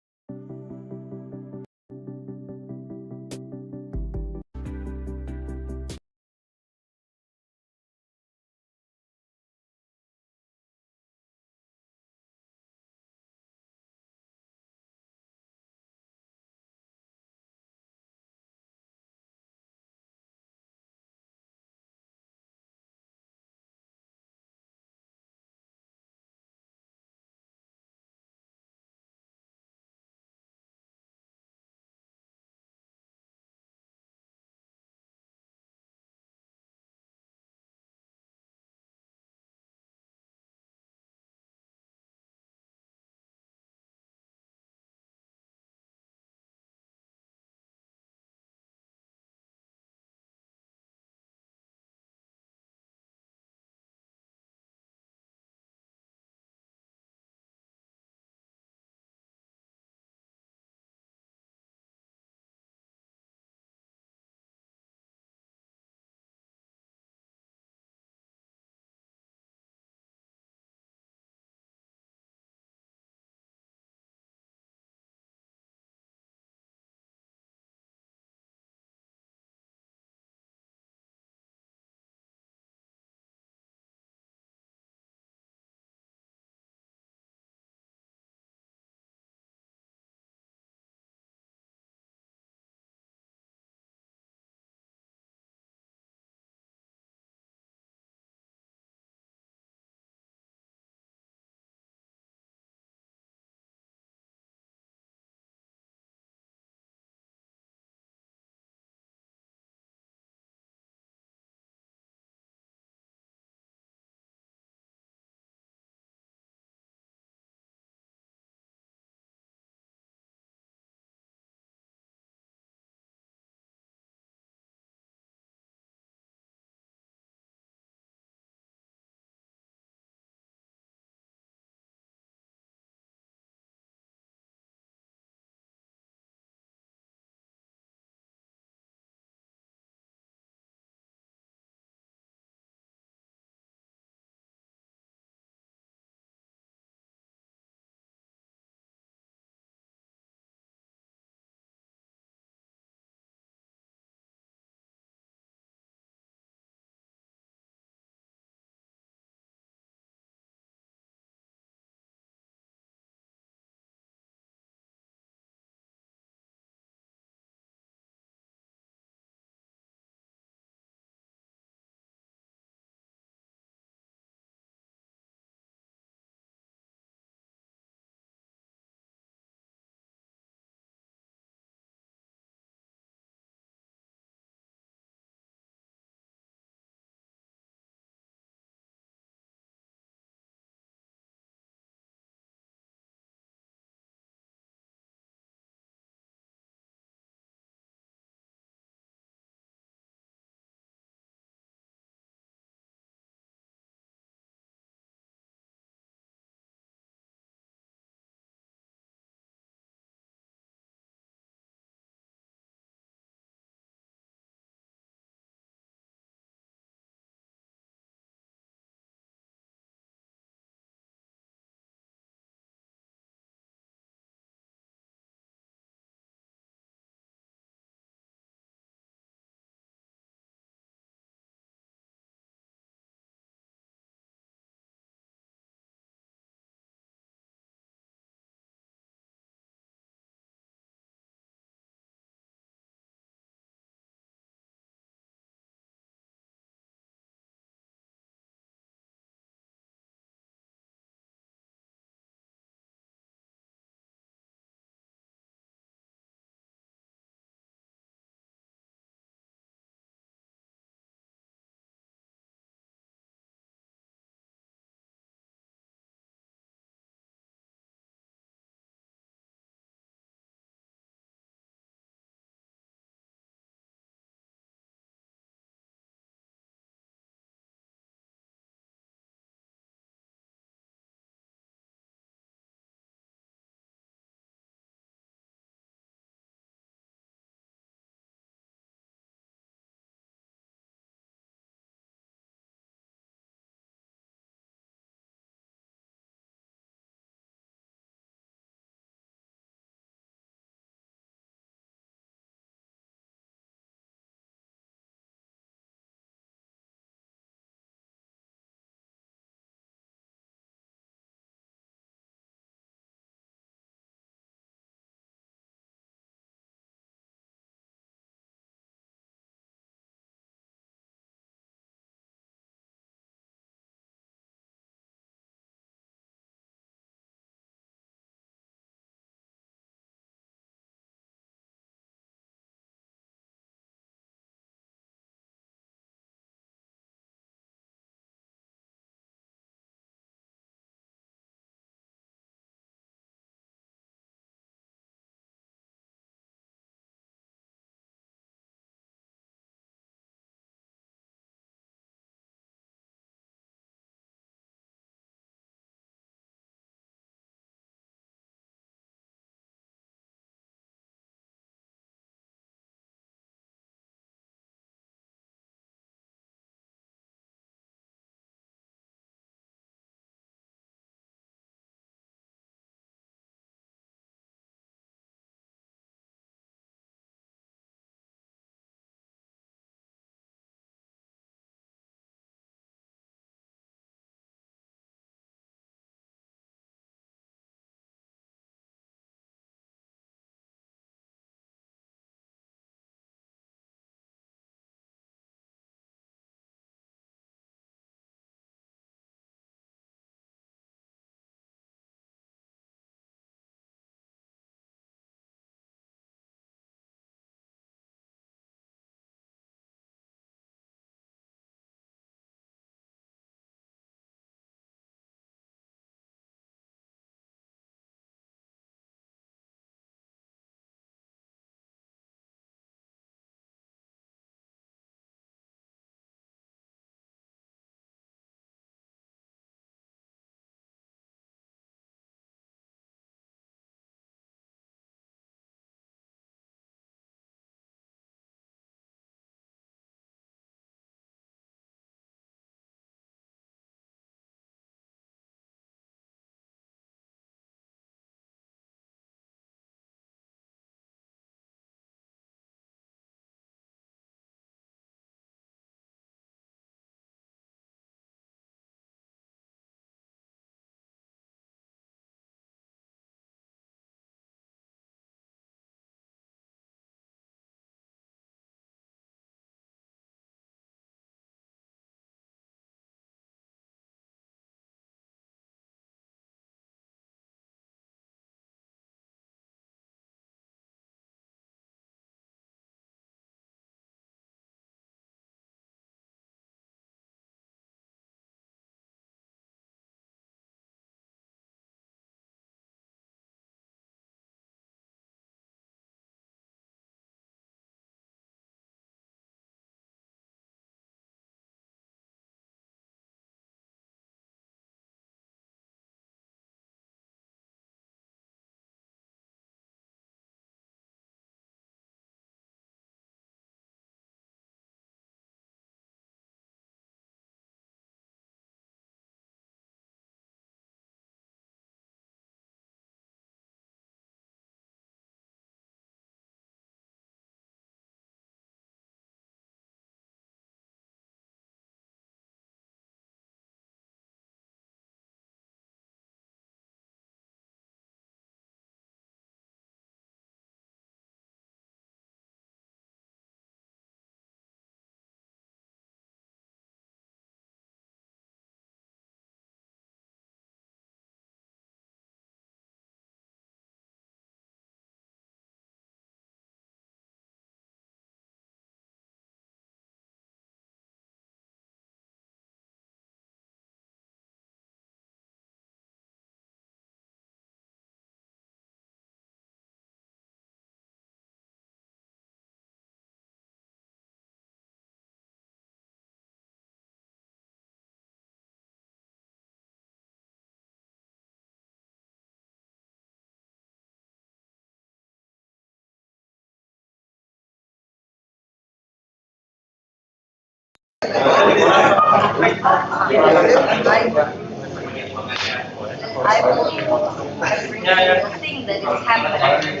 Everything that is happening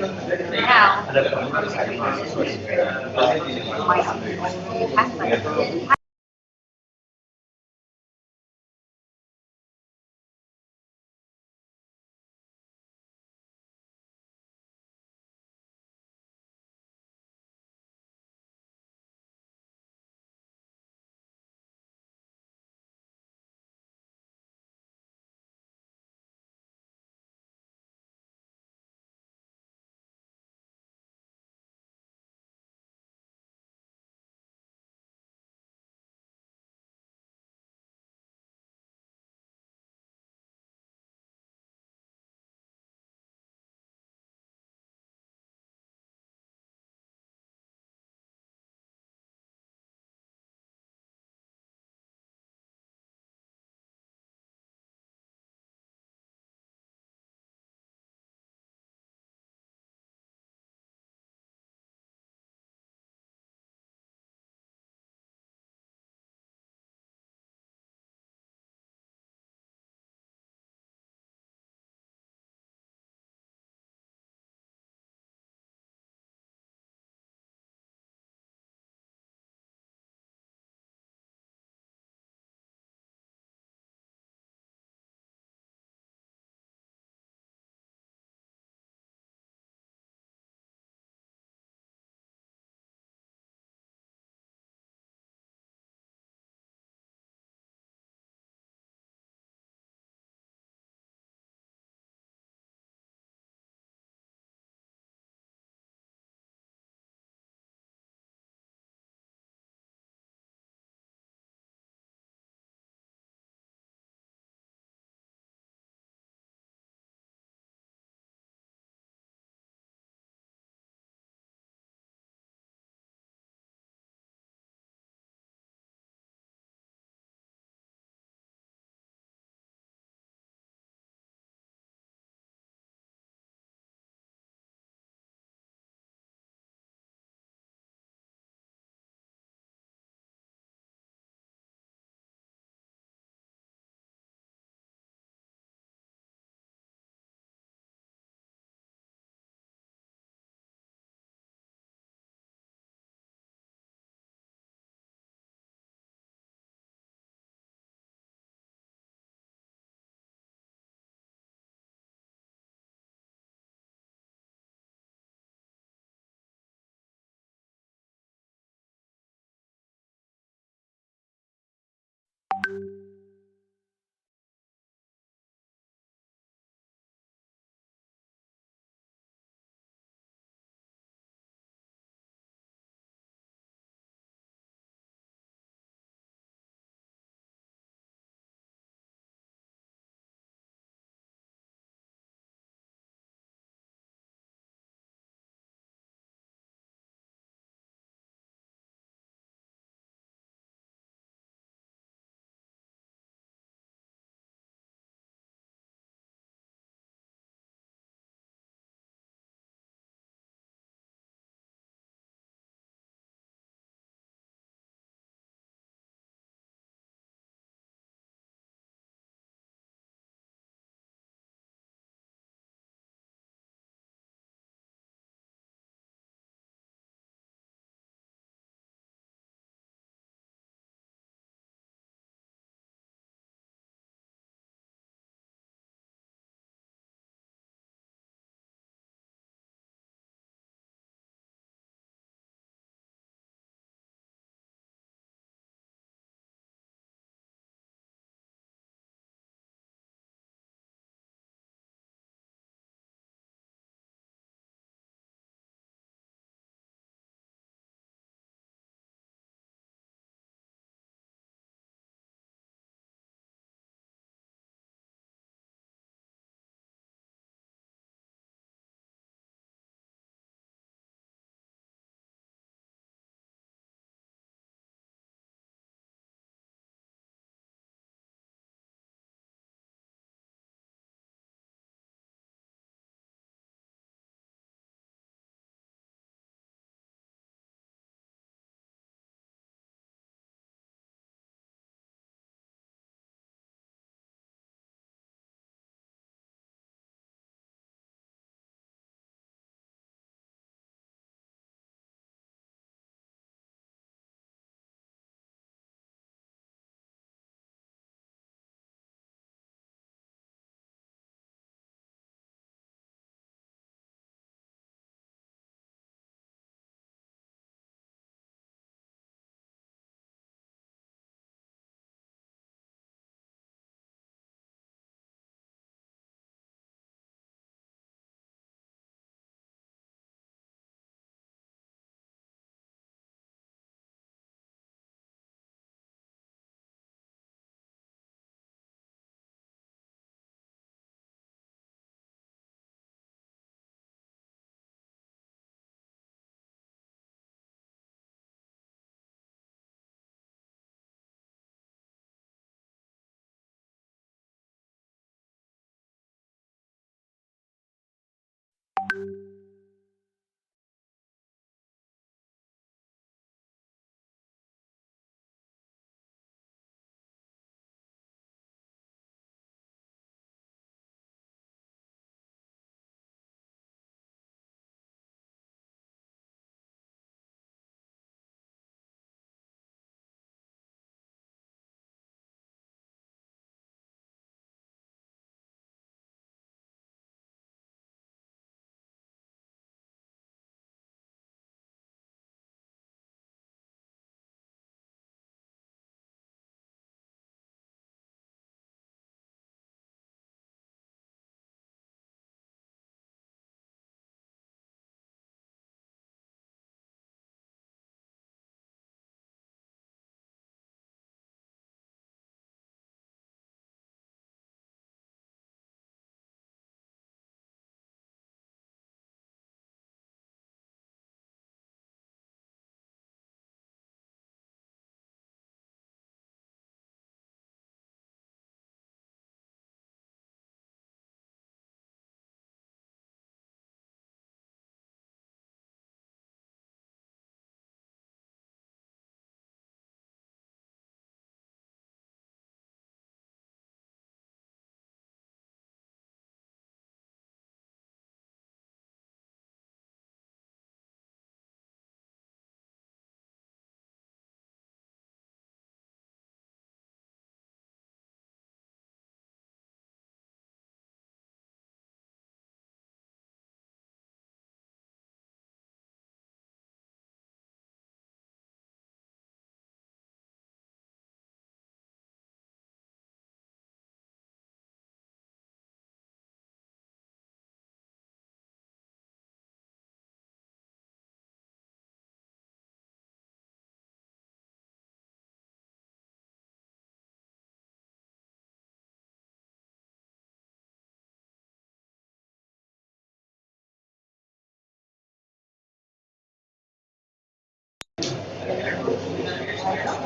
now might happen.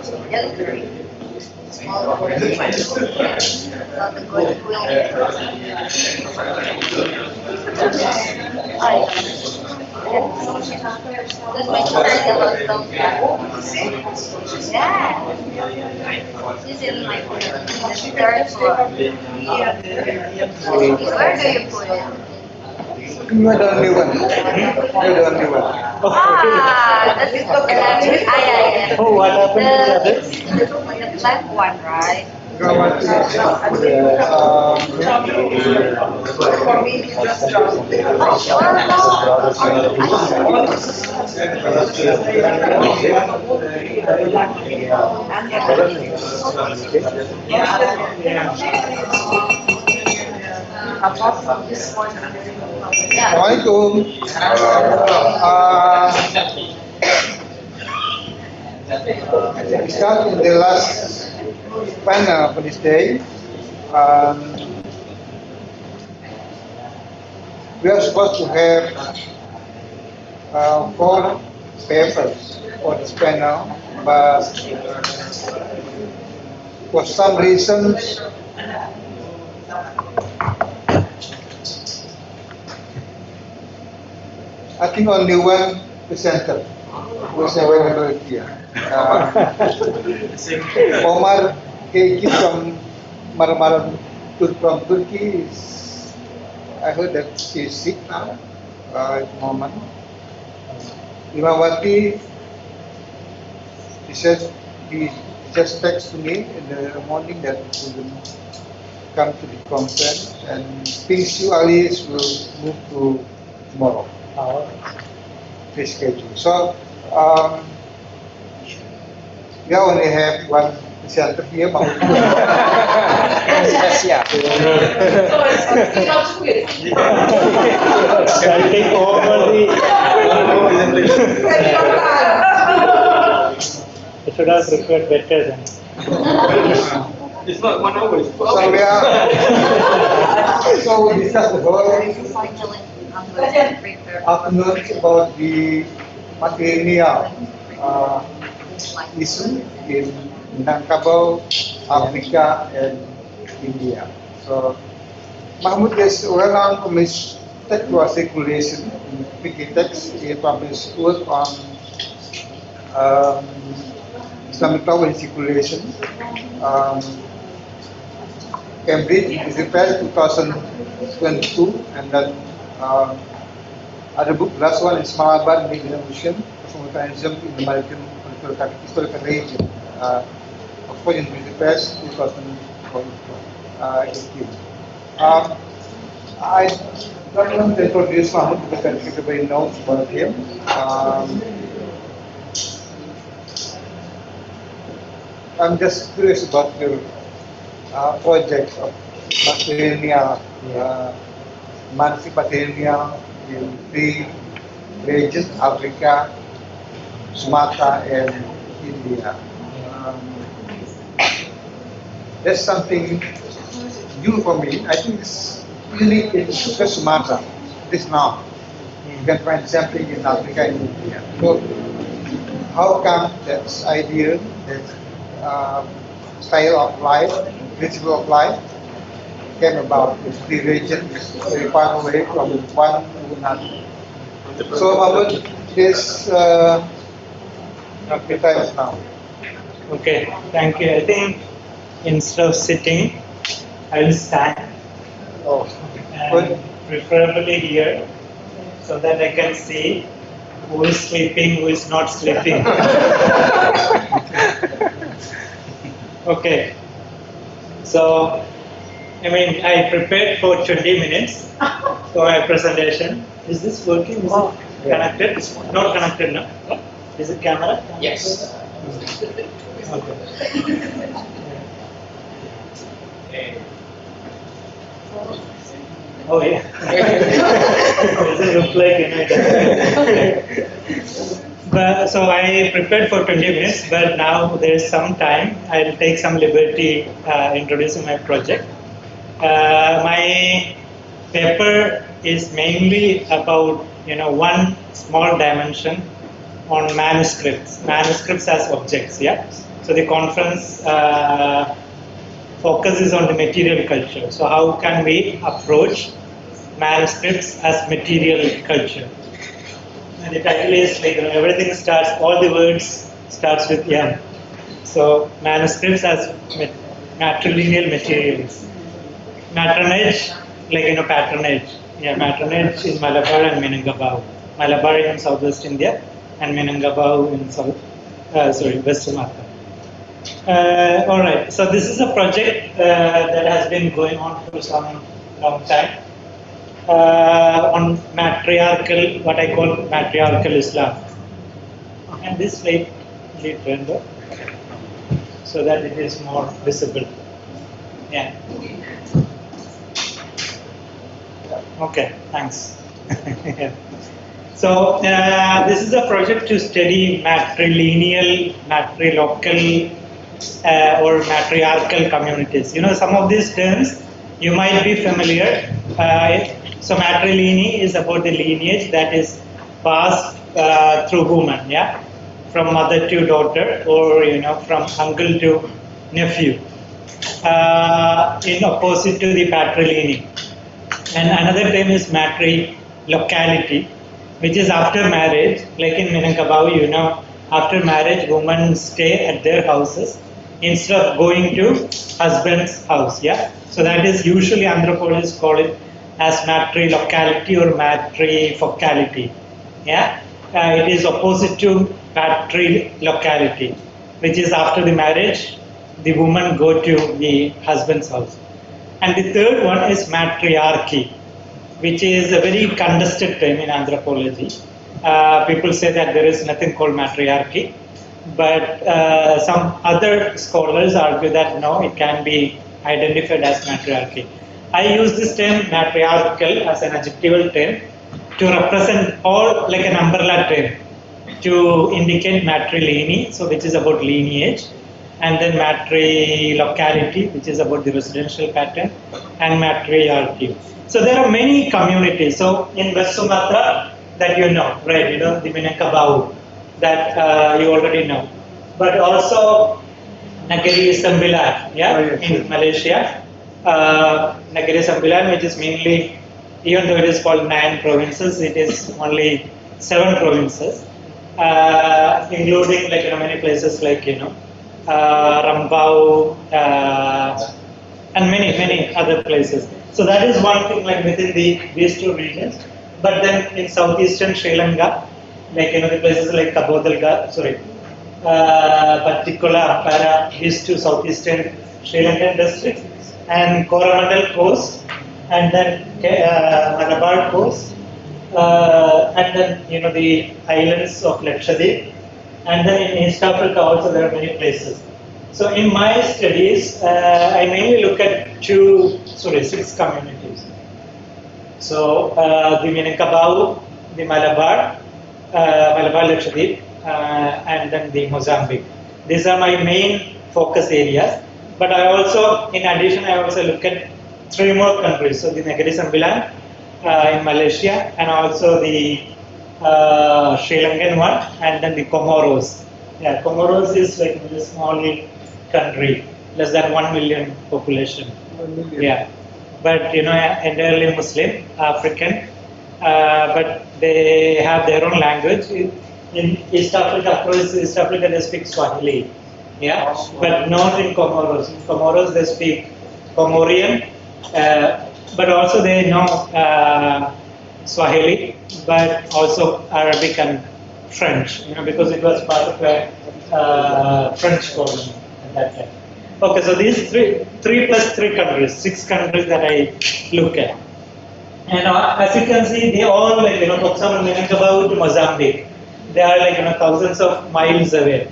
delivery. Small organization. Not the goodwill. That's my story about them. Yeah. This is my the third floor. Where do you put it? You're the only one. You're the only one. That is the yeah. Oh, what happened to the others? The black one, right? For me, it's just apart from this point, Assalamualaikum. We start in the last panel for this day. We are supposed to have 4 papers for this panel, but for some reasons, I think only one presenter was available here. Omar Keiki from Marmaran from Turkey is, I heard that she is sick now at the moment. Imawati, he said he just texted me in the morning that he will come to the conference, and Pingsu Alice will move to tomorrow. This schedule. So we only have one presenter here. Yeah. I think overly. I should have prepared better than. It's not 1 hour. So we are. So we discuss the whole afternoon about the material issue in Minangkabau, Africa, and India. So Mahmoud is well known from his textual circulation in Wikipedia. He published work on Islamic law and circulation. Cambridge University 2022, and then other book, last one is Malabar Mediation, Cosmopolitanism in the Maritime Historical Region, Oxford University Press, 2018. I don't want to introduce Mahmoud because I think everybody knows about him. I'm just curious about your project of material, Mansi material in 3 regions, Africa, Sumatra, and India. That's something new for me. I think it's unique in Sumatra. This now. You can find something in Africa and India. So how come that idea, that style of life, principle of life, came about? If the region is very far away from one to another. So Mahmoud, this time now. Okay, thank you. I think instead of sitting, I will stand. And preferably here, so that I can see who is sleeping, who is not sleeping. Okay. So, I prepared for 20 minutes for my presentation. Is this working? Is it connected? It's not connected now. Is it camera? Yes. Okay. Oh yeah. Does it look like But so I prepared for 20 minutes, but now there is some time. I'll take some liberty introducing my project. My paper is mainly about one small dimension on manuscripts as objects. Yeah. So the conference focuses on the material culture. So how can we approach manuscripts as material culture? And the title is like, everything starts, all the words starts with M. So manuscripts as matrilineal materials. Matronage, like patronage. Yeah, matronage in Malabar and Minangkabau. Malabar in Southwest India and Minangkabau in West Sumatra. All right, so this is a project that has been going on for some long time on matriarchal, what I call matriarchal Islam. And this slide turned up so that it is more visible. Yeah. Okay, thanks. So this is a project to study matrilineal, matrilocal, or matriarchal communities. Some of these terms you might be familiar. So matrilineal is about the lineage that is passed through woman, yeah, from mother to daughter, or from uncle to nephew. In opposite to the patrilineal. And another term is matrilocality, which is after marriage. Like in Minangkabau, after marriage, women stay at their houses instead of going to husband's house. Yeah, so that is usually anthropologists call it as matrilocality or matrifocality. Yeah, it is opposite to patrilocality, which is after the marriage, the woman go to the husband's house. And the third one is matriarchy, which is a very contested term in anthropology. People say that there is nothing called matriarchy, but some other scholars argue that no, it can be identified as matriarchy. I use this term matriarchal as an adjectival term to represent all, like an umbrella term, to indicate matrilineal, so which is about lineage, and then matrilocality, which is about the residential pattern, and matriarchy. So there are many communities. So in West Sumatra, that right, the Minangkabau, that you already know. But also Negeri Sembilan, yeah, in Malaysia. Negeri Sembilan, which is mainly, even though it is called 9 provinces, it is only 7 provinces, including many places like Rambau, and many other places. So that is one thing within these two regions. But then in southeastern Sri Lanka, the places like Kabodalga, Patikula, Para, these two southeastern Sri Lankan districts, and Coromandel coast, and then Malabar coast, and then the islands of Lakshadweep. And then in East Africa also there are many places. So in my studies, I mainly look at 6 communities. So the Minangkabau, the Malabar Lakshadweep, and then the Mozambique. These are my main focus areas. But I also, in addition, I also look at 3 more countries. So the Negeri Sembilan in Malaysia, and also the Sri Lankan one, and then the Comoros. Yeah, Comoros is like a small country, less than 1 million population. 1 million. Yeah, but entirely Muslim, African, but they have their own language. In East Africa, across East Africa, they speak Swahili. Yeah, but not in Comoros. In Comoros, they speak Comorian, but also they know Swahili, but also Arabic and French, because it was part of a French colony at that time. Okay, so these three plus 3 countries, 6 countries that I look at. And as you can see, they all, for example, Minangkabau to Mozambique, they are thousands of miles away.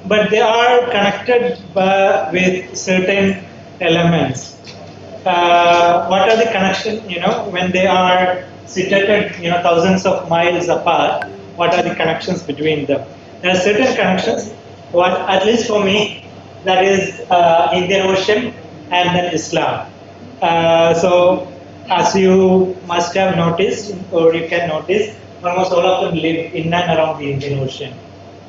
But they are connected with certain elements. What are the connections, when they are situated, thousands of miles apart, what are the connections between them? There are certain connections, at least for me, that is Indian Ocean and then Islam. So as you must have noticed, or you can notice, almost all of them live in and around the Indian Ocean.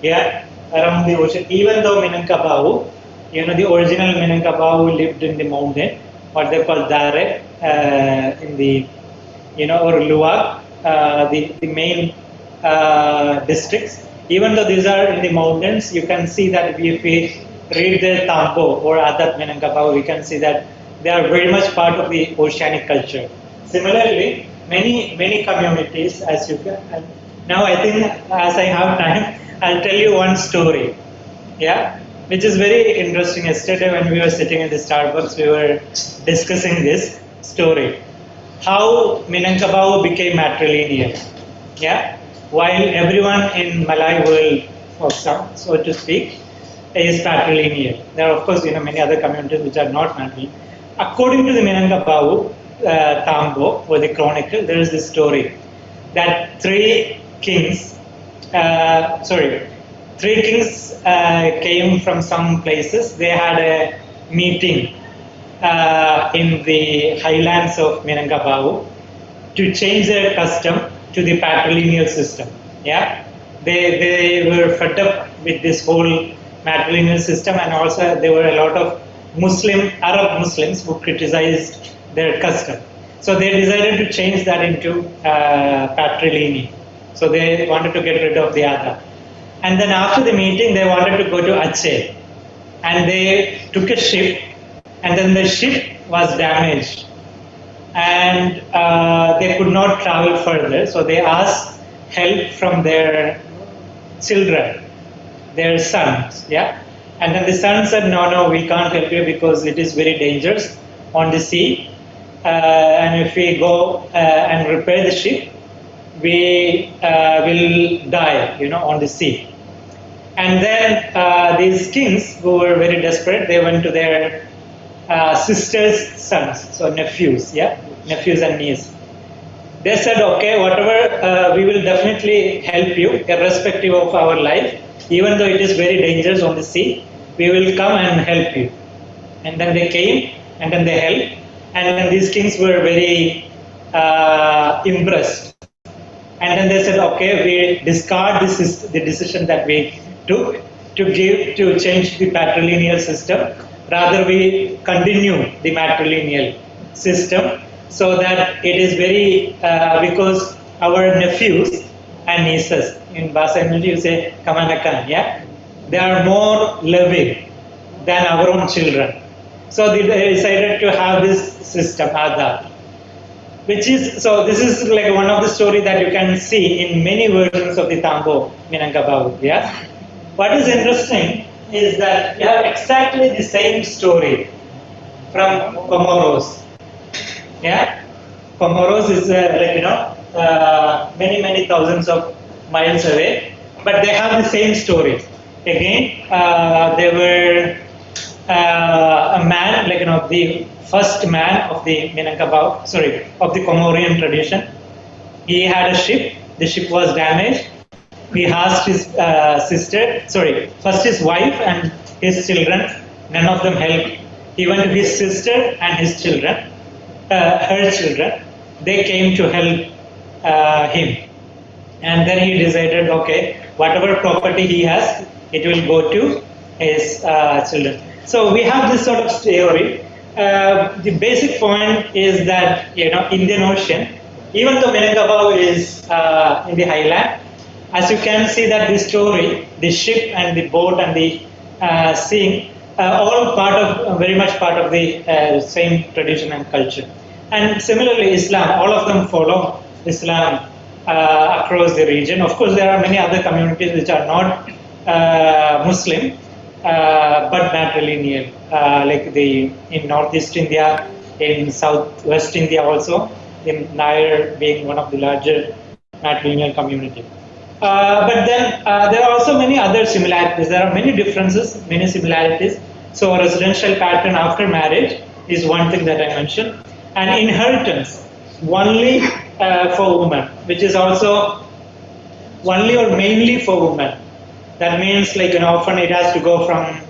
Yeah, around the ocean. Even though Minangkabau, the original Minangkabau lived in the mountain, what they call Darek, in the, or Luwak, the main districts. Even though these are in the mountains, you can see that if we read the Tambo or Adat Minangkabau, we can see that they are very much part of the oceanic culture. Similarly, many communities, as you can, and now I think as I have time, I'll tell you one story, which is very interesting. Yesterday when we were sitting in the Starbucks, we were discussing this story, how Minangkabau became matrilineal, while everyone in Malay world, so to speak, is patrilineal. There are of course many other communities which are not matrilineal. According to the Minangkabau Tambo or the chronicle, there is this story that three kings came from some places. They had a meeting in the highlands of Minangkabau to change their custom to the patrilineal system. They were fed up with this whole matrilineal system, and also there were a lot of Arab Muslims who criticized their custom. So they decided to change that into patrilineal. So they wanted to get rid of the other. And then after the meeting, they wanted to go to Aceh. And they took a ship, and then the ship was damaged. And they could not travel further. So they asked help from their children, their sons. And then the son said, no, we can't help you because it is very dangerous on the sea. And if we go and repair the ship, we will die, on the sea. And then these kings who were very desperate, they went to their sisters' sons, so nephews, nephews and nieces. They said, okay, whatever, we will definitely help you, irrespective of our life, even though it is very dangerous on the sea, we will come and help you. And then they came, and then they helped, and then these kings were very impressed. And then they said, okay, we discard the decision that we took to change the patrilineal system. Rather, we continue the matrilineal system, so that it is very, because our nephews and nieces, in Bahasa Indonesia you say kamanakan, they are more loving than our own children. So they decided to have this system, Adat. Which is, so this is like one of the stories that you can see in many versions of the Tambo Minangkabau. What is interesting is that you have exactly the same story from Comoros. Comoros is many thousands of miles away, but they have the same story. Again, they were a man, the first man of the Minangkabau, of the Comorian tradition. He had a ship. The ship was damaged. He asked his first his wife and his children. None of them helped. He went to his sister and his children, her children. They came to help him. And then he decided, okay, whatever property he has, it will go to his children. So we have this sort of story. The basic point is that, Indian Ocean, even though Minangkabau is in the highland, as you can see that the story, the ship and the boat and the seeing, all very much part of the same tradition and culture. And similarly, Islam, all of them follow Islam across the region. Of course, there are many other communities which are not Muslim, but matrilineal, like in Northeast India, in Southwest India also, in Nair being one of the larger matrilineal community. But then there are also many other similarities. There are many differences, many similarities. So a residential pattern after marriage is one thing that I mentioned. And inheritance, only for women, which is also only or mainly for women. That means often it has to go from,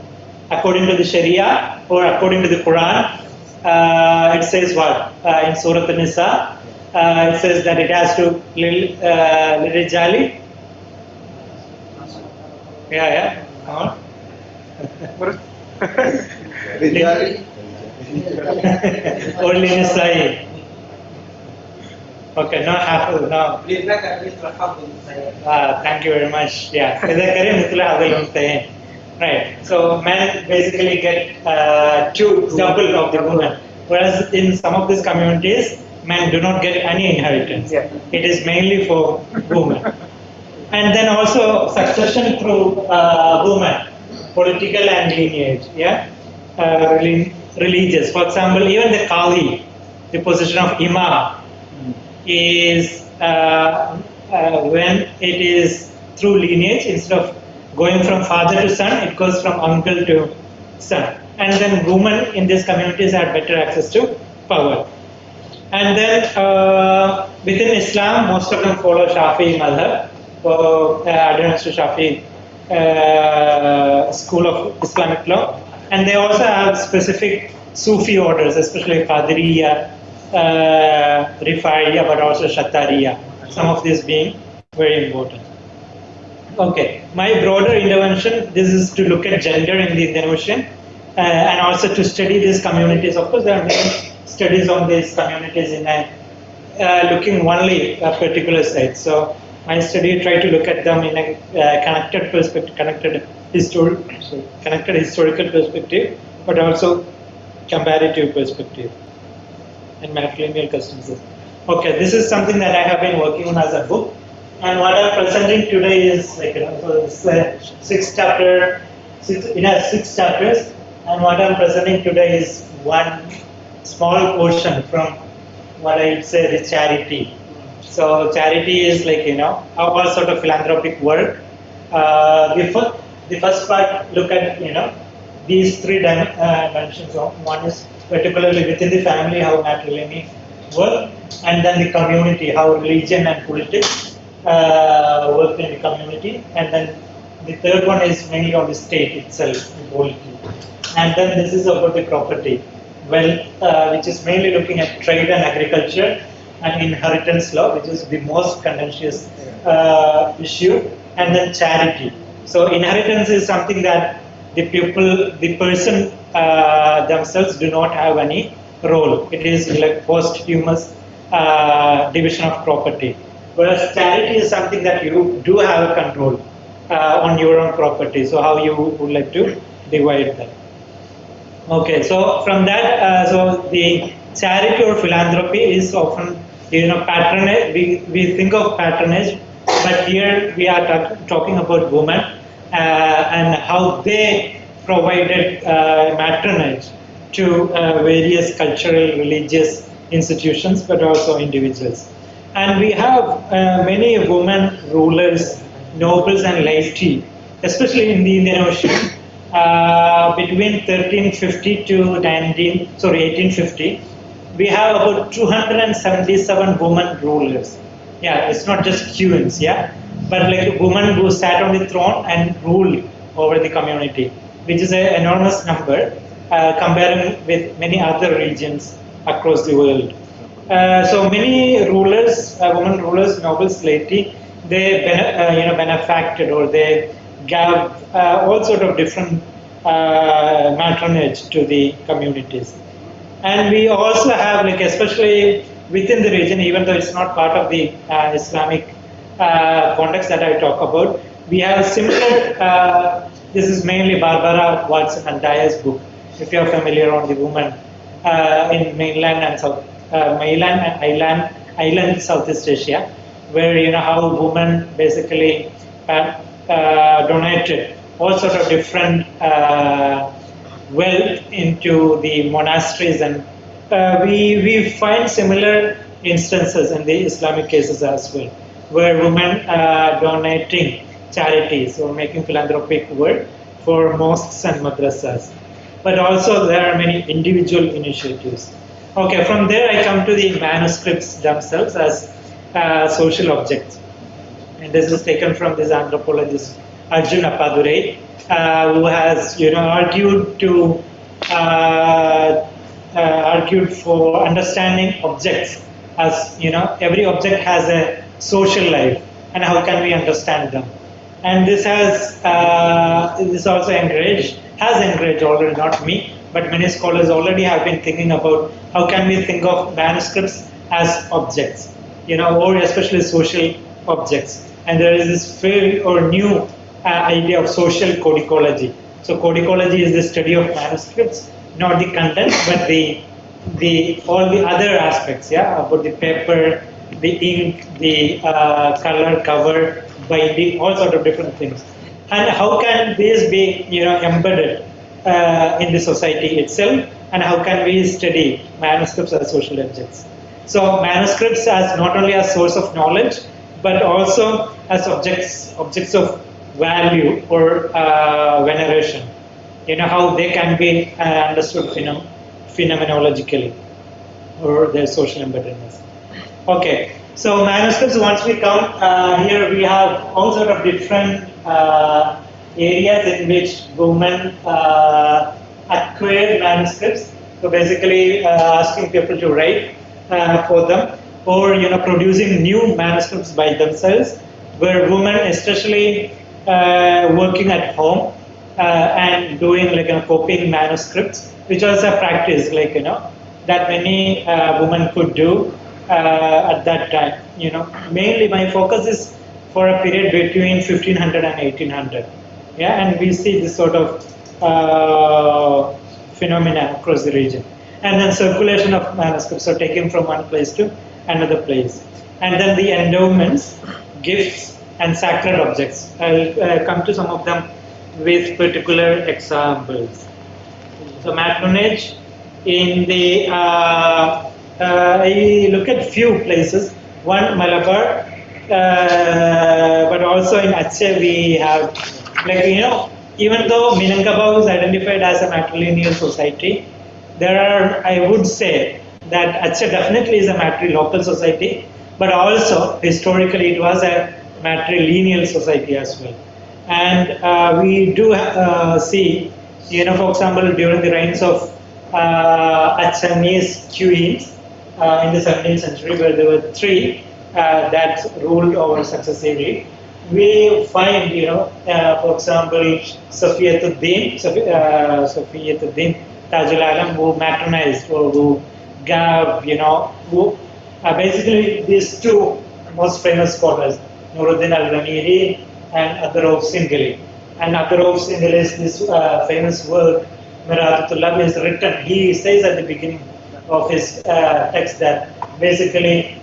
according to the Sharia or according to the Quran, it says what? In Surah An-Nisa, it says that it has to little jolly. Yeah. Only Nisai. Okay, no hafu, no. Thank you very much. Yeah. Right. So men basically get double of the women. Whereas in some of these communities, men do not get any inheritance. Yeah. It is mainly for women. And then also succession through women, political and lineage, religious. For example, even the Qadi, the position of Imam, is when it is through lineage, instead of going from father to son, it goes from uncle to son. And then women in these communities had better access to power. And then within Islam, most of them follow Shafi'i madhab, adherence to Shafi'i school of Islamic law. And they also have specific Sufi orders, especially Qadiriya, Rifaiya, but also Shatariya. Some of these being very important. Okay, my broader intervention, this is to look at gender in the Indian Ocean and also to study these communities. Of course, there are many studies on these communities in looking only at particular sites. So my study tried to look at them in a connected perspective, connected historical perspective, but also comparative perspective and matrilineal customs. Okay, this is something that I have been working on as a book. And what I'm presenting today is so it's six chapters, and what I'm presenting today is one small portion from what I would say the charity. So charity is all sort of philanthropic work. The first part look at these three dimensions. One is particularly within the family, how matrilineal work, and then the community, how religion and politics work in the community, and then the third one is mainly on the state itself, the polity. And then this is about the property, which is mainly looking at trade and agriculture and inheritance law, which is the most contentious issue, and then charity. So inheritance is something that the person themselves do not have any role. It is like posthumous division of property. Whereas charity is something that you do have a control on your own property. So how you would like to divide that. Okay, so from that, so the charity or philanthropy is often, patronage. We think of patronage, but here we are talking about women and how they provided patronage to various cultural, religious institutions, but also individuals. And we have many women rulers, nobles and laity, especially in the Indian Ocean, between 1350 to 1850. We have about 277 women rulers. Yeah, it's not just queens, but like a woman who sat on the throne and ruled over the community, which is an enormous number comparing with many other regions across the world. So many rulers, women rulers, nobles, laity, they benefacted or they gave all sort of different patronage to the communities. And we also have, especially within the region, even though it's not part of the Islamic context that I talk about, we have similar. This is mainly Barbara Watson and Dyer's book, if you are familiar on the women in mainland and island Southeast Asia, where how women basically donated all sorts of different wealth into the monasteries, and we find similar instances in the Islamic cases as well, where women donating charities or making philanthropic work for mosques and madrasas. But also there are many individual initiatives. Okay, from there I come to the manuscripts themselves as social objects. And this is taken from this anthropologist Arjun Appadurai, who has argued for understanding objects as every object has a social life, and how can we understand them? And this has also has encouraged already, not me, but many scholars already have been thinking about how can we think of manuscripts as objects, or especially social objects. And there is this new idea of social codicology. So codicology is the study of manuscripts, not the content, but all the other aspects, about the paper, the ink, the color, cover, binding, all sort of different things. And how can this be, embedded in the society itself, and how can we study manuscripts as social objects? So manuscripts as not only a source of knowledge, but also as objects of value or veneration. How they can be understood phenomenologically, or their social embeddedness. Okay, so manuscripts, once we count, here we have all sort of different areas in which women acquire manuscripts. So basically asking people to write for them, or producing new manuscripts by themselves, where women especially working at home and doing copying manuscripts, which was a practice that many women could do at that time. Mainly my focus is for a period between 1500 and 1800. And we see this sort of phenomena across the region. And then circulation of manuscripts are taken from one place to another place. And then the endowments, gifts, and sacred objects. I'll come to some of them with particular examples. So matronage, in the I look at few places. One, Malabar, but also in Aceh we have, even though Minangkabau is identified as a matrilineal society, there are, I would say that Aceh definitely is a matrilineal society, but also historically it was a matrilineal society as well. And we do see, for example, during the reigns of Acehese queens in the 17th century, where there were three that ruled over successively, we find, for example, Safiyatuddin Tajul Alam, who matronized, or who gave, who basically these two most famous scholars, Nuruddin al-Ramiri and Adarauf Singhali. And Adarauf Singhali's this famous work, Hidayatullah, is written. He says at the beginning of his text that basically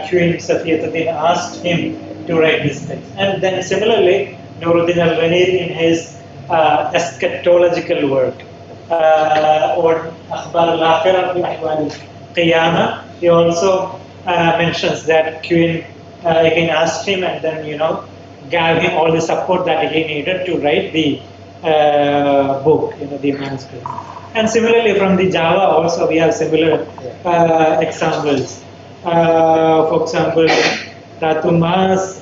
Queen Safiyatuddin asked him to write this text. And then similarly, Nuruddin al-Ramiri in his eschatological work, or Akhbar al-Akhirah fi Ahwal al-Qiyamah, he also mentions that Queen again asked him, and then gave him all the support that he needed to write the book, the manuscript. And similarly from the Java also we have similar examples. For example, Ratu Mas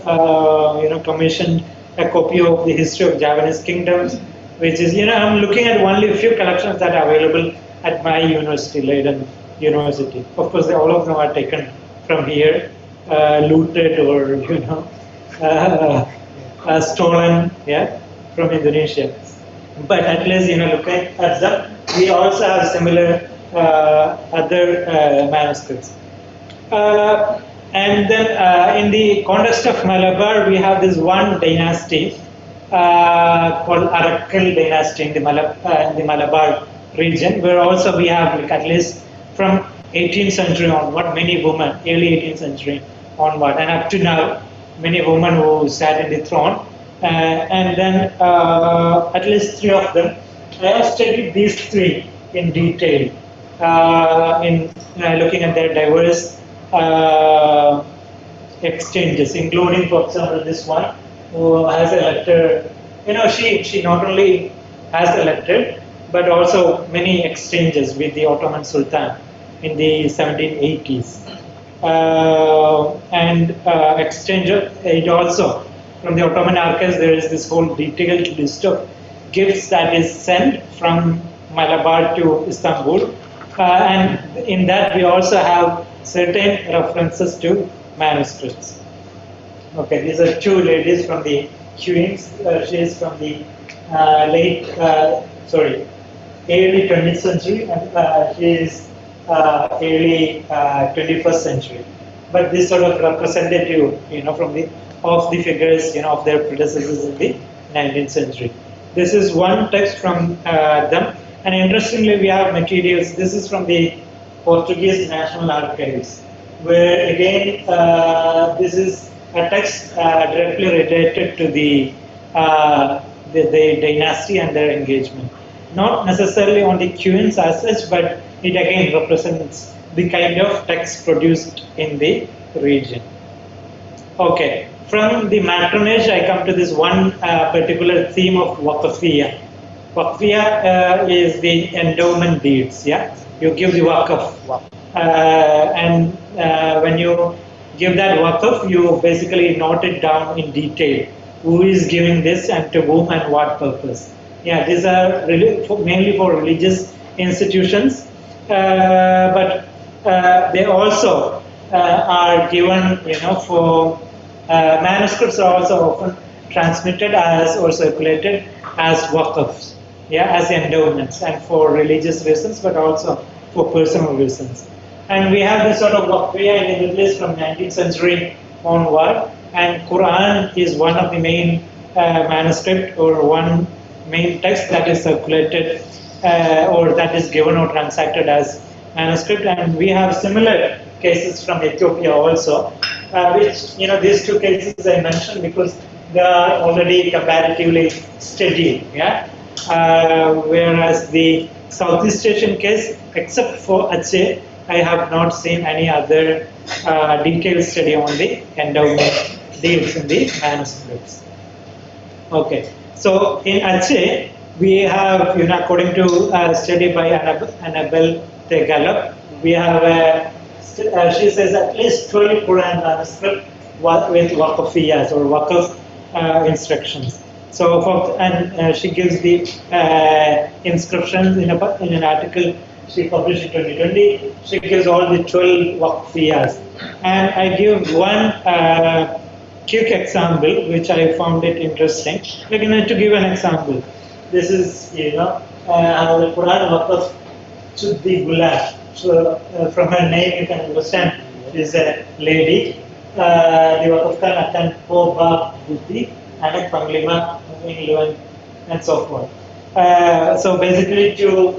commissioned a copy of the history of Javanese kingdoms, which is, I'm looking at only a few collections that are available at my university, Leiden University. Of course, all of them are taken from here, looted or, stolen, from Indonesia. But at least, looking at them, we also have similar other manuscripts. And then in the context of Malabar, we have this one dynasty called Arakkal dynasty in the Malabar region, where also we have at least from 18th century onward, many women, early 18th century onward, and up to now, many women who sat in the throne. And then at least three of them. I have studied these three in detail in looking at their diverse exchanges, including, for example, this one who has a letter. She not only has a letter, but also many exchanges with the Ottoman Sultan in the 1780s. And exchange it also from the Ottoman archives. There is this whole detailed list of gifts that is sent from Malabar to Istanbul, and in that we also have certain references to manuscripts. Okay, these are two ladies from the Queens. She is from the early 20th century, and she is early 21st century. But this sort of representative, from of the figures, of their predecessors in the 19th century. This is one text from them, and interestingly, we have materials. This is from the Portuguese National Archives, where again this is a text directly related to the dynasty and their engagement. Not necessarily on the Queens as such, but it again represents the kind of text produced in the region. Okay, from the matronage, I come to this one particular theme of waqfiyah. Waqfiyah is the endowment deeds. Yeah, you give the waqf, and when you give that waqf, you basically note it down in detail. Who is giving this and to whom and what purpose? Yeah, these are mainly for religious institutions, but they also are given, for manuscripts are also often transmitted as or circulated as waqfs, as endowments, and for religious reasons, but also for personal reasons. And we have this sort of waqfiyah in the Middle East from 19th century onward, and Quran is one of the main manuscript or one main text that is circulated or that is given or transacted as manuscript. And we have similar cases from Ethiopia also, which, these two cases I mentioned because they are already comparatively steady, whereas the Southeast Asian case, except for Aceh, I have not seen any other detailed study on the endowment deeds in the manuscripts. Okay, so in Aceh, we have, according to a study by Annabelle Tegalap, we have she says at least 12 Quran manuscripts with waqfiyas or waqf instructions. So, she gives the inscriptions in an article she published in 2020. She gives all the 12 waqfiyas. And I give one quick example, which I found it interesting. We're going to give an example. This is, the Quran waqf Chuddi Gulam. So, from her name, you can understand she's a lady. The waqf kan akan po bab buddhi, anak panglima, England, and so forth. So basically to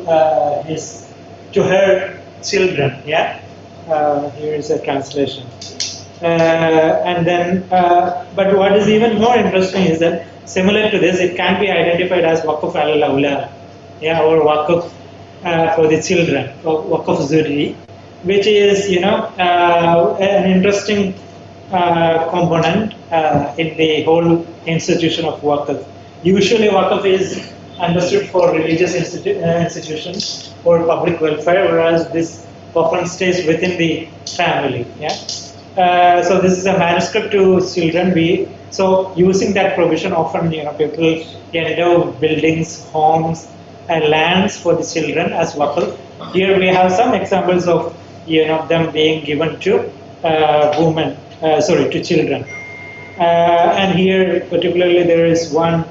her children, here is a translation. And then, but what is even more interesting is that similar to this, it can be identified as waqf al-awla, or waqf for the children, or waqf zurri, which is, an interesting component in the whole institution of waqf. Usually waqf is understood for religious institutions or public welfare, whereas this often stays within the family. So this is a manuscript to children. So using that provision, often people endow buildings, homes, and lands for the children as waqf. Here we have some examples of them being given to to children. And here particularly there is one.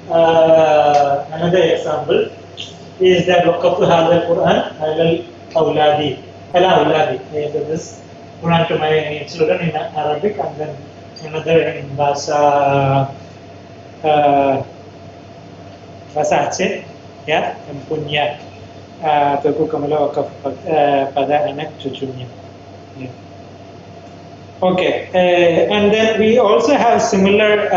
Another example is that waqaf hadha Quran ala awladi. I gave this Quran to my children in Arabic, and then another in Bahasa Aceh, yang punya Tuku Kamala waqaf pada anak cucunya. Okay, and then we also have similar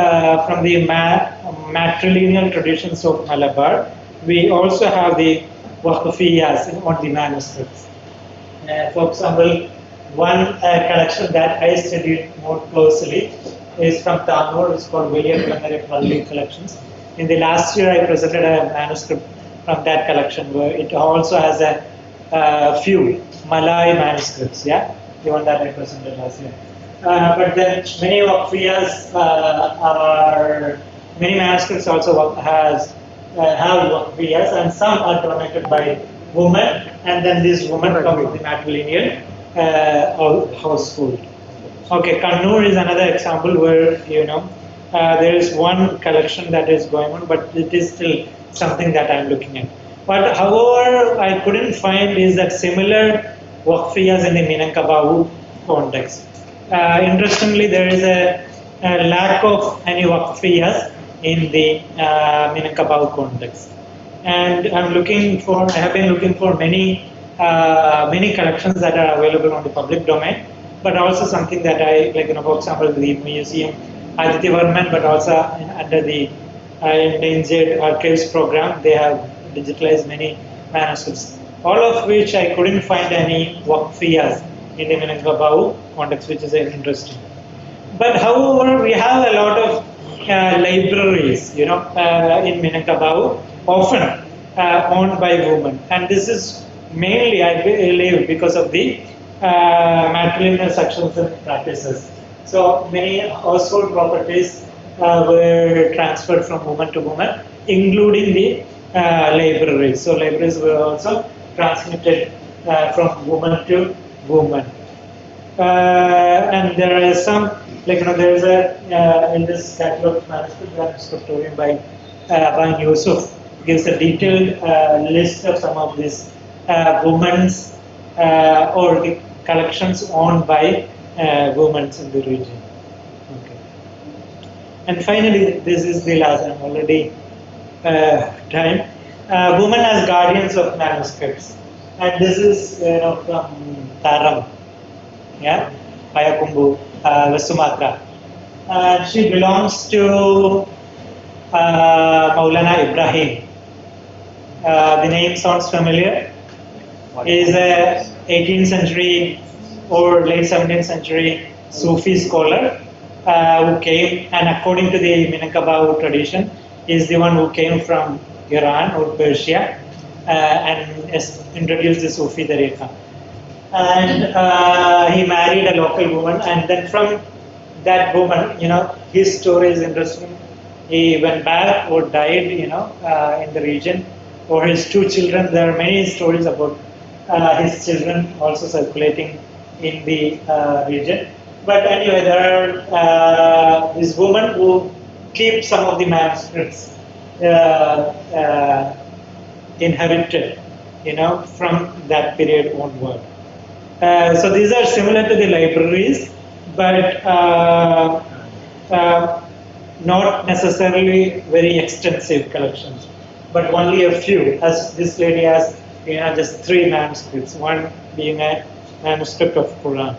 from the matrilineal traditions of Malabar. We also have the waqfiyas on the manuscripts. For example, one collection that I studied more closely is from Tamur. It's called William Minaret collections. In the last year, I presented a manuscript from that collection where it also has a few Malay manuscripts. The one that I presented last year. But then many waqfiyas many manuscripts also have waqfiyas, and some are donated by women, and then these women come from the matrilineal household. Okay, Kannur is another example where there is one collection that is going on, but it is still something that I'm looking at. But however, I couldn't find is that similar waqfiyas in the Minangkabau context. Interestingly, there is a lack of any waqfiyas in the Minangkabau context, and I have been looking for many collections that are available on the public domain, but also something that I like, for example, the museum Aditya Varman, but also under the Endangered Archives program, they have digitalized many manuscripts, all of which I couldn't find any waqfiyas in the Minangkabau context, which is interesting. But however, we have a lot of libraries, in Minangkabau, often owned by women, and this is mainly, I believe, because of the matrilineal succession practices. So many household properties were transferred from woman to woman, including the libraries. So libraries were also transmitted from woman to woman. And there is some, there is in this catalog manuscript by Yusuf, gives a detailed list of some of these women's or the collections owned by women in the region. Okay. And finally, this is the last, I'm already time. Women as guardians of manuscripts. And this is from Taram, Payakumbu, West Sumatra. She belongs to Maulana Ibrahim. The name sounds familiar. He is a 18th century or late 17th century Sufi scholar who came, and according to the Minangkabau tradition, is the one who came from Iran or Persia and introduced the Sufi tariqa. And he married a local woman, and then from that woman, his story is interesting. He went back or died, in the region, or his two children. There are many stories about his children also circulating in the region. But anyway, there are this woman who keeps some of the manuscripts inherited, from that period onward. So these are similar to the libraries, but not necessarily very extensive collections, but only a few. As this lady has, just 3 manuscripts, one being a manuscript of Quran.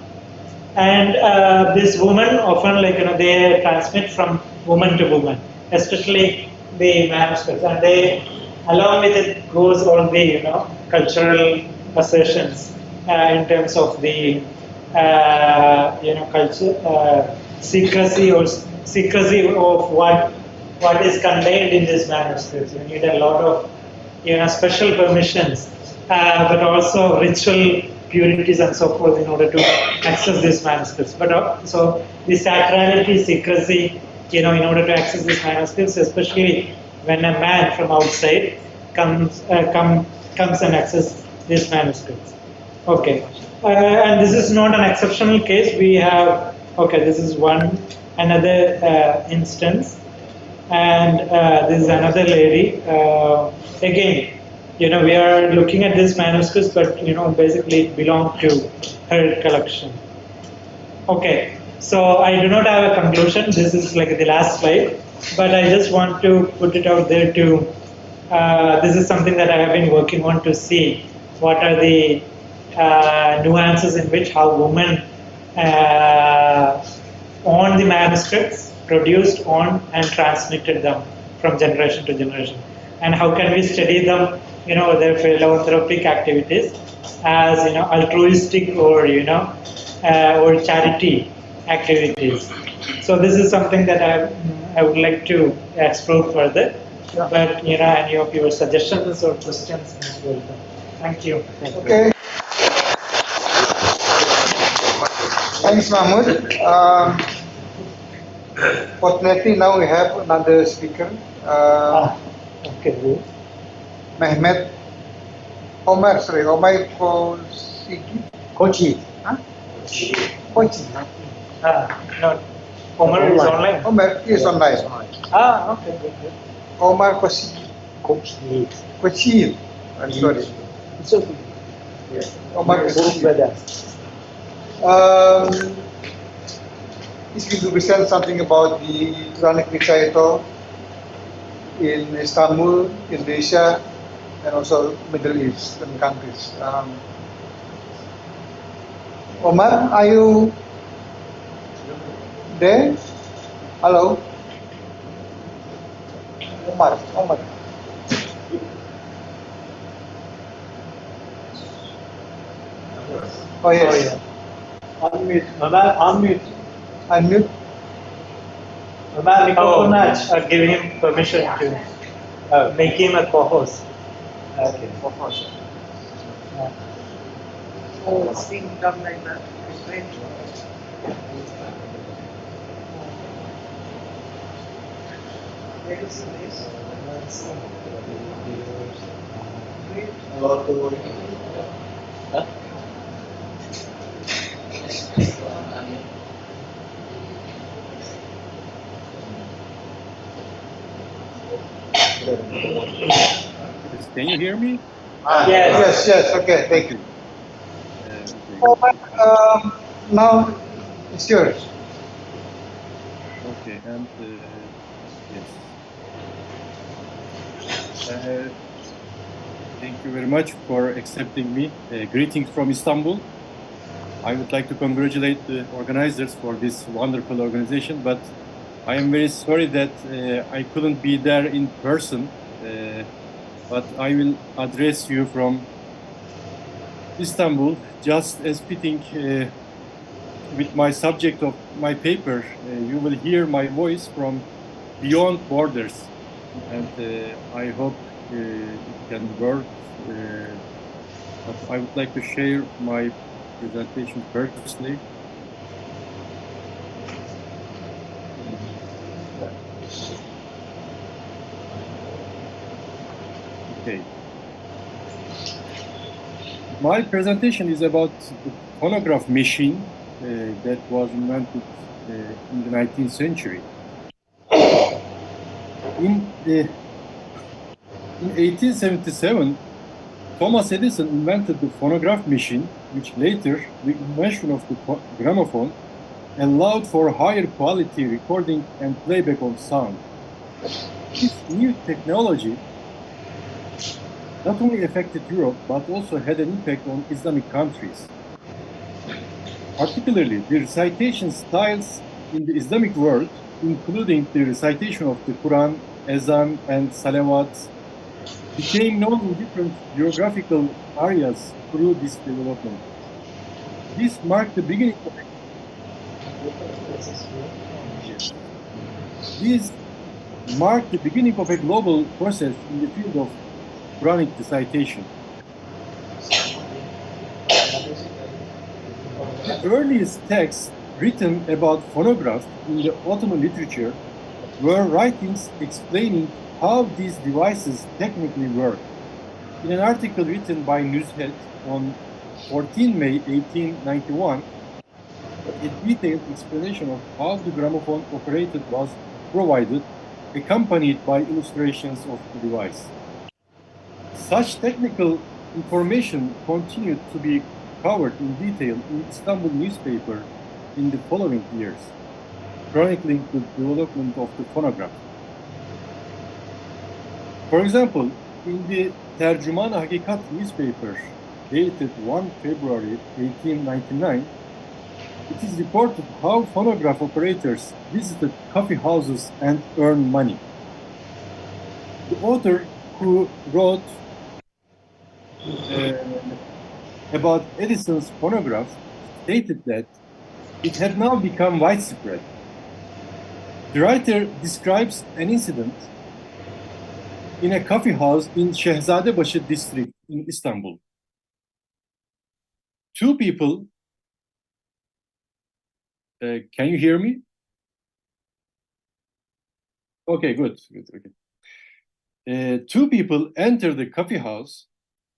And this woman often, they transmit from woman to woman, especially the manuscripts, and they, along with it goes all the cultural assertions in terms of the culture, secrecy of what is contained in these manuscripts. You need a lot of special permissions, but also ritual purities and so forth in order to access these manuscripts. But so the sacrality, secrecy, in order to access these manuscripts, especially when a man from outside comes and access these manuscripts. Okay, and this is not an exceptional case. We have, this is another instance, and this is another lady. Again, we are looking at these manuscripts, but basically it belonged to her collection. Okay, so I do not have a conclusion. This is the last slide, but I just want to put it out there to. This is something that I have been working on to see what are the nuances in which how women own the manuscripts, produced, owned, and transmitted them from generation to generation, and how can we study them, their philanthropic activities as altruistic or or charity activities. So this is something that I would like to explore further. Yeah. But any of your suggestions or questions is welcome. Thank you. Okay. Thanks, Mahmoud. Fortunately, now we have another speaker. Okay. Omar Kochi. Huh? Coaching. No. Omar is online. Omar is online. Okay, good, good. Omar Kochil. I'm sorry. It's okay. Omar Kochil. He's going to present something about the Quranic recital in Istanbul, Indonesia, and also Middle Eastern countries. Omar, are you there? Hello? Omar. Oh, yes. Oh, yeah. Unmute. Omar, unmute. Unmute. Omar, microphone give him permission to make him a co-host. Okay. Co-host. Oh, it's being done like that. It's great. Where is this? Hello to Can you hear me? Yes. Okay, thank you. Now it's yours. Okay, and yes. Thank you very much for accepting me. Greetings from Istanbul. I would like to congratulate the organizers for this wonderful organization, but I am very sorry that I couldn't be there in person, but I will address you from Istanbul, just as fitting with my subject of my paper. You will hear my voice from beyond borders, and I hope it can work. But I would like to share my presentation firstly. Okay. My presentation is about the phonograph machine that was invented in the 19th century. In 1877, Thomas Edison invented the phonograph machine, which later, the invention of the gramophone, allowed for higher quality recording and playback of sound. This new technology not only affected Europe, but also had an impact on Islamic countries. Particularly, the recitation styles in the Islamic world, including the recitation of the Quran, Azan, and Salawat, became known in different geographical areas through this development. This marked the beginning of a global process in the field of Quranic recitation. The earliest texts written about phonographs in the Ottoman literature were writings explaining how these devices technically work. In an article written by Nuzhat on 14 May 1891, a detailed explanation of how the gramophone operated was provided, accompanied by illustrations of the device. Such technical information continued to be covered in detail in Istanbul newspaper in the following years, chronicling the development of the phonograph. For example, in the Tercüman Hakikat newspaper, dated 1 February 1899, it is reported how phonograph operators visited coffee houses and earned money. The author who wrote about Edison's phonograph stated that it had now become widespread. The writer describes an incident in a coffee house in Şehzadebaşı district in Istanbul. Two people, can you hear me? Okay, good. Okay. Two people enter the coffee house,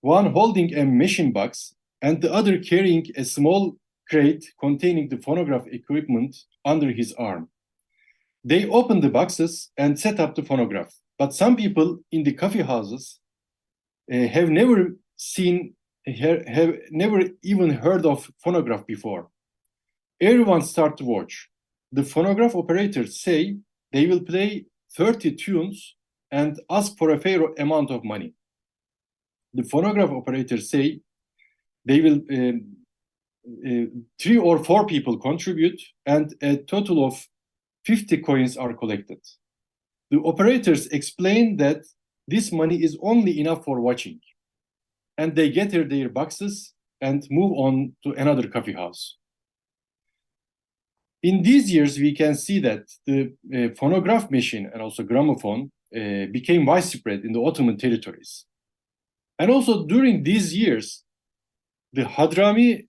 one holding a machine box and the other carrying a small crate containing the phonograph equipment under his arm. They opened the boxes and set up the phonograph. But some people in the coffee houses have never even heard of phonograph before. Everyone started to watch. The phonograph operators say they will play 30 tunes and ask for a fair amount of money. The phonograph operators say they will 3 or 4 people contribute and a total of 50 coins are collected. The operators explain that this money is only enough for watching, and they gather their boxes and move on to another coffee house. In these years, we can see that the phonograph machine and also gramophone became widespread in the Ottoman territories. And also during these years, the Hadrami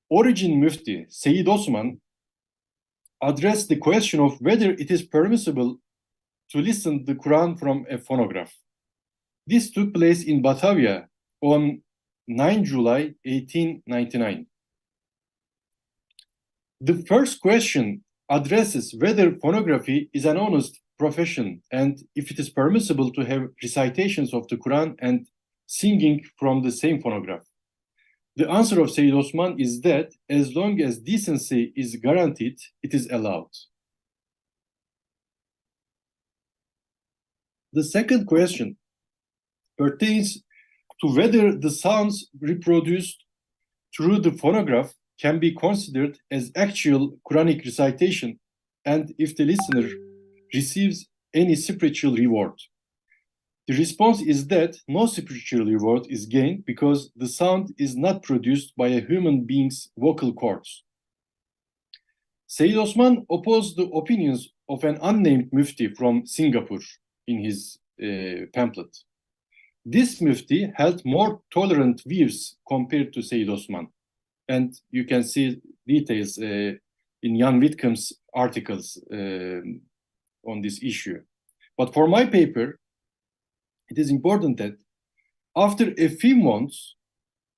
origin Mufti, Sayyid Osman, addressed the question of whether it is permissible to listen to the Quran from a phonograph. This took place in Batavia on 9 July 1899. The first question addresses whether phonography is an honest profession and if it is permissible to have recitations of the Quran and singing from the same phonograph. The answer of Sayyid Osman is that as long as decency is guaranteed, it is allowed. The second question pertains to whether the sounds reproduced through the phonograph can be considered as actual Quranic recitation and if the listener receives any spiritual reward. The response is that no spiritual reward is gained because the sound is not produced by a human being's vocal cords. Sayyid Osman opposed the opinions of an unnamed Mufti from Singapore in his pamphlet. This Mufti held more tolerant views compared to Sayyid Osman. And you can see details in Jan Whitcomb's articles on this issue. But for my paper, it is important that after a few months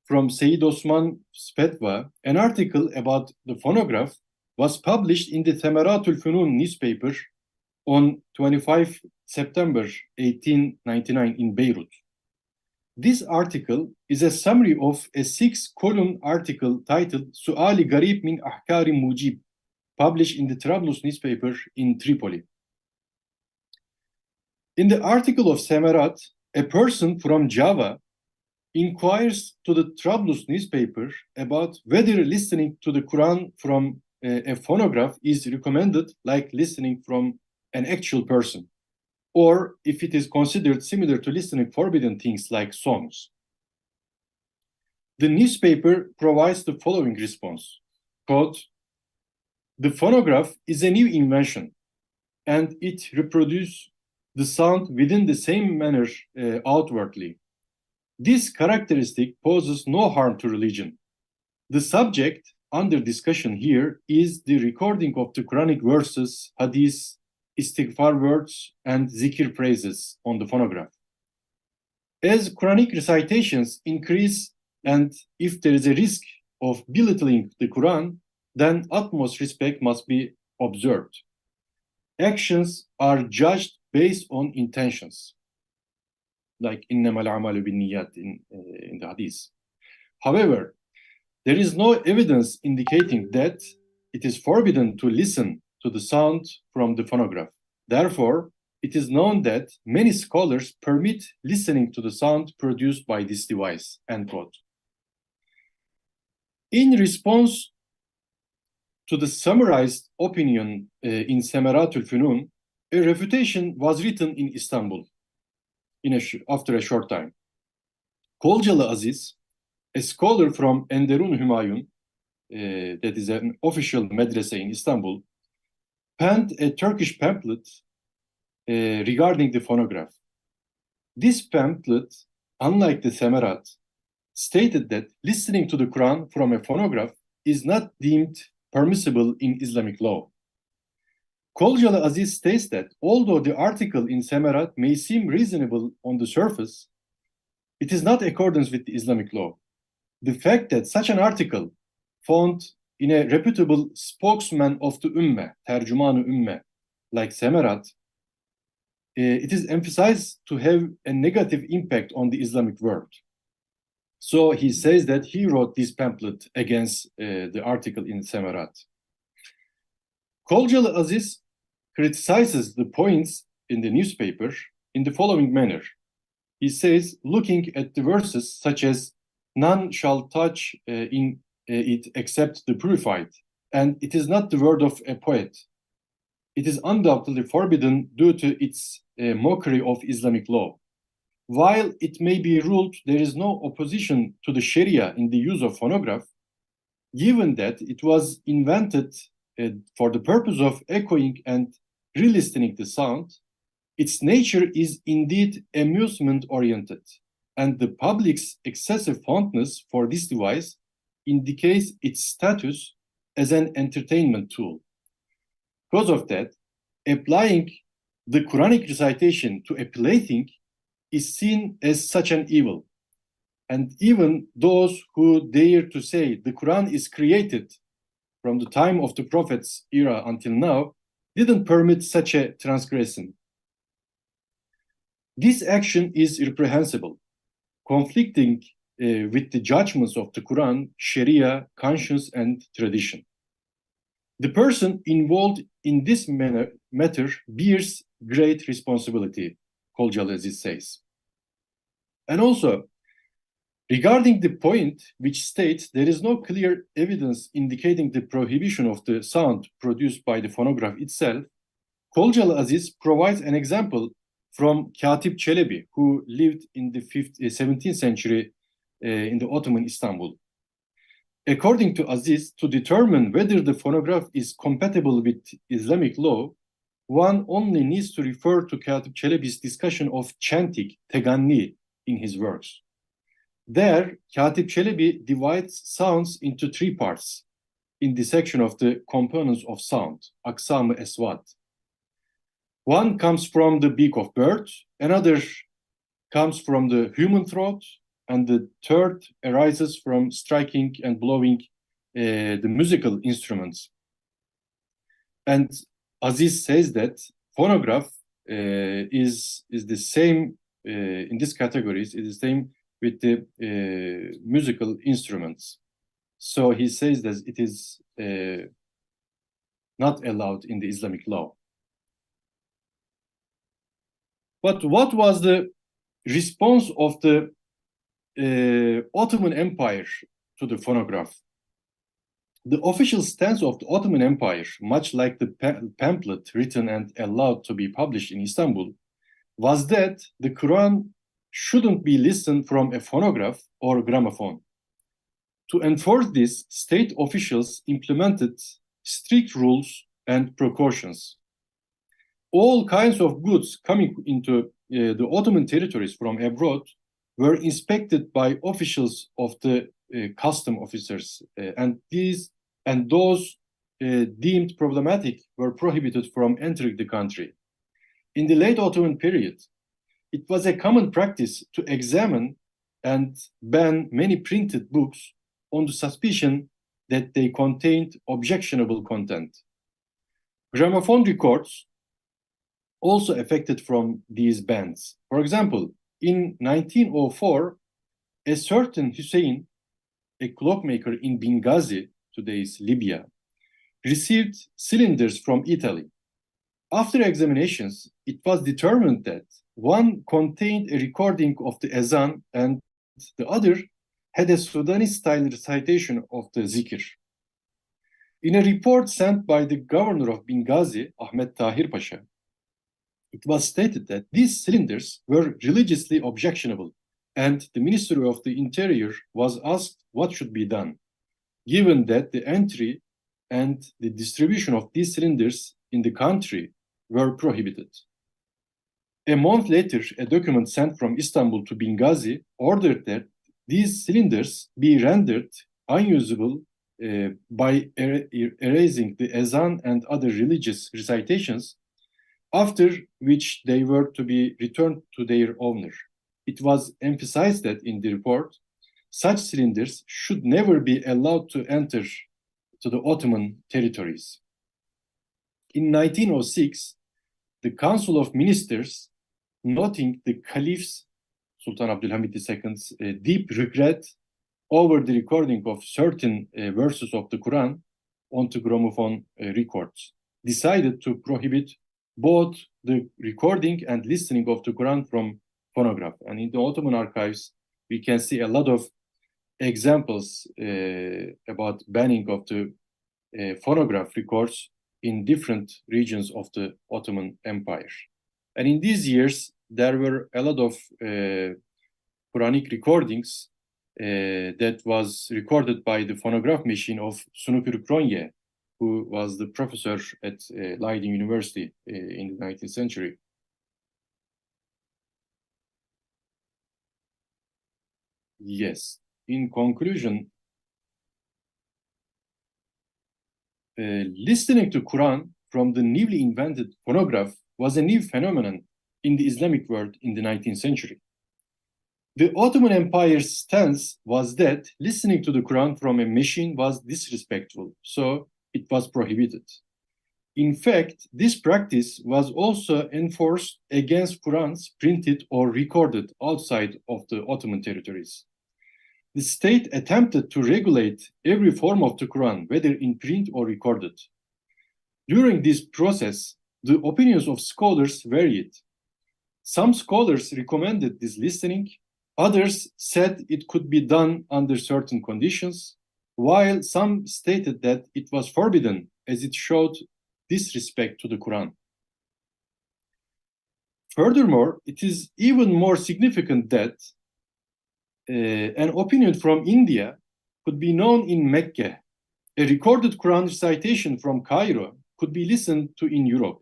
from Sayyid Osman's fatwa, an article about the phonograph was published in the Themaratul Funun newspaper on 25 September 1899 in Beirut. This article is a summary of a 6-column article titled Suali Garib min Ahkari Mujib, published in the Trablus newspaper in Tripoli. In the article of Samarat, a person from Java inquires to the Trablus newspaper about whether listening to the Quran from a phonograph is recommended like listening from an actual person, or if it is considered similar to listening forbidden things like songs. The newspaper provides the following response, quote, "The phonograph is a new invention and it reproduces the sound within the same manner outwardly. This characteristic poses no harm to religion. The subject under discussion here is the recording of the Quranic verses, hadiths, istighfar words, and zikr phrases on the phonograph. As Quranic recitations increase and if there is a risk of belittling the Quran, then utmost respect must be observed. Actions are judged based on intentions, like innamal a'malu binniyat in the hadith. However, there is no evidence indicating that it is forbidden to listen to the sound from the phonograph. Therefore, it is known that many scholars permit listening to the sound produced by this device." End quote. In response to the summarized opinion in Semeratul Funun, a refutation was written in Istanbul after a short time. Kolcalı Aziz, a scholar from Enderun Hümayun, that is an official medrese in Istanbul, penned a Turkish pamphlet regarding the phonograph. This pamphlet, unlike the Semerat, stated that listening to the Quran from a phonograph is not deemed permissible in Islamic law. Kolcalı Aziz states that although the article in Semerat may seem reasonable on the surface, it is not in accordance with the Islamic law. The fact that such an article found in a reputable spokesman of the Ummah, Tercüman-ı Ummah, like Samarat, it is emphasized to have a negative impact on the Islamic world. So he says that he wrote this pamphlet against the article in Samarat. Kolcalı Aziz criticizes the points in the newspaper in the following manner. He says, looking at the verses such as, none shall touch in it except the purified, and it is not the word of a poet. It is undoubtedly forbidden due to its mockery of Islamic law. While it may be ruled there is no opposition to the Sharia in the use of phonograph, given that it was invented for the purpose of echoing and re-listening the sound, its nature is indeed amusement-oriented, and the public's excessive fondness for this device indicates its status as an entertainment tool. Because of that, applying the Quranic recitation to a plaything is seen as such an evil. And even those who dare to say the Quran is created from the time of the Prophet's era until now didn't permit such a transgression. This action is reprehensible, conflicting with the judgments of the Quran, Sharia, conscience, and tradition. The person involved in this matter bears great responsibility, Kolcalı Aziz says. And also, regarding the point which states there is no clear evidence indicating the prohibition of the sound produced by the phonograph itself, Kolcalı Aziz provides an example from Katip Çelebi, who lived in the 17th century in the Ottoman Istanbul. According to Aziz, to determine whether the phonograph is compatible with Islamic law, one only needs to refer to Katip Çelebi's discussion of chanting, teganni, in his works. There, Katip Çelebi divides sounds into three parts in the section of the components of sound, aksam-ı esvat. One comes from the beak of bird, another comes from the human throat, and the third arises from striking and blowing the musical instruments. And Aziz says that phonograph is the same in these categories, is the same with the musical instruments. So he says that it is not allowed in the Islamic law. But what was the response of the Ottoman Empire to the phonograph? The official stance of the Ottoman Empire, much like the pamphlet written and allowed to be published in Istanbul, was that the Quran shouldn't be listened from a phonograph or gramophone. To enforce this, state officials implemented strict rules and precautions. All kinds of goods coming into the Ottoman territories from abroad were inspected by officials of the custom officers, and those deemed problematic were prohibited from entering the country. In the late Ottoman period, it was a common practice to examine and ban many printed books on the suspicion that they contained objectionable content. Gramophone records also affected from these bans. For example, in 1904, a certain Hussein, a clockmaker in Benghazi, today's Libya, received cylinders from Italy. After examinations, it was determined that one contained a recording of the Azan and the other had a Sudanese-style recitation of the zikr. In a report sent by the governor of Benghazi, Ahmet Tahir Pasha, it was stated that these cylinders were religiously objectionable, and the Ministry of the Interior was asked what should be done, given that the entry and the distribution of these cylinders in the country were prohibited. A month later, a document sent from Istanbul to Benghazi ordered that these cylinders be rendered unusable by erasing the Azan and other religious recitations, after which they were to be returned to their owner. It was emphasized that in the report, such cylinders should never be allowed to enter to the Ottoman territories. In 1906, the Council of Ministers, noting the Caliph's, Sultan Abdulhamid II's deep regret over the recording of certain verses of the Quran onto gramophone records, decided to prohibit both the recording and listening of the Quran from phonograph. And in the Ottoman archives, we can see a lot of examples about banning of the phonograph records in different regions of the Ottoman Empire. And in these years, there were a lot of Quranic recordings that was recorded by the phonograph machine of Sunupur Kronje, who was the professor at Leiden University in the 19th century. Yes, in conclusion, listening to Quran from the newly invented phonograph was a new phenomenon in the Islamic world in the 19th century. The Ottoman Empire's stance was that listening to the Quran from a machine was disrespectful, so it was prohibited. In fact, this practice was also enforced against Qurans printed or recorded outside of the Ottoman territories. The state attempted to regulate every form of the Quran, whether in print or recorded. During this process, the opinions of scholars varied. Some scholars recommended this listening, others said it could be done under certain conditions, while some stated that it was forbidden as it showed disrespect to the Quran. Furthermore, it is even more significant that an opinion from India could be known in Mecca. A recorded Quran recitation from Cairo could be listened to in Europe,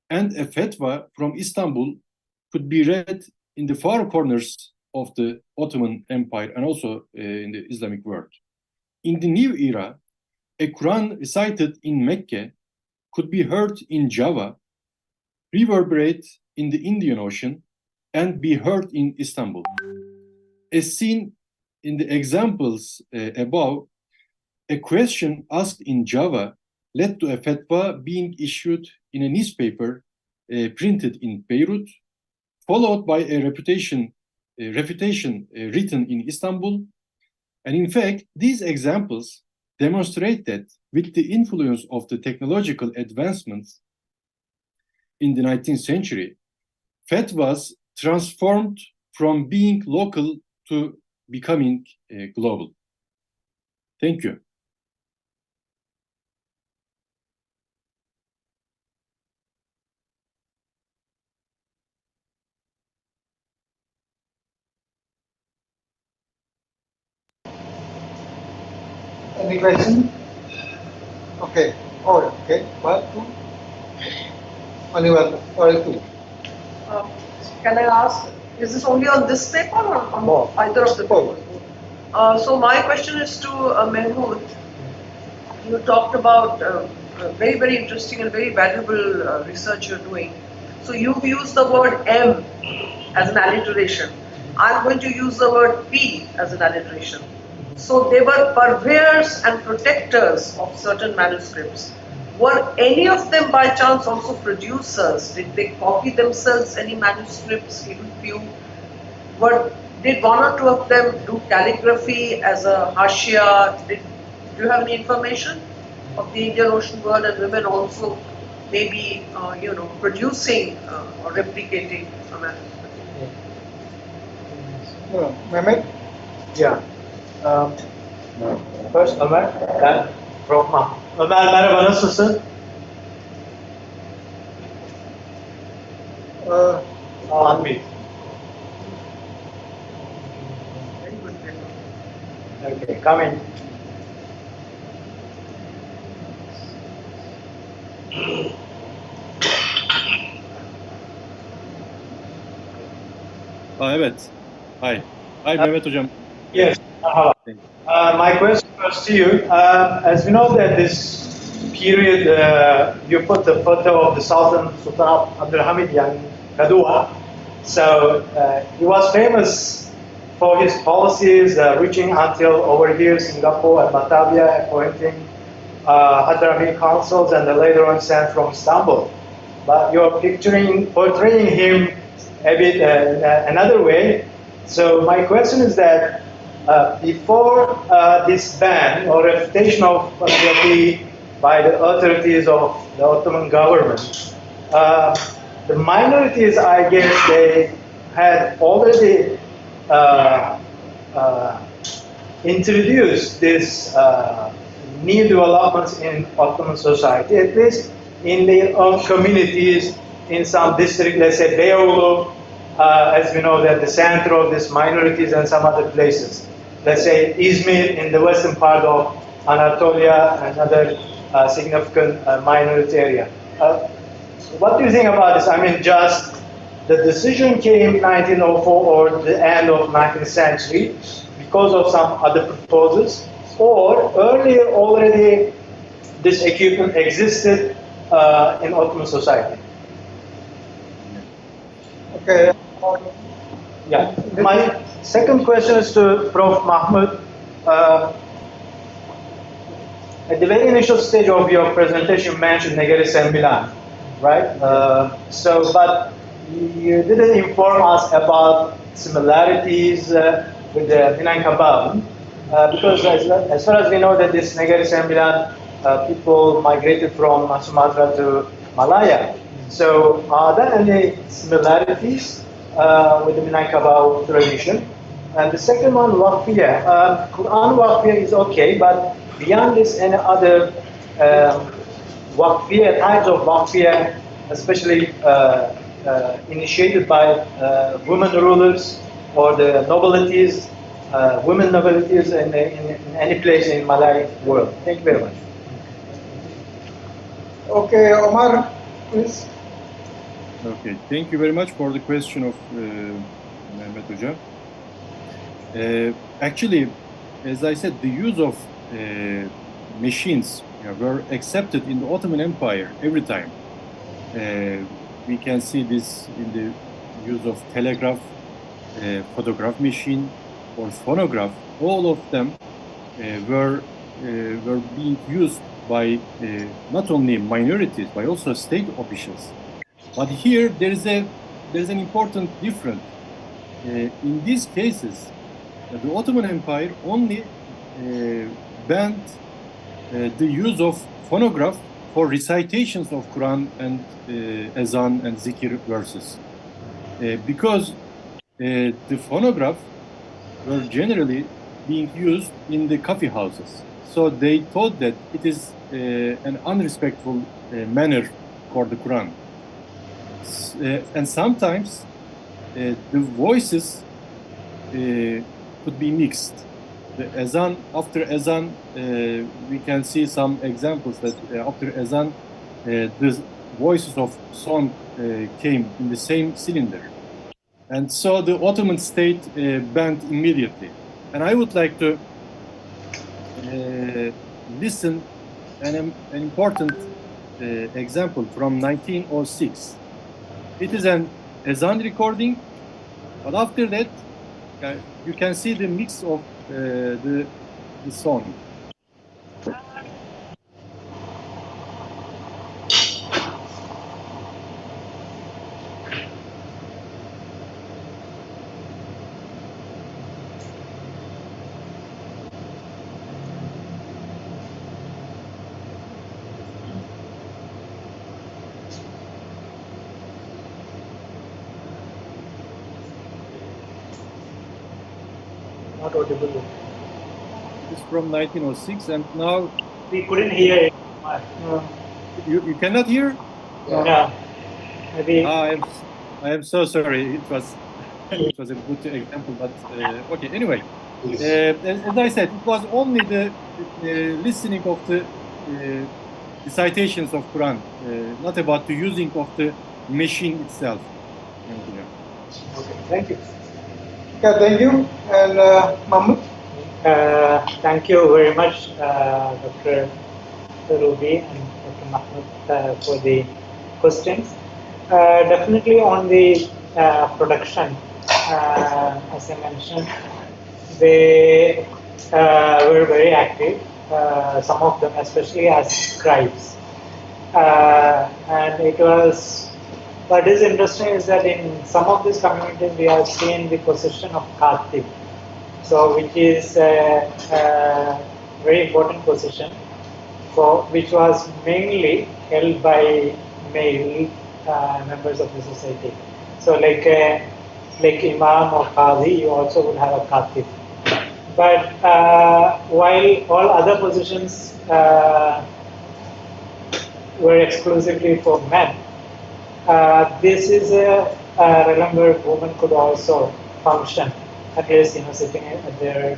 and a fatwa from Istanbul could be read in the far corners of the Ottoman Empire and also in the Islamic world. In the new era, a Quran recited in Mecca could be heard in Java, reverberate in the Indian Ocean, and be heard in Istanbul. As seen in the examples above, a question asked in Java led to a fatwa being issued in a newspaper printed in Beirut, followed by a refutation written in Istanbul. And in fact, these examples demonstrate that with the influence of the technological advancements in the 19th century, fatwas transformed from being local to becoming global. Thank you. Any question? Okay. Oh, okay. 1, 2. Only one or two. Can I ask, is this only on this paper or on either of the papers? So my question is to Mehmood. You talked about very, very interesting and very valuable research you're doing. So you've used the word M as an alliteration. I'm going to use the word P as an alliteration. So they were purveyors and protectors of certain manuscripts. Were any of them by chance also producers? Did they copy themselves any manuscripts, even few? Did one or two of them do calligraphy as a hashia? Do you have any information of the Indian Ocean world, and women also maybe producing or replicating a manuscript? Mehmet? Yeah. First Ömer, then Rahma. Ömer merhaba, nasılsın? Unmute. Okay, come in. Evet. Hi Mehmet hocam. Yes. My question was to you. As we know that this period, you put the photo of the Sultan Abdulhamid Yang Kadua. So he was famous for his policies reaching until over here, Singapore and Batavia, appointing Hadrami councils, and then later on sent from Istanbul. But you're portraying him a bit another way. So my question is that before this ban or refutation of Surakarta by the authorities of the Ottoman government, the minorities, I guess, they had already introduced this new developments in Ottoman society, at least in their own communities, in some district, let's say Beyoğlu, as we know, that the center of these minorities, and some other places. Let's say Izmir in the western part of Anatolia, another significant minority area. What do you think about this? I mean, just the decision came 1904 or the end of 19th century because of some other proposals, or earlier already this equipment existed in Ottoman society? Okay. Yeah. My second question is to Prof. Mahmoud. At the very initial stage of your presentation, you mentioned Negeri Sembilan, right? But you didn't inform us about similarities with the Minangkabau, because as far as we know that this Negeri Sembilan people migrated from Sumatra to Malaya. So are there any similarities with the Minangkabau tradition? And the second one, Waqfiyah. Quran Waqfiyah is okay, but beyond this, any other Waqfiyah, types of Waqfiyah, especially initiated by women rulers or the nobilities, women nobilities in any place in Malay world? Thank you very much. Okay, Omar, please. Okay, thank you very much for the question of Mehmet Hoca. Actually, as I said, the use of machines were accepted in the Ottoman Empire every time. We can see this in the use of telegraph, photograph machine, or phonograph. All of them were being used by not only minorities but also state officials. But here there's an important difference. In these cases, the Ottoman Empire only banned the use of phonograph for recitations of Quran and Azan and Zikr verses, because the phonograph were generally being used in the coffee houses. So they thought that it is an unrespectful manner for the Quran. And sometimes the voices could be mixed. The Azan, after Azan, we can see some examples that after Azan, the voices of song came in the same cylinder. And so the Ottoman state banned immediately. And I would like to listen an important example from 1906. It is an Azan recording, but after that, you can see the mix of the song. Not audible. It is from 1906, and now we couldn't hear it. You cannot hear? Yeah. Maybe. I am so sorry. It was a good example, but okay. Anyway, as I said, it was only the listening of the recitations of Quran, not about the using of the machine itself. Okay, thank you. Okay, thank you. And Mahmoud? Thank you very much, Dr. Ruby and Dr. Mahmoud, for the questions. Definitely on the production, as I mentioned, they were very active. Some of them, especially as scribes, and it was. What is interesting is that in some of these communities we have seen the position of Khatib, so which is a very important position, which was mainly held by male members of the society. So like Imam or Qadi, you also would have a Khatib. But while all other positions were exclusively for men, this is a realm where women could also function, at least sitting at their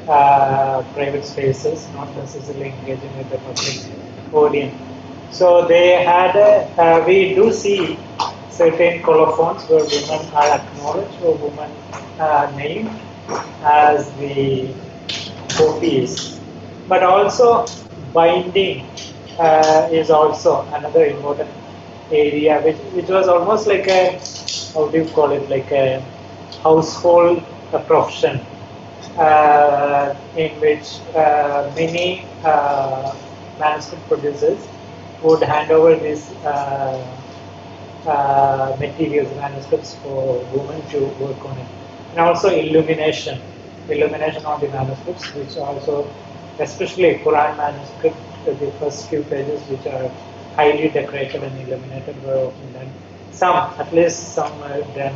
private spaces, not necessarily engaging with the public audience. So they had, we do see certain colophones where women are acknowledged, where women are named as the copies. But also binding is also another important area, which was almost like a, how do you call it, like a household profession, in which many manuscript producers would hand over these materials, manuscripts for women to work on it. And also illumination on the manuscripts, which also, especially Quran manuscript, the first few pages which are highly decorated and illuminated were often done. Some, at least some were done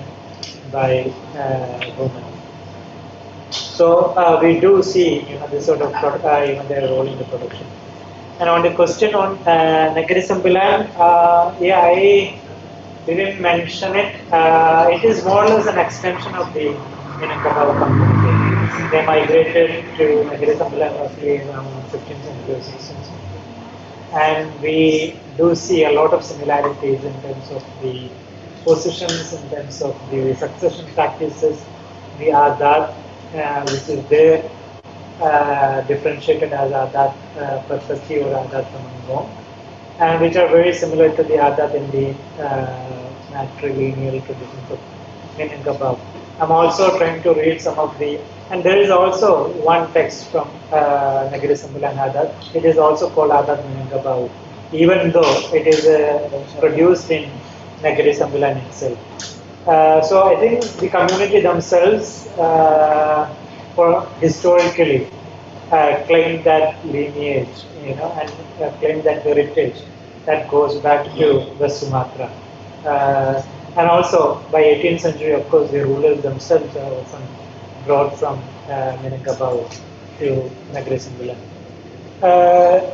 by women. So we do see, this sort of even their role in the production. And on the question on Negeri Sembilan, yeah, I didn't mention it. It is more or less an extension of the Minangkabau community. They migrated to Negeri Sembilan roughly around 15th century or 16th century. And we do see a lot of similarities in terms of the positions, in terms of the succession practices, the adat, which is there differentiated as adat Persasi or adat Temanggung, and which are very similar to the adat in the matrilineal traditions of Minangkabau. I'm also trying to read some of the, and there is also one text from Negeri Sembilan Adat. It is also called Adat Minangkabau, even though it is produced in Negeri Sembilan itself. So I think the community themselves, historically, claim that lineage, and claim that heritage that goes back to West Sumatra. And also, by 18th century, of course, the rulers themselves are often brought from Minangkabau to Negeri Sembilan.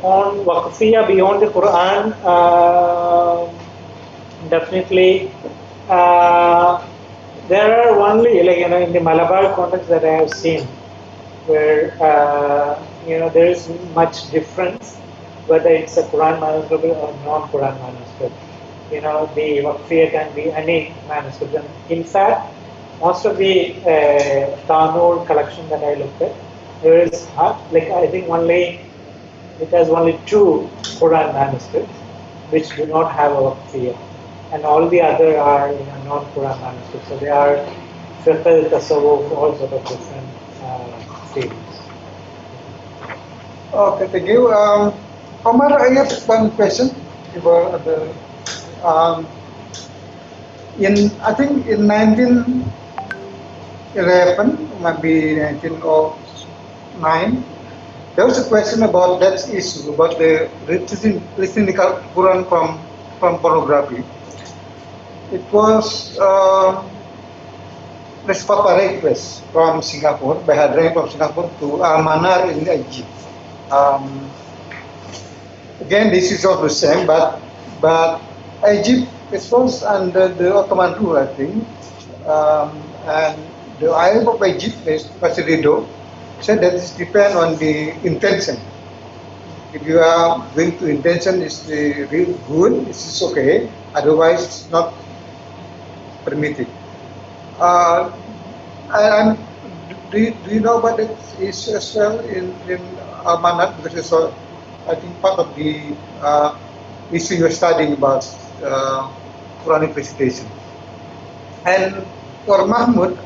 On Waqfiyah beyond the Quran, definitely there are only, in the Malabar context that I have seen, where there is much difference whether it's a Quran manuscript or non-Quran manuscript. The Waqfiyah can be any manuscript. And in fact, most of the Tanur collection that I looked at, there is I think it has only 2 Quran manuscripts which do not have a Waqfiyah, and all the other are non-Quran manuscripts. So they are fiqh, tasawwuf, all sort of different series. Okay, thank you. Omar, I have one question about the. I think in 1911, maybe 1909, there was a question about that issue about the listening Quran from pornography. It was there's a request from Singapore, by Hadrain from Singapore to Al-Manar in Egypt. Again, this is not the same, but Egypt was under the Ottoman rule, I think, and the Arab of Egypt, Basidido, said that it depends on the intention. If you are going to intention is the real good, it's okay. Otherwise, it's not permitted. And do you know about it is as well in Al-Manar, because it's I think part of the issue you're studying about Quranic recitation. And for Mahmoud,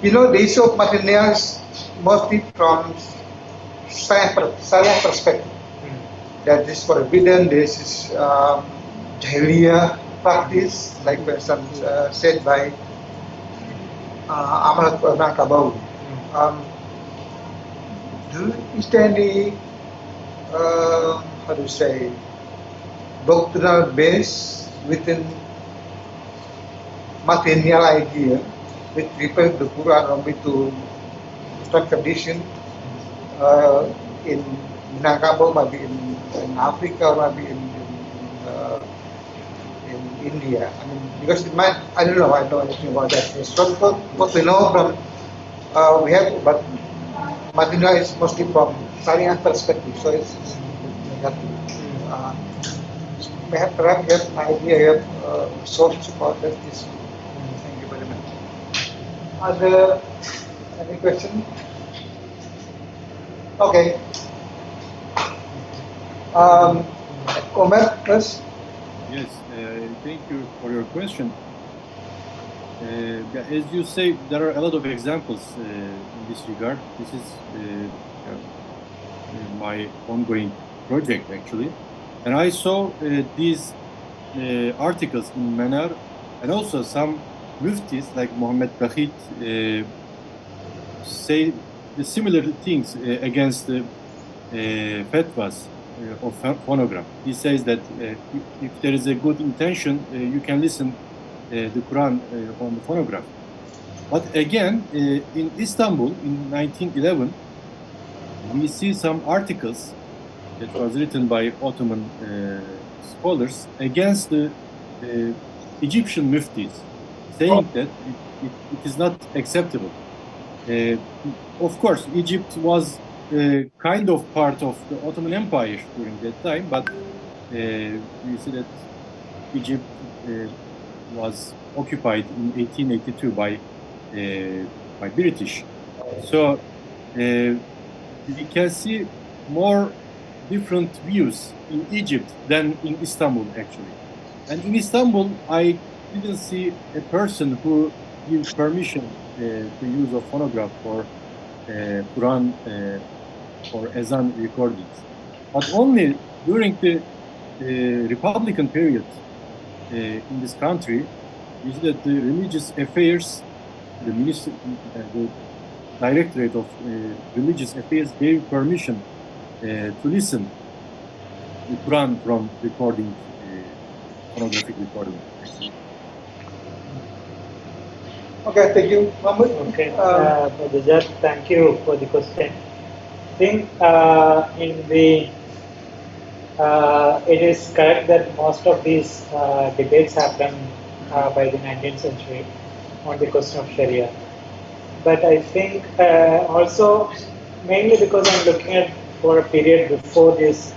you know, the issue of material is mostly from Syariah perspective. That is forbidden, this is Jahiliyah practice, like for instance said by Ahmad Kabau. Is there any, how to say, doctrinal base within material idea with refer to the Quran or to Islamic tradition in Minangkabau, maybe in Africa, or maybe in India? I mean, because it might, I don't know anything about that. It's what we know from, we have, but material is mostly from Syariah perspective, so it's perhaps you have an idea, you have source about that. Thank you very much. Are there any questions? Okay. Omar, first. Yes, thank you for your question. As you say, there are a lot of examples in this regard. This is my ongoing project, actually. And I saw these articles in Manar, and also some muftis like Muhammad Bakhit say the similar things against the fatwas of phonograph. He says that if there is a good intention, you can listen the Quran on the phonograph. But again, in Istanbul in 1911, we see some articles that was written by Ottoman scholars against the Egyptian muftis, saying that it is not acceptable. Of course, Egypt was kind of part of the Ottoman Empire during that time, but you see that Egypt was occupied in 1882 by British. So we can see more different views in Egypt than in Istanbul, actually. And in Istanbul, I didn't see a person who gives permission to use of phonograph for Quran or Azan recordings. But only during the Republican period in this country, you see that the religious affairs, the Directorate of Religious Affairs gave permission to listen the Quran from recording, phonographic recording. Okay, thank you, Mahmoud. Okay, Brother Jad, thank you for the question. I think it is correct that most of these debates happened by the 19th century on the question of Sharia. But I think also mainly because I'm looking at for a period before these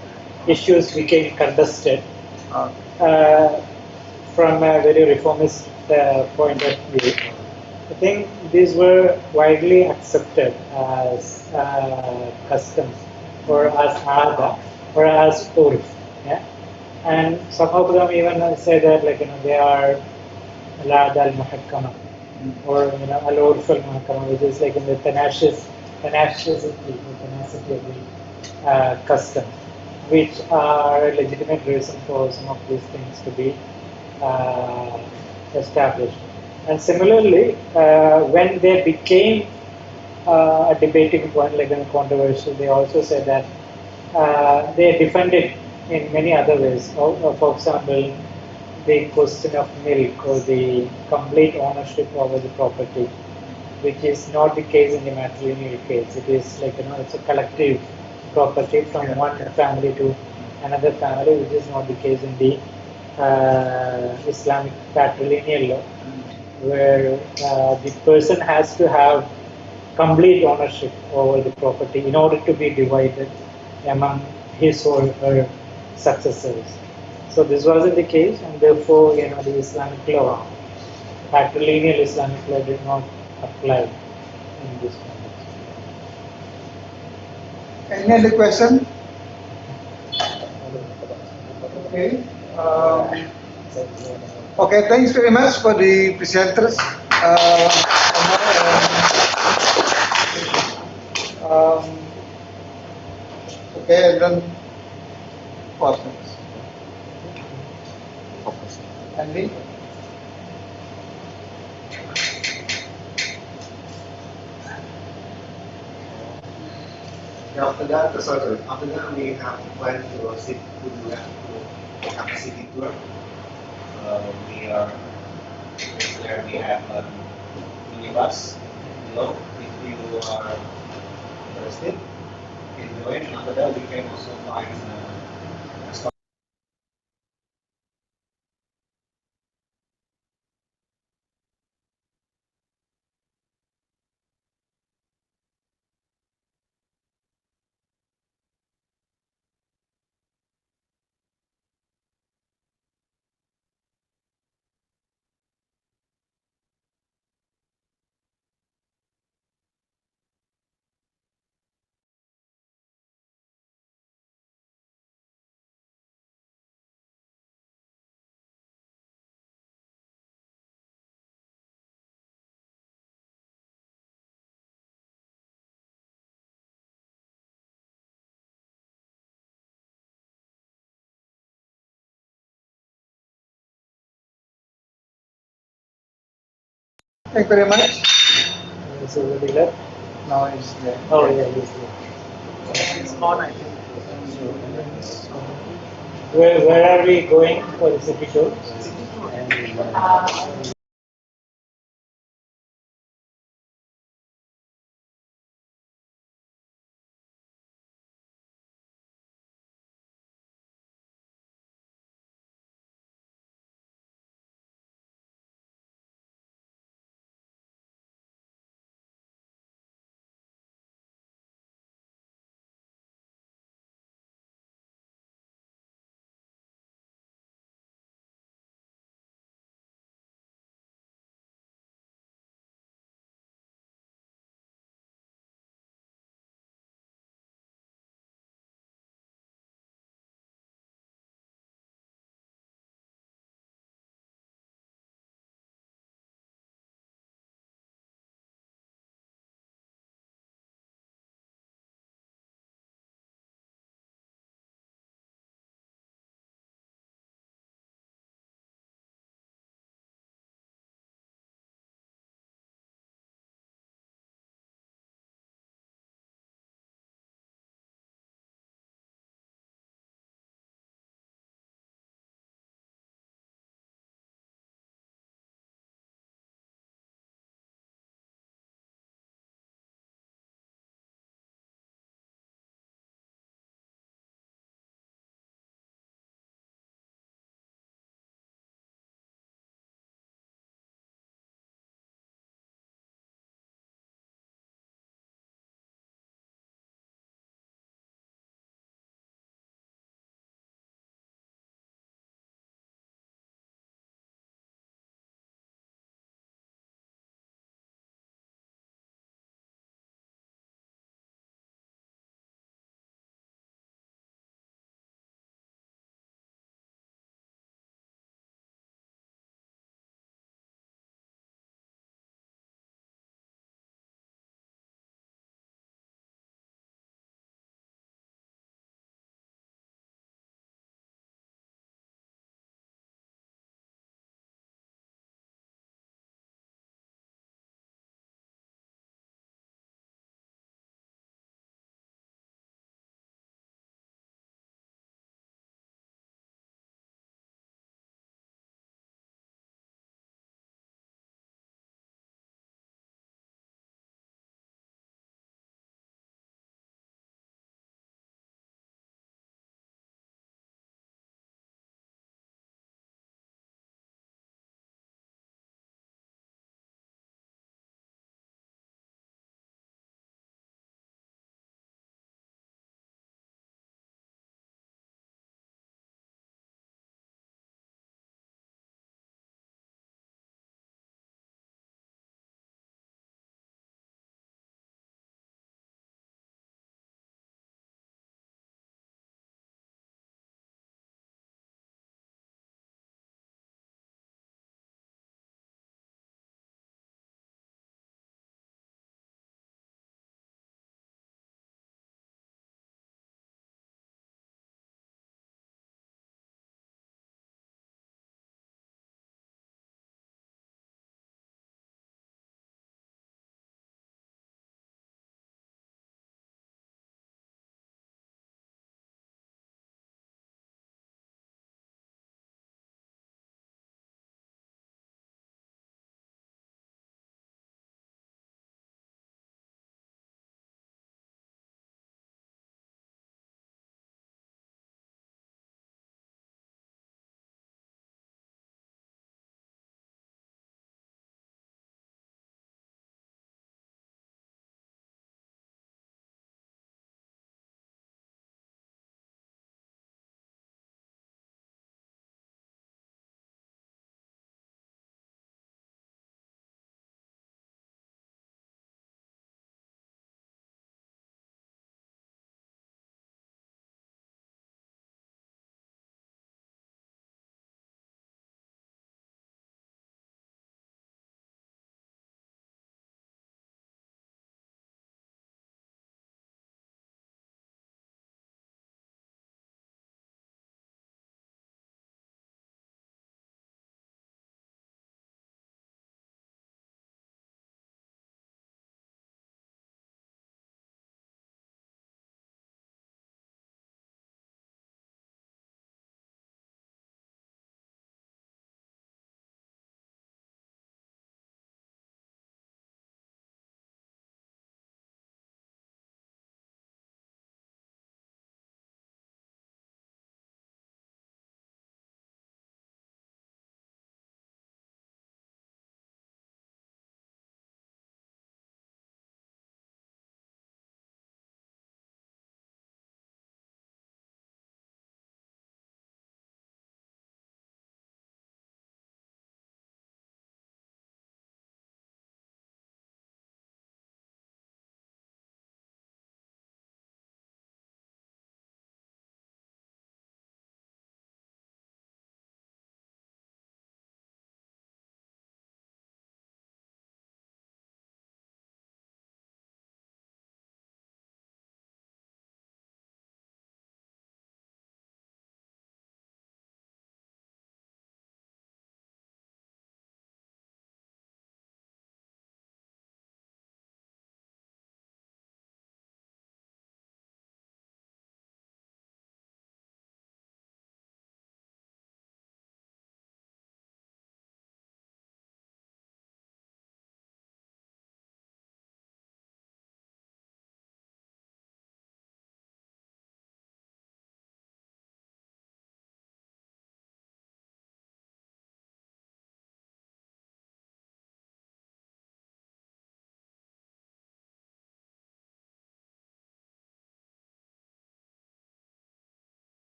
issues became contested from a very reformist point of view. I think these were widely accepted as customs or as ada or as urf, yeah? And some of them even say that, like, they are al-ada al-muhakkama or al-urf al-muhakkama, which is like in the tenacity of the custom, which are a legitimate reason for some of these things to be established. And similarly, when they became a debating point, like a controversial, they also said that they defended in many other ways. For example, the question of milk or the complete ownership over the property, which is not the case in the matrilineal case. It is like, it's a collective property from one family to another family, which is not the case in the Islamic patrilineal law, where the person has to have complete ownership over the property in order to be divided among his or her successors. So this wasn't the case, and therefore, the Islamic law, patrilineal Islamic law, did not apply in this context. Any other question? Okay. Okay, thanks very much for the presenters. Okay, and then what next? Andy? After that, after that we have planned to sit to have a city tour. We are there. We have a minibus below. If you are interested, you can join. And after that, we can also find a stop. Thank you very much. Is it really left? Now it's there. Oh yeah, it's there. It's on, I think. Where are we going for the city tour?